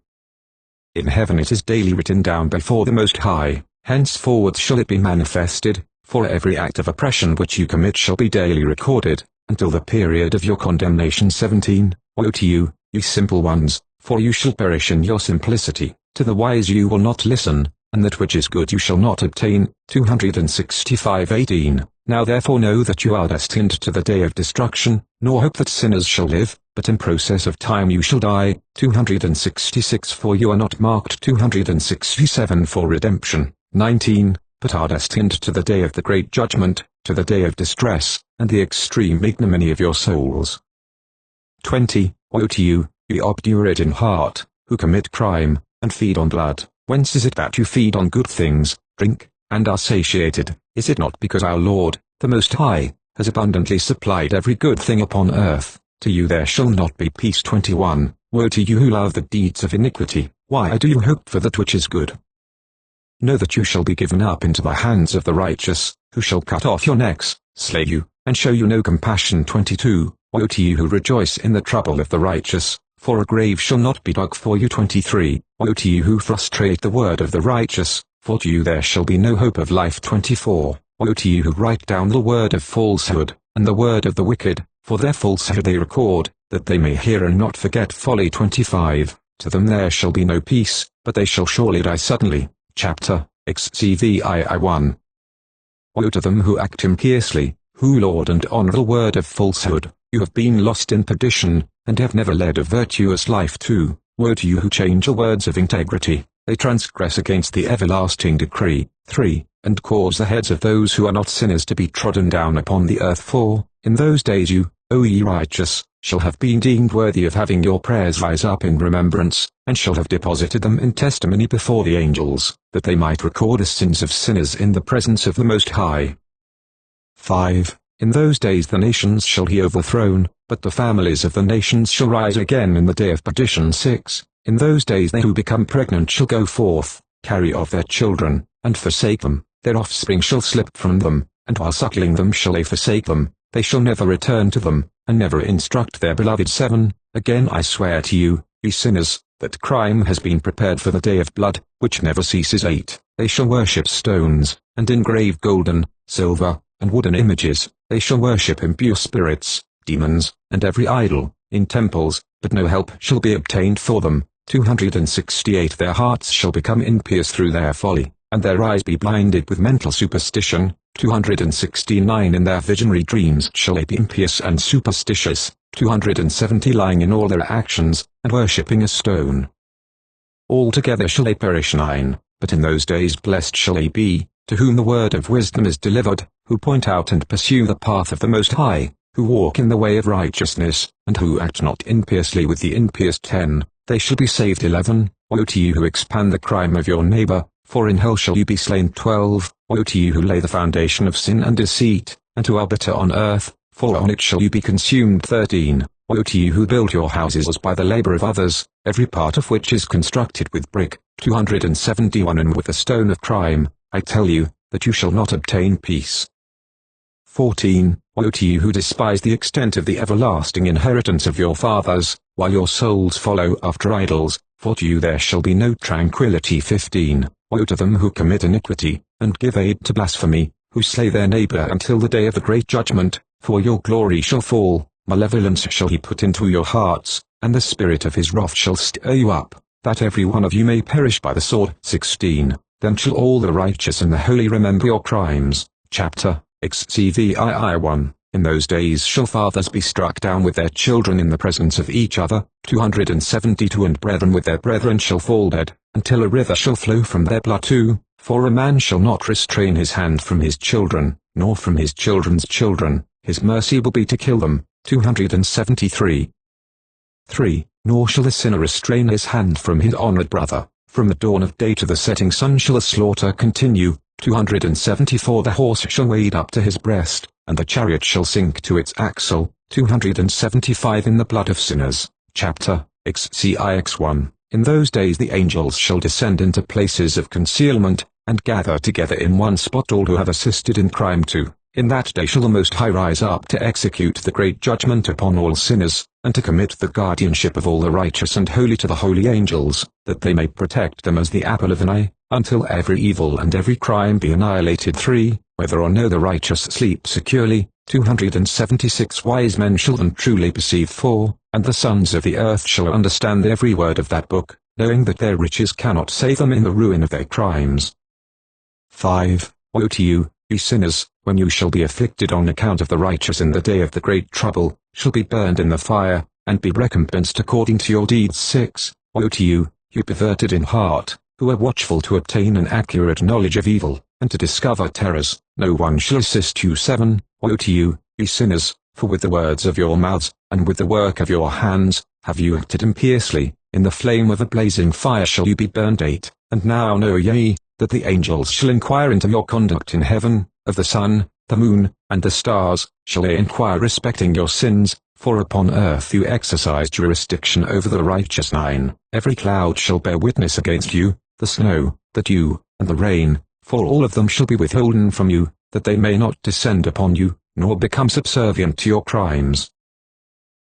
In heaven it is daily written down before the Most High, henceforward shall it be manifested, for every act of oppression which you commit shall be daily recorded, until the period of your condemnation. 17. Woe to you, ye simple ones, for you shall perish in your simplicity. To the wise you will not listen, and that which is good you shall not obtain. 265. 18. Now therefore know that you are destined to the day of destruction, nor hope that sinners shall live, but in process of time you shall die. 266. For you are not marked. 267. For redemption. 19. But are destined to the day of the great judgment, to the day of distress, and the extreme ignominy of your souls. 20. Woe to you, ye obdurate in heart, who commit crime, and feed on blood. Whence is it that you feed on good things, drink, and are satiated? Is it not because our Lord, the Most High, has abundantly supplied every good thing upon earth? To you there shall not be peace. 21. Woe to you who love the deeds of iniquity, why do you hope for that which is good? Know that you shall be given up into the hands of the righteous, who shall cut off your necks, slay you, and show you no compassion. 22. Woe to you who rejoice in the trouble of the righteous, for a grave shall not be dug for you. 23. Woe to you who frustrate the word of the righteous, for to you there shall be no hope of life. 24. Woe to you who write down the word of falsehood, and the word of the wicked, for their falsehood they record, that they may hear and not forget folly. 25. To them there shall be no peace, but they shall surely die suddenly. Chapter, excluded. 1. Woe to them who act impiously, who laud and honor the word of falsehood. You have been lost in perdition, and have never led a virtuous life. 2. Woe to you who change the words of integrity, they transgress against the everlasting decree. 3. And cause the heads of those who are not sinners to be trodden down upon the earth. 4. In those days you, O ye righteous, shall have been deemed worthy of having your prayers rise up in remembrance, and shall have deposited them in testimony before the angels, that they might record the sins of sinners in the presence of the Most High. 5. In those days the nations shall be overthrown, but the families of the nations shall rise again in the day of perdition. 6. In those days they who become pregnant shall go forth, carry off their children, and forsake them, their offspring shall slip from them, and while suckling them shall they forsake them, they shall never return to them, and never instruct their beloved. 7. Again I swear to you, ye sinners, that crime has been prepared for the day of blood, which never ceases. 8. They shall worship stones, and engrave golden, silver, and wooden images, they shall worship impure spirits, demons, and every idol, in temples, but no help shall be obtained for them. 268 Their hearts shall become impious through their folly, and their eyes be blinded with mental superstition. 269 In their visionary dreams shall they be impious and superstitious. 270 Lying in all their actions, and worshipping a stone. Altogether shall they perish. 9 But in those days blessed shall they be, to whom the word of wisdom is delivered, who point out and pursue the path of the Most High, who walk in the way of righteousness, and who act not impiously with the impious. 10 They shall be saved. 11 Woe to you who expand the crime of your neighbor, for in hell shall you be slain. 12 Woe to you who lay the foundation of sin and deceit, and who are bitter on earth, for on it shall you be consumed. 13 Woe to you who build your houses by the labor of others, every part of which is constructed with brick. 271 And with the stone of crime, I tell you, that you shall not obtain peace. 14 Woe to you who despise the extent of the everlasting inheritance of your fathers, while your souls follow after idols, for to you there shall be no tranquility. 15 Woe to them who commit iniquity, and give aid to blasphemy, who slay their neighbor until the day of the great judgment, for your glory shall fall, malevolence shall he put into your hearts, and the spirit of his wrath shall stir you up, that every one of you may perish by the sword. 16 Then shall all the righteous and the holy remember your crimes. Chapter, excluded. 1 In those days shall fathers be struck down with their children in the presence of each other. 272 And brethren with their brethren shall fall dead, until a river shall flow from their blood. 2 For a man shall not restrain his hand from his children, nor from his children's children, his mercy will be to kill them. 273 3 Nor shall the sinner restrain his hand from his honored brother, from the dawn of day to the setting sun shall the slaughter continue. 274 The horse shall wade up to his breast, and the chariot shall sink to its axle. 275 In the blood of sinners. Chapter, excluded. 1 In those days the angels shall descend into places of concealment, and gather together in one spot all who have assisted in crime. 2 In that day shall the Most High rise up to execute the great judgment upon all sinners, and to commit the guardianship of all the righteous and holy to the holy angels, that they may protect them as the apple of an eye, until every evil and every crime be annihilated. 3 Whether or no the righteous sleep securely. 276 Wise men shall then truly perceive. 4 And the sons of the earth shall understand every word of that book, knowing that their riches cannot save them in the ruin of their crimes. 5 Woe to you, ye sinners, when you shall be afflicted on account of the righteous in the day of the great trouble, shall be burned in the fire, and be recompensed according to your deeds. 6 Woe to you, you perverted in heart, who are watchful to obtain an accurate knowledge of evil, and to discover terrors, no one shall assist you. 7 Woe to you, ye sinners, for with the words of your mouths, and with the work of your hands, have you acted impiously, in the flame of a blazing fire shall you be burned. 8 And now know ye, that the angels shall inquire into your conduct in heaven, of the sun, the moon, and the stars, shall they inquire respecting your sins, for upon earth you exercise jurisdiction over the righteous. 9 Every cloud shall bear witness against you, the snow, the dew, and the rain, for all of them shall be withholden from you, that they may not descend upon you, nor become subservient to your crimes.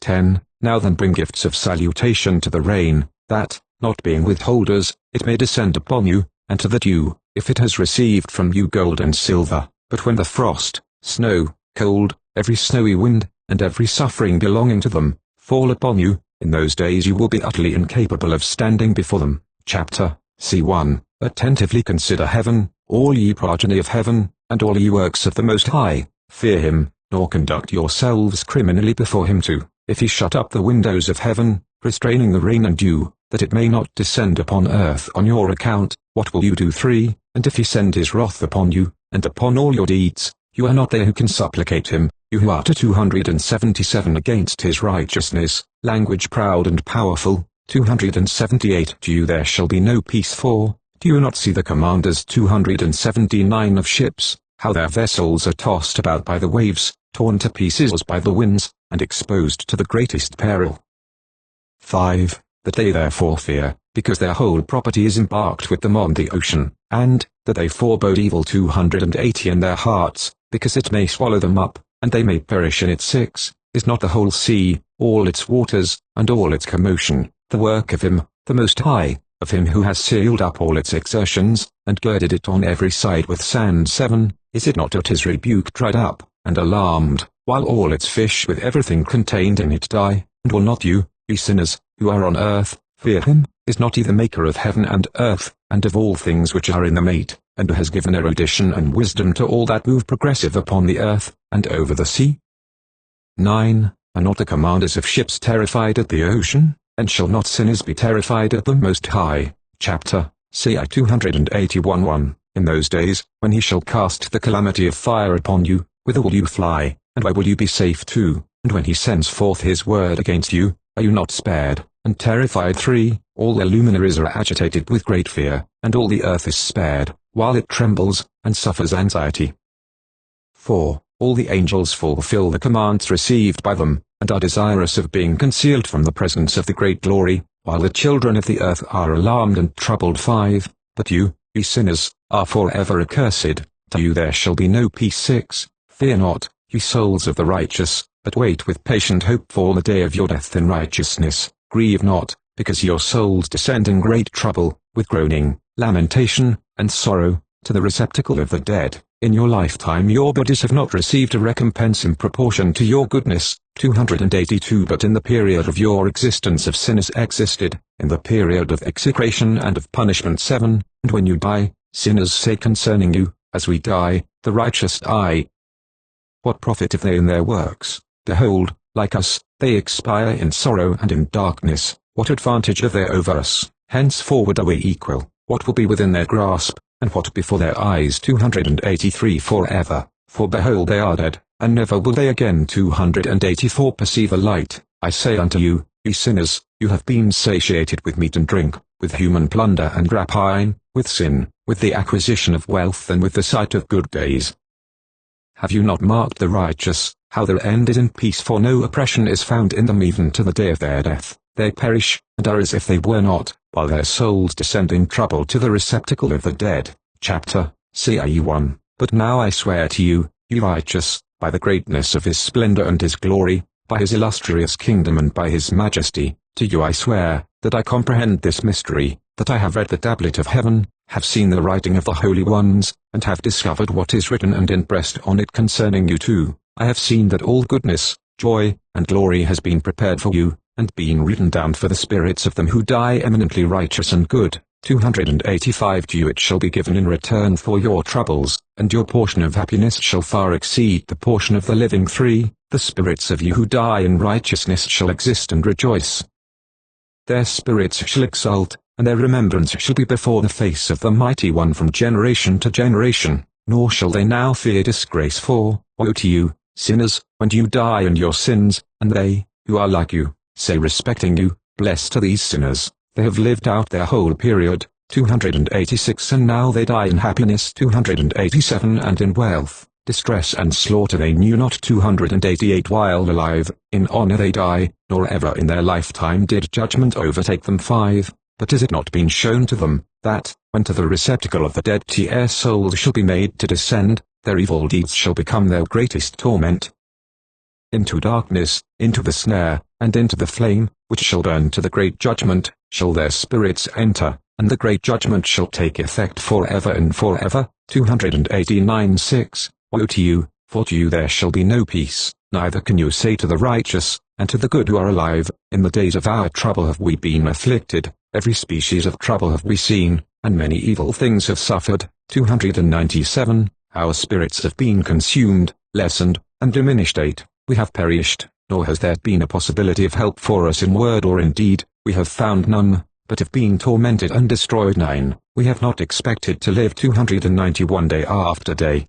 10 Now then bring gifts of salutation to the rain, that, not being withholders, it may descend upon you, and to the dew, if it has received from you gold and silver. But when the frost, snow, cold, every snowy wind, and every suffering belonging to them, fall upon you, in those days you will be utterly incapable of standing before them. Chapter C1. Attentively consider heaven, all ye progeny of heaven, and all ye works of the Most High. Fear him, nor conduct yourselves criminally before him too. If he shut up the windows of heaven, restraining the rain and dew, that it may not descend upon earth on your account, what will you do? 3. And if he send his wrath upon you, and upon all your deeds, you are not there who can supplicate him, you who utter 277 against his righteousness, language proud and powerful. 278 To you there shall be no peace. 4. Do you not see the commanders 279 of ships, how their vessels are tossed about by the waves, torn to pieces by the winds, and exposed to the greatest peril? 5. That they therefore fear, because their whole property is embarked with them on the ocean, and, that they forebode evil 280 in their hearts, because it may swallow them up, and they may perish in it. 6. Is not the whole sea, all its waters, and all its commotion, the work of him, the Most High, of him who has sealed up all its exertions, and girded it on every side with sand? 7. Is it not at his rebuke dried up, and alarmed, while all its fish with everything contained in it die? And will not you, ye sinners, who are on earth, fear him? Is not he the maker of heaven and earth, and of all things which are in them? 8. And who has given erudition and wisdom to all that move progressive upon the earth, and over the sea? 9. Are not the commanders of ships terrified at the ocean, and shall not sinners be terrified at the Most High? Chapter C. 281 1. In those days, when he shall cast the calamity of fire upon you, whither will you fly, and where will you be safe to? And when he sends forth his word against you, are you not spared, and terrified? 3. All the luminaries are agitated with great fear, and all the earth is spared, while it trembles, and suffers anxiety. 4. All the angels fulfill the commands received by them, and are desirous of being concealed from the presence of the great glory, while the children of the earth are alarmed and troubled. 5. But you, ye sinners, are forever accursed, to you there shall be no peace. 6. Fear not, ye souls of the righteous, but wait with patient hope for the day of your death in righteousness. Grieve not, because your souls descend in great trouble, with groaning, lamentation, and sorrow, to the receptacle of the dead. In your lifetime your bodies have not received a recompense in proportion to your goodness. 282 But in the period of your existence of sinners existed, in the period of execration and of punishment. 7. And when you die, sinners say concerning you, as we die, the righteous die. What profit if they in their works? Behold, like us, they expire in sorrow and in darkness. What advantage have they over us? Henceforward are we equal. What will be within their grasp, and what before their eyes? 283 Forever, for behold they are dead, and never will they again. 284 Perceive a light. I say unto you, ye sinners, you have been satiated with meat and drink, with human plunder and rapine, with sin, with the acquisition of wealth and with the sight of good days. Have you not marked the righteous, how their end is in peace, for no oppression is found in them even to the day of their death? They perish, and are as if they were not, while their souls descend in trouble to the receptacle of the dead. Chapter C.1. But now I swear to you, ye righteous, by the greatness of his splendor and his glory, by his illustrious kingdom and by his majesty, to you I swear, that I comprehend this mystery, that I have read the tablet of heaven, have seen the writing of the holy ones, and have discovered what is written and impressed on it concerning you too. I have seen that all goodness, joy, and glory has been prepared for you, and been written down for the spirits of them who die eminently righteous and good. 285 To you it shall be given in return for your troubles, and your portion of happiness shall far exceed the portion of the living. 3. The spirits of you who die in righteousness shall exist and rejoice. Their spirits shall exult, and their remembrance shall be before the face of the Mighty One from generation to generation, nor shall they now fear disgrace. 4. Woe to you, sinners, when you die in your sins, and they, who are like you, say respecting you, blessed are these sinners, they have lived out their whole period. 286 And now they die in happiness. 287 And in wealth, distress and slaughter they knew not. 288 While alive, in honor they die, nor ever in their lifetime did judgment overtake them. 5. But is it not been shown to them, that, when to the receptacle of the dead their souls shall be made to descend, their evil deeds shall become their greatest torment? into darkness, into the snare, and into the flame, which shall burn to the great judgment, shall their spirits enter, and the great judgment shall take effect forever and forever. 289:6. Woe to you, for to you there shall be no peace, neither can you say to the righteous, and to the good who are alive, in the days of our trouble have we been afflicted, every species of trouble have we seen, and many evil things have suffered. 297. Our spirits have been consumed, lessened, and diminished. 8. We have perished, nor has there been a possibility of help for us in word or in deed, we have found none, but have been tormented and destroyed. 9. We have not expected to live 291 day after day.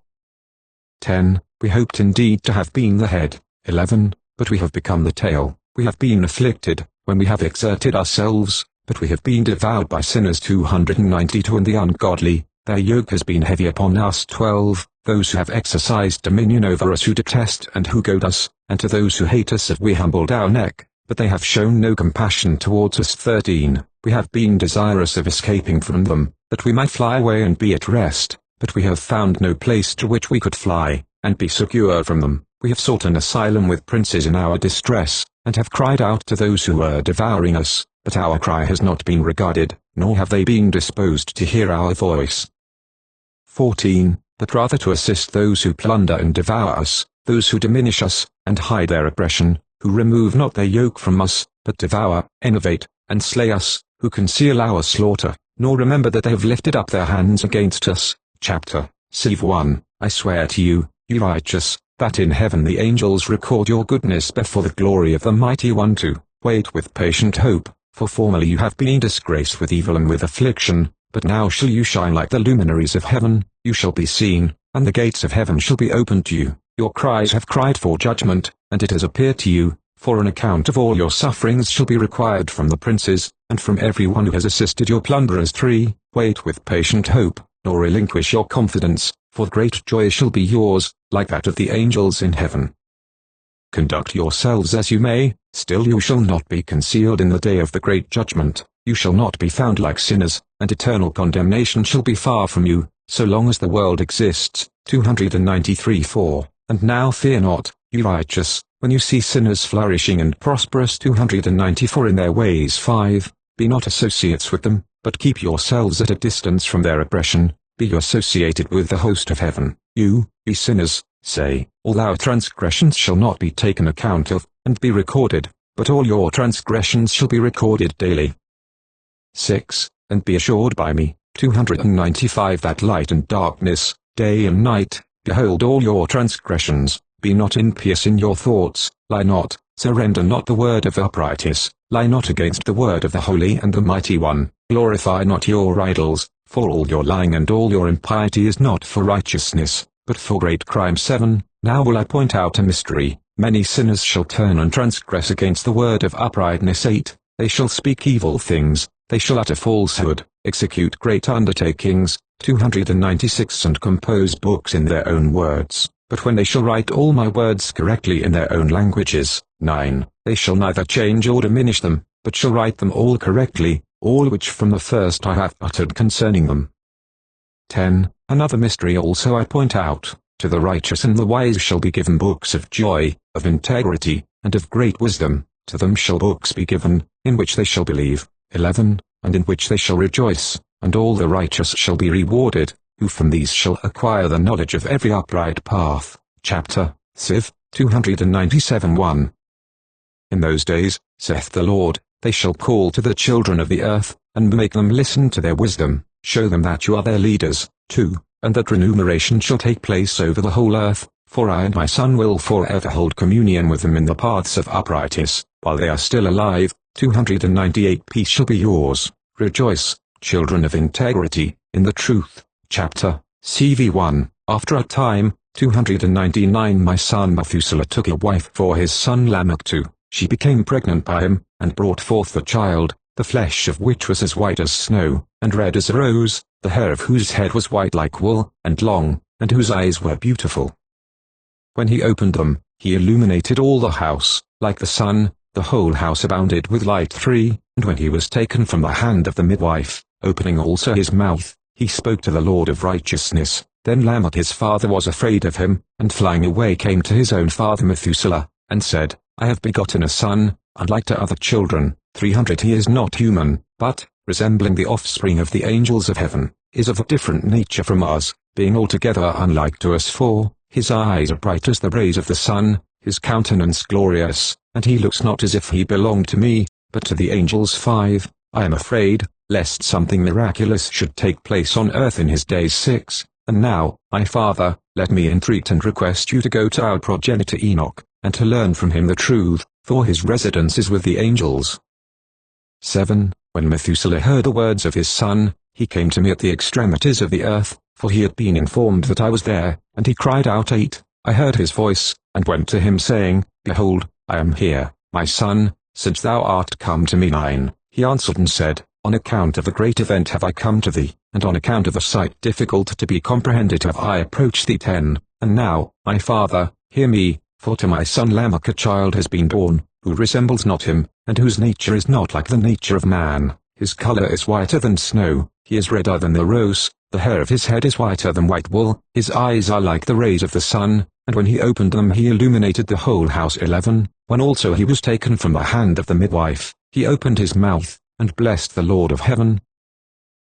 10. We hoped indeed to have been the head. 11. But we have become the tail. We have been afflicted, when we have exerted ourselves, but we have been devoured by sinners. 292. And the ungodly, their yoke has been heavy upon us. 12. Those who have exercised dominion over us, who detest and who goad us, and to those who hate us have we humbled our neck, but they have shown no compassion towards us. 13. We have been desirous of escaping from them, that we might fly away and be at rest, but we have found no place to which we could fly, and be secure from them. We have sought an asylum with princes in our distress, and have cried out to those who were devouring us, but our cry has not been regarded, nor have they been disposed to hear our voice. 14. But rather to assist those who plunder and devour us, those who diminish us, and hide their oppression, who remove not their yoke from us, but devour, enervate, and slay us, who conceal our slaughter, nor remember that they have lifted up their hands against us. Chapter Siv 1. I swear to you, you righteous, that in heaven the angels record your goodness before the glory of the Mighty One. 2. Wait with patient hope, for formerly you have been disgraced with evil and with affliction, but now shall you shine like the luminaries of heaven, you shall be seen, and the gates of heaven shall be opened to you. Your cries have cried for judgment, and it has appeared to you, for an account of all your sufferings shall be required from the princes, and from every one who has assisted your plunderers. 3. Wait with patient hope, nor relinquish your confidence, for great joy shall be yours, like that of the angels in heaven. Conduct yourselves as you may, still you shall not be concealed in the day of the great judgment, you shall not be found like sinners, and eternal condemnation shall be far from you, so long as the world exists. 293:4. And now fear not, you righteous, when you see sinners flourishing and prosperous. 294 in their ways. 5. Be not associates with them, but keep yourselves at a distance from their oppression, be you associated with the host of heaven. You, ye sinners, say, all our transgressions shall not be taken account of, and be recorded, but all your transgressions shall be recorded daily. 6. And be assured by me, 295 that light and darkness, day and night, behold all your transgressions, be not impious in your thoughts, lie not, surrender not the word of uprightness, lie not against the word of the Holy and the Mighty One, glorify not your idols, for all your lying and all your impiety is not for righteousness, but for great crime. 7. Now will I point out a mystery, many sinners shall turn and transgress against the word of uprightness. 8. They shall speak evil things, they shall utter falsehood, execute great undertakings. 296 And compose books in their own words, but when they shall write all my words correctly in their own languages. 9. They shall neither change or diminish them, but shall write them all correctly, all which from the first I have uttered concerning them. 10. Another mystery also I point out, to the righteous and the wise shall be given books of joy, of integrity, and of great wisdom, to them shall books be given, in which they shall believe. 11. And in which they shall rejoice, and all the righteous shall be rewarded, who from these shall acquire the knowledge of every upright path. Chapter Siv 297:1. In those days, saith the Lord, they shall call to the children of the earth, and make them listen to their wisdom, show them that you are their leaders. 2. And that remuneration shall take place over the whole earth, for I and my Son will forever hold communion with them in the paths of uprightness, while they are still alive. 298 Peace shall be yours, rejoice, children of integrity, in the truth. Chapter CV1. After a time, 299 My son Methuselah took a wife for his son Lamech. 2. She became pregnant by him, and brought forth a child, the flesh of which was as white as snow, and red as a rose, the hair of whose head was white like wool, and long, and whose eyes were beautiful. When he opened them, he illuminated all the house, like the sun, the whole house abounded with light. 3. And when he was taken from the hand of the midwife, opening also his mouth, he spoke to the Lord of righteousness. Then Lamech his father was afraid of him, and flying away came to his own father Methuselah, and said, I have begotten a son, unlike to other children. 300 He is not human, but, resembling the offspring of the angels of heaven, is of a different nature from us, being altogether unlike to us. 4 His eyes are bright as the rays of the sun, his countenance glorious, and he looks not as if he belonged to me, but to the angels. 5 I am afraid, lest something miraculous should take place on earth in his days. 6 And now, my Father, let me entreat and request you to go to our progenitor Enoch, and to learn from him the truth, for his residence is with the angels. 7 When Methuselah heard the words of his son, he came to me at the extremities of the earth, for he had been informed that I was there, and he cried out. 8 I heard his voice, and went to him saying, Behold, I am here, my son, since thou art come to me. 9 He answered and said, On account of a great event have I come to thee, and on account of a sight difficult to be comprehended have I approached thee. 10 And now, my Father, hear me, for to my son Lamech a child has been born, who resembles not him, and whose nature is not like the nature of man. His color is whiter than snow, he is redder than the rose, the hair of his head is whiter than white wool, his eyes are like the rays of the sun, and when he opened them he illuminated the whole house. 11 When also he was taken from the hand of the midwife, he opened his mouth, and blessed the Lord of heaven.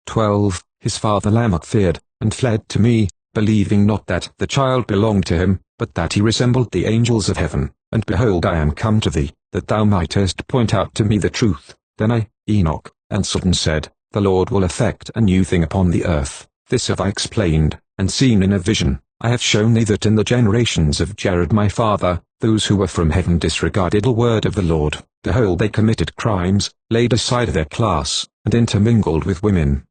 12 His father Lamech feared, and fled to me, believing not that the child belonged to him, but that he resembled the angels of heaven. And behold, I am come to thee, that thou mightest point out to me the truth. Then I, Enoch, answered and said, The Lord will effect a new thing upon the earth. This have I explained, and seen in a vision. I have shown thee that in the generations of Jared my father, those who were from heaven disregarded the word of the Lord. Behold, they committed crimes, laid aside their class, and intermingled with women.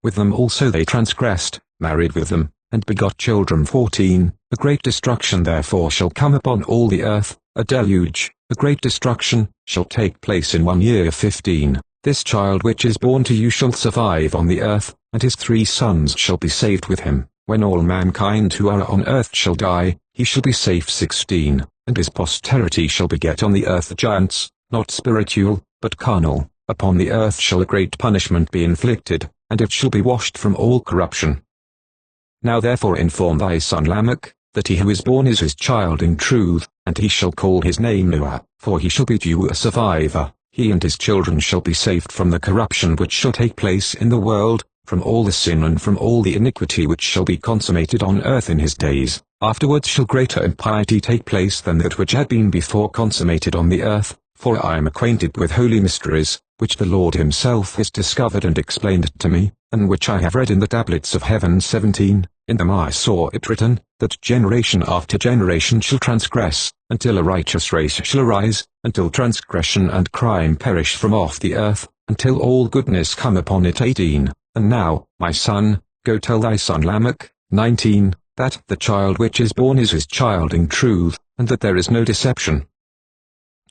With them also they transgressed, married with them, and begot children. 14 A great destruction therefore shall come upon all the earth, a deluge, a great destruction, shall take place in 1 year. 15 This child which is born to you shall survive on the earth, and his 3 sons shall be saved with him. When all mankind who are on earth shall die, he shall be safe. 16 And his posterity shall beget on the earth giants, not spiritual, but carnal. Upon the earth shall a great punishment be inflicted, and it shall be washed from all corruption. Now therefore inform thy son Lamech, that he who is born is his child in truth, and he shall call his name Noah, for he shall be to you a survivor. He and his children shall be saved from the corruption which shall take place in the world, from all the sin and from all the iniquity which shall be consummated on earth in his days. Afterwards shall greater impiety take place than that which had been before consummated on the earth, for I am acquainted with holy mysteries, which the Lord himself has discovered and explained to me, and which I have read in the tablets of heaven. 17 In them I saw it written, that generation after generation shall transgress, until a righteous race shall arise, until transgression and crime perish from off the earth, until all goodness come upon it. 18 And now, my son, go tell thy son Lamech. 19 That the child which is born is his child in truth, and that there is no deception.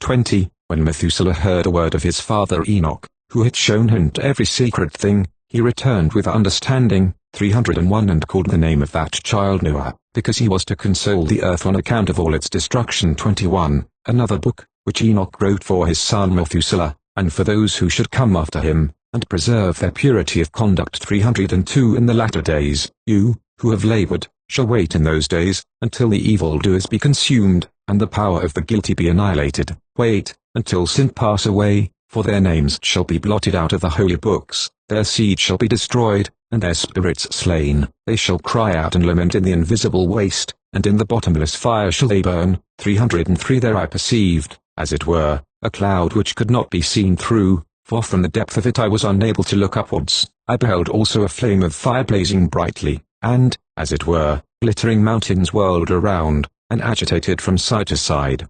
20 When Methuselah heard a word of his father Enoch, who had shown him to every secret thing, he returned with understanding. 301 And called the name of that child Noah, because he was to console the earth on account of all its destruction. 21 Another book, which Enoch wrote for his son Methuselah, and for those who should come after him, and preserve their purity of conduct. 302 In the latter days, you, who have labored, shall wait in those days, until the evildoers be consumed, and the power of the guilty be annihilated. Wait, until sin pass away, for their names shall be blotted out of the holy books, their seed shall be destroyed, and their spirits slain. They shall cry out and lament in the invisible waste, and in the bottomless fire shall they burn. 303 There I perceived, as it were, a cloud which could not be seen through, for from the depth of it I was unable to look upwards. I beheld also a flame of fire blazing brightly, and, as it were, glittering mountains whirled around, and agitated from side to side.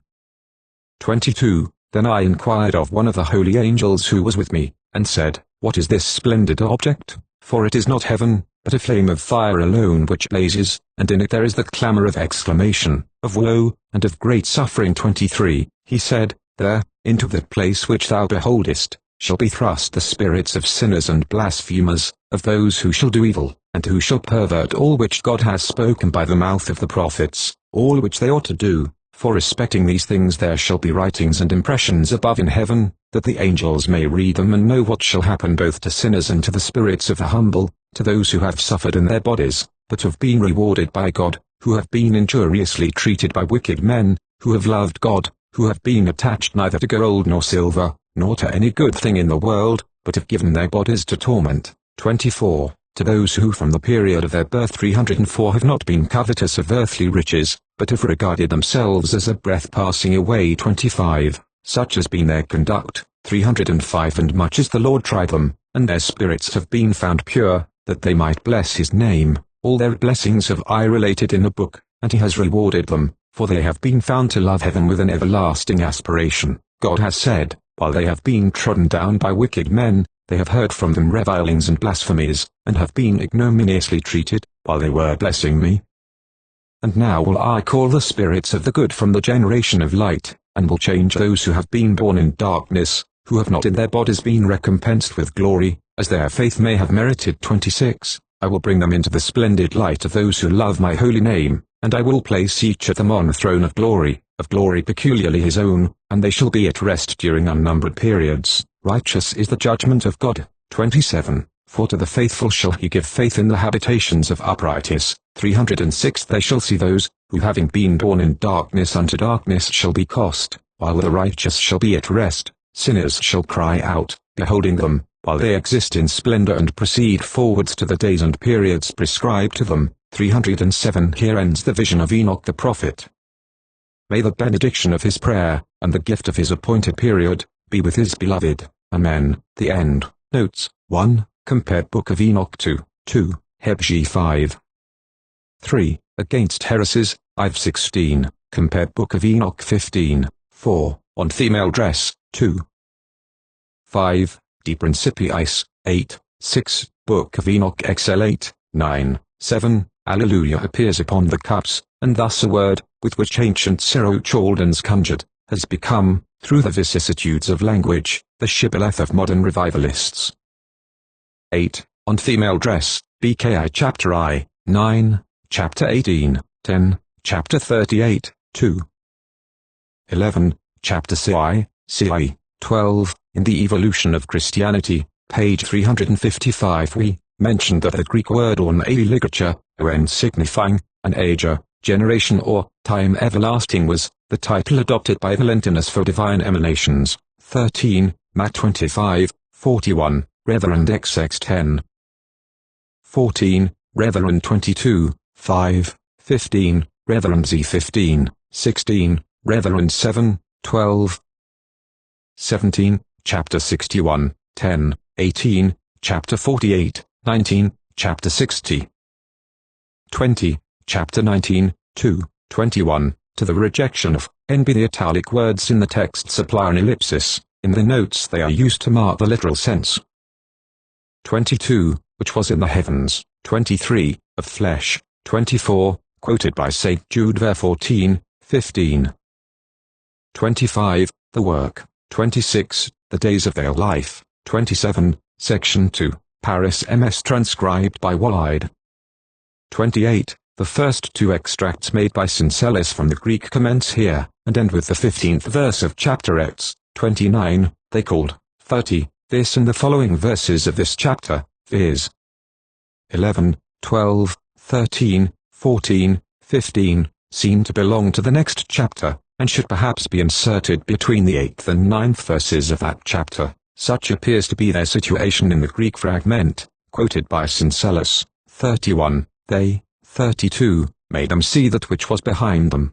22 Then I inquired of one of the holy angels who was with me, and said, What is this splendid object? For it is not heaven, but a flame of fire alone which blazes, and in it there is the clamor of exclamation, of woe, and of great suffering. 23 He said, There, into that place which thou beholdest, shall be thrust the spirits of sinners and blasphemers, of those who shall do evil, and who shall pervert all which God has spoken by the mouth of the prophets, all which they ought to do. For respecting these things there shall be writings and impressions above in heaven, that the angels may read them and know what shall happen both to sinners and to the spirits of the humble, to those who have suffered in their bodies, but have been rewarded by God, who have been injuriously treated by wicked men, who have loved God, who have been attached neither to gold nor silver, nor to any good thing in the world, but have given their bodies to torment. 24. To those who from the period of their birth 304 have not been covetous of earthly riches, but have regarded themselves as a breath passing away. 25. Such has been their conduct. 305. And much as the Lord tried them, and their spirits have been found pure, that they might bless his name, all their blessings have I related in a book, and he has rewarded them, for they have been found to love heaven with an everlasting aspiration. God has said, while they have been trodden down by wicked men, they have heard from them revilings and blasphemies, and have been ignominiously treated, while they were blessing me. And now will I call the spirits of the good from the generation of light, and will change those who have been born in darkness, who have not in their bodies been recompensed with glory, as their faith may have merited. 26. I will bring them into the splendid light of those who love my holy name, and I will place each of them on a throne of glory peculiarly his own, and they shall be at rest during unnumbered periods. Righteous is the judgment of God. 27. For to the faithful shall he give faith in the habitations of uprightness. 306. They shall see those, who having been born in darkness unto darkness shall be cast, while the righteous shall be at rest. Sinners shall cry out, beholding them, while they exist in splendor and proceed forwards to the days and periods prescribed to them. 307. Here ends the vision of Enoch the prophet. May the benediction of his prayer, and the gift of his appointed period, be with his beloved. Amen. The end. Notes. 1. Compare Book of Enoch 2. 2. Hebg 5. 3. Against heresies, Iv 16. Compare Book of Enoch 15. 4. On female dress, 2. 5. De Principiis, 8. 6. Book of Enoch XL 8. 9. 7. Alleluia appears upon the cups, and thus a word, with which ancient Syro-Chaldans conjured, has become, through the vicissitudes of language, the shibboleth of modern revivalists. 8. On female dress, BKI Chapter I, 9, Chapter 18, 10, Chapter 38, 2. 11. Chapter CI, 12, in the Evolution of Christianity, page 355 we mentioned that the Greek word orn ligature, on signifying, an age, generation or, time everlasting was, the title adopted by Valentinus for divine emanations. 13, Matt 25, 41, Reverend XX 10. 14, Reverend 22, 5, 15, Reverend Z 15, 16, Reverend 7, 12. 17, Chapter 61, 10, 18, Chapter 48, 19, Chapter 60. 20, Chapter 19, 2, 21, to the rejection of, NB. The italic words in the text supply an ellipsis, in the notes they are used to mark the literal sense. 22, which was in the heavens. 23, of flesh. 24, quoted by St. Jude ver 14, 15. 25, the work. 26, the days of their life. 27, section 2, Paris MS transcribed by Wallide. 28, the first two extracts made by Syncellus from the Greek commence here, and end with the 15th verse of chapter X. 29, they called, 30, this and the following verses of this chapter, viz. 11, 12, 13, 14, 15, seem to belong to the next chapter, and should perhaps be inserted between the 8th and 9th verses of that chapter. Such appears to be their situation in the Greek fragment, quoted by Syncellus. 31, they, 32, made them see that which was behind them.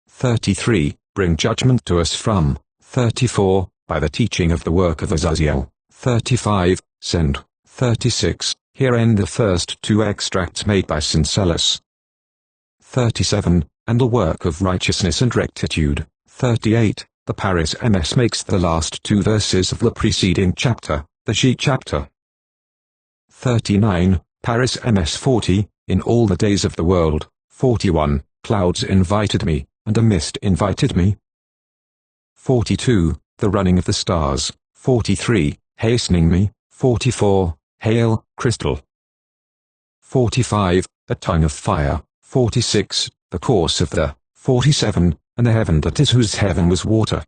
33, bring judgment to us from. 34, by the teaching of the work of Azaziel. 35, send. 36, here end the first two extracts made by Syncellus. 37, and the work of righteousness and rectitude. 38, the Paris MS makes the last two verses of the preceding chapter, the G chapter. 39, Paris MS 40, in all the days of the world. 41, clouds invited me, and a mist invited me. 42, the running of the stars. 43, hastening me. 44, hail, crystal. 45, a tongue of fire. 46, the course of the. 47, and the heaven that is whose heaven was water.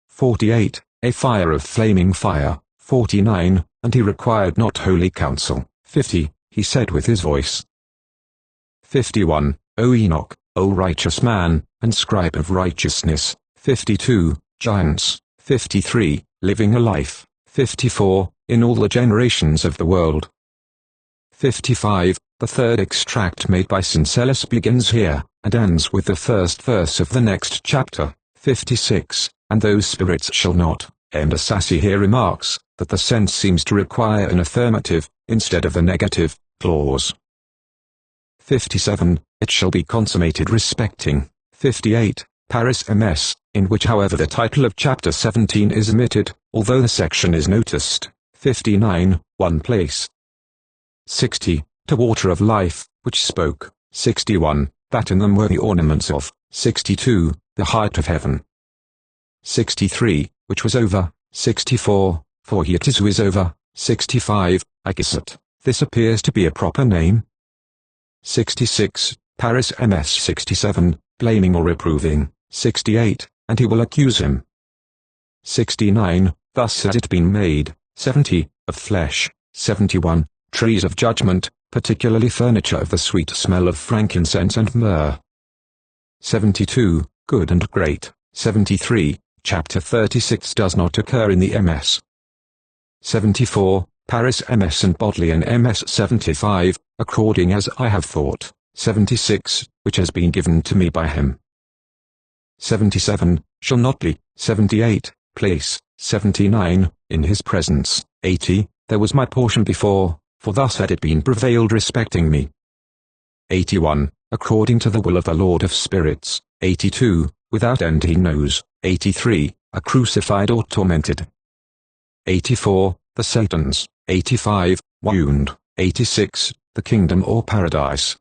48, a fire of flaming fire. 49, and he required not holy counsel. 50, he said with his voice. 51, O Enoch, O righteous man, and scribe of righteousness. 52. Giants. 53. Living a life. 54. In all the generations of the world. 55. The third extract made by Syncellus begins here, and ends with the first verse of the next chapter. 56. And those spirits shall not. And Assassi here remarks, that the sense seems to require an affirmative, instead of a negative, clause. 57. It shall be consummated respecting. 58. Paris MS, in which however the title of chapter 17 is omitted, although the section is noticed. 59. One place. 60. To water of life, which spoke. 61. That in them were the ornaments of. 62. The height of heaven. 63. Which was over. 64. For he it is who is over. 65. Igisat. This appears to be a proper name. 66. Paris MS. 67. Blaming or reproving. 68. And he will accuse him. 69. Thus had it been made. 70. Of flesh. 71. Trees of judgment, particularly furniture of the sweet smell of frankincense and myrrh. 72. Good and great. 73. Chapter 36 does not occur in the MS. 74. Paris MS and Bodleian MS. 75. According as I have thought. 76. Which has been given to me by him. 77. Shall not be. 78. Place. 79. In his presence. 80. There was my portion before, for thus had it been prevailed respecting me. 81. According to the will of the Lord of spirits. 82. Without end he knows. 83. A crucified or tormented. 84. The Satans. 85. Wound. 86. The kingdom or paradise.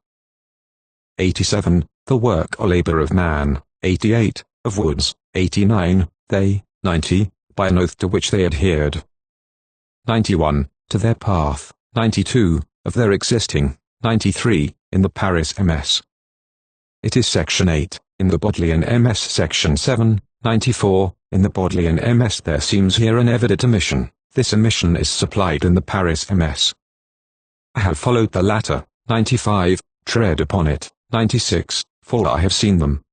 87. The work or labor of man. 88. Of woods. 89. They. 90. By an oath to which they adhered. 91. To their path. 92. Of their existing. 93. In the Paris MS. It is section 8, in the Bodleian MS section 7, 94, in the Bodleian MS there seems here an evident omission. This omission is supplied in the Paris MS. I have followed the latter. 95. Tread upon it. 96. For I have seen them.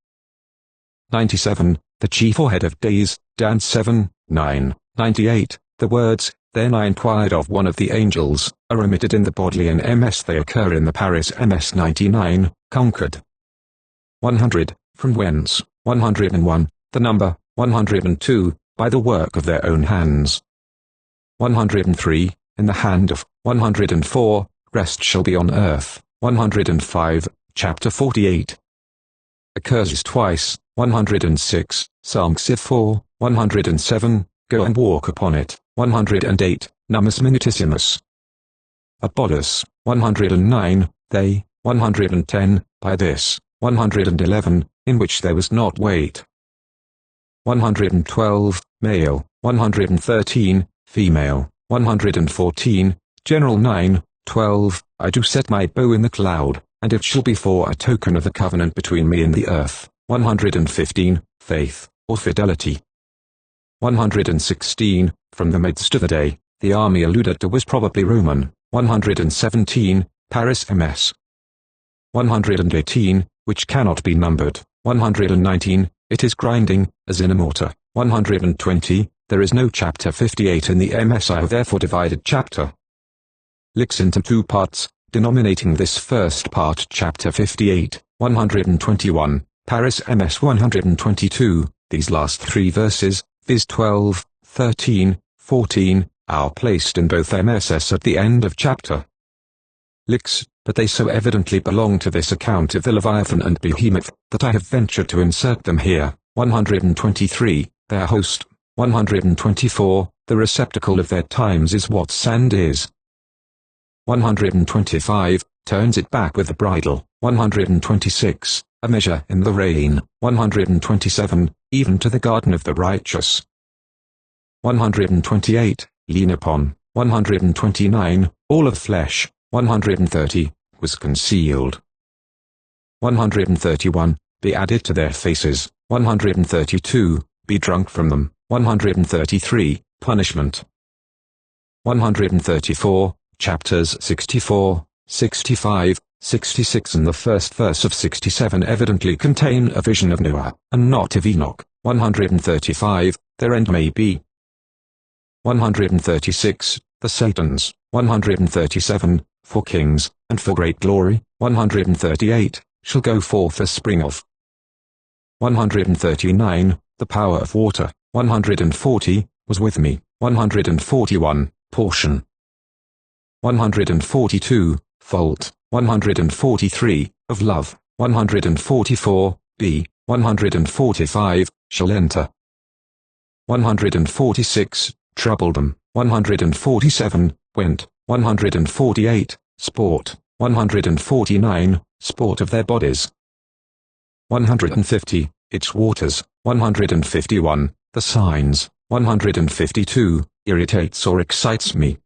97. The chief or head of days. Dan 7, 9. 98. The words, then I inquired of one of the angels, are omitted in the Bodleian MS. They occur in the Paris MS. 99. Conquered. 100. From whence. 101. The number. 102. By the work of their own hands. 103. In the hand of. 104. Rest shall be on earth. 105. Chapter 48. Occurs twice. 106. Psalm 4. 107. Go and walk upon it. 108. Nummus minutissimus. Apollos. 109. They. 110. By this. 111. In which there was not weight. 112. Male. 113. Female. 114. General 9. 12. I do set my bow in the cloud, and it shall be for a token of the covenant between me and the earth. 115. Faith, or fidelity. 116. From the midst of the day, the army alluded to was probably Roman. 117. Paris MS. 118. Which cannot be numbered. 119. It is grinding, as in a mortar. 120. There is no chapter 58 in the MS. I have therefore divided chapter Lix into two parts, denominating this first part chapter 58. 121. Paris MS. 122. These last three verses, viz. 12, 13, 14, are placed in both MSS at the end of chapter Lix, but they so evidently belong to this account of the Leviathan and Behemoth, that I have ventured to insert them here. 123. Their host. 124. The receptacle of their times is what sand is. 125. Turns it back with the bridle. 126. A measure in the rain. 127. Even to the garden of the righteous. 128. Lean upon. 129. All of flesh. 130. Was concealed. 131. Be added to their faces. 132. Be drunk from them. 133. Punishment. 134. Chapters 64, 65, 66 and the first verse of 67 evidently contain a vision of Noah, and not of Enoch. 135, their end may be. 136, the Satans. 137, for kings, and for great glory. 138, shall go forth as spring of. 139, the power of water. 140, was with me. 141, portion. 142, fault. 143, of love. 144, be. 145, shall enter. 146, troubled them. 147, went. 148, sport. 149, sport of their bodies. 150, its waters. 151, the signs. 152, irritates or excites me.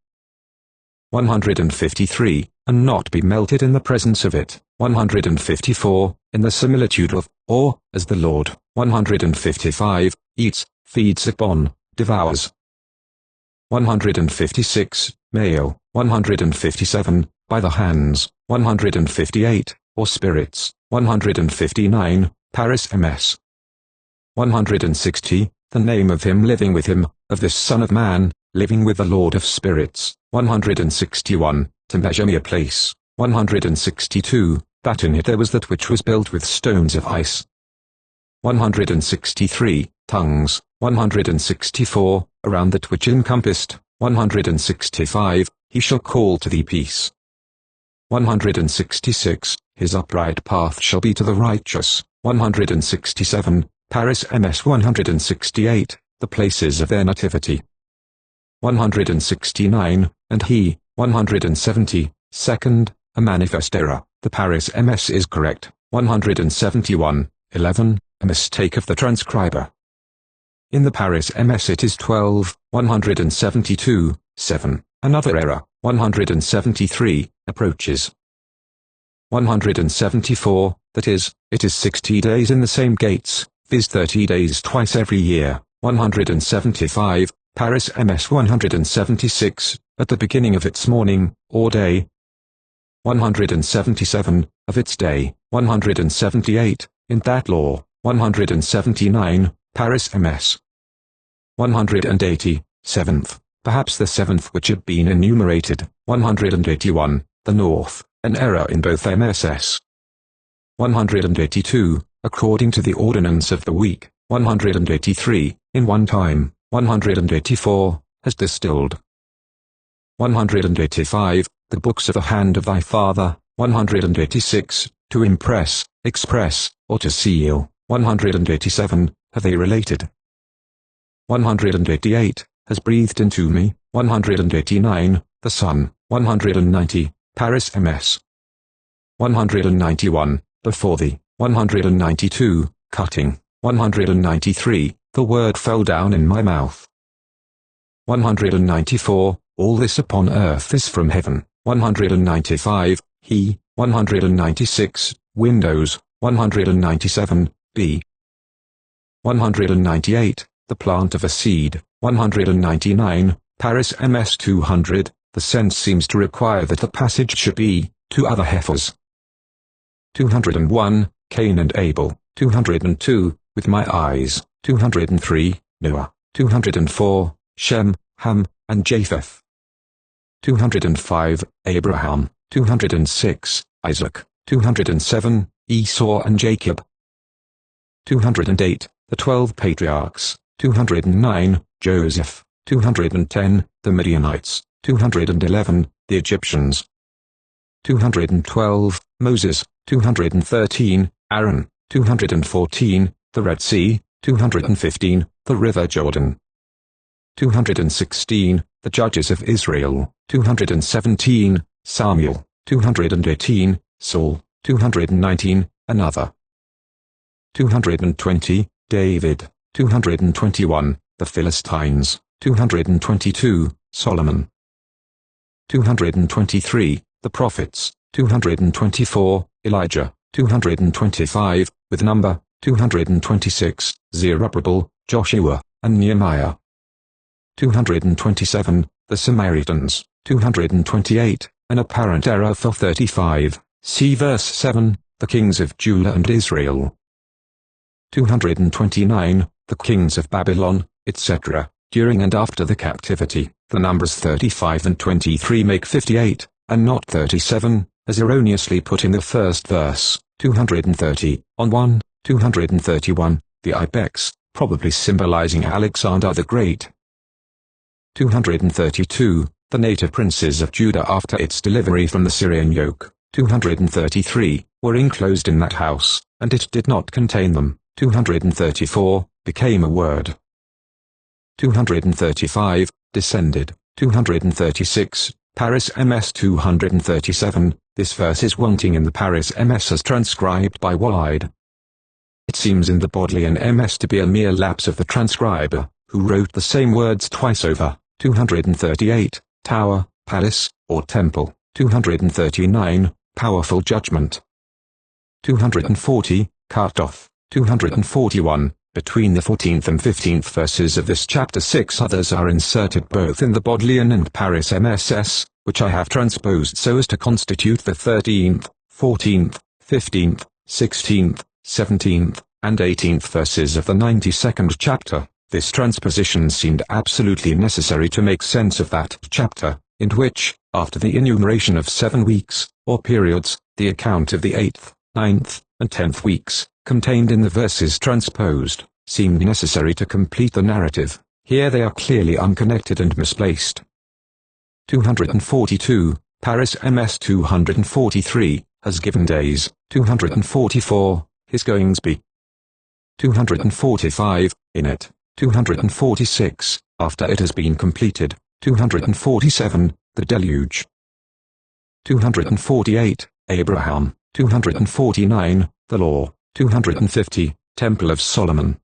153, and not be melted in the presence of it. 154, in the similitude of, or, as the Lord. 155, eats, feeds upon, devours. 156, male. 157, by the hands. 158, or spirits. 159, Paris MS. 160, the name of him living with him, of this Son of Man, living with the Lord of spirits. 161, to measure me a place. 162, that in it there was that which was built with stones of ice. 163, tongues. 164, around that which encompassed. 165, he shall call to thee peace. 166, his upright path shall be to the righteous. 167, Paris MS. 168, the places of their nativity. 169, and he. 170, second, a manifest error. The Paris MS is correct. 171, 11, a mistake of the transcriber. In the Paris MS it is 12, 172, 7, another error. 173, approaches. 174, that is, it is 60 days in the same gates, viz. 30 days twice every year. 175, Paris MS. 176, at the beginning of its morning, or day. 177, of its day. 178, in that law. 179, Paris MS. 180, seventh, perhaps the seventh which had been enumerated. 181, the north, an error in both MSS. 182, according to the ordinance of the week. 183, in one time. 184, has distilled. 185, the books of the hand of thy father. 186, to impress, express, or to seal. 187, have they related. 188, has breathed into me. 189, the Son. 190, Paris MS. 191, before thee. 192, cutting. 193, the word fell down in my mouth. 194, all this upon earth is from heaven. 195, he. 196, windows. 197, B. 198, the plant of a seed. 199, Paris MS. 200, the sense seems to require that the passage should be, to other heifers. 201, Cain and Abel. 202, with my eyes. 203, Noah. 204, Shem, Ham, and Japheth. 205, Abraham. 206, Isaac. 207, Esau and Jacob. 208, the 12 patriarchs. 209, Joseph. 210, the Midianites. 211, the Egyptians. 212, Moses. 213, Aaron. 214, the Red Sea. 215, the River Jordan. 216, the Judges of Israel. 217, Samuel. 218, Saul. 219, another. 220, David. 221, the Philistines. 222, Solomon. 223, the prophets. 224, Elijah. 225, with number. 226, Zerubbabel, Joshua, and Nehemiah. 227, the Samaritans. 228, an apparent error for 35, See verse 7, the kings of Judah and Israel. 229, the kings of Babylon, etc., during and after the captivity. The numbers 35 and 23 make 58, and not 37, as erroneously put in the first verse. 230, on 1, 231, the ibex, probably symbolizing Alexander the Great. 232, the native princes of Judah after its delivery from the Syrian yoke. 233, were enclosed in that house, and it did not contain them. 234, became a word. 235, descended. 236, Paris MS. 237, this verse is wanting in the Paris MS as transcribed by Wide. It seems in the Bodleian MS to be a mere lapse of the transcriber, who wrote the same words twice over. 238, tower, palace, or temple. 239, powerful judgment. 240, cut off. 241, between the 14th and 15th verses of this chapter 6 others are inserted both in the Bodleian and Paris MSS, which I have transposed so as to constitute the 13th, 14th, 15th, 16th, 17th, and 18th verses of the 92nd chapter. This transposition seemed absolutely necessary to make sense of that chapter, in which, after the enumeration of 7 weeks, or periods, the account of the 8th, 9th, and 10th weeks, contained in the verses transposed, seemed necessary to complete the narrative. Here they are clearly unconnected and misplaced. 242, Paris MS. 243, has given days. 244, his goings be. 245, in it. 246, after it has been completed. 247, the deluge. 248, Abraham. 249, the law. 250, Temple of Solomon.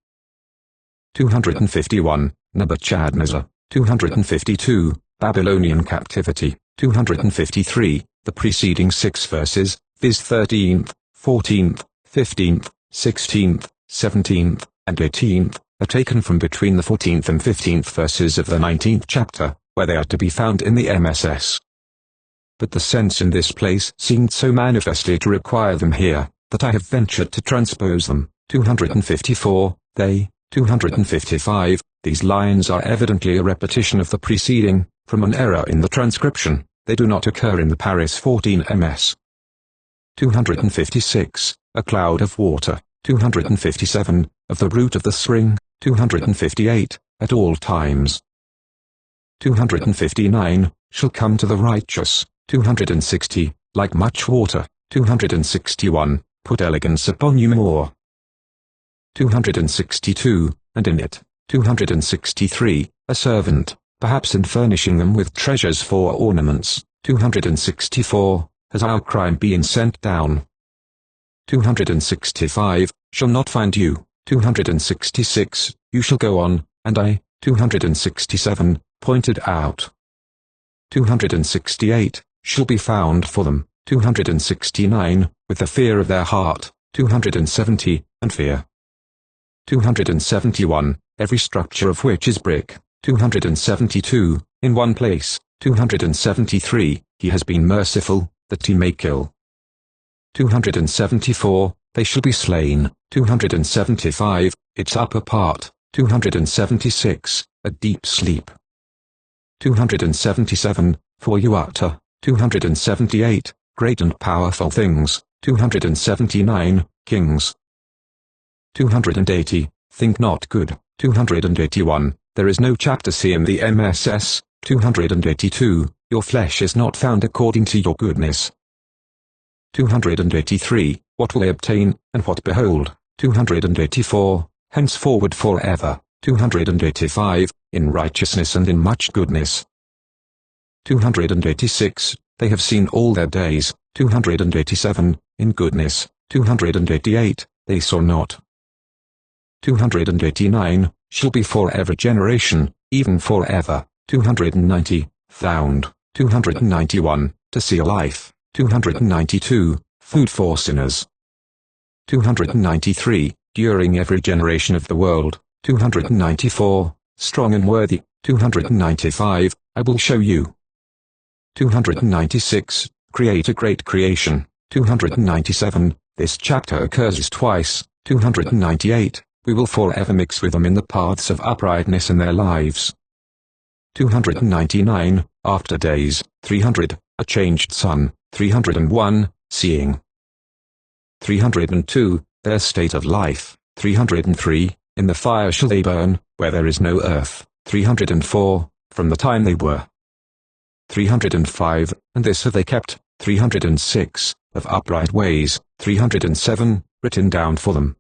251, Nebuchadnezzar. 252, Babylonian captivity. 253, the preceding 6 verses, viz. 13th, 14th, 15th, 16th, 17th, and 18th, are taken from between the 14th and 15th verses of the 19th chapter, where they are to be found in the MSS. But the sense in this place seemed so manifestly to require them here, that I have ventured to transpose them. 254, they. 255, these lines are evidently a repetition of the preceding, from an error in the transcription, they do not occur in the Paris 14 MS. 256, a cloud of water. 257, of the root of the spring. 258, at all times. 259, shall come to the righteous. 260, like much water. 261, put elegance upon you more. 262, and in it. 263, a servant, perhaps in furnishing them with treasures for ornaments. 264, has our crime been sent down. 265, shall not find you. 266, you shall go on, and I. 267, pointed out. 268, shall be found for them. 269, with the fear of their heart. 270, and fear. 271, every structure of which is brick. 272, in one place. 273, he has been merciful, that he may kill. 274, they shall be slain. 275, its upper part. 276, a deep sleep. 277, for you utter. 278, great and powerful things. 279, kings. 280, think not good. 281, there is no chapter C in the MSS. 282, your flesh is not found according to your goodness. 283, what will they obtain, and what behold? 284, henceforward forever. 285, in righteousness and in much goodness. 286, they have seen all their days. 287, in goodness. 288, they saw not. 289, shall be forever generation, even forever. 290, found. 291, to see life. 292, food for sinners. 293, during every generation of the world. 294, strong and worthy. 295, I will show you. 296, create a great creation. 297, this chapter occurs twice. 298, we will forever mix with them in the paths of uprightness in their lives. 299, after days. 300, a changed sun. 301, seeing. 302, their state of life. 303, in the fire shall they burn, where there is no earth. 304, from the time they were. 305, and this have they kept. 306, of upright ways. 307, written down for them.